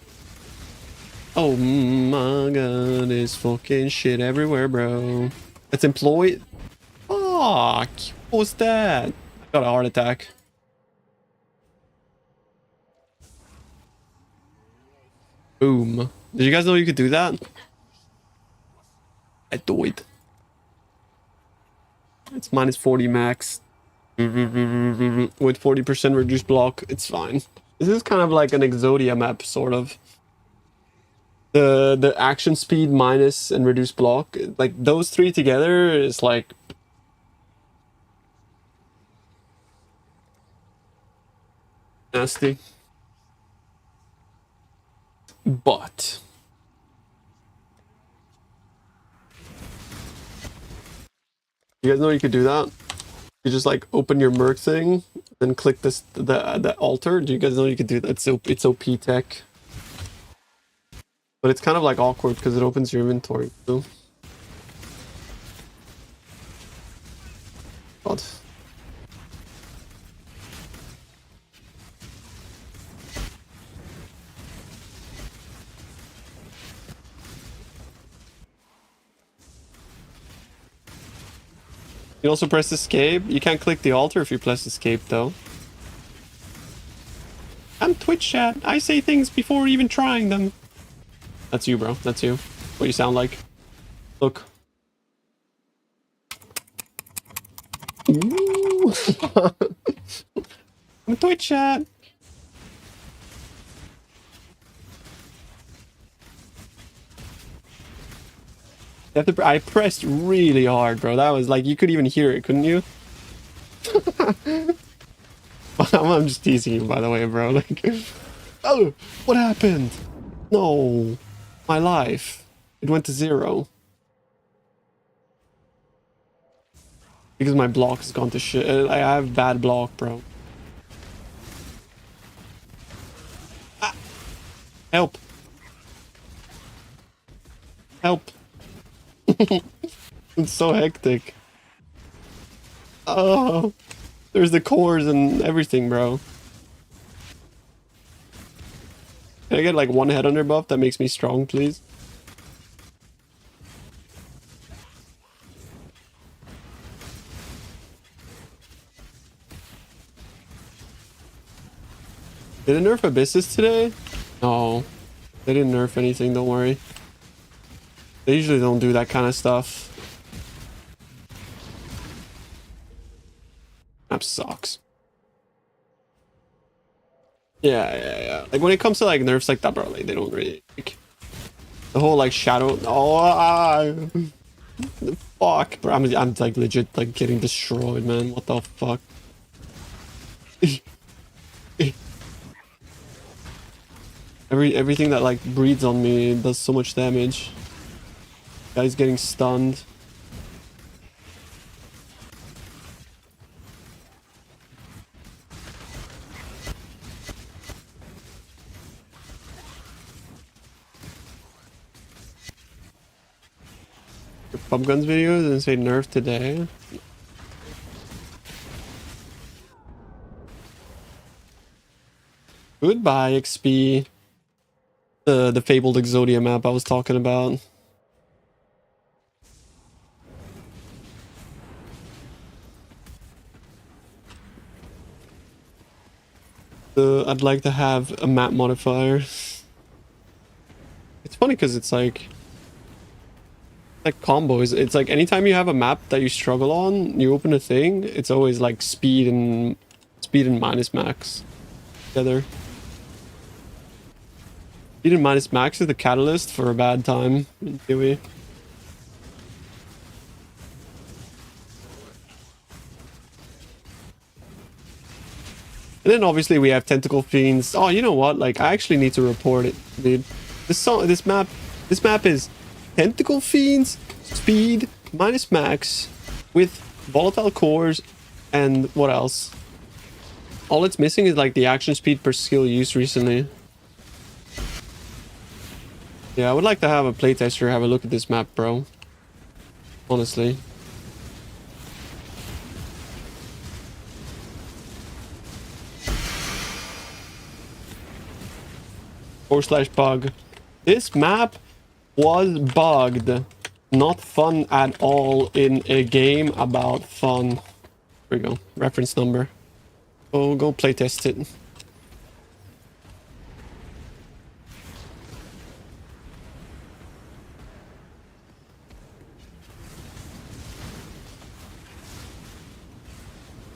Oh my god, there's fucking shit everywhere, bro. It's employed. Fuck. What was that? I got a heart attack. Boom. Did you guys know you could do that? I died. It's minus 40 max. With 40% reduced block, it's fine. This is kind of like an Exodia map, sort of. The action speed minus and reduced block, like those three together is like nasty. But you guys know you could do that? You just like open your Merc thing, then click this the altar. Do you guys know you could do that? It's OP tech. But it's kind of like awkward because it opens your inventory too. God. You also press escape. You can't click the altar if you press escape though. I'm Twitch chat. I say things before even trying them. That's you, bro. That's you. What you sound like. Look. Ooh. I'm Twitch chat. You have to, I pressed really hard, bro. That was like, you could even hear it, couldn't you? I'm just teasing you, by the way, bro. Like, oh, what happened? No, my life. It went to 0. Because my block has gone to shit. I have bad block, bro. Ah. Help. Help. It's so hectic. Oh, there's the cores and everything, bro. Can I get like 1 headhunter buff that makes me strong, please? Did it nerf Abysses today? No. They didn't nerf anything, don't worry. They usually don't do that kind of stuff. Map sucks. Yeah. Like when it comes to like nerfs like that, bro, like they don't really like the whole like shadow. Oh, fuck, bro. I'm like legit like getting destroyed, man. What the fuck? Everything that like breathes on me does so much damage. Guy's getting stunned. Your pump guns video doesn't say nerf today. Goodbye, XP. The fabled Exodia map I was talking about. I'd like to have a map modifier. It's funny because it's like combos. It's like anytime you have a map that you struggle on, you open a thing, it's always like speed and minus max together. Speed and minus max is the catalyst for a bad time in PoE. And then obviously we have Tentacle Fiends. Oh, you know what? Like, I actually need to report it, dude. This map is Tentacle Fiends, speed, minus max, with volatile cores, and what else? All it's missing is like the action speed per skill used recently. Yeah, I would like to have a playtester have a look at this map, bro. Honestly. /bug. This map was bugged. Not fun at all in a game about fun. Here we go. Reference number. Oh, go playtest it.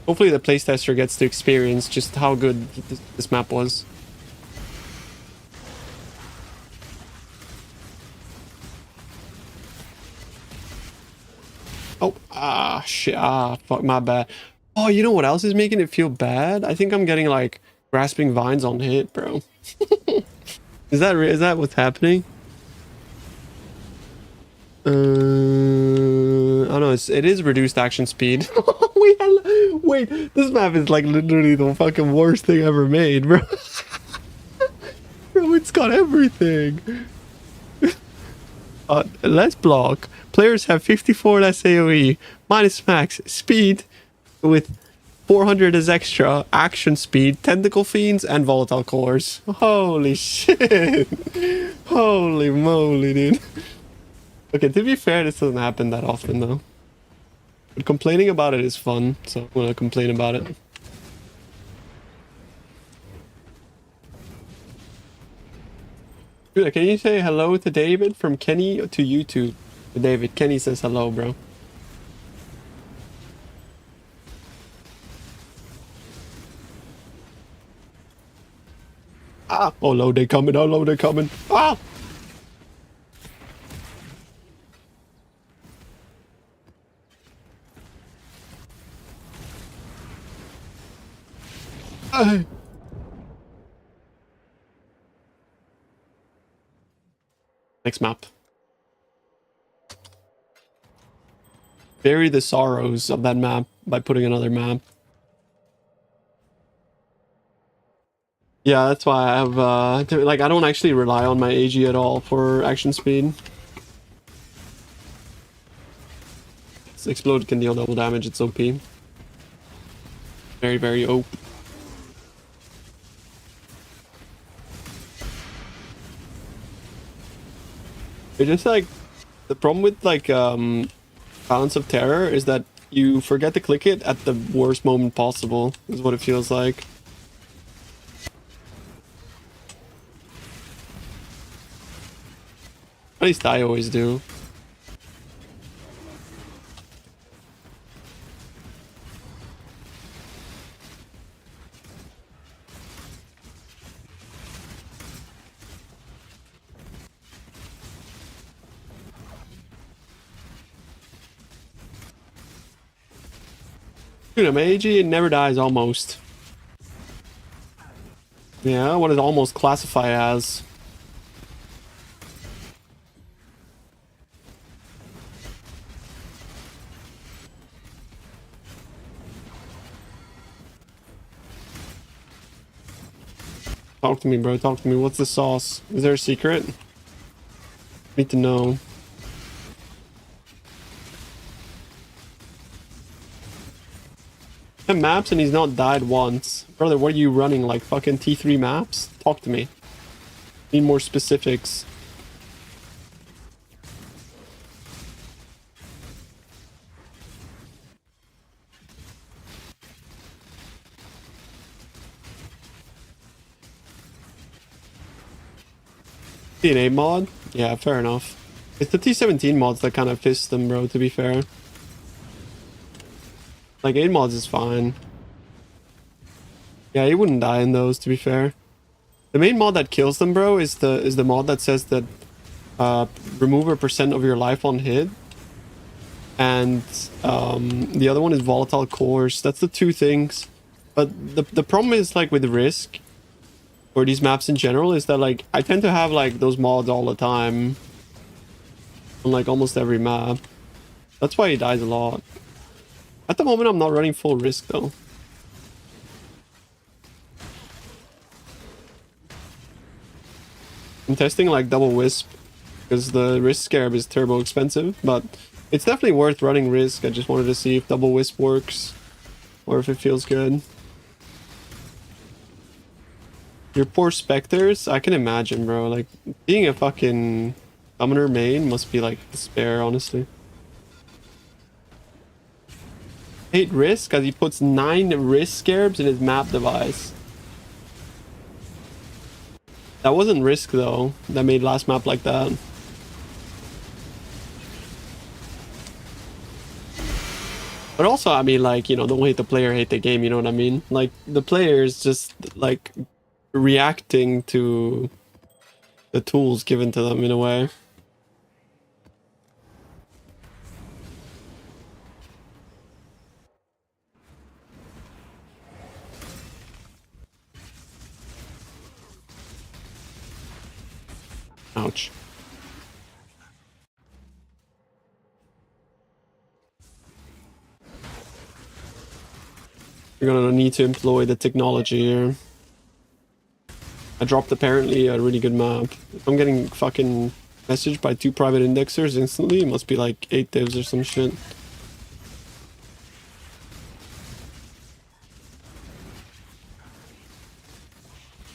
Hopefully the playtester gets to experience just how good this map was. Oh, shit. Fuck, my bad. Oh, you know what else is making it feel bad? I think I'm getting, like, grasping vines on hit, bro. Is that what's happening? I don't know. It is reduced action speed. Wait, this map is, like, literally the fucking worst thing ever made, bro. Bro, it's got everything. Less block. Players have 54 less AoE, minus max speed with 400 as extra action speed, tentacle fiends, and volatile cores. Holy shit! Holy moly, dude. Okay, to be fair, this doesn't happen that often though. But complaining about it is fun, so I'm gonna complain about it. Dude, can you say hello to David from Kenny to YouTube? David, Kenny says hello, bro. Ah! Oh, low they coming, oh, low they coming. Ah! Hey. Next map. Bury the sorrows of that map by putting another map. Yeah, that's why I have, like, I don't actually rely on my AG at all for action speed. This explode can deal double damage, it's OP. Very, very OP. It's just like, the problem with, like, Balance of Terror is that you forget to click it at the worst moment possible, is what it feels like. At least I always do. Dude, I'm AG, it never dies almost. Yeah, what does almost classify as? Talk to me, bro. Talk to me. What's the sauce? Is there a secret? Need to know. 10 maps and he's not died once. Brother, what are you running? Like fucking T3 maps? Talk to me. Need more specifics. DNA mod? Yeah, fair enough. It's the T17 mods that kind of piss them, bro, to be fair. Like, 8 mods is fine. Yeah, he wouldn't die in those, to be fair. The main mod that kills them, bro, is the mod that says that remove a % of your life on hit. And the other one is volatile cores. That's the two things. But the problem is, like, with Risk, or these maps in general, is that, like, I tend to have, like, those mods all the time. On, like, almost every map. That's why he dies a lot. At the moment, I'm not running full Risk, though. I'm testing, like, double Wisp, because the Risk Scarab is turbo expensive, but it's definitely worth running Risk. I just wanted to see if double Wisp works, or if it feels good. Your poor Spectres, I can imagine, bro. Like, being a fucking Summoner main must be, like, despair, honestly. Hate Risk, as he puts 9 Risk Scarabs in his map device. That wasn't Risk, though, that made last map like that. But also, I mean, like, you know, don't hate the player, hate the game, you know what I mean? Like, the player is just, like, reacting to the tools given to them in a way. Ouch. You're gonna need to employ the technology here. I dropped apparently a really good map. If I'm getting fucking messaged by 2 private indexers instantly, it must be like 8 divs or some shit.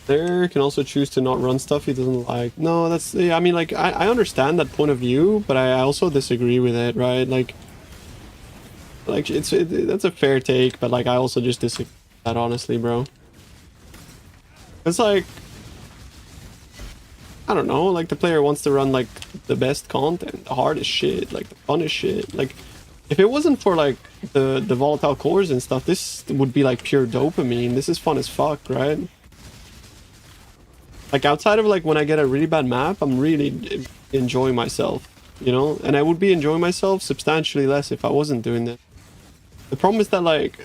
There can also choose to not run stuff he doesn't like. No, that's, yeah, I mean, like, I understand that point of view, but I also disagree with it, right? Like that's a fair take, but like I also just disagree with that, honestly, bro. It's like, I don't know, like the player wants to run like the best content, the hardest shit, like the funnest shit. Like, if it wasn't for like the volatile cores and stuff, this would be like pure dopamine. This is fun as fuck, right? Like, outside of like when I get a really bad map, I'm really enjoying myself, you know? And I would be enjoying myself substantially less if I wasn't doing that. The problem is that, like,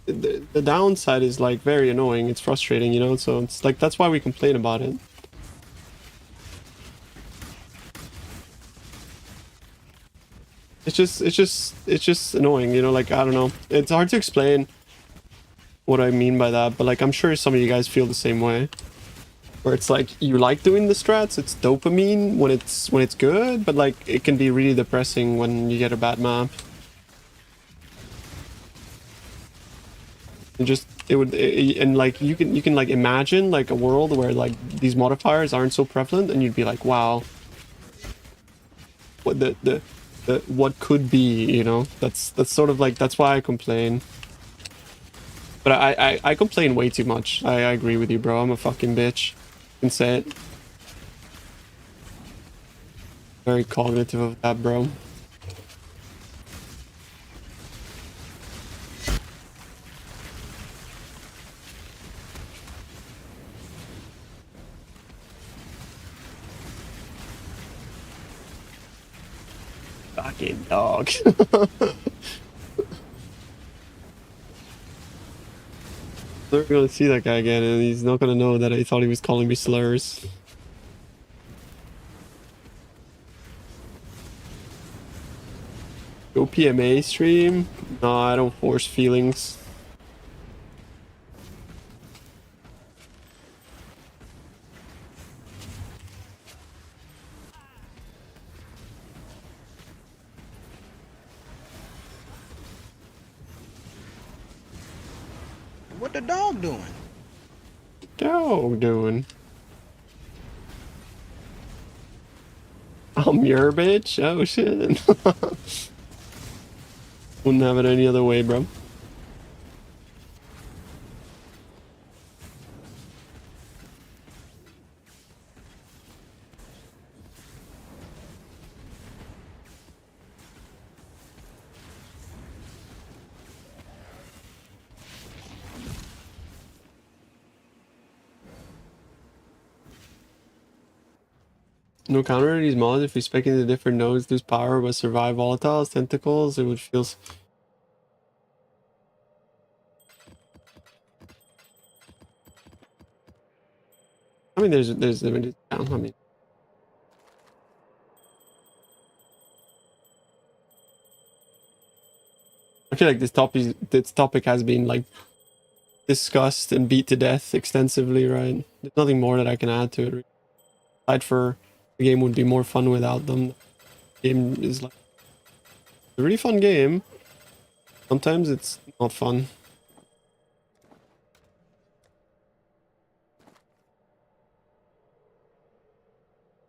the downside is like very annoying. It's frustrating, you know? So it's like, that's why we complain about it. It's just annoying, you know? Like, I don't know. It's hard to explain what I mean by that, but like, I'm sure some of you guys feel the same way. Where it's like, you like doing the strats, it's dopamine when it's good, but like, it can be really depressing when you get a bad map. And just, and like, you can like imagine like a world where like these modifiers aren't so prevalent, and you'd be like, wow, what the what could be, you know? That's sort of like, that's why I complain. But I complain way too much. I agree with you, bro. I'm a fucking bitch. Can say it. Very cognitive of that, bro. Fucking dog. Never gonna see that guy again, and he's not gonna know that I thought he was calling me slurs. Go PMA stream? No, I don't force feelings. What the dog doing? Dog doing? I'm your bitch? Oh shit. Wouldn't have it any other way, bro. No counter to these mods. If we spec into different nodes, lose power but survive volatiles, tentacles, it would feel. I mean, there's limited down. I mean, I feel like this topic has been like discussed and beat to death extensively, right? There's nothing more that I can add to it. Aside for the game would be more fun without them. The game is like a really fun game. Sometimes it's not fun.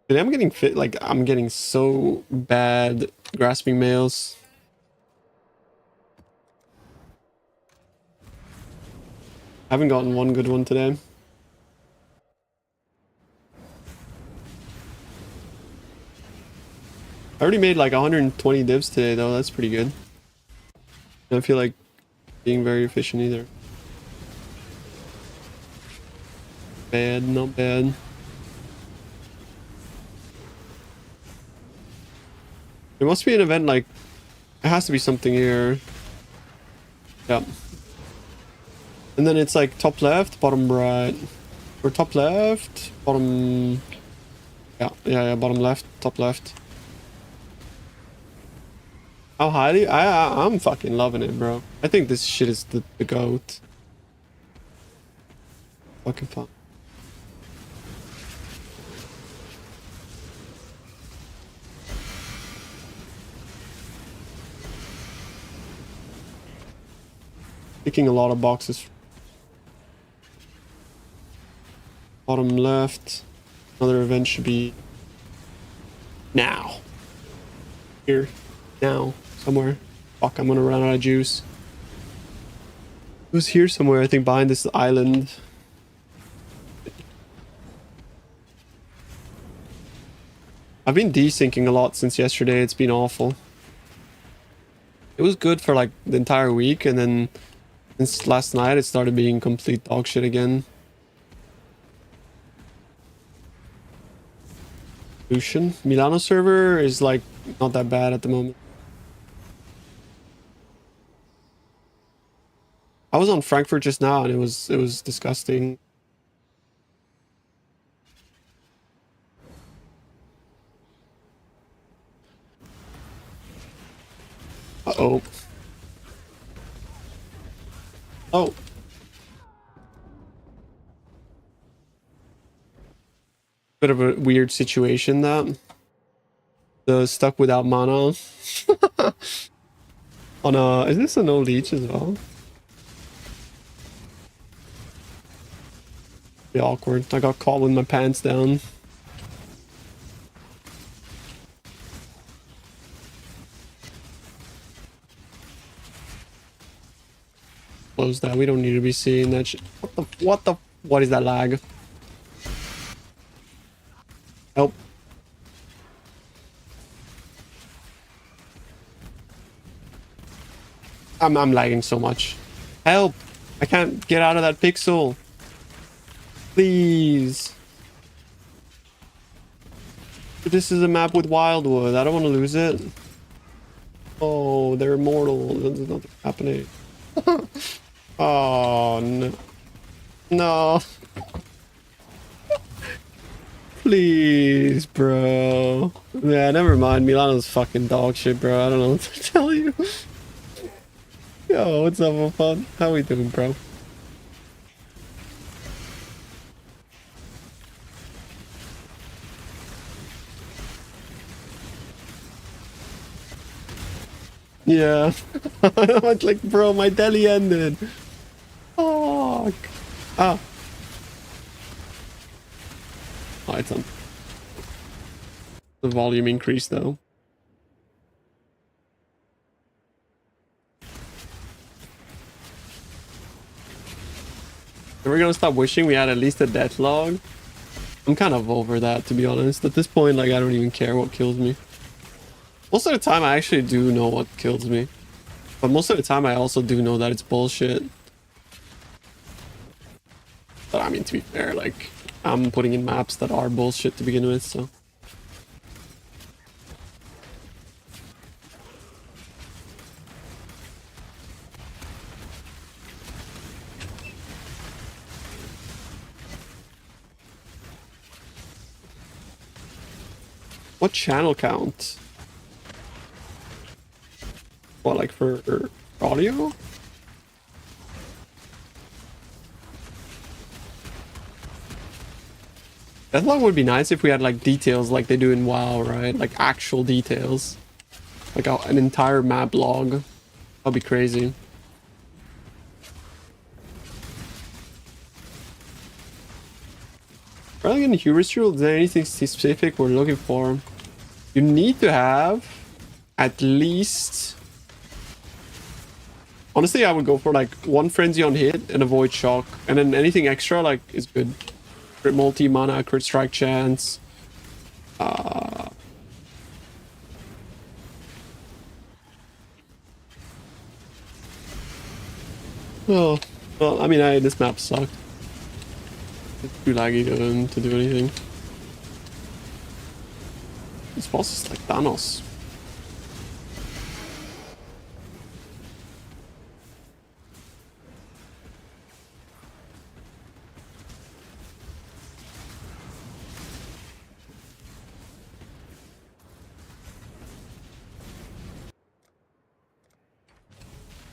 Today I'm getting fit, like I'm getting so bad grasping males. I haven't gotten one good one today. I already made like 120 divs today though, that's pretty good. I don't feel like being very efficient either. Bad, not bad. There must be an event like, it has to be something here. Yeah. And then it's like top left, bottom right. Or top left, bottom... Yeah, bottom left, top left. How highly? I'm fucking loving it, bro. I think this shit is the goat. Fucking fun. Picking a lot of boxes. Bottom left. Another event should be now. Here. Now. Somewhere. Fuck, I'm gonna run out of juice. It was here somewhere, I think, behind this island. I've been desyncing a lot since yesterday. It's been awful. It was good for like the entire week, and then since last night it started being complete dog shit again. Lucian. Milano server is like not that bad at the moment. I was on Frankfurt just now and it was disgusting. Uh-oh. Oh. Bit of a weird situation that. The stuck without mana. On a... Is this a no leech as well? Be awkward. I got caught with my pants down. Close that. We don't need to be seeing that shit. What is that lag? Help. I'm lagging so much. Help! I can't get out of that pixel. Please. This is a map with Wildwood. I don't want to lose it. Oh, they're immortal. There's nothing happening. Oh, no. No. Please, bro. Yeah, never mind. Milano's fucking dog shit, bro. I don't know what to tell you. Yo, what's up, fun? How we doing, bro? Yeah. I'm like, bro, my deli ended. Oh. Ah. Oh, it's on. The volume increase though. Are we gonna stop wishing we had at least a death log? I'm kind of over that, to be honest. At this point, like, I don't even care what kills me. Most of the time, I actually do know what kills me. But most of the time, I also do know that it's bullshit. But I mean, to be fair, like, I'm putting in maps that are bullshit to begin with, so... What channel count? What, like for audio? Deathlock would be nice if we had like details like they do in WoW, right? Like actual details. Like an entire map log. That'd be crazy. Rather than hubris rule, is there anything specific we're looking for? You need to have at least... Honestly, I would go for like 1 frenzy on hit and avoid shock. And then anything extra like is good. Crit multi, mana, crit strike chance. Oh, well, I mean, this map sucked. It's too laggy to do anything. This boss is like Thanos.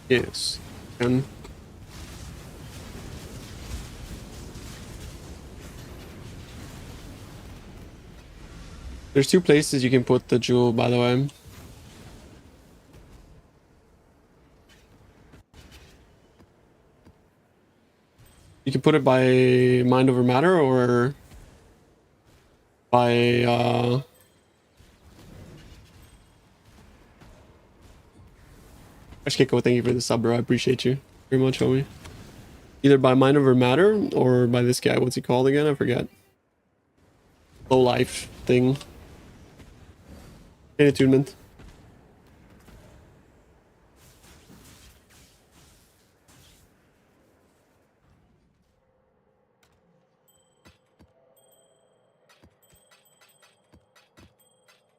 Yes. And there's 2 places you can put the jewel, by the way. You can put it by mind over matter or by Ashkiko, thank you for the sub, bro. I appreciate you very much, homie. Either by mind over matter or by this guy. What's he called again? I forget. Low life thing. Attunement.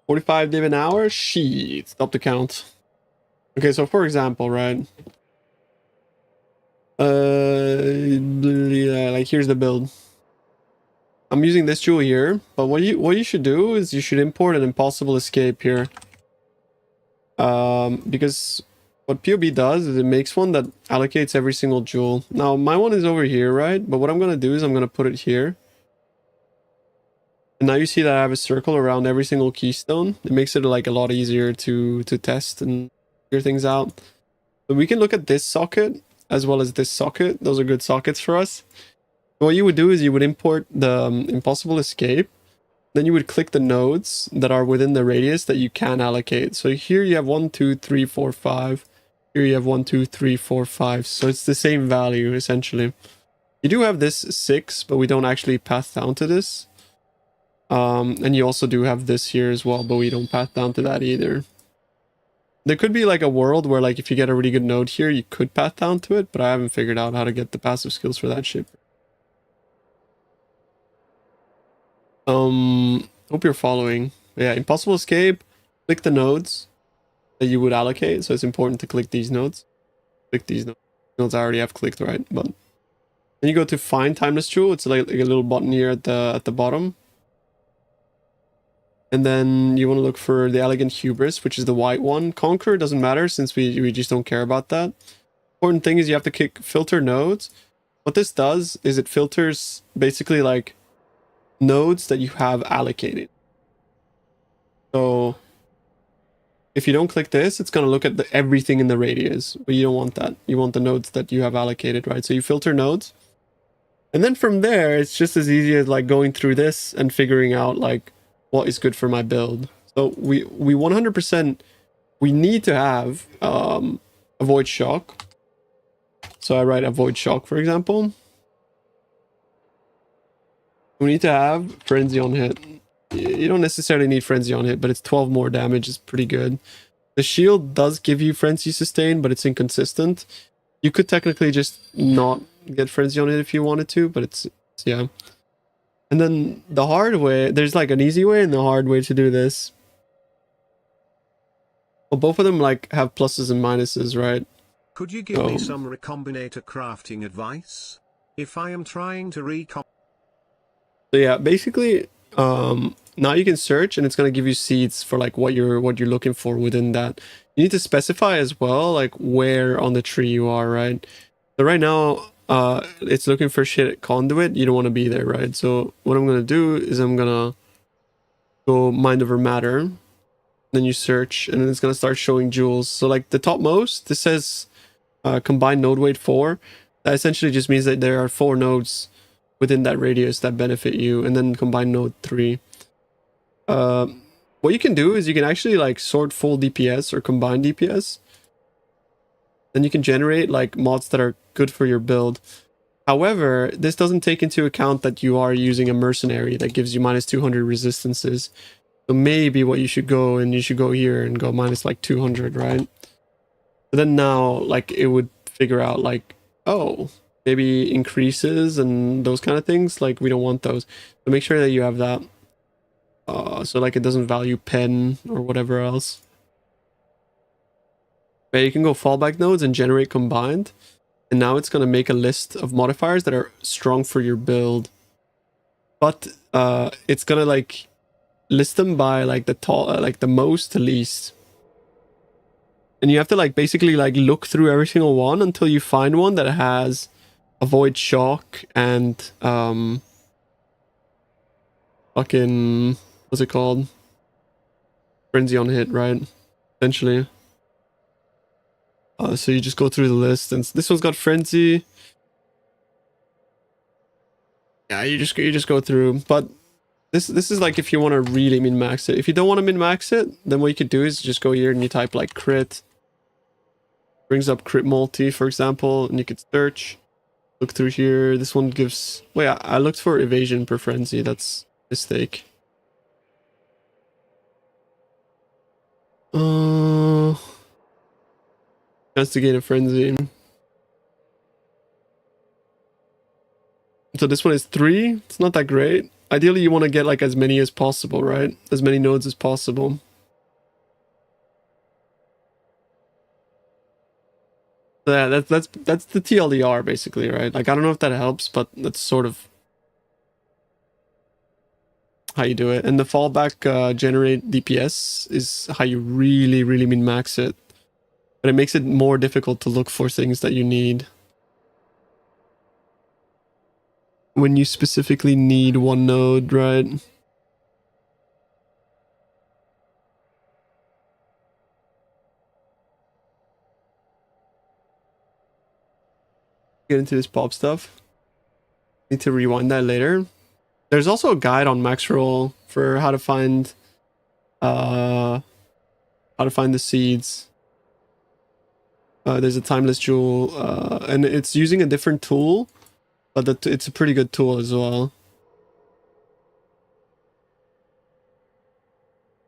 $45 div an hour? Shit. Stop the count. Okay, so for example, right? Like here's the build. I'm using this jewel here, but what you should do is you should import an impossible escape here. Because what PoB does is it makes one that allocates every single jewel. Now my one is over here, right? But what I'm gonna do is I'm gonna put it here. And now you see that I have a circle around every single keystone. It makes it like a lot easier to test and figure things out. But we can look at this socket as well as this socket. Those are good sockets for us. What you would do is you would import the impossible escape. Then you would click the nodes that are within the radius that you can allocate. So here you have 1, 2, 3, 4, 5. Here you have 1, 2, 3, 4, 5. So it's the same value essentially. You do have this 6, but we don't actually path down to this. And you also do have this here as well, but we don't path down to that either. There could be like a world where like if you get a really good node here, you could path down to it, but I haven't figured out how to get the passive skills for that shit. Hope you're following. Yeah, impossible escape. Click the nodes that you would allocate. So it's important to click these nodes. Click these nodes. Nodes I already have clicked, right? But then you go to find timeless jewel. It's like a little button here at the bottom. And then you want to look for the elegant hubris, which is the white one. Conquer doesn't matter since we just don't care about that. Important thing is you have to click filter nodes. What this does is it filters basically like nodes that you have allocated. So if you don't click this, it's going to look at everything in the radius, but you don't want that. You want the nodes that you have allocated, right? So you filter nodes. And then from there, it's just as easy as like going through this and figuring out like what is good for my build. So we 100% we need to have avoid shock. So I write avoid shock, for example. We need to have frenzy on hit. You don't necessarily need frenzy on hit, but it's 12 more damage is pretty good. The shield does give you frenzy sustain, but it's inconsistent. You could technically just not get frenzy on it if you wanted to, but it's yeah. And then the hard way, there's like an easy way and the hard way to do this. Well, both of them like have pluses and minuses, right? Could you give me some recombinator crafting advice? If I am trying to So yeah, basically, now you can search and it's gonna give you seeds for like what you're looking for within that. You need to specify as well like where on the tree you are, right? So right now, it's looking for shit at conduit. You don't want to be there, right? So what I'm gonna do is I'm gonna go mind over matter. Then you search, and then it's gonna start showing jewels. So like the topmost, this says combined node weight 4. That essentially just means that there are 4 nodes within that radius that benefit you, and then combined node 3. What you can do is you can actually like sort full DPS or combined DPS. Then you can generate like mods that are good for your build. However, this doesn't take into account that you are using a mercenary that gives you minus 200 resistances. So maybe what you should go, and you should go here and go minus like 200, right? But then now like it would figure out like, oh, maybe increases and those kind of things. Like we don't want those. So make sure that you have that. So like it doesn't value pen or whatever else. But you can go fallback nodes and generate combined. And now it's going to make a list of modifiers that are strong for your build. But it's going to like list them by like the like the most to least. And you have to like basically like look through every single one until you find one that has avoid shock and fucking what's it called? Frenzy on hit, right? Essentially. So you just go through the list, and this one's got frenzy. Yeah, you just go through. But this is like if you want to really min max it. If you don't want to min max it, then what you could do is just go here and you type like crit. Brings up crit multi, for example, and you could search. Look through here. This one gives. Wait, I looked for evasion per frenzy. That's a mistake. Chance to gain a frenzy. So this one is 3. It's not that great. Ideally, you want to get like as many as possible, right? As many nodes as possible. So yeah, that's the TLDR basically, right? Like I don't know if that helps, but that's sort of how you do it. And the fallback generate DPS is how you really min max it. But it makes it more difficult to look for things that you need. When you specifically need one node, right? Get into this pop stuff. Need to rewind that later. There's also a guide on Maxroll for how to find the seeds. There's a timeless jewel, and it's using a different tool, but it's a pretty good tool as well.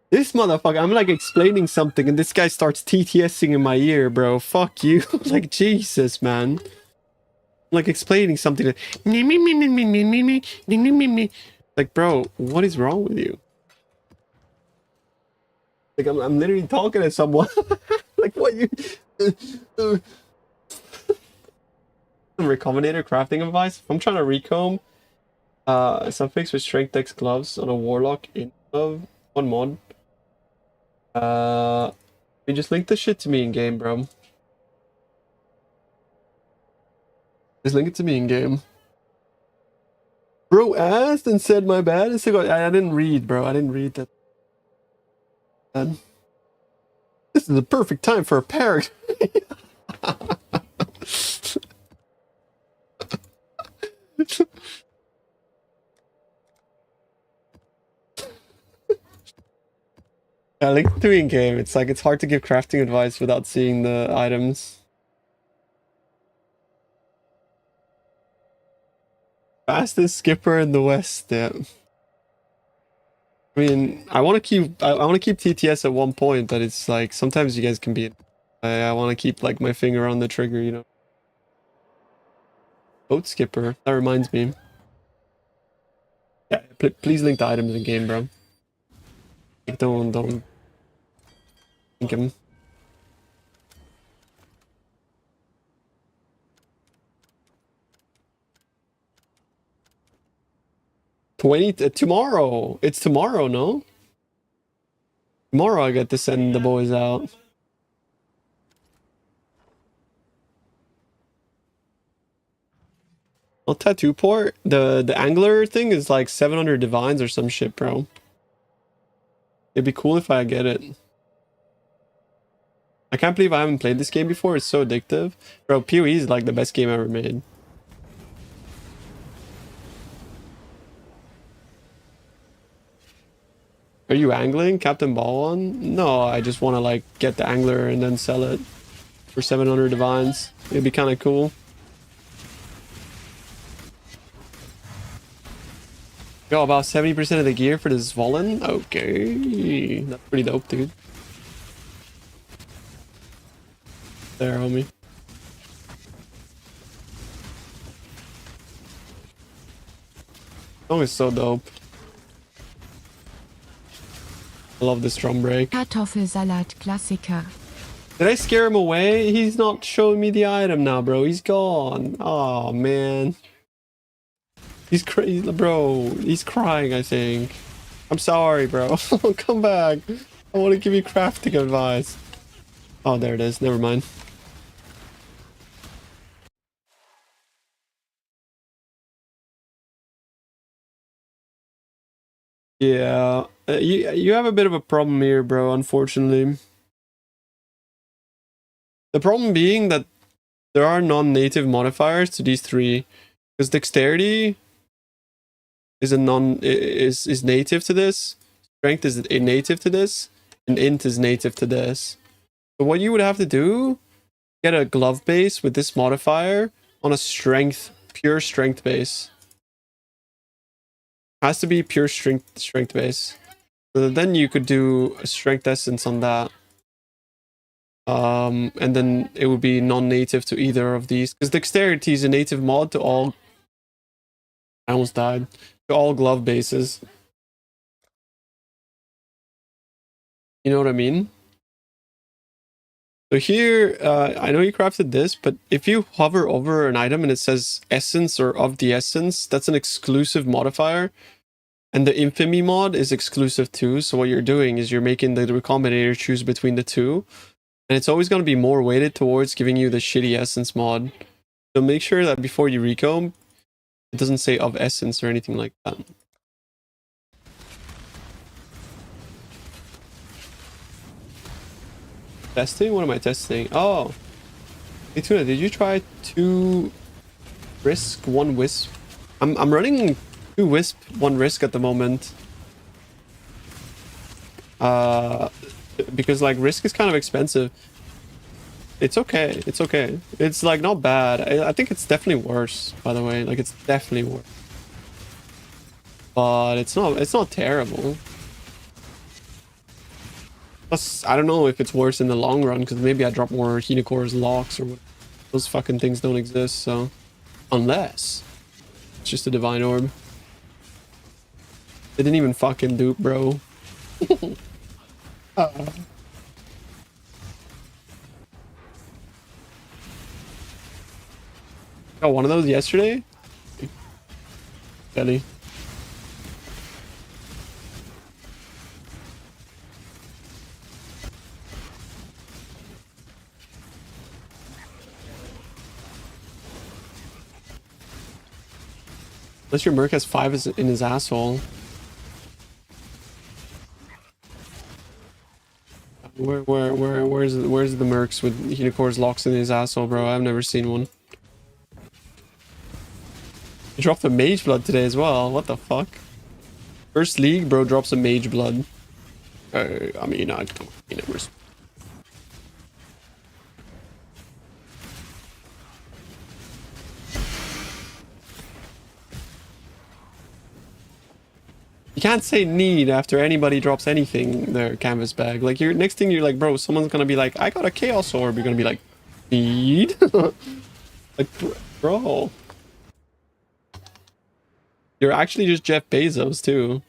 This motherfucker, I'm like explaining something and this guy starts TTSing in my ear, bro. Fuck you. Like, Jesus, man. I'm like explaining something. Like, bro, what is wrong with you? Like, I'm literally talking to someone. Like, what you... Recombinator crafting advice. If I'm trying to recomb some fix with strength dex gloves on a warlock in of one mod. You just link the shit to me in game, bro. Just link it to me in game. Bro asked and said my bad. I didn't read, bro. I didn't read that. This is the perfect time for a parrot. Yeah, link to in-game. It's like, it's hard to give crafting advice without seeing the items. Fastest skipper in the West, yeah. I mean, I want to keep TTS at one point, but it's like, sometimes you guys can beat. I want to keep like my finger on the trigger, you know. Boat skipper. That reminds me. Yeah, please link the items in game, bro. Like, don't link them. 20 tomorrow. It's tomorrow, no? Tomorrow I get to send the boys out. Well, tattoo port. The angler thing is like 700 divines or some shit, bro. It'd be cool if I get it. I can't believe I haven't played this game before. It's so addictive. Bro, PoE is like the best game ever made. Are you angling, Captain Ball on? No, I just want to like get the angler and then sell it for 700 divines. It'd be kind of cool. Got about 70% of the gear for this Volin? Okay. That's pretty dope, dude. There, homie. Song is so dope. I love this drum break. Kartoffelsalat Klassiker. Did I scare him away? He's not showing me the item now, bro. He's gone. Oh, man. He's crazy, bro. He's crying, I think. I'm sorry, bro. Come back. I want to give you crafting advice. Oh, there it is. Never mind. Yeah. You have a bit of a problem here, bro, unfortunately. The problem being that there are non-native modifiers to these three. Because dexterity is native to this. Strength is native to this. And int is native to this. So what you would have to do, get a glove base with this modifier on a pure strength base. Has to be pure strength base. So then you could do a strength essence on that. And then it would be non-native to either of these. Because dexterity is a native mod to all... I almost died. To all glove bases. You know what I mean? So here, I know you crafted this, but if you hover over an item and it says essence or of the essence, that's an exclusive modifier. And the infamy mod is exclusive too. So what you're doing is you're making the recombinator choose between the two. And it's always going to be more weighted towards giving you the shitty essence mod. So make sure that before you recomb, it doesn't say of essence or anything like that. Testing? What am I testing? Oh. Hey Tuna, did you try 2 risk, 1 wisp? I'm running 2 wisp, 1 risk at the moment. Because like risk is kind of expensive. It's okay. It's okay. It's like not bad. I think it's definitely worse, by the way. Like it's definitely worse. But it's not terrible. Plus, I don't know if it's worse in the long run, because maybe I drop more Hinocore's locks or what. Those fucking things don't exist, so... Unless... It's just a divine orb. They didn't even fucking dupe, bro. Got one of those yesterday? Kelly. Unless your merc has 5 in his asshole. Where's the mercs with Hinocore's locks in his asshole, bro? I've never seen one. He dropped a mage blood today as well. What the fuck? First league, bro drops a mage blood. I mean, I don't never. You can't say need after anybody drops anything in their canvas bag. Like, your next thing you're like, bro, someone's gonna be like, I got a chaos orb. You're gonna be like, need? Like, bro. You're actually just Jeff Bezos, too.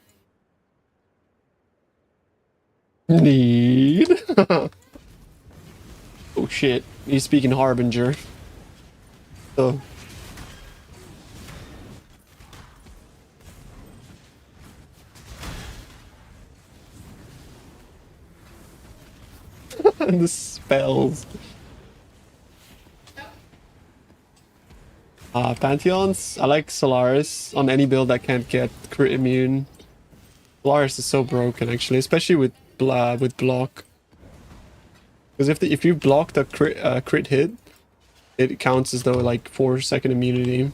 Need? Oh, shit. He's speaking Harbinger. So. The spells. Pantheons. I like Solaris on any build that can't get crit immune. Solaris is so broken, actually, especially with block. Because if you block the crit hit, it counts as though like 4-second immunity.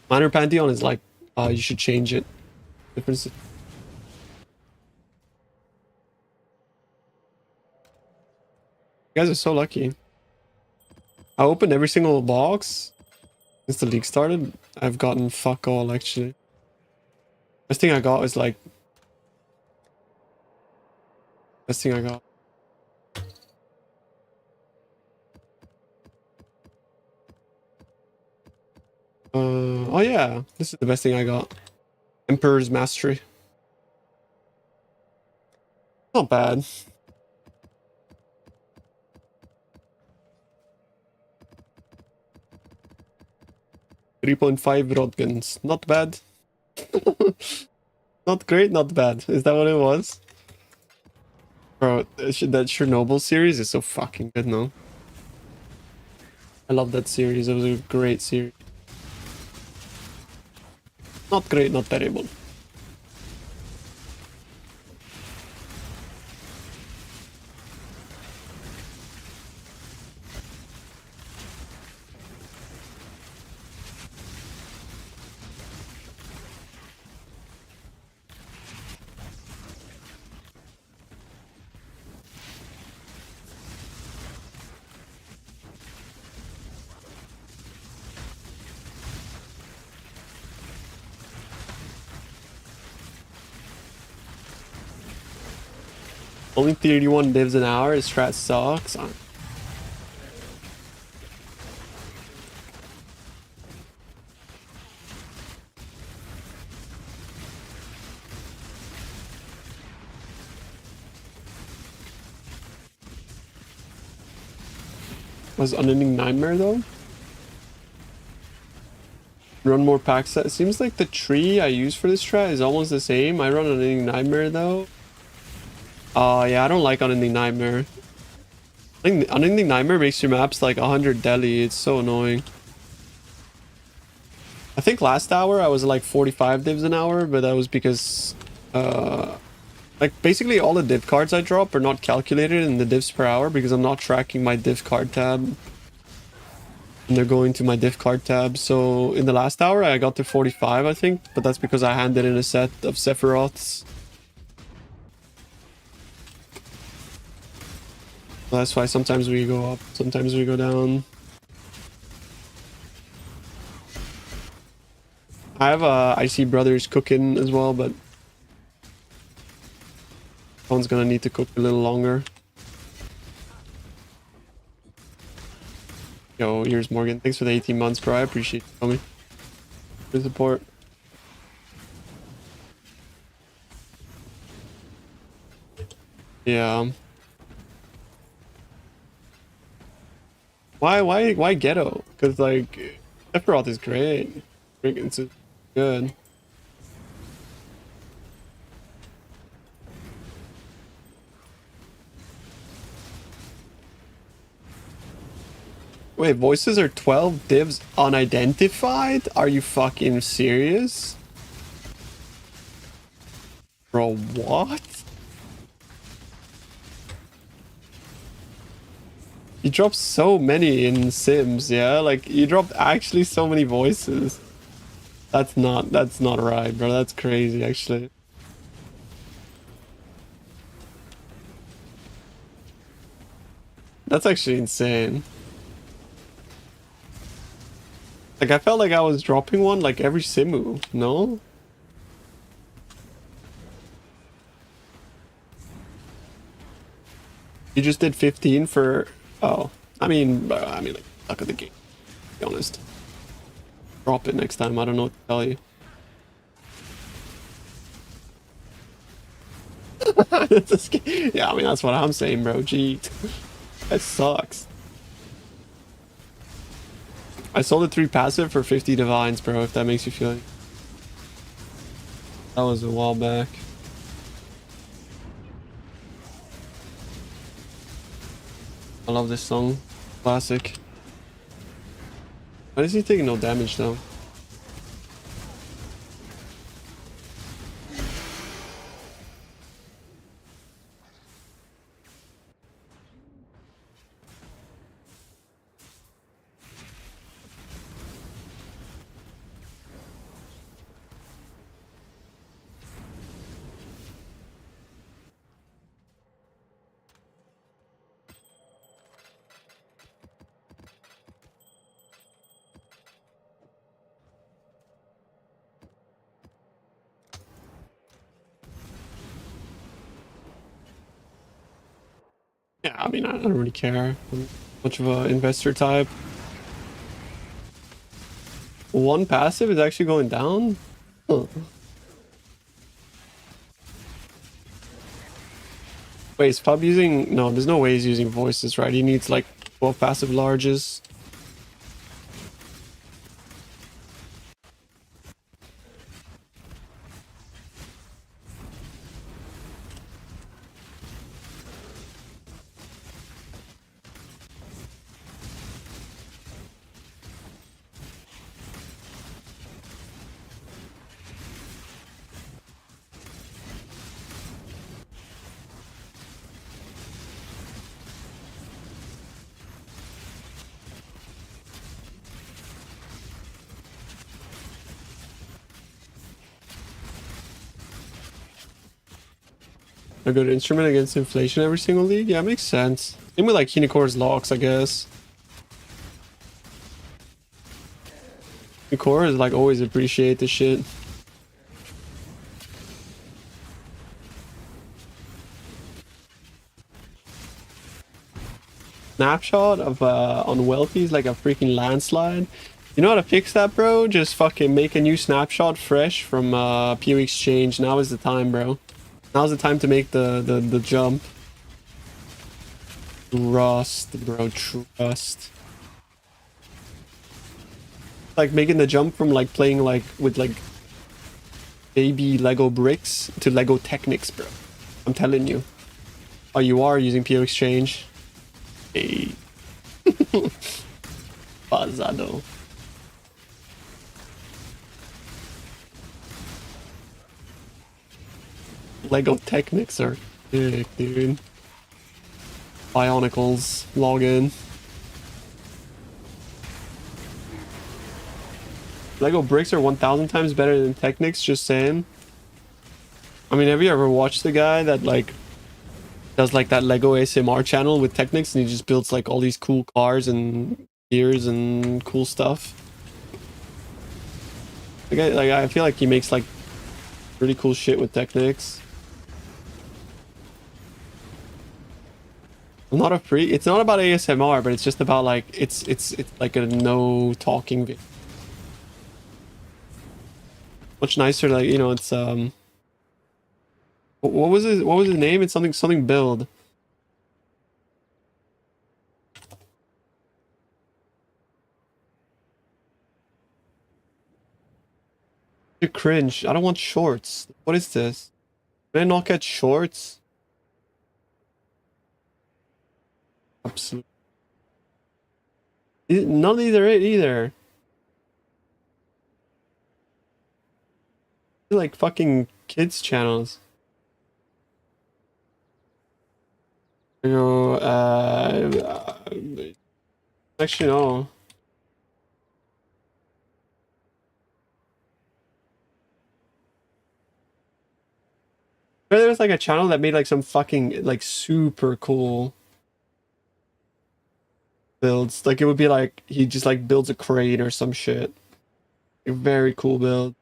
Minor Pantheon is like, you should change it. Difference. You guys are so lucky. I opened every single box since the league started. I've gotten fuck all, actually. Best thing I got is like... Best thing I got. Oh yeah, this is the best thing I got. Emperor's Mastery. Not bad. .5 Rodgans. Not bad. Not great, not bad. Is that what it was? Bro, that Chernobyl series is so fucking good, no? I love that series. It was a great series. Not great, not terrible. Only 31 divs an hour. His strat sucks. Was Unending Nightmare though? Run more packs. It seems like the tree I use for this strat is almost the same. I run Unending Nightmare though. Yeah, I don't like Unending Nightmare. I think Unending Nightmare makes your maps like 100 deli. It's so annoying. I think last hour I was like 45 divs an hour, but that was because like basically all the div cards I drop are not calculated in the divs per hour because I'm not tracking my div card tab. And they're going to my div card tab. So in the last hour I got to 45, I think, but that's because I handed in a set of Sephiroths. That's why sometimes we go up, sometimes we go down. I have Icy Brothers cooking as well, but one's gonna need to cook a little longer. Yo, here's Morgan. Thanks for the 18 months, bro. I appreciate you, homie. Good support. Yeah. Why ghetto? Because like Sephiroth is great. It's good. Wait, voices are 12 divs unidentified? Are you fucking serious? Bro, what? You dropped so many in Sims, yeah? Like, you dropped actually so many voices. That's not right, bro. That's crazy, actually. That's actually insane. Like, I felt like I was dropping one like every Simu, no? You just did 15 for... Oh. I mean, like, luck of the game, to be honest. Drop it next time, I don't know what to tell you. Yeah, I mean, that's what I'm saying, bro. Gee, that sucks. I sold a 3 passive for 50 divines, bro, if that makes you feel... That was a while back. I love this song. Classic. Why is he taking no damage, though? Yeah, I mean, I don't really care. I'm much of an investor type. One passive is actually going down? Huh. Wait, is Pub using... No, there's no way he's using voices, right? He needs like 12 passive larges. A good instrument against inflation every single league? Yeah, makes sense. Same with like Hinakore's locks, I guess. Hinakore is like always appreciate the shit. Snapshot of on Wealthy is like a freaking landslide. You know how to fix that, bro? Just fucking make a new snapshot fresh from PoE Exchange. Now is the time, bro. Now's the time to make the jump. Trust, bro. Trust. Like making the jump from like playing like with like baby Lego bricks to Lego Technics, bro. I'm telling you. Oh, you are using PO Exchange? Hey. Pasado. Lego Technics are sick, dude. Bionicles, login. Lego bricks are 1,000 times better than Technics, just saying. I mean, have you ever watched the guy that like does like that Lego ASMR channel with Technics and he just builds like all these cool cars and gears and cool stuff? Like I feel like he makes like really cool shit with Technics. I'm not a freak. It's not about ASMR, but it's just about like it's like a no talking video. Much nicer, like, you know, it's what was his name? It's something build. You cringe. I don't want shorts. What is this? Did I not get shorts? Absolutely. None of these are it either. They're like fucking kids channels. You know, actually no. There was like a channel that made like some fucking like super cool builds. Like it would be like he just like builds a crane or some shit. A very cool build.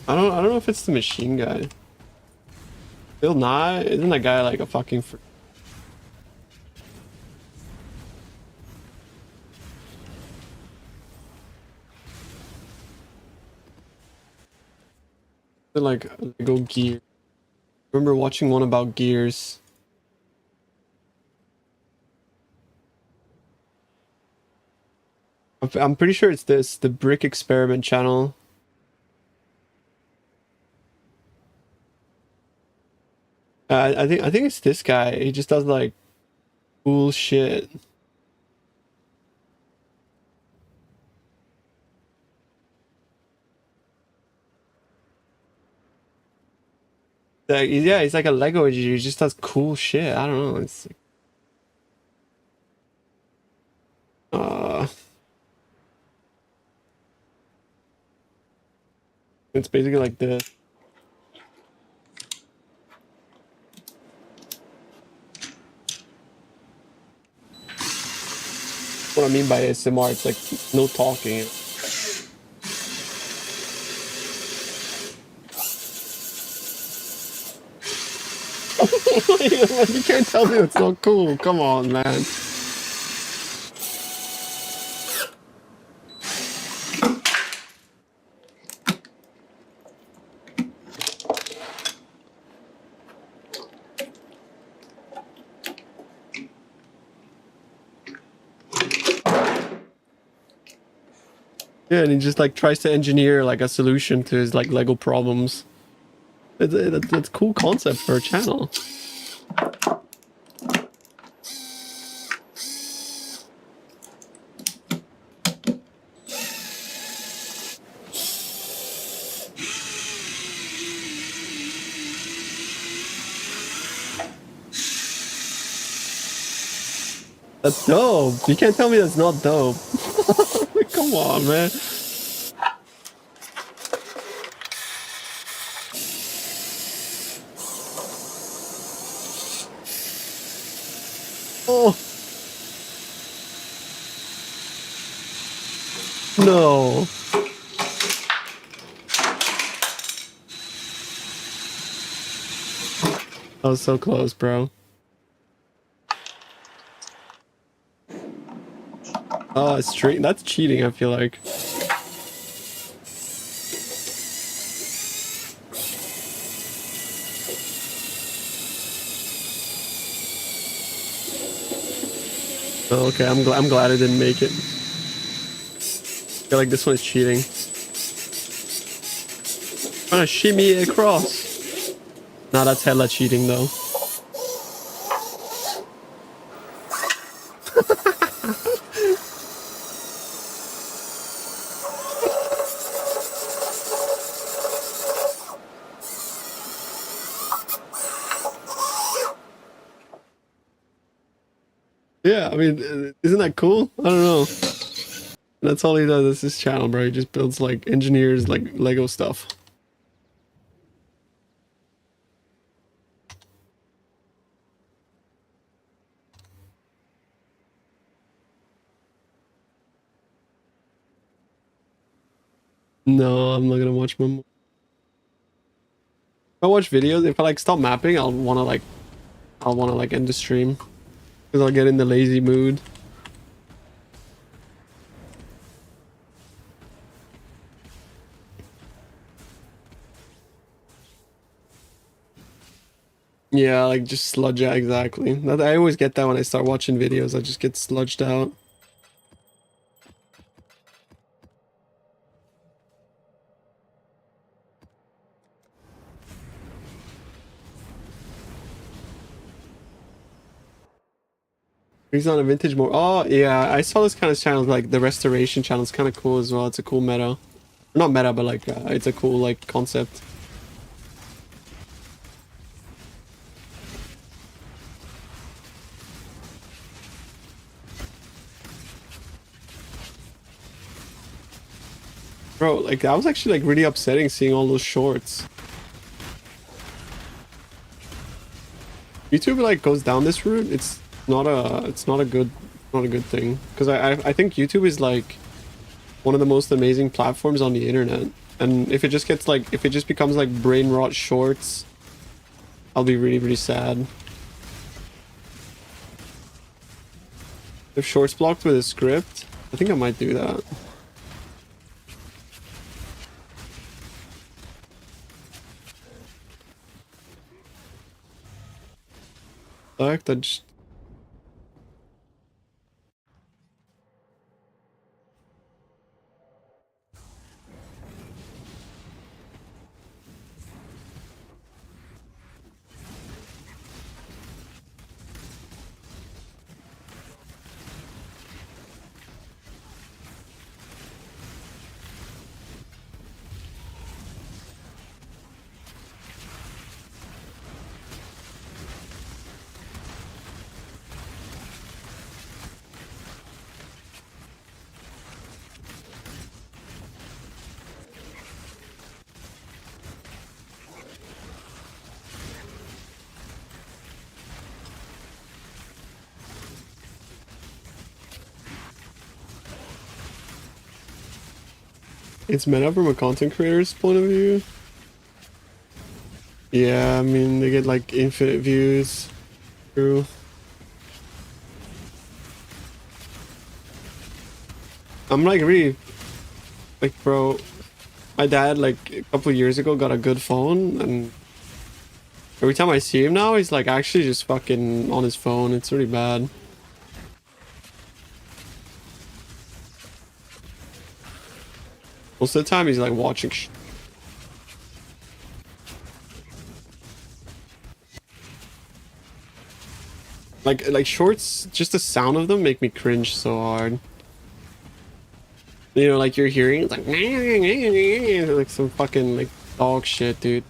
I don't know if it's the machine guy. Bill Nye? Isn't that guy like a fucking like Lego gear? Remember watching one about gears. I'm pretty sure it's the Brick Experiment channel. I think it's this guy. He just does like cool shit. Like, yeah, he's like a Lego engineer. He just does cool shit. I don't know. It's like, uh, it's basically like this. What I mean by ASMR, it's like no talking. You can't tell me it's not cool. Come on, man. Yeah, and he just like tries to engineer like a solution to his like Lego problems. That's a cool concept for a channel. That's dope. You can't tell me that's not dope. Come on, man. Oh. No. That was so close, bro. Oh, it's straight. That's cheating, I feel like. Oh, okay, I'm glad I didn't make it. I feel like this one is cheating. Trying to shimmy it across. Nah, that's hella cheating though. Yeah, I mean, isn't that cool? I don't know. That's all he does. That's his channel, bro. He just builds like engineers, like Lego stuff. No, I'm not gonna watch my. If I watch videos, if I like stop mapping, I'll wanna like end the stream because I'll get in the lazy mood. Yeah, like just sludge out, exactly. I always get that when I start watching videos. I just get sludged out. He's on a vintage mode. Oh yeah, I saw this kind of channel, like the restoration channel. It's kind of cool as well. It's a cool meta, not meta, but like it's a cool like concept. Bro, like that was actually like really upsetting seeing all those shorts. YouTube like goes down this route, it's not a good thing. Because I think YouTube is like one of the most amazing platforms on the internet. And if it just gets like, if it just becomes like brain rot shorts, I'll be really, really sad. If shorts blocked with a script, I think I might do that. Fuck, that just... It's meta from a content creator's point of view. Yeah, I mean, they get like infinite views. True. I'm like really, like, bro, my dad like a couple of years ago got a good phone, and every time I see him now, he's like actually just fucking on his phone. It's really bad. Most of the time he's like watching like shorts, just the sound of them make me cringe so hard. You know, like you're hearing it's like like some fucking like dog shit, dude.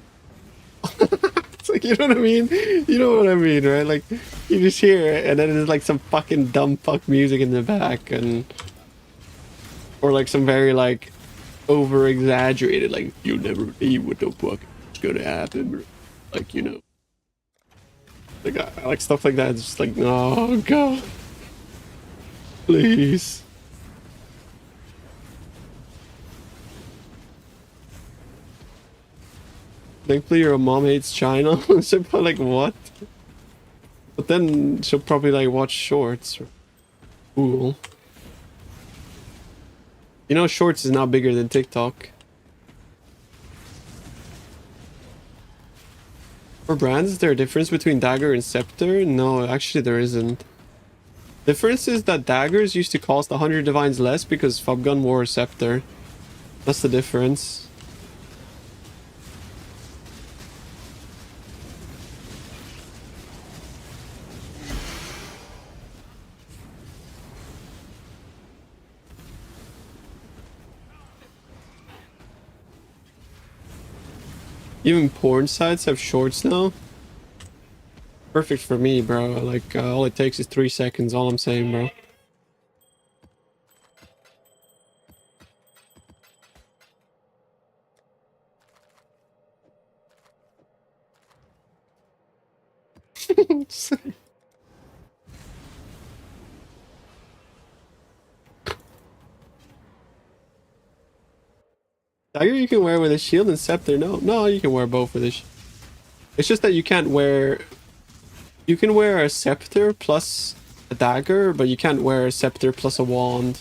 It's like, you know what I mean? You know what I mean, right? Like you just hear it and then there's like some fucking dumb fuck music in the back, and or like some very like over exaggerated, like you'll never believe what the fuck is gonna happen, bro. Like, you know, like I like stuff like that. It's just like, oh god, please. Thankfully your mom hates China. She'll probably like, what? But then she'll probably like watch shorts. Cool. You know, shorts is now bigger than TikTok. For brands, is there a difference between Dagger and Scepter? No, actually there isn't. Difference is that Daggers used to cost 100 divines less because Fubgun wore a Scepter. That's the difference. Even porn sites have shorts now. Perfect for me, bro. Like, all it takes is 3 seconds, all I'm saying, bro. Dagger you can wear with a shield, and Scepter, no, you can wear both with a shield. It's just that you can't wear... You can wear a Scepter plus a Dagger, but you can't wear a Scepter plus a Wand.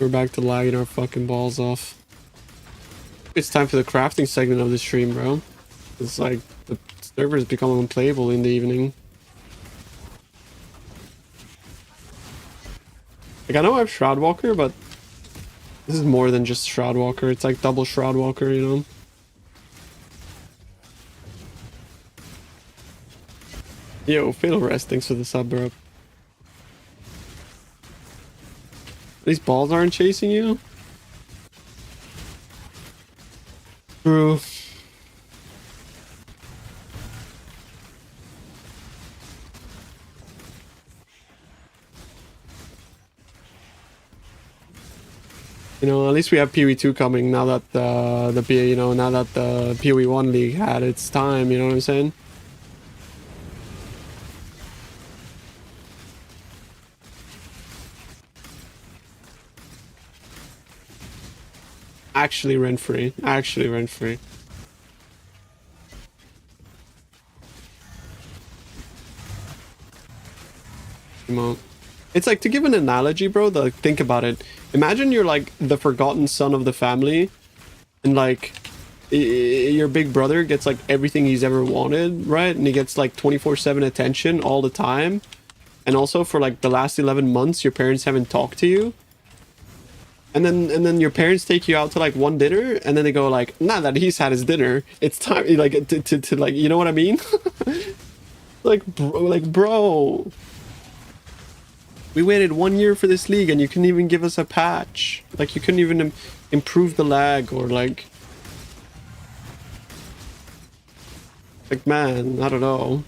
We're back to lagging our fucking balls off. It's time for the crafting segment of the stream, bro. It's like the servers become unplayable in the evening. Like, I know I have Shroudwalker, but this is more than just Shroudwalker. It's like double Shroudwalker, you know? Yo, Fatal Rest, thanks for the sub, bro. These balls aren't chasing you? True. You know, at least we have PoE 2 coming now that now that the PoE 1 league had its time, you know what I'm saying? Actually rent-free. Actually rent-free. It's like, to give an analogy, bro, like, think about it. Imagine you're like the forgotten son of the family, and like your big brother gets like everything he's ever wanted, right? And he gets like 24/7 attention all the time. And also for like the last 11 months, your parents haven't talked to you. And then your parents take you out to like one dinner, and then they go like, now that he's had his dinner, it's time like to like, you know what I mean? Bro, we waited 1 year for this league, and you couldn't even give us a patch. Like, you couldn't even improve the lag, or like, man, I don't know.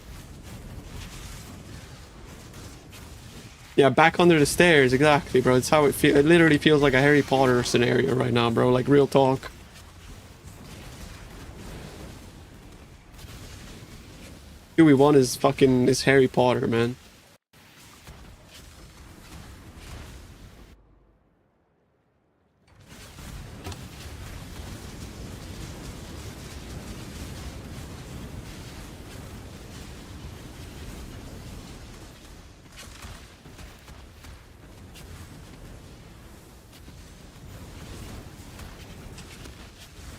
Yeah, back under the stairs, exactly, bro. It's how it feels. It literally feels like a Harry Potter scenario right now, bro. Like, real talk. PoE 1 is Harry Potter, man.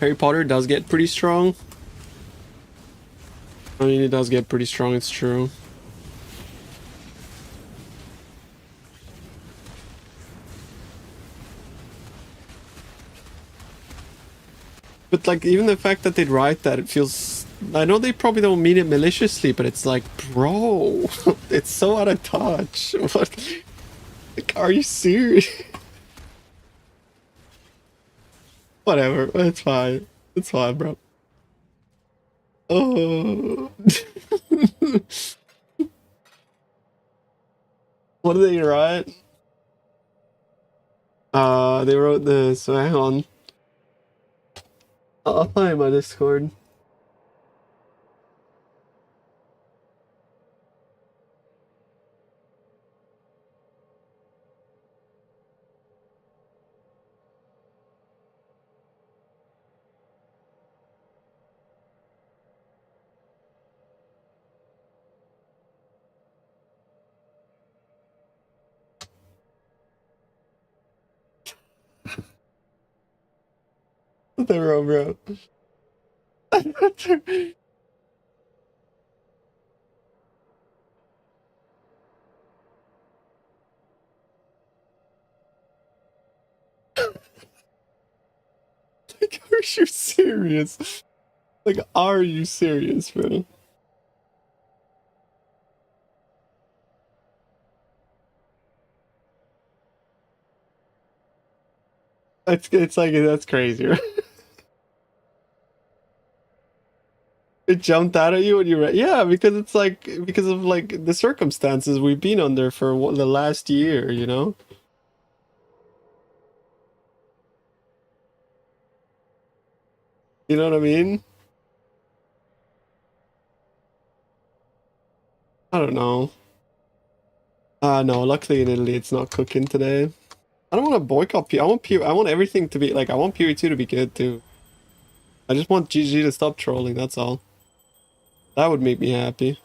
Harry Potter does get pretty strong. I mean, it does get pretty strong, it's true. But like, even the fact that they'd write that, it feels... I know they probably don't mean it maliciously, but it's like, bro, it's so out of touch. What? Like, are you serious? Whatever, it's fine. It's fine, bro. Oh. What did they write? They wrote this. So hang on. I'll find my Discord. What they wrote, bro. Like, are you serious? Like, are you serious, bro? It's like, that's crazy, right? It jumped out at you when you read. Yeah, because it's like, because of like the circumstances we've been under for the last year, you know? You know what I mean? I don't know. No, luckily in Italy it's not cooking today. I don't want to boycott P. I want P. I want everything to be like, I want PoE 2 to be good too. I just want GG to stop trolling, that's all. That would make me happy.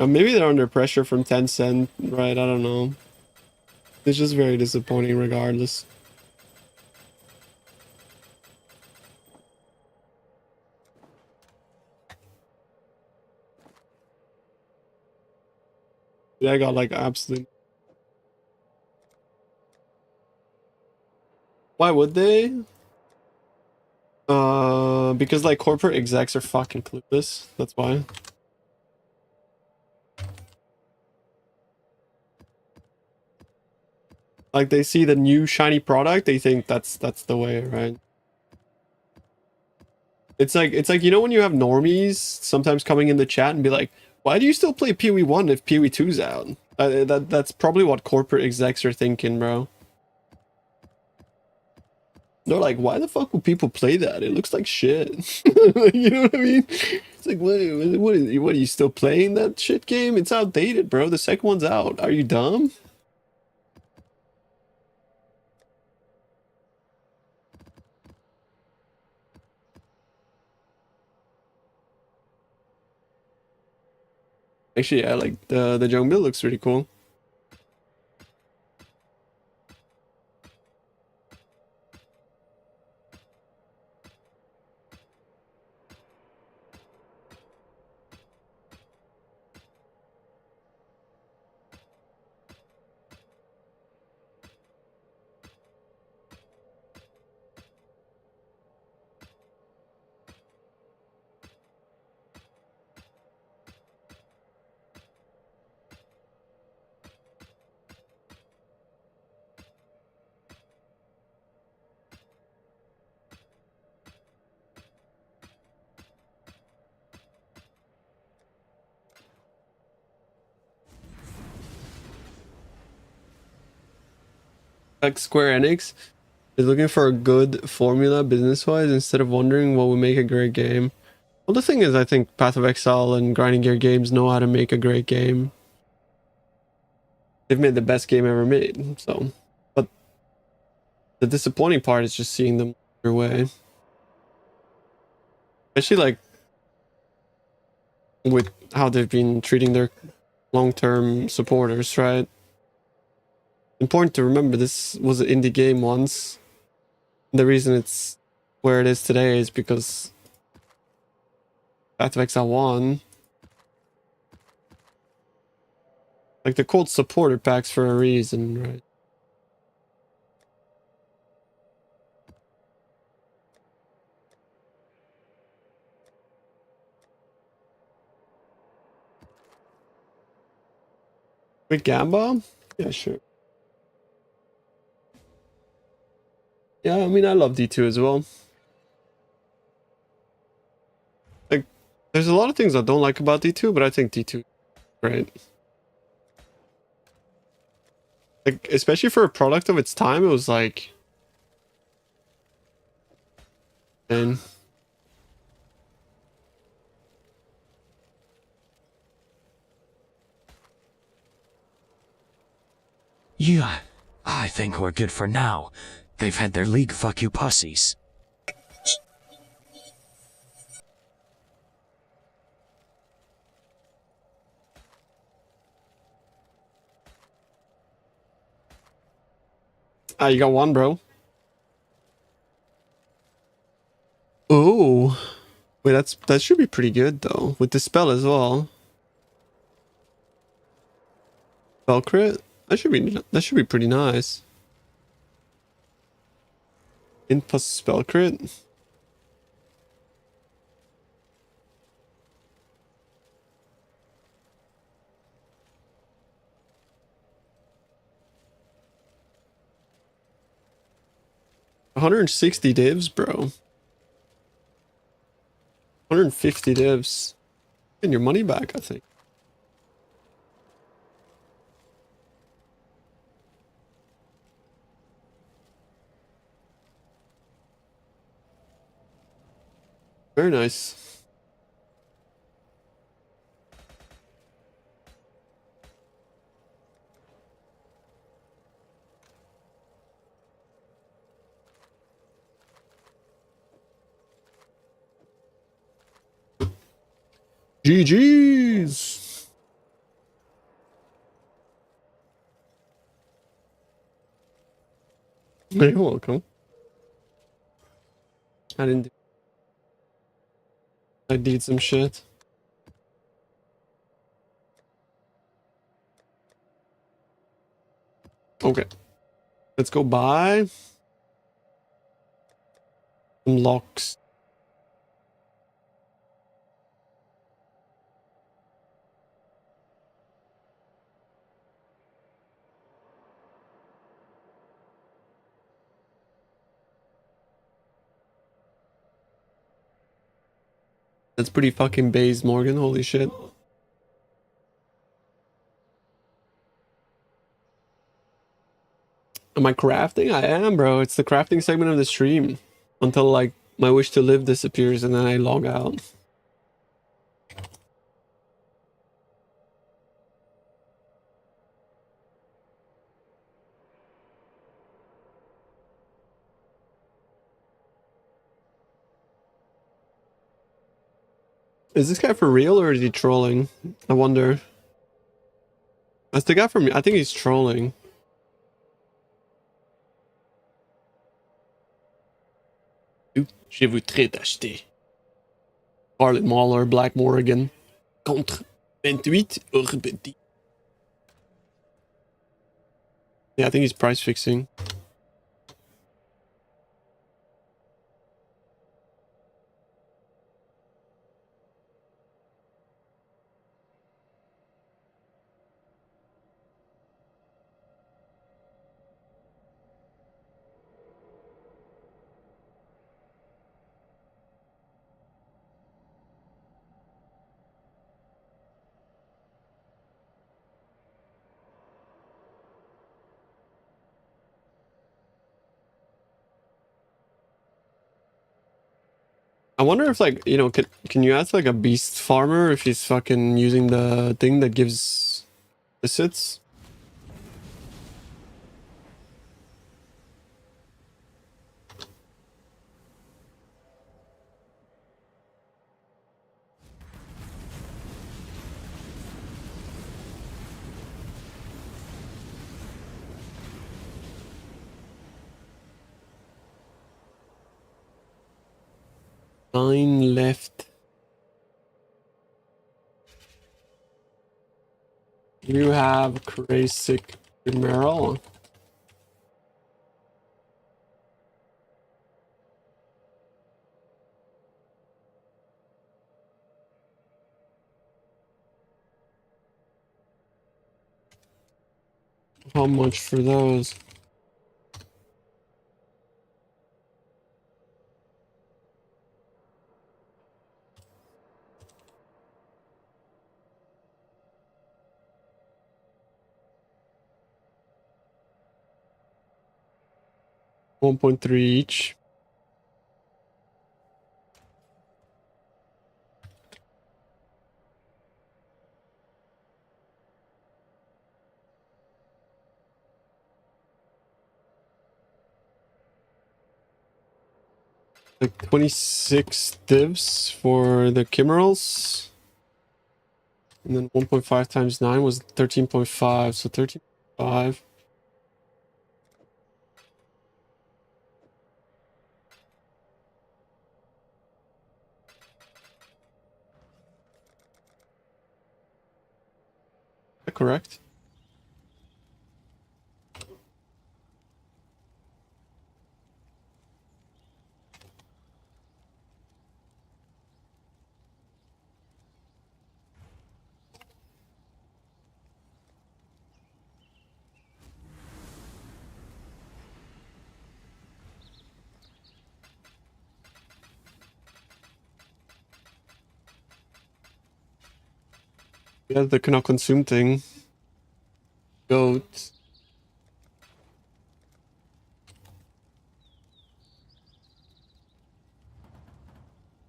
Maybe they're under pressure from Tencent, right? I don't know. It's just very disappointing regardless. Yeah, I got like absolute... Why would they? Because like corporate execs are fucking clueless. That's why. Like they see the new shiny product, they think that's the way, right? It's like you know when you have normies sometimes coming in the chat and be like, "Why do you still play PoE 1 if PoE 2's out?" That's probably what corporate execs are thinking, bro. They're like, "Why the fuck would people play that? It looks like shit." You know what I mean? It's like, what are you still playing that shit game? It's outdated, bro. The second one's out. Are you dumb? Actually, yeah, like the Jung build looks really cool. Like Square Enix is looking for a good formula business-wise instead of wondering what would make a great game. Well, the thing is, I think Path of Exile and Grinding Gear games know how to make a great game. They've made the best game ever made, so. But the disappointing part is just seeing them their way. Especially like with how they've been treating their long-term supporters, right? Important to remember this was an indie game once. The reason it's where it is today is because Path of Exile 1, like they're called supporter packs for a reason, right? With Gamba? Yeah, sure. Yeah, I mean, I love D2 as well. Like, there's a lot of things I don't like about D2, but I think D2 is great. Like, especially for a product of its time, it was like... And Yeah, I think we're good for now. They've had their league fuck you pussies. ah, you got one, bro. Oh, wait, that should be pretty good though, with the spell as well. Spell crit. That should be pretty nice. Int plus spell crit. 160 divs, bro. 150 divs. And your money back, I think. Very nice. GG's. You're welcome. I didn't. I did some shit. Okay. Let's go buy some locks. That's pretty fucking base, Morgan. Holy shit. Am I crafting? I am, bro. It's the crafting segment of the stream. Until, like, my wish to live disappears and then I log out. Is this guy for real or is he trolling? I wonder. That's the guy from... I think he's trolling. Je voudrais t'acheter. Scarlet Mauler, Black Morrigan. Contre 28 Urbedi. Yeah, I think he's price fixing. I wonder if, like, you know, can you ask, like, a beast farmer if he's fucking using the thing that gives visits? Nine left. You have Crazy Merrill. How much for those? $1.3 each. Like 26 divs for the Kimmerals. And then 1.5 times 9 was 13.5. So 13.5. Is that correct? Yeah, the cannot consume thing. Goat.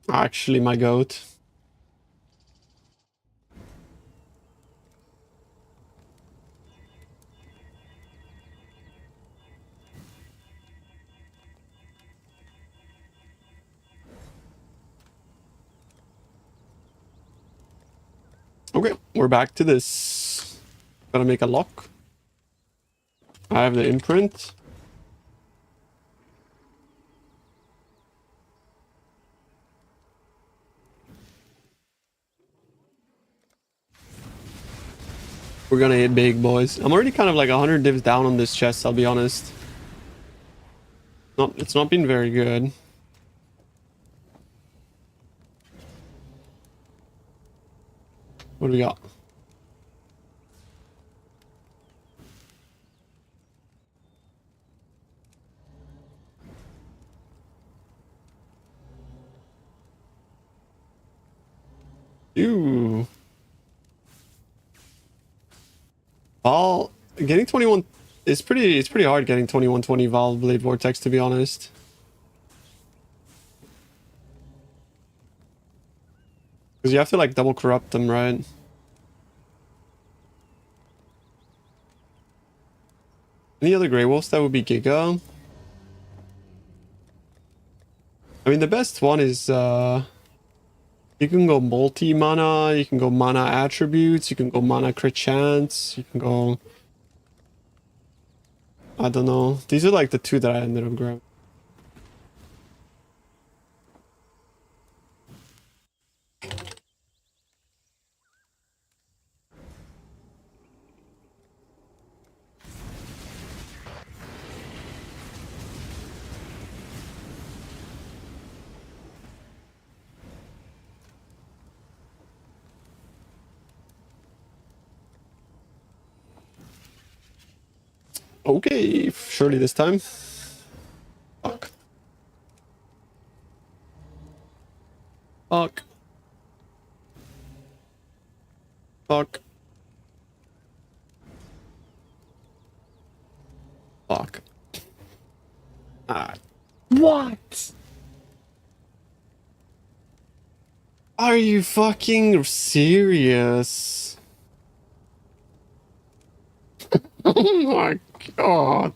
Actually, my goat. Okay, we're back to this. Gotta make a lock. I have the imprint. We're gonna hit big, boys. I'm already kind of like 100 divs down on this chest, I'll be honest. It's not been very good. What do we got? Ew. Well, getting 21 is it's pretty hard getting 2120 Val Blade Vortex, to be honest. Because you have to like double corrupt them, right? Any other Grey Wolves that would be Giga? I mean, the best one is you can go multi-mana, you can go mana attributes, you can go mana crit chance, you can go... I don't know. These are like the two that I ended up grabbing. Okay, surely this time. Fuck. Fuck. Fuck. Fuck. Ah. What? Are you fucking serious? Oh my god.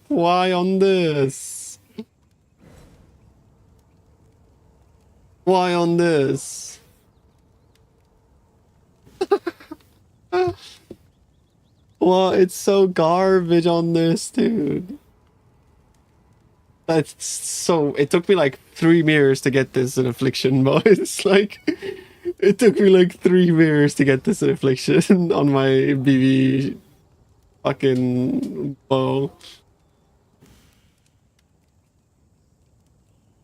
Why on this? Why on this? Well, it's so garbage on this, dude. That's so... It took me like 3 mirrors to get this in Affliction, boys. Like, it took me like 3 mirrors to get this in Affliction on my BB fucking bow.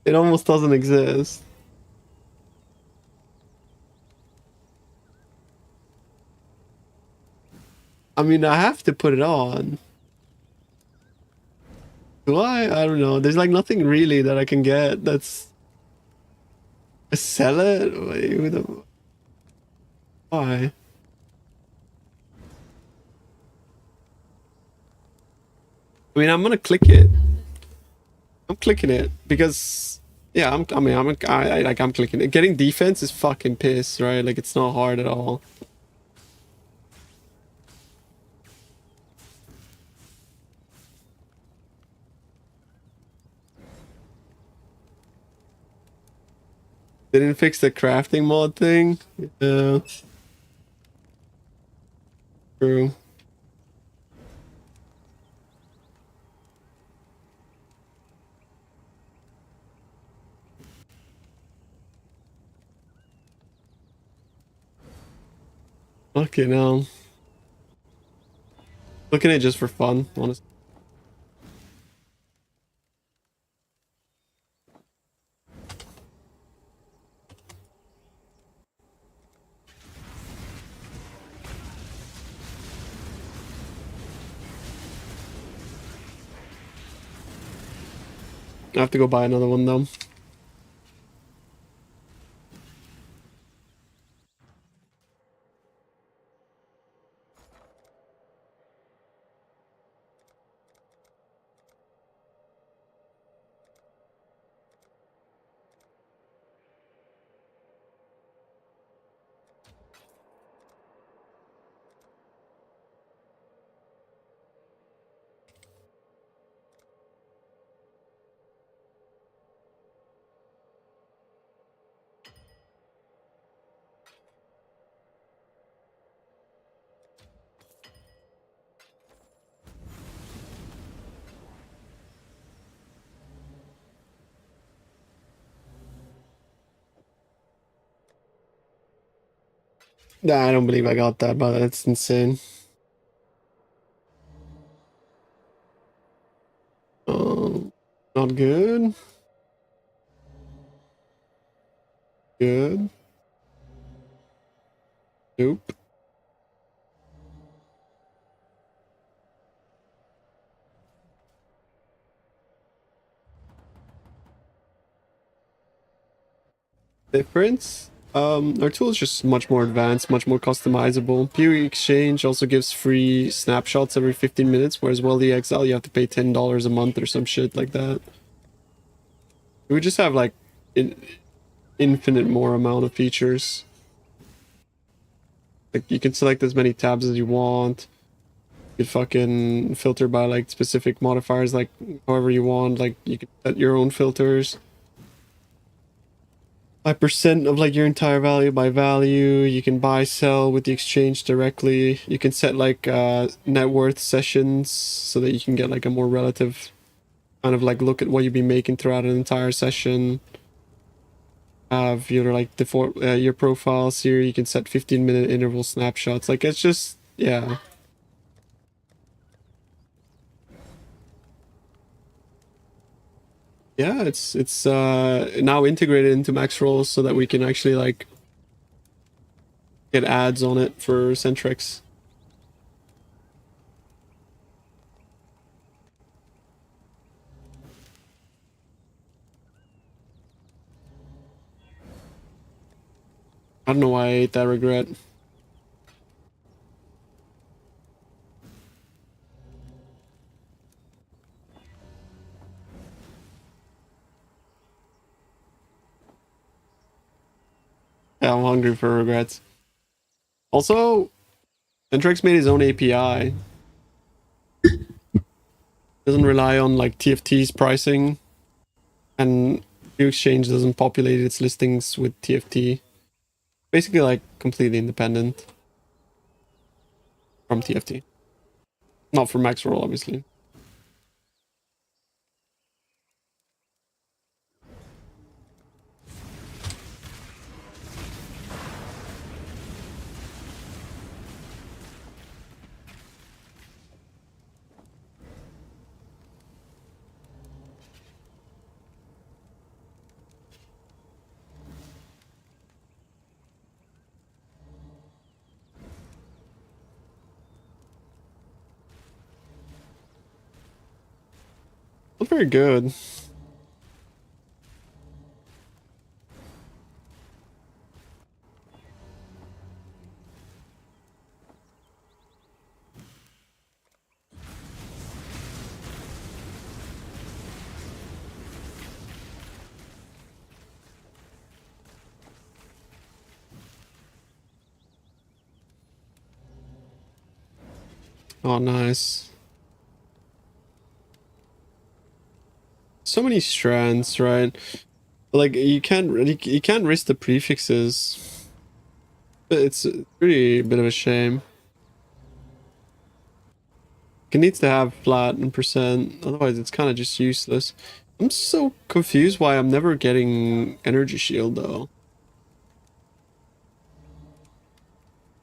It almost doesn't exist. I mean, I have to put it on. Do I? I don't know. There's like nothing really that I can get that's... Sell it? Wait, who the... Why? I mean, I'm gonna click it. I'm clicking it because... Yeah, I'm clicking it. Getting defense is fucking piss, right? Like, it's not hard at all. Didn't fix the crafting mod thing? Yeah. True. Fucking hell. Looking at it just for fun, honestly. I have to go buy another one though. Nah, I don't believe I got that, but that's insane. Not good. Good. Nope. Difference? Our tool is just much more advanced, much more customizable. PoE Exchange also gives free snapshots every 15 minutes, whereas Wealthy Exile you have to pay $10 a month or some shit like that. We just have like infinite more amount of features. Like you can select as many tabs as you want. You can fucking filter by like specific modifiers, like however you want. Like you can set your own filters by percent of like your entire value by value. You can buy, sell with the exchange directly. You can set like net worth sessions so that you can get like a more relative kind of like look at what you've been making throughout an entire session. Have your like default your profiles here. You can set 15-minute interval snapshots. Like it's just, yeah. Yeah, it's now integrated into Max Rolls so that we can actually like get ads on it for Centrex. I don't know why I ate that regret. Yeah, I'm hungry for regrets. Also, Centrex made his own API. Doesn't rely on like TFT's pricing, and Q Exchange doesn't populate its listings with TFT. Basically, like completely independent from TFT. Not for Max Roll, obviously. Not very good. Oh, nice. So many strands, right? Like you can't really, you can't risk the prefixes. But it's really a bit of a shame. It needs to have flat and percent, otherwise it's kind of just useless. I'm so confused why I'm never getting energy shield though.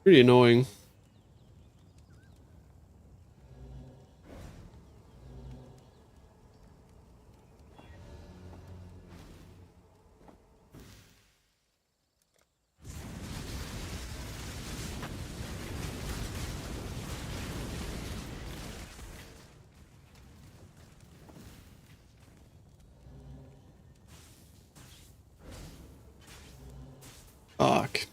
Pretty annoying. Fuck.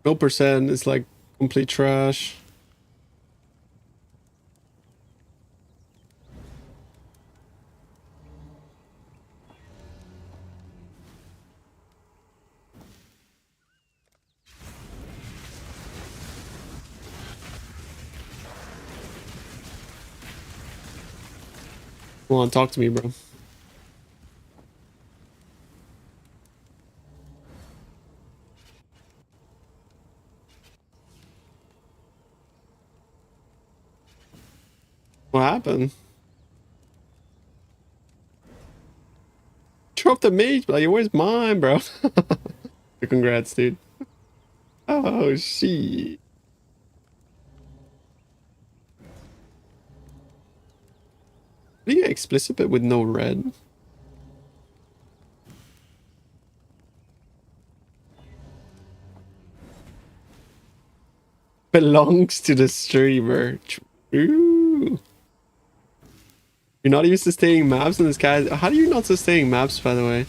No percent is like complete trash. Come on, talk to me, bro. What happened? Drop the mage, buddy. Where's mine, bro? Congrats, dude. Oh, shit. How do you get explicit but with no red? belongs to the streamer. True. You're not even sustaining maps in this guy. How do you not sustaining maps, by the way?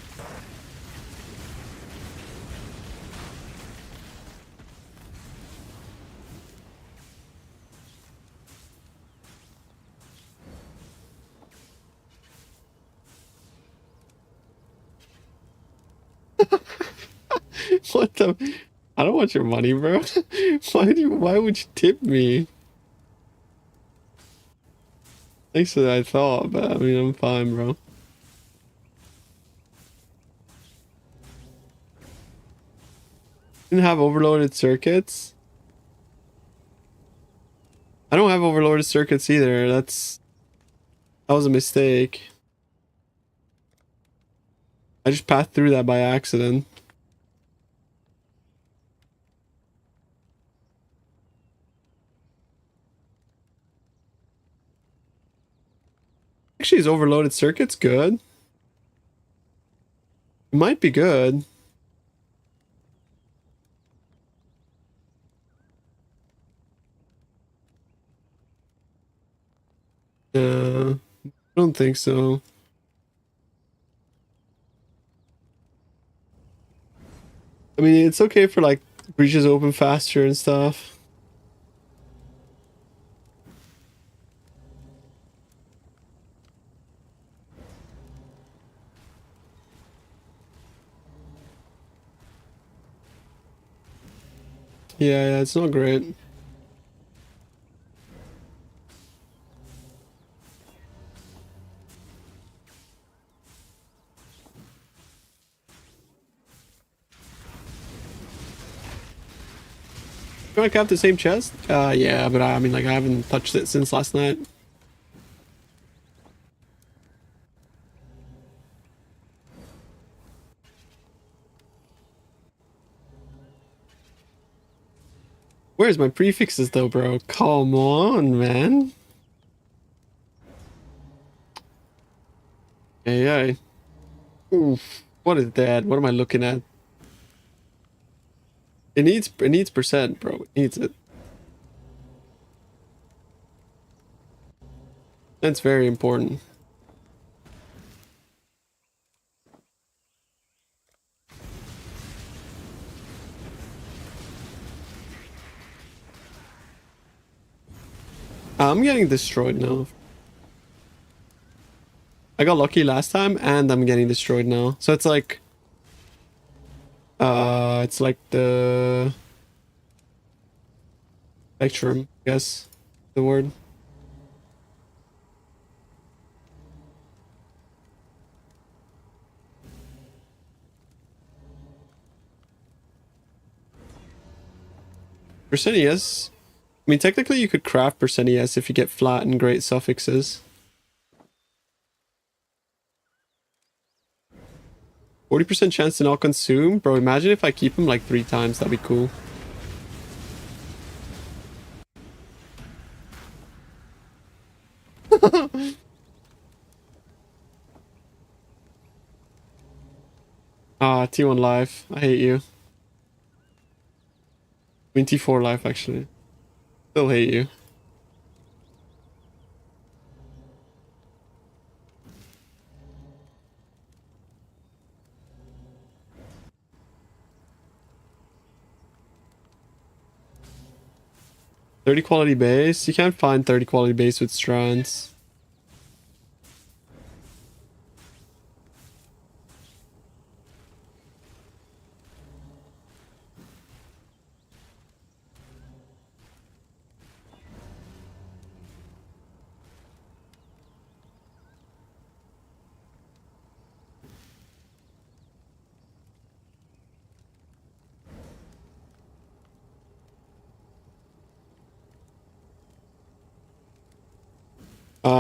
What the? I don't want your money, bro. Why would you tip me? Thanks for that thought, but I mean, I'm fine, bro. Didn't have overloaded circuits. I don't have overloaded circuits either. That was a mistake. I just passed through that by accident. Actually, is overloaded circuits good? It might be good. I don't think so. I mean, it's okay for like breaches open faster and stuff. Yeah, it's not great. Do I have the same chest? Yeah, but I mean, like, I haven't touched it since last night. Where's my prefixes though, bro? Come on, man. AI. Oof. What is that? What am I looking at? It needs percent, bro. It needs it. That's very important. I'm getting destroyed now. I got lucky last time and I'm getting destroyed now. So it's like the spectrum, I guess the word. Percent ES. I mean, technically you could craft percent ES if you get flat and great suffixes. 40% chance to not consume? Bro, imagine if I keep him like 3 times, that'd be cool. Ah, T1 life. I hate you. I mean, T4 life, actually. Still hate you. $30 quality base? You can't find 30 quality base with strands.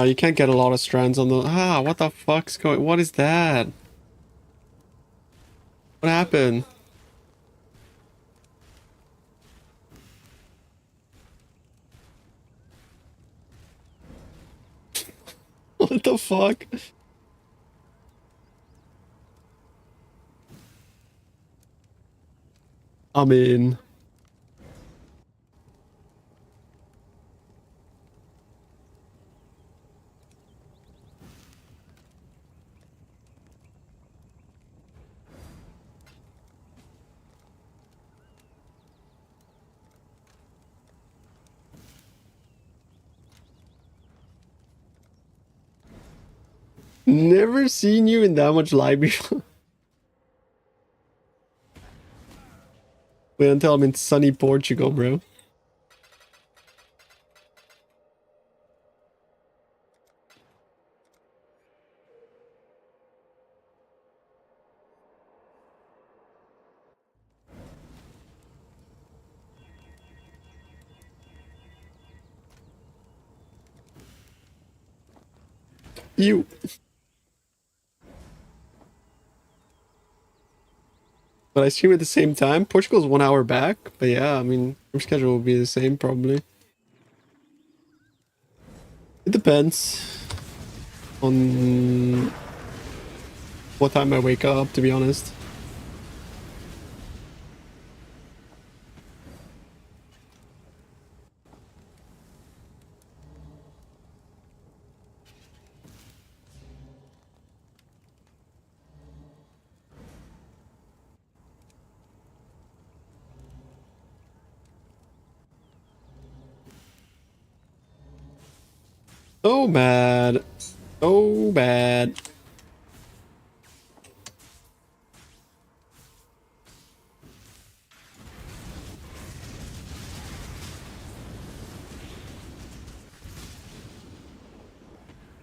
You can't get a lot of strands on the... Ah, what the fuck's going... What is that? What happened? What the fuck? I'm in. Never seen you in that much light before. Wait until I'm in sunny Portugal, bro. You. But I stream at the same time. Portugal's 1 hour back. But yeah, I mean, your schedule will be the same probably. It depends on what time I wake up, to be honest. So bad. So bad.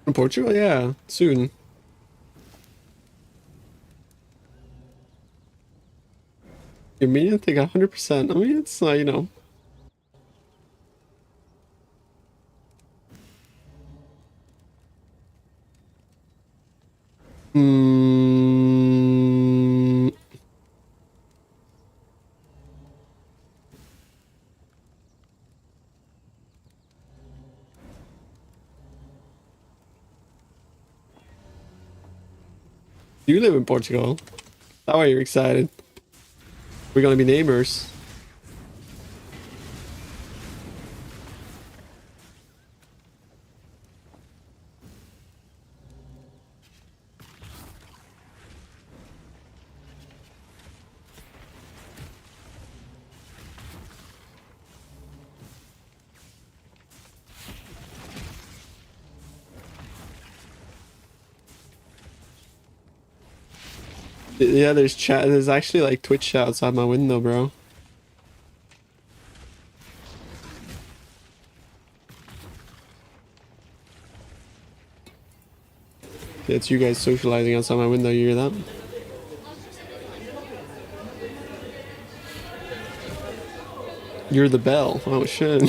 In Portugal? Yeah, soon. Your minion take 100%. I mean, it's you know. Hmm. You live in Portugal. That's why you're excited. We're gonna be neighbors. Yeah, there's chat. There's actually like Twitch chat outside my window, bro. Yeah, it's you guys socializing outside my window. You hear that? You're the bell. Oh shit.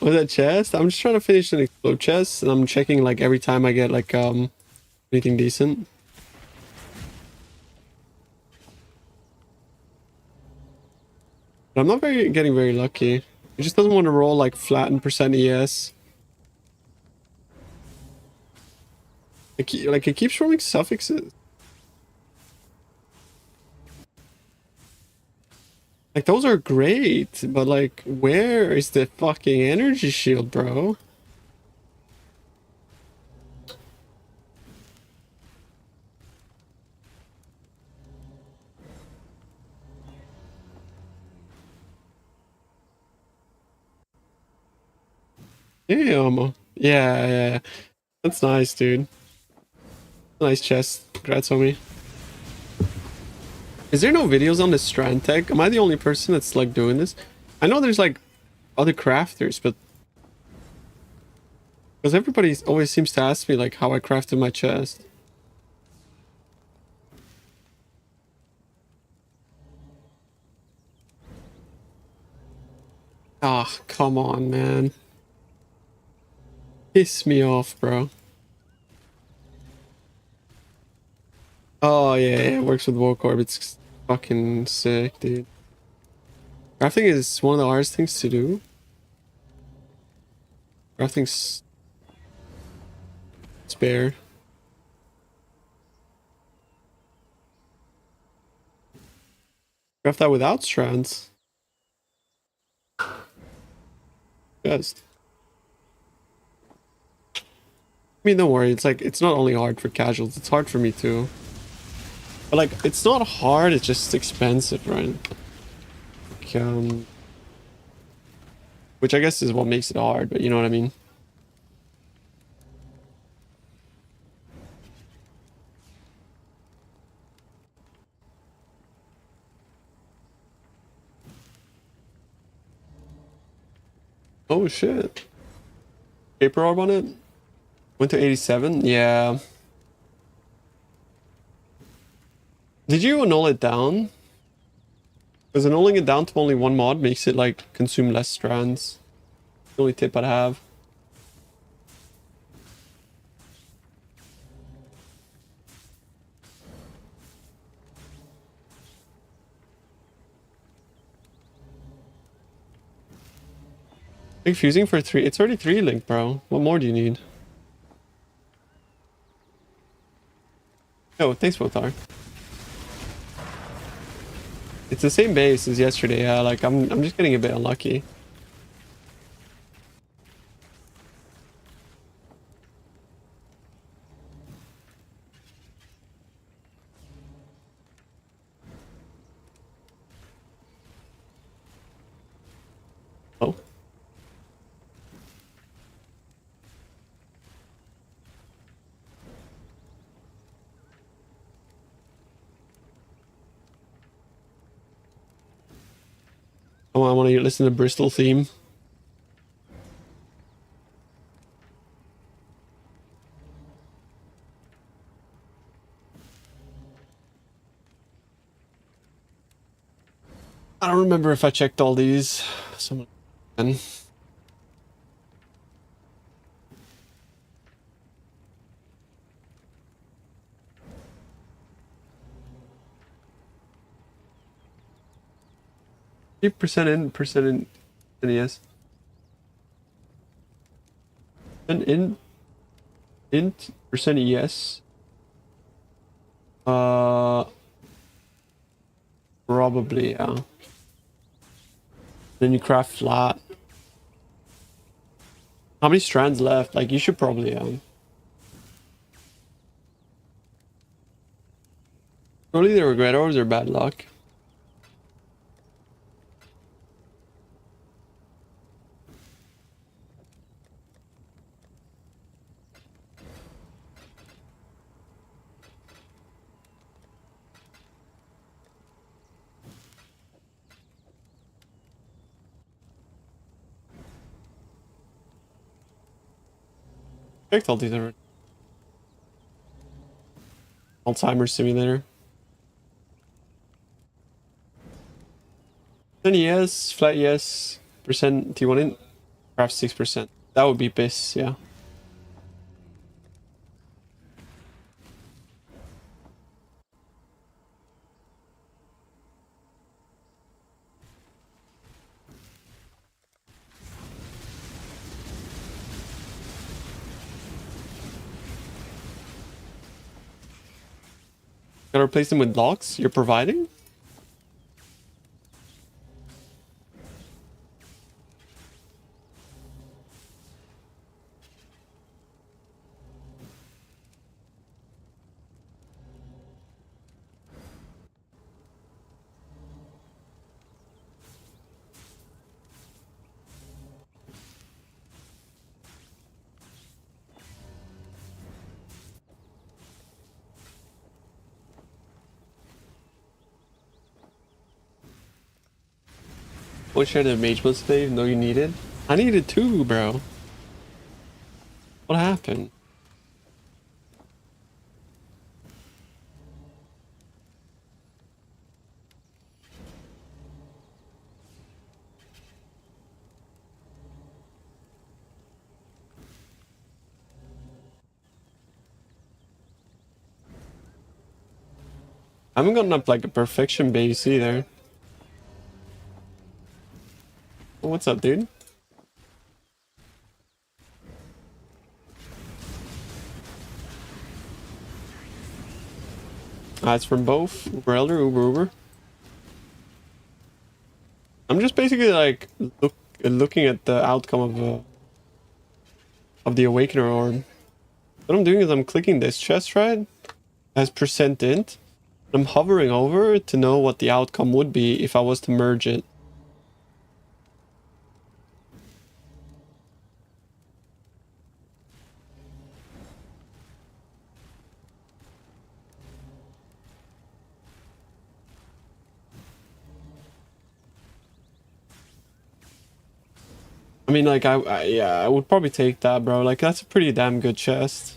What's that chest? I'm just trying to finish an explode chest, and I'm checking like every time I get like anything decent. But I'm not getting very lucky. It just doesn't want to roll like flat and percent ES. It keeps rolling suffixes. Like those are great, but like where is the fucking energy shield, bro? Damn. Yeah. That's nice, dude. Nice chest. Congrats on me. Is there no videos on the strand tech? Am I the only person that's like doing this? I know there's like other crafters, but because everybody always seems to ask me like how I crafted my chest. Ah, come on, man. Piss me off, bro. Oh yeah, it works with Warcorp. It's fucking sick, dude. Crafting is one of the hardest things to do. Crafting's spare. Craft that without strands. Just. mean, don't worry. It's like, it's not only hard for casuals. It's hard for me too. But like, it's not hard. It's just expensive, right? Like, which I guess is what makes it hard, but you know what I mean? Oh shit. Paper orb on it? Went to 87? Yeah. Did you annul it down? Because annulling it down to only one mod makes it like consume less strands. The only tip I'd have. Like fusing for 3. It's already 3 link, bro. What more do you need? Oh, thanks, Motar. It's the same base as yesterday, yeah. Like I'm just getting a bit unlucky. Oh. Oh, I want to listen to Bristol theme. I don't remember if I checked all these. Someone can. Percent in, yes. And int percent yes. Probably, yeah. Then you craft flat. How many strands left? Like you should probably Surely they regret ours or bad luck. Checked all these already. Alzheimer's simulator. Then yes, flat yes, percent T1 in, craft 6%. That would be BIS, yeah. Gotta replace them with locks you're providing? What share the mage must today even though you needed? I needed 2, bro. What happened? I haven't gotten up like a perfection base either. Oh, what's up, dude? It's from both Uber Elder, Uber. I'm just basically like looking at the outcome of the Awakener orb. What I'm doing is I'm clicking this chest, right? As percent int. I'm hovering over to know what the outcome would be if I was to merge it. I mean, like, yeah, I would probably take that, bro. Like, that's a pretty damn good chest.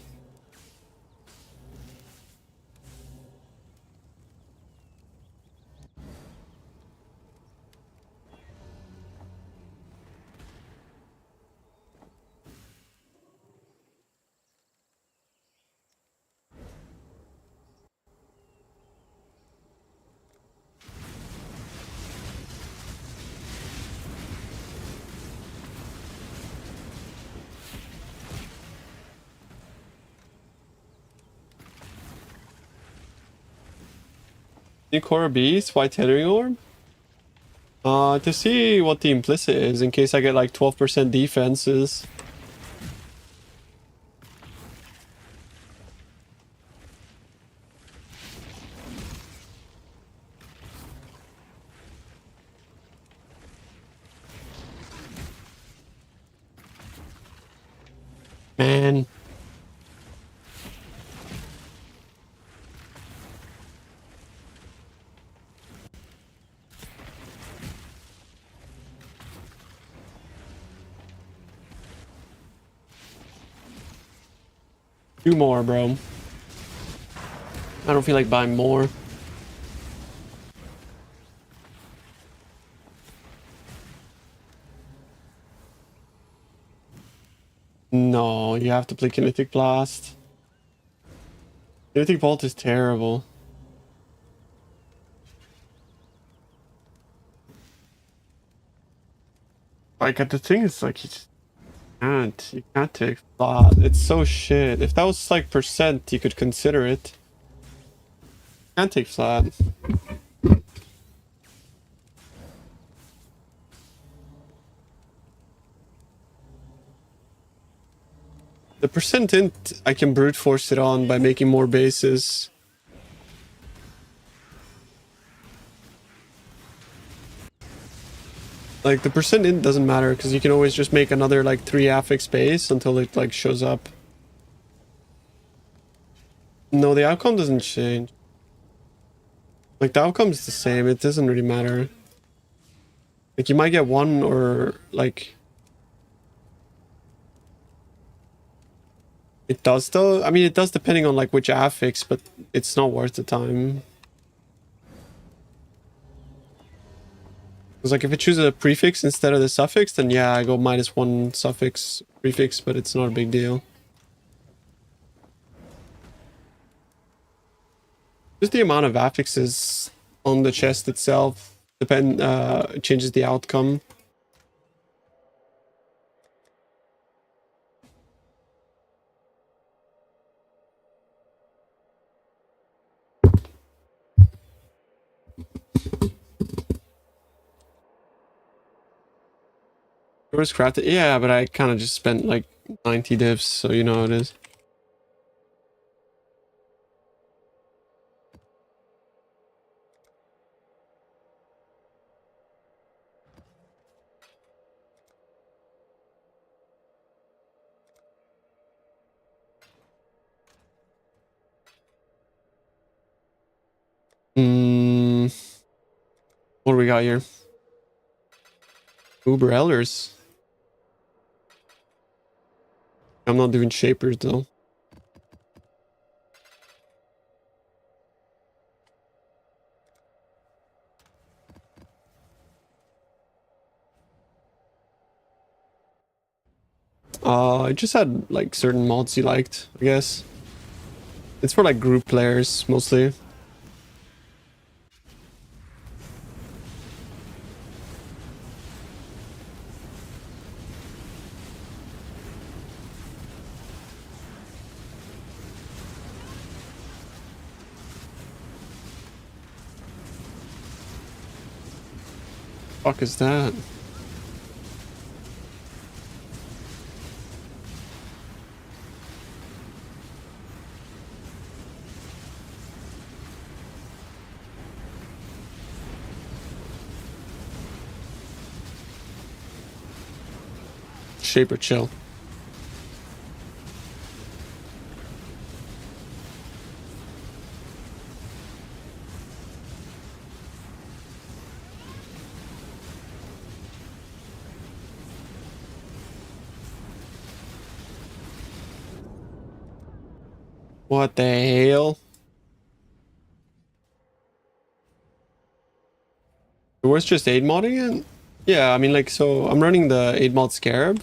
New core beast, white tethering orb. To see what the implicit is in case I get like 12% defenses. Man. Two more, bro. I don't feel like buying more. No, you have to play Kinetic Blast. Kinetic Bolt is terrible. Like, the thing is, like, you can't take flat. It's so shit. If that was like percent, you could consider it. Can't take flat. The percent int, I can brute force it on by making more bases. Like, the percent int doesn't matter because you can always just make another like 3 affix base until it like shows up. No, the outcome doesn't change. Like, the outcome is the same. It doesn't really matter. Like, you might get one or like... It does though. I mean, it does depending on like which affix, but it's not worth the time. Because like if it chooses a prefix instead of the suffix, then yeah, I go -1 suffix prefix, but it's not a big deal. Just the amount of affixes on the chest itself changes the outcome. Yours crafted? Yeah, but I kind of just spent like 90 divs, so you know how it is. What do we got here? Uber Elders. I'm not doing Shapers though. I just had like certain mods you liked, I guess. It's for like group players mostly. Fuck is that? Shaper, chill. What the hell? Where's just 8 modding it? Yeah, I mean, like, so I'm running the 8 mod Scarab,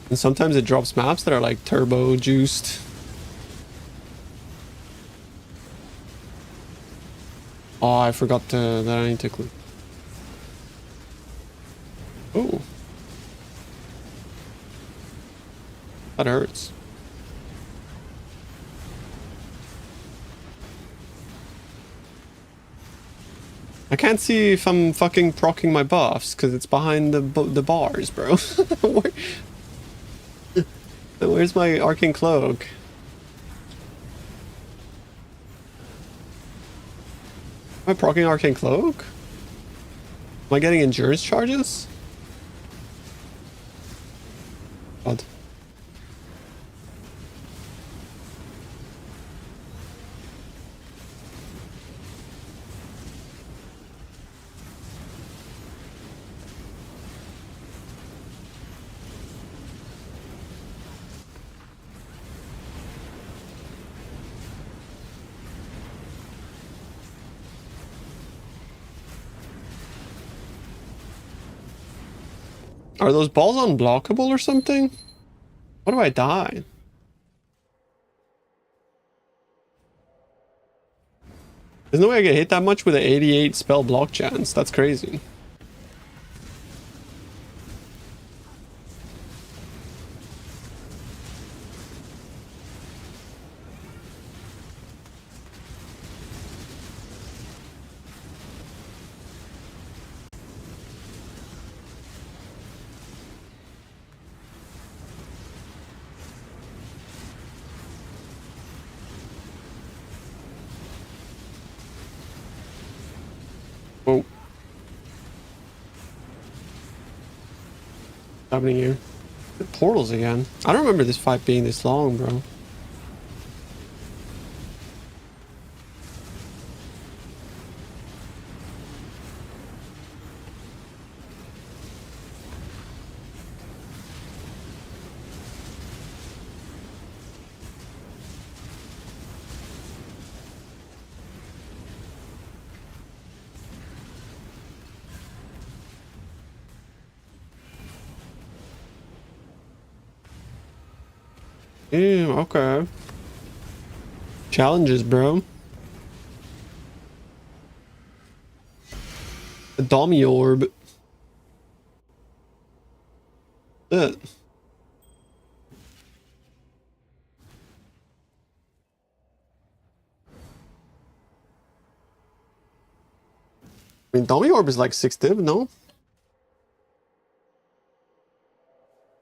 and sometimes it drops maps that are like turbo juiced. Oh, I forgot that I need to click. Oh. That hurts. I can't see if I'm fucking proccing my buffs because it's behind the bars, bro. Where's my arcane cloak? Am I proccing arcane cloak? Am I getting endurance charges? God. Are those balls unblockable or something? What do I die? There's no way I get hit that much with an 88 spell block chance. That's crazy. Oh. What's happening here? The portals again. I don't remember this fight being this long, bro. Damn, okay. Challenges, bro. The Dommy Orb. It. I mean, Dommy Orb is like 6 div, no?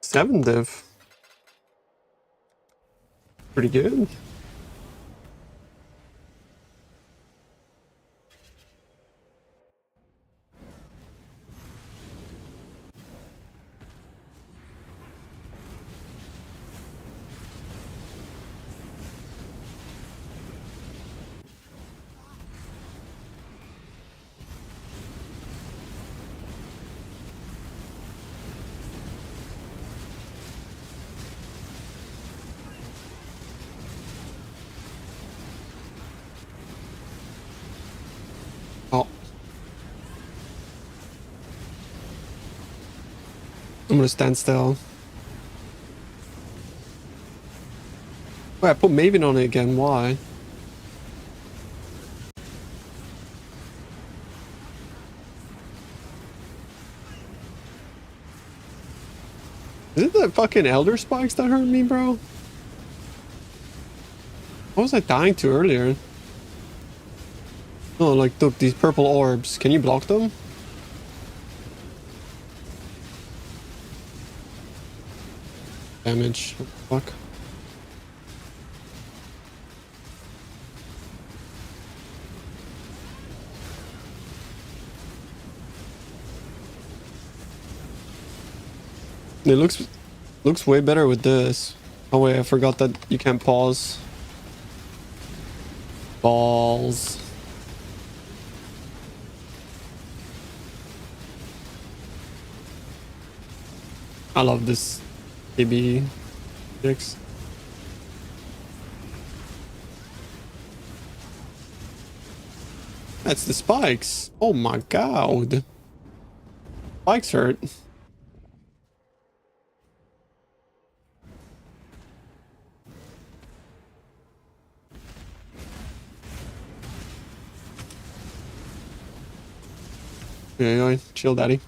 7 div. Pretty good. Oh. I'm gonna stand still. Wait, I put Maven on it again, why? Is it the fucking Elder Spikes that hurt me, bro? What was I dying to earlier? Oh, like, look, these purple orbs. Can you block them? Damage. What the fuck? It looks Looks way better with this. Oh wait, I forgot that you can't pause. Balls. I love this KB X. That's the spikes. Oh my god. Spikes hurt. Yeah, chill, daddy.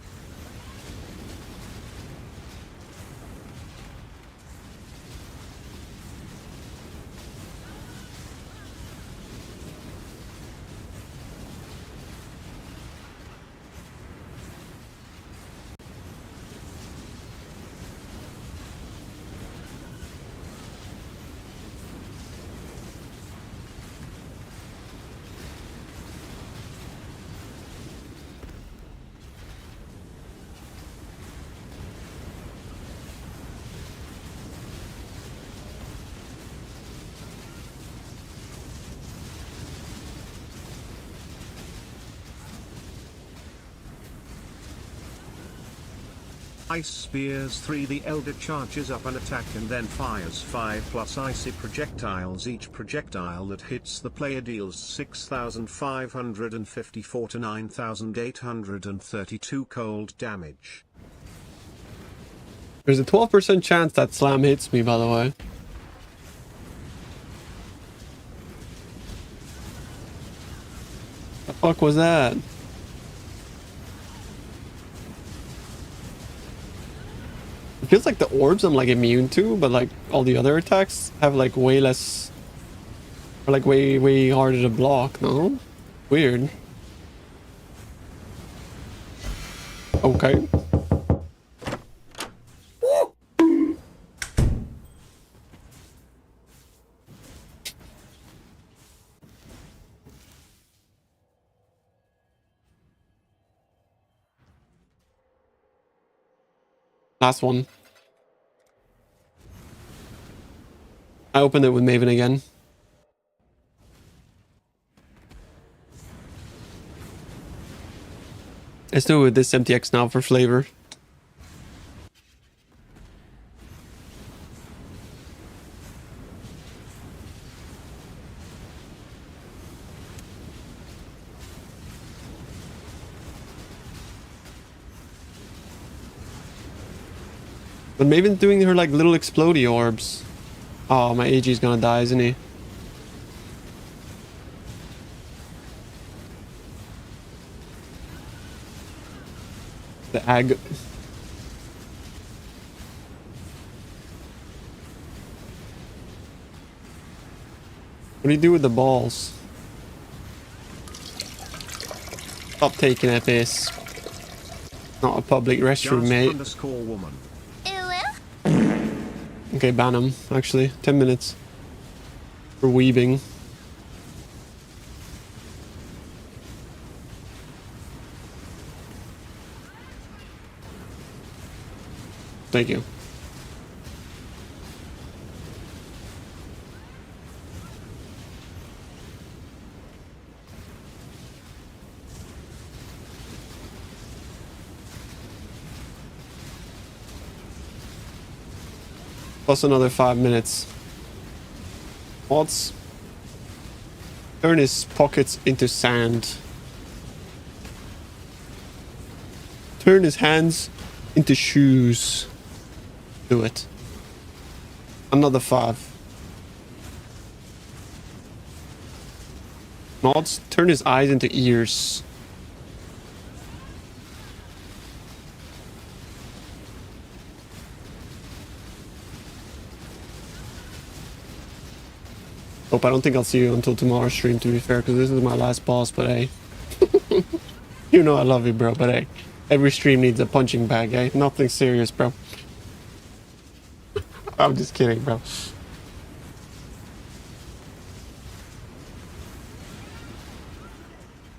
Ice Spears 3. The Elder charges up an attack and then fires 5 plus icy projectiles. Each projectile that hits the player deals 6,554 to 9,832 cold damage. There's a 12% chance that slam hits me, by the way. The fuck was that? It feels like the orbs I'm like immune to, but like all the other attacks have like way less, or like way harder to block, no? Weird. Okay. Last one. I opened it with Maven again. Let's do it with this MTX now for flavor. But Maven's doing her like little explodey orbs. Oh, my AG's gonna die, isn't he? The ag. What do you do with the balls? Stop taking a piss. Not a public restroom, mate. Woman. Okay, ban him, actually. 10 minutes. For weaving. Thank you. Plus another 5 minutes. Let's turn his pockets into sand. Turn his hands into shoes. Do it. Another 5. Mods, turn his eyes into ears. Hope I don't think I'll see you until tomorrow's stream, to be fair, because this is my last boss, but hey. You know I love you, bro, but hey. Every stream needs a punching bag, eh? Nothing serious, bro. I'm just kidding, bro.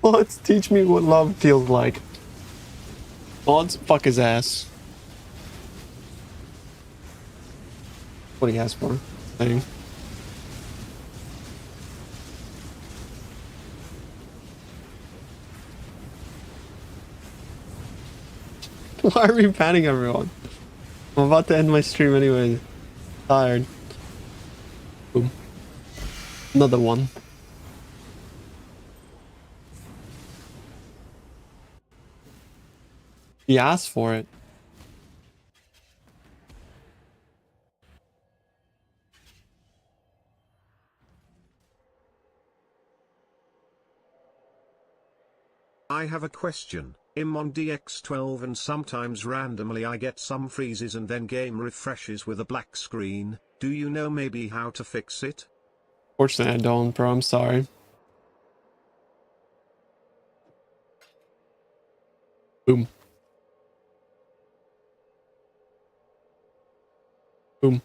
Mods, teach me what love feels like. Mods, fuck his ass. what he asked for. Thing. Why are we panning everyone? I'm about to end my stream anyway. Tired. Boom. Another one. He asked for it. I have a question. I'm on DX12 and sometimes randomly I get some freezes and then game refreshes with a black screen. Do you know maybe how to fix it? Fortunately, I don't, bro. I'm sorry. Boom. Boom.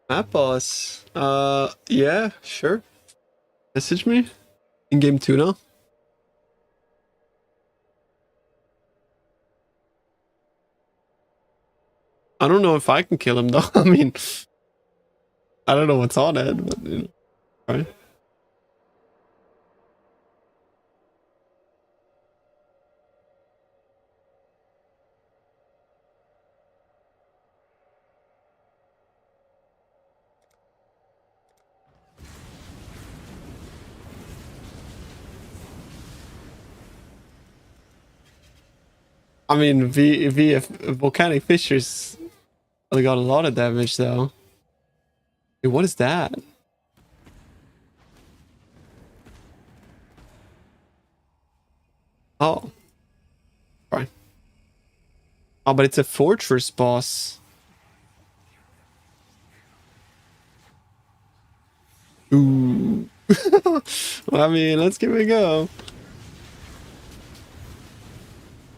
Map boss. Yeah, sure. Message me. In game 2 now. I don't know if I can kill him though. I mean, I don't know what's on it, but you know, right? I mean, volcanic fissures really got a lot of damage though. Wait, what is that? Oh, right. Oh, but it's a fortress boss. Ooh. Well, I mean, let's give it a go.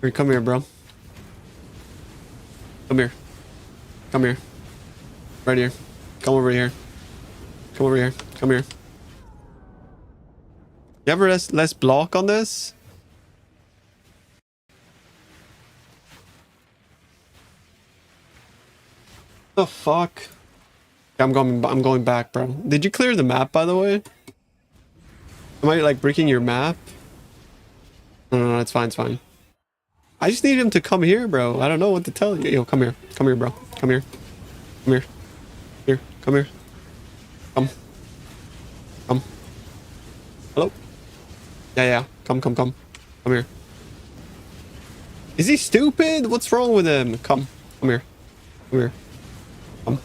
Here, come here, bro. Come here. Come here. Right here. Come over here. Come over here. Come here. You ever less block on this? The fuck? I'm going back, bro. Did you clear the map, by the way? Am I like breaking your map? No, it's fine, it's fine. I just need him to come here, bro. I don't know what to tell you. Yo, come here. Come here, bro. Come here. Come here. Here. Come here. Come. Come. Hello? Yeah. Come. Come here. Is he stupid? What's wrong with him? Come. Come here. Come here. Come.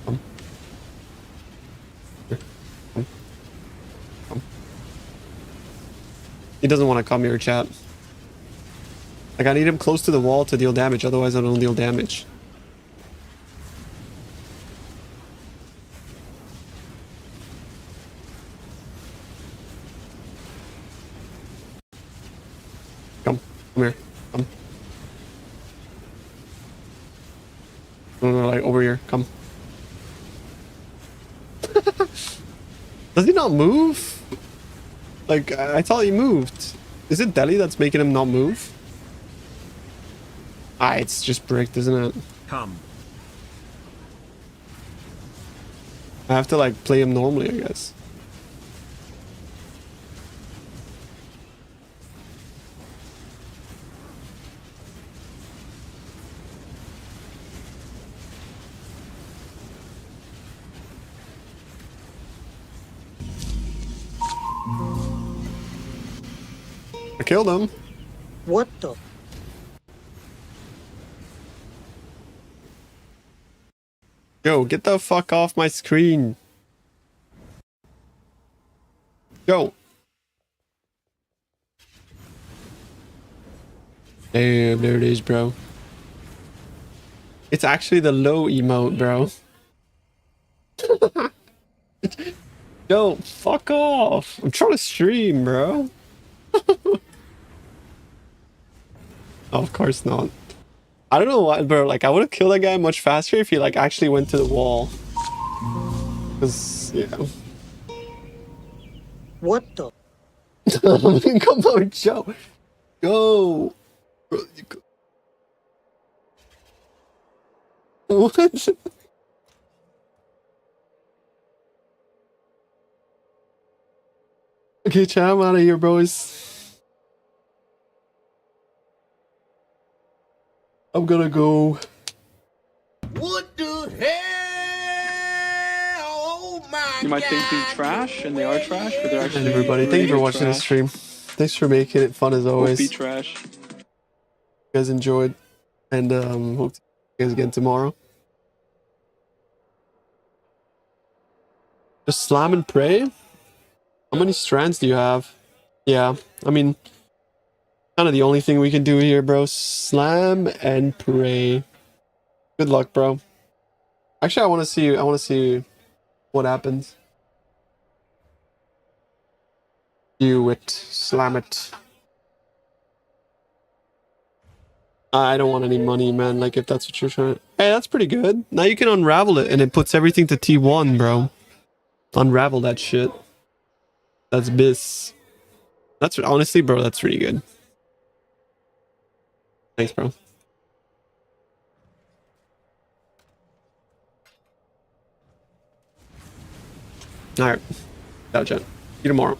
Come. Here. Come. Come. He doesn't want to come here, chat. Like, I need him close to the wall to deal damage, otherwise I don't deal damage. Come here. Come. No, like over here. Come. Does he not move? Like, I thought he moved. Is it Delhi that's making him not move? Ah, it's just bricked, isn't it? Come. I have to like play him normally, I guess. I killed him. What the? Yo, get the fuck off my screen. Yo. Damn, there it is, bro. It's actually the low emote, bro. Yo, fuck off. I'm trying to stream, bro. Oh, of course not. I don't know why, bro. Like, I would have killed that guy much faster if he, like, actually went to the wall. Because, yeah. What the? Come on, Joe. Go. Bro, you go. What? Okay, chat, I'm out of here, bros. I'm gonna go. What the hell? Oh my You might think they're trash, and they are trash, but they're And actually everybody, thank you for watching this stream. Thanks for making it fun as always. OP You trash. guys enjoyed, and hope to see you guys again tomorrow. Just slam and pray. How many strands do you have? Yeah, I mean, kind of the only thing we can do here, bro. Slam and pray. Good luck, bro. Actually, I want to see. I want to see what happens. Do it. Slam it. I don't want any money, man. Like, if that's what you're trying. Hey, that's pretty good. Now you can unravel it, and it puts everything to T1, bro. Unravel that shit. That's bis. That's honestly, bro. That's really good. Thanks, bro. All right. Ciao, chat. See you tomorrow.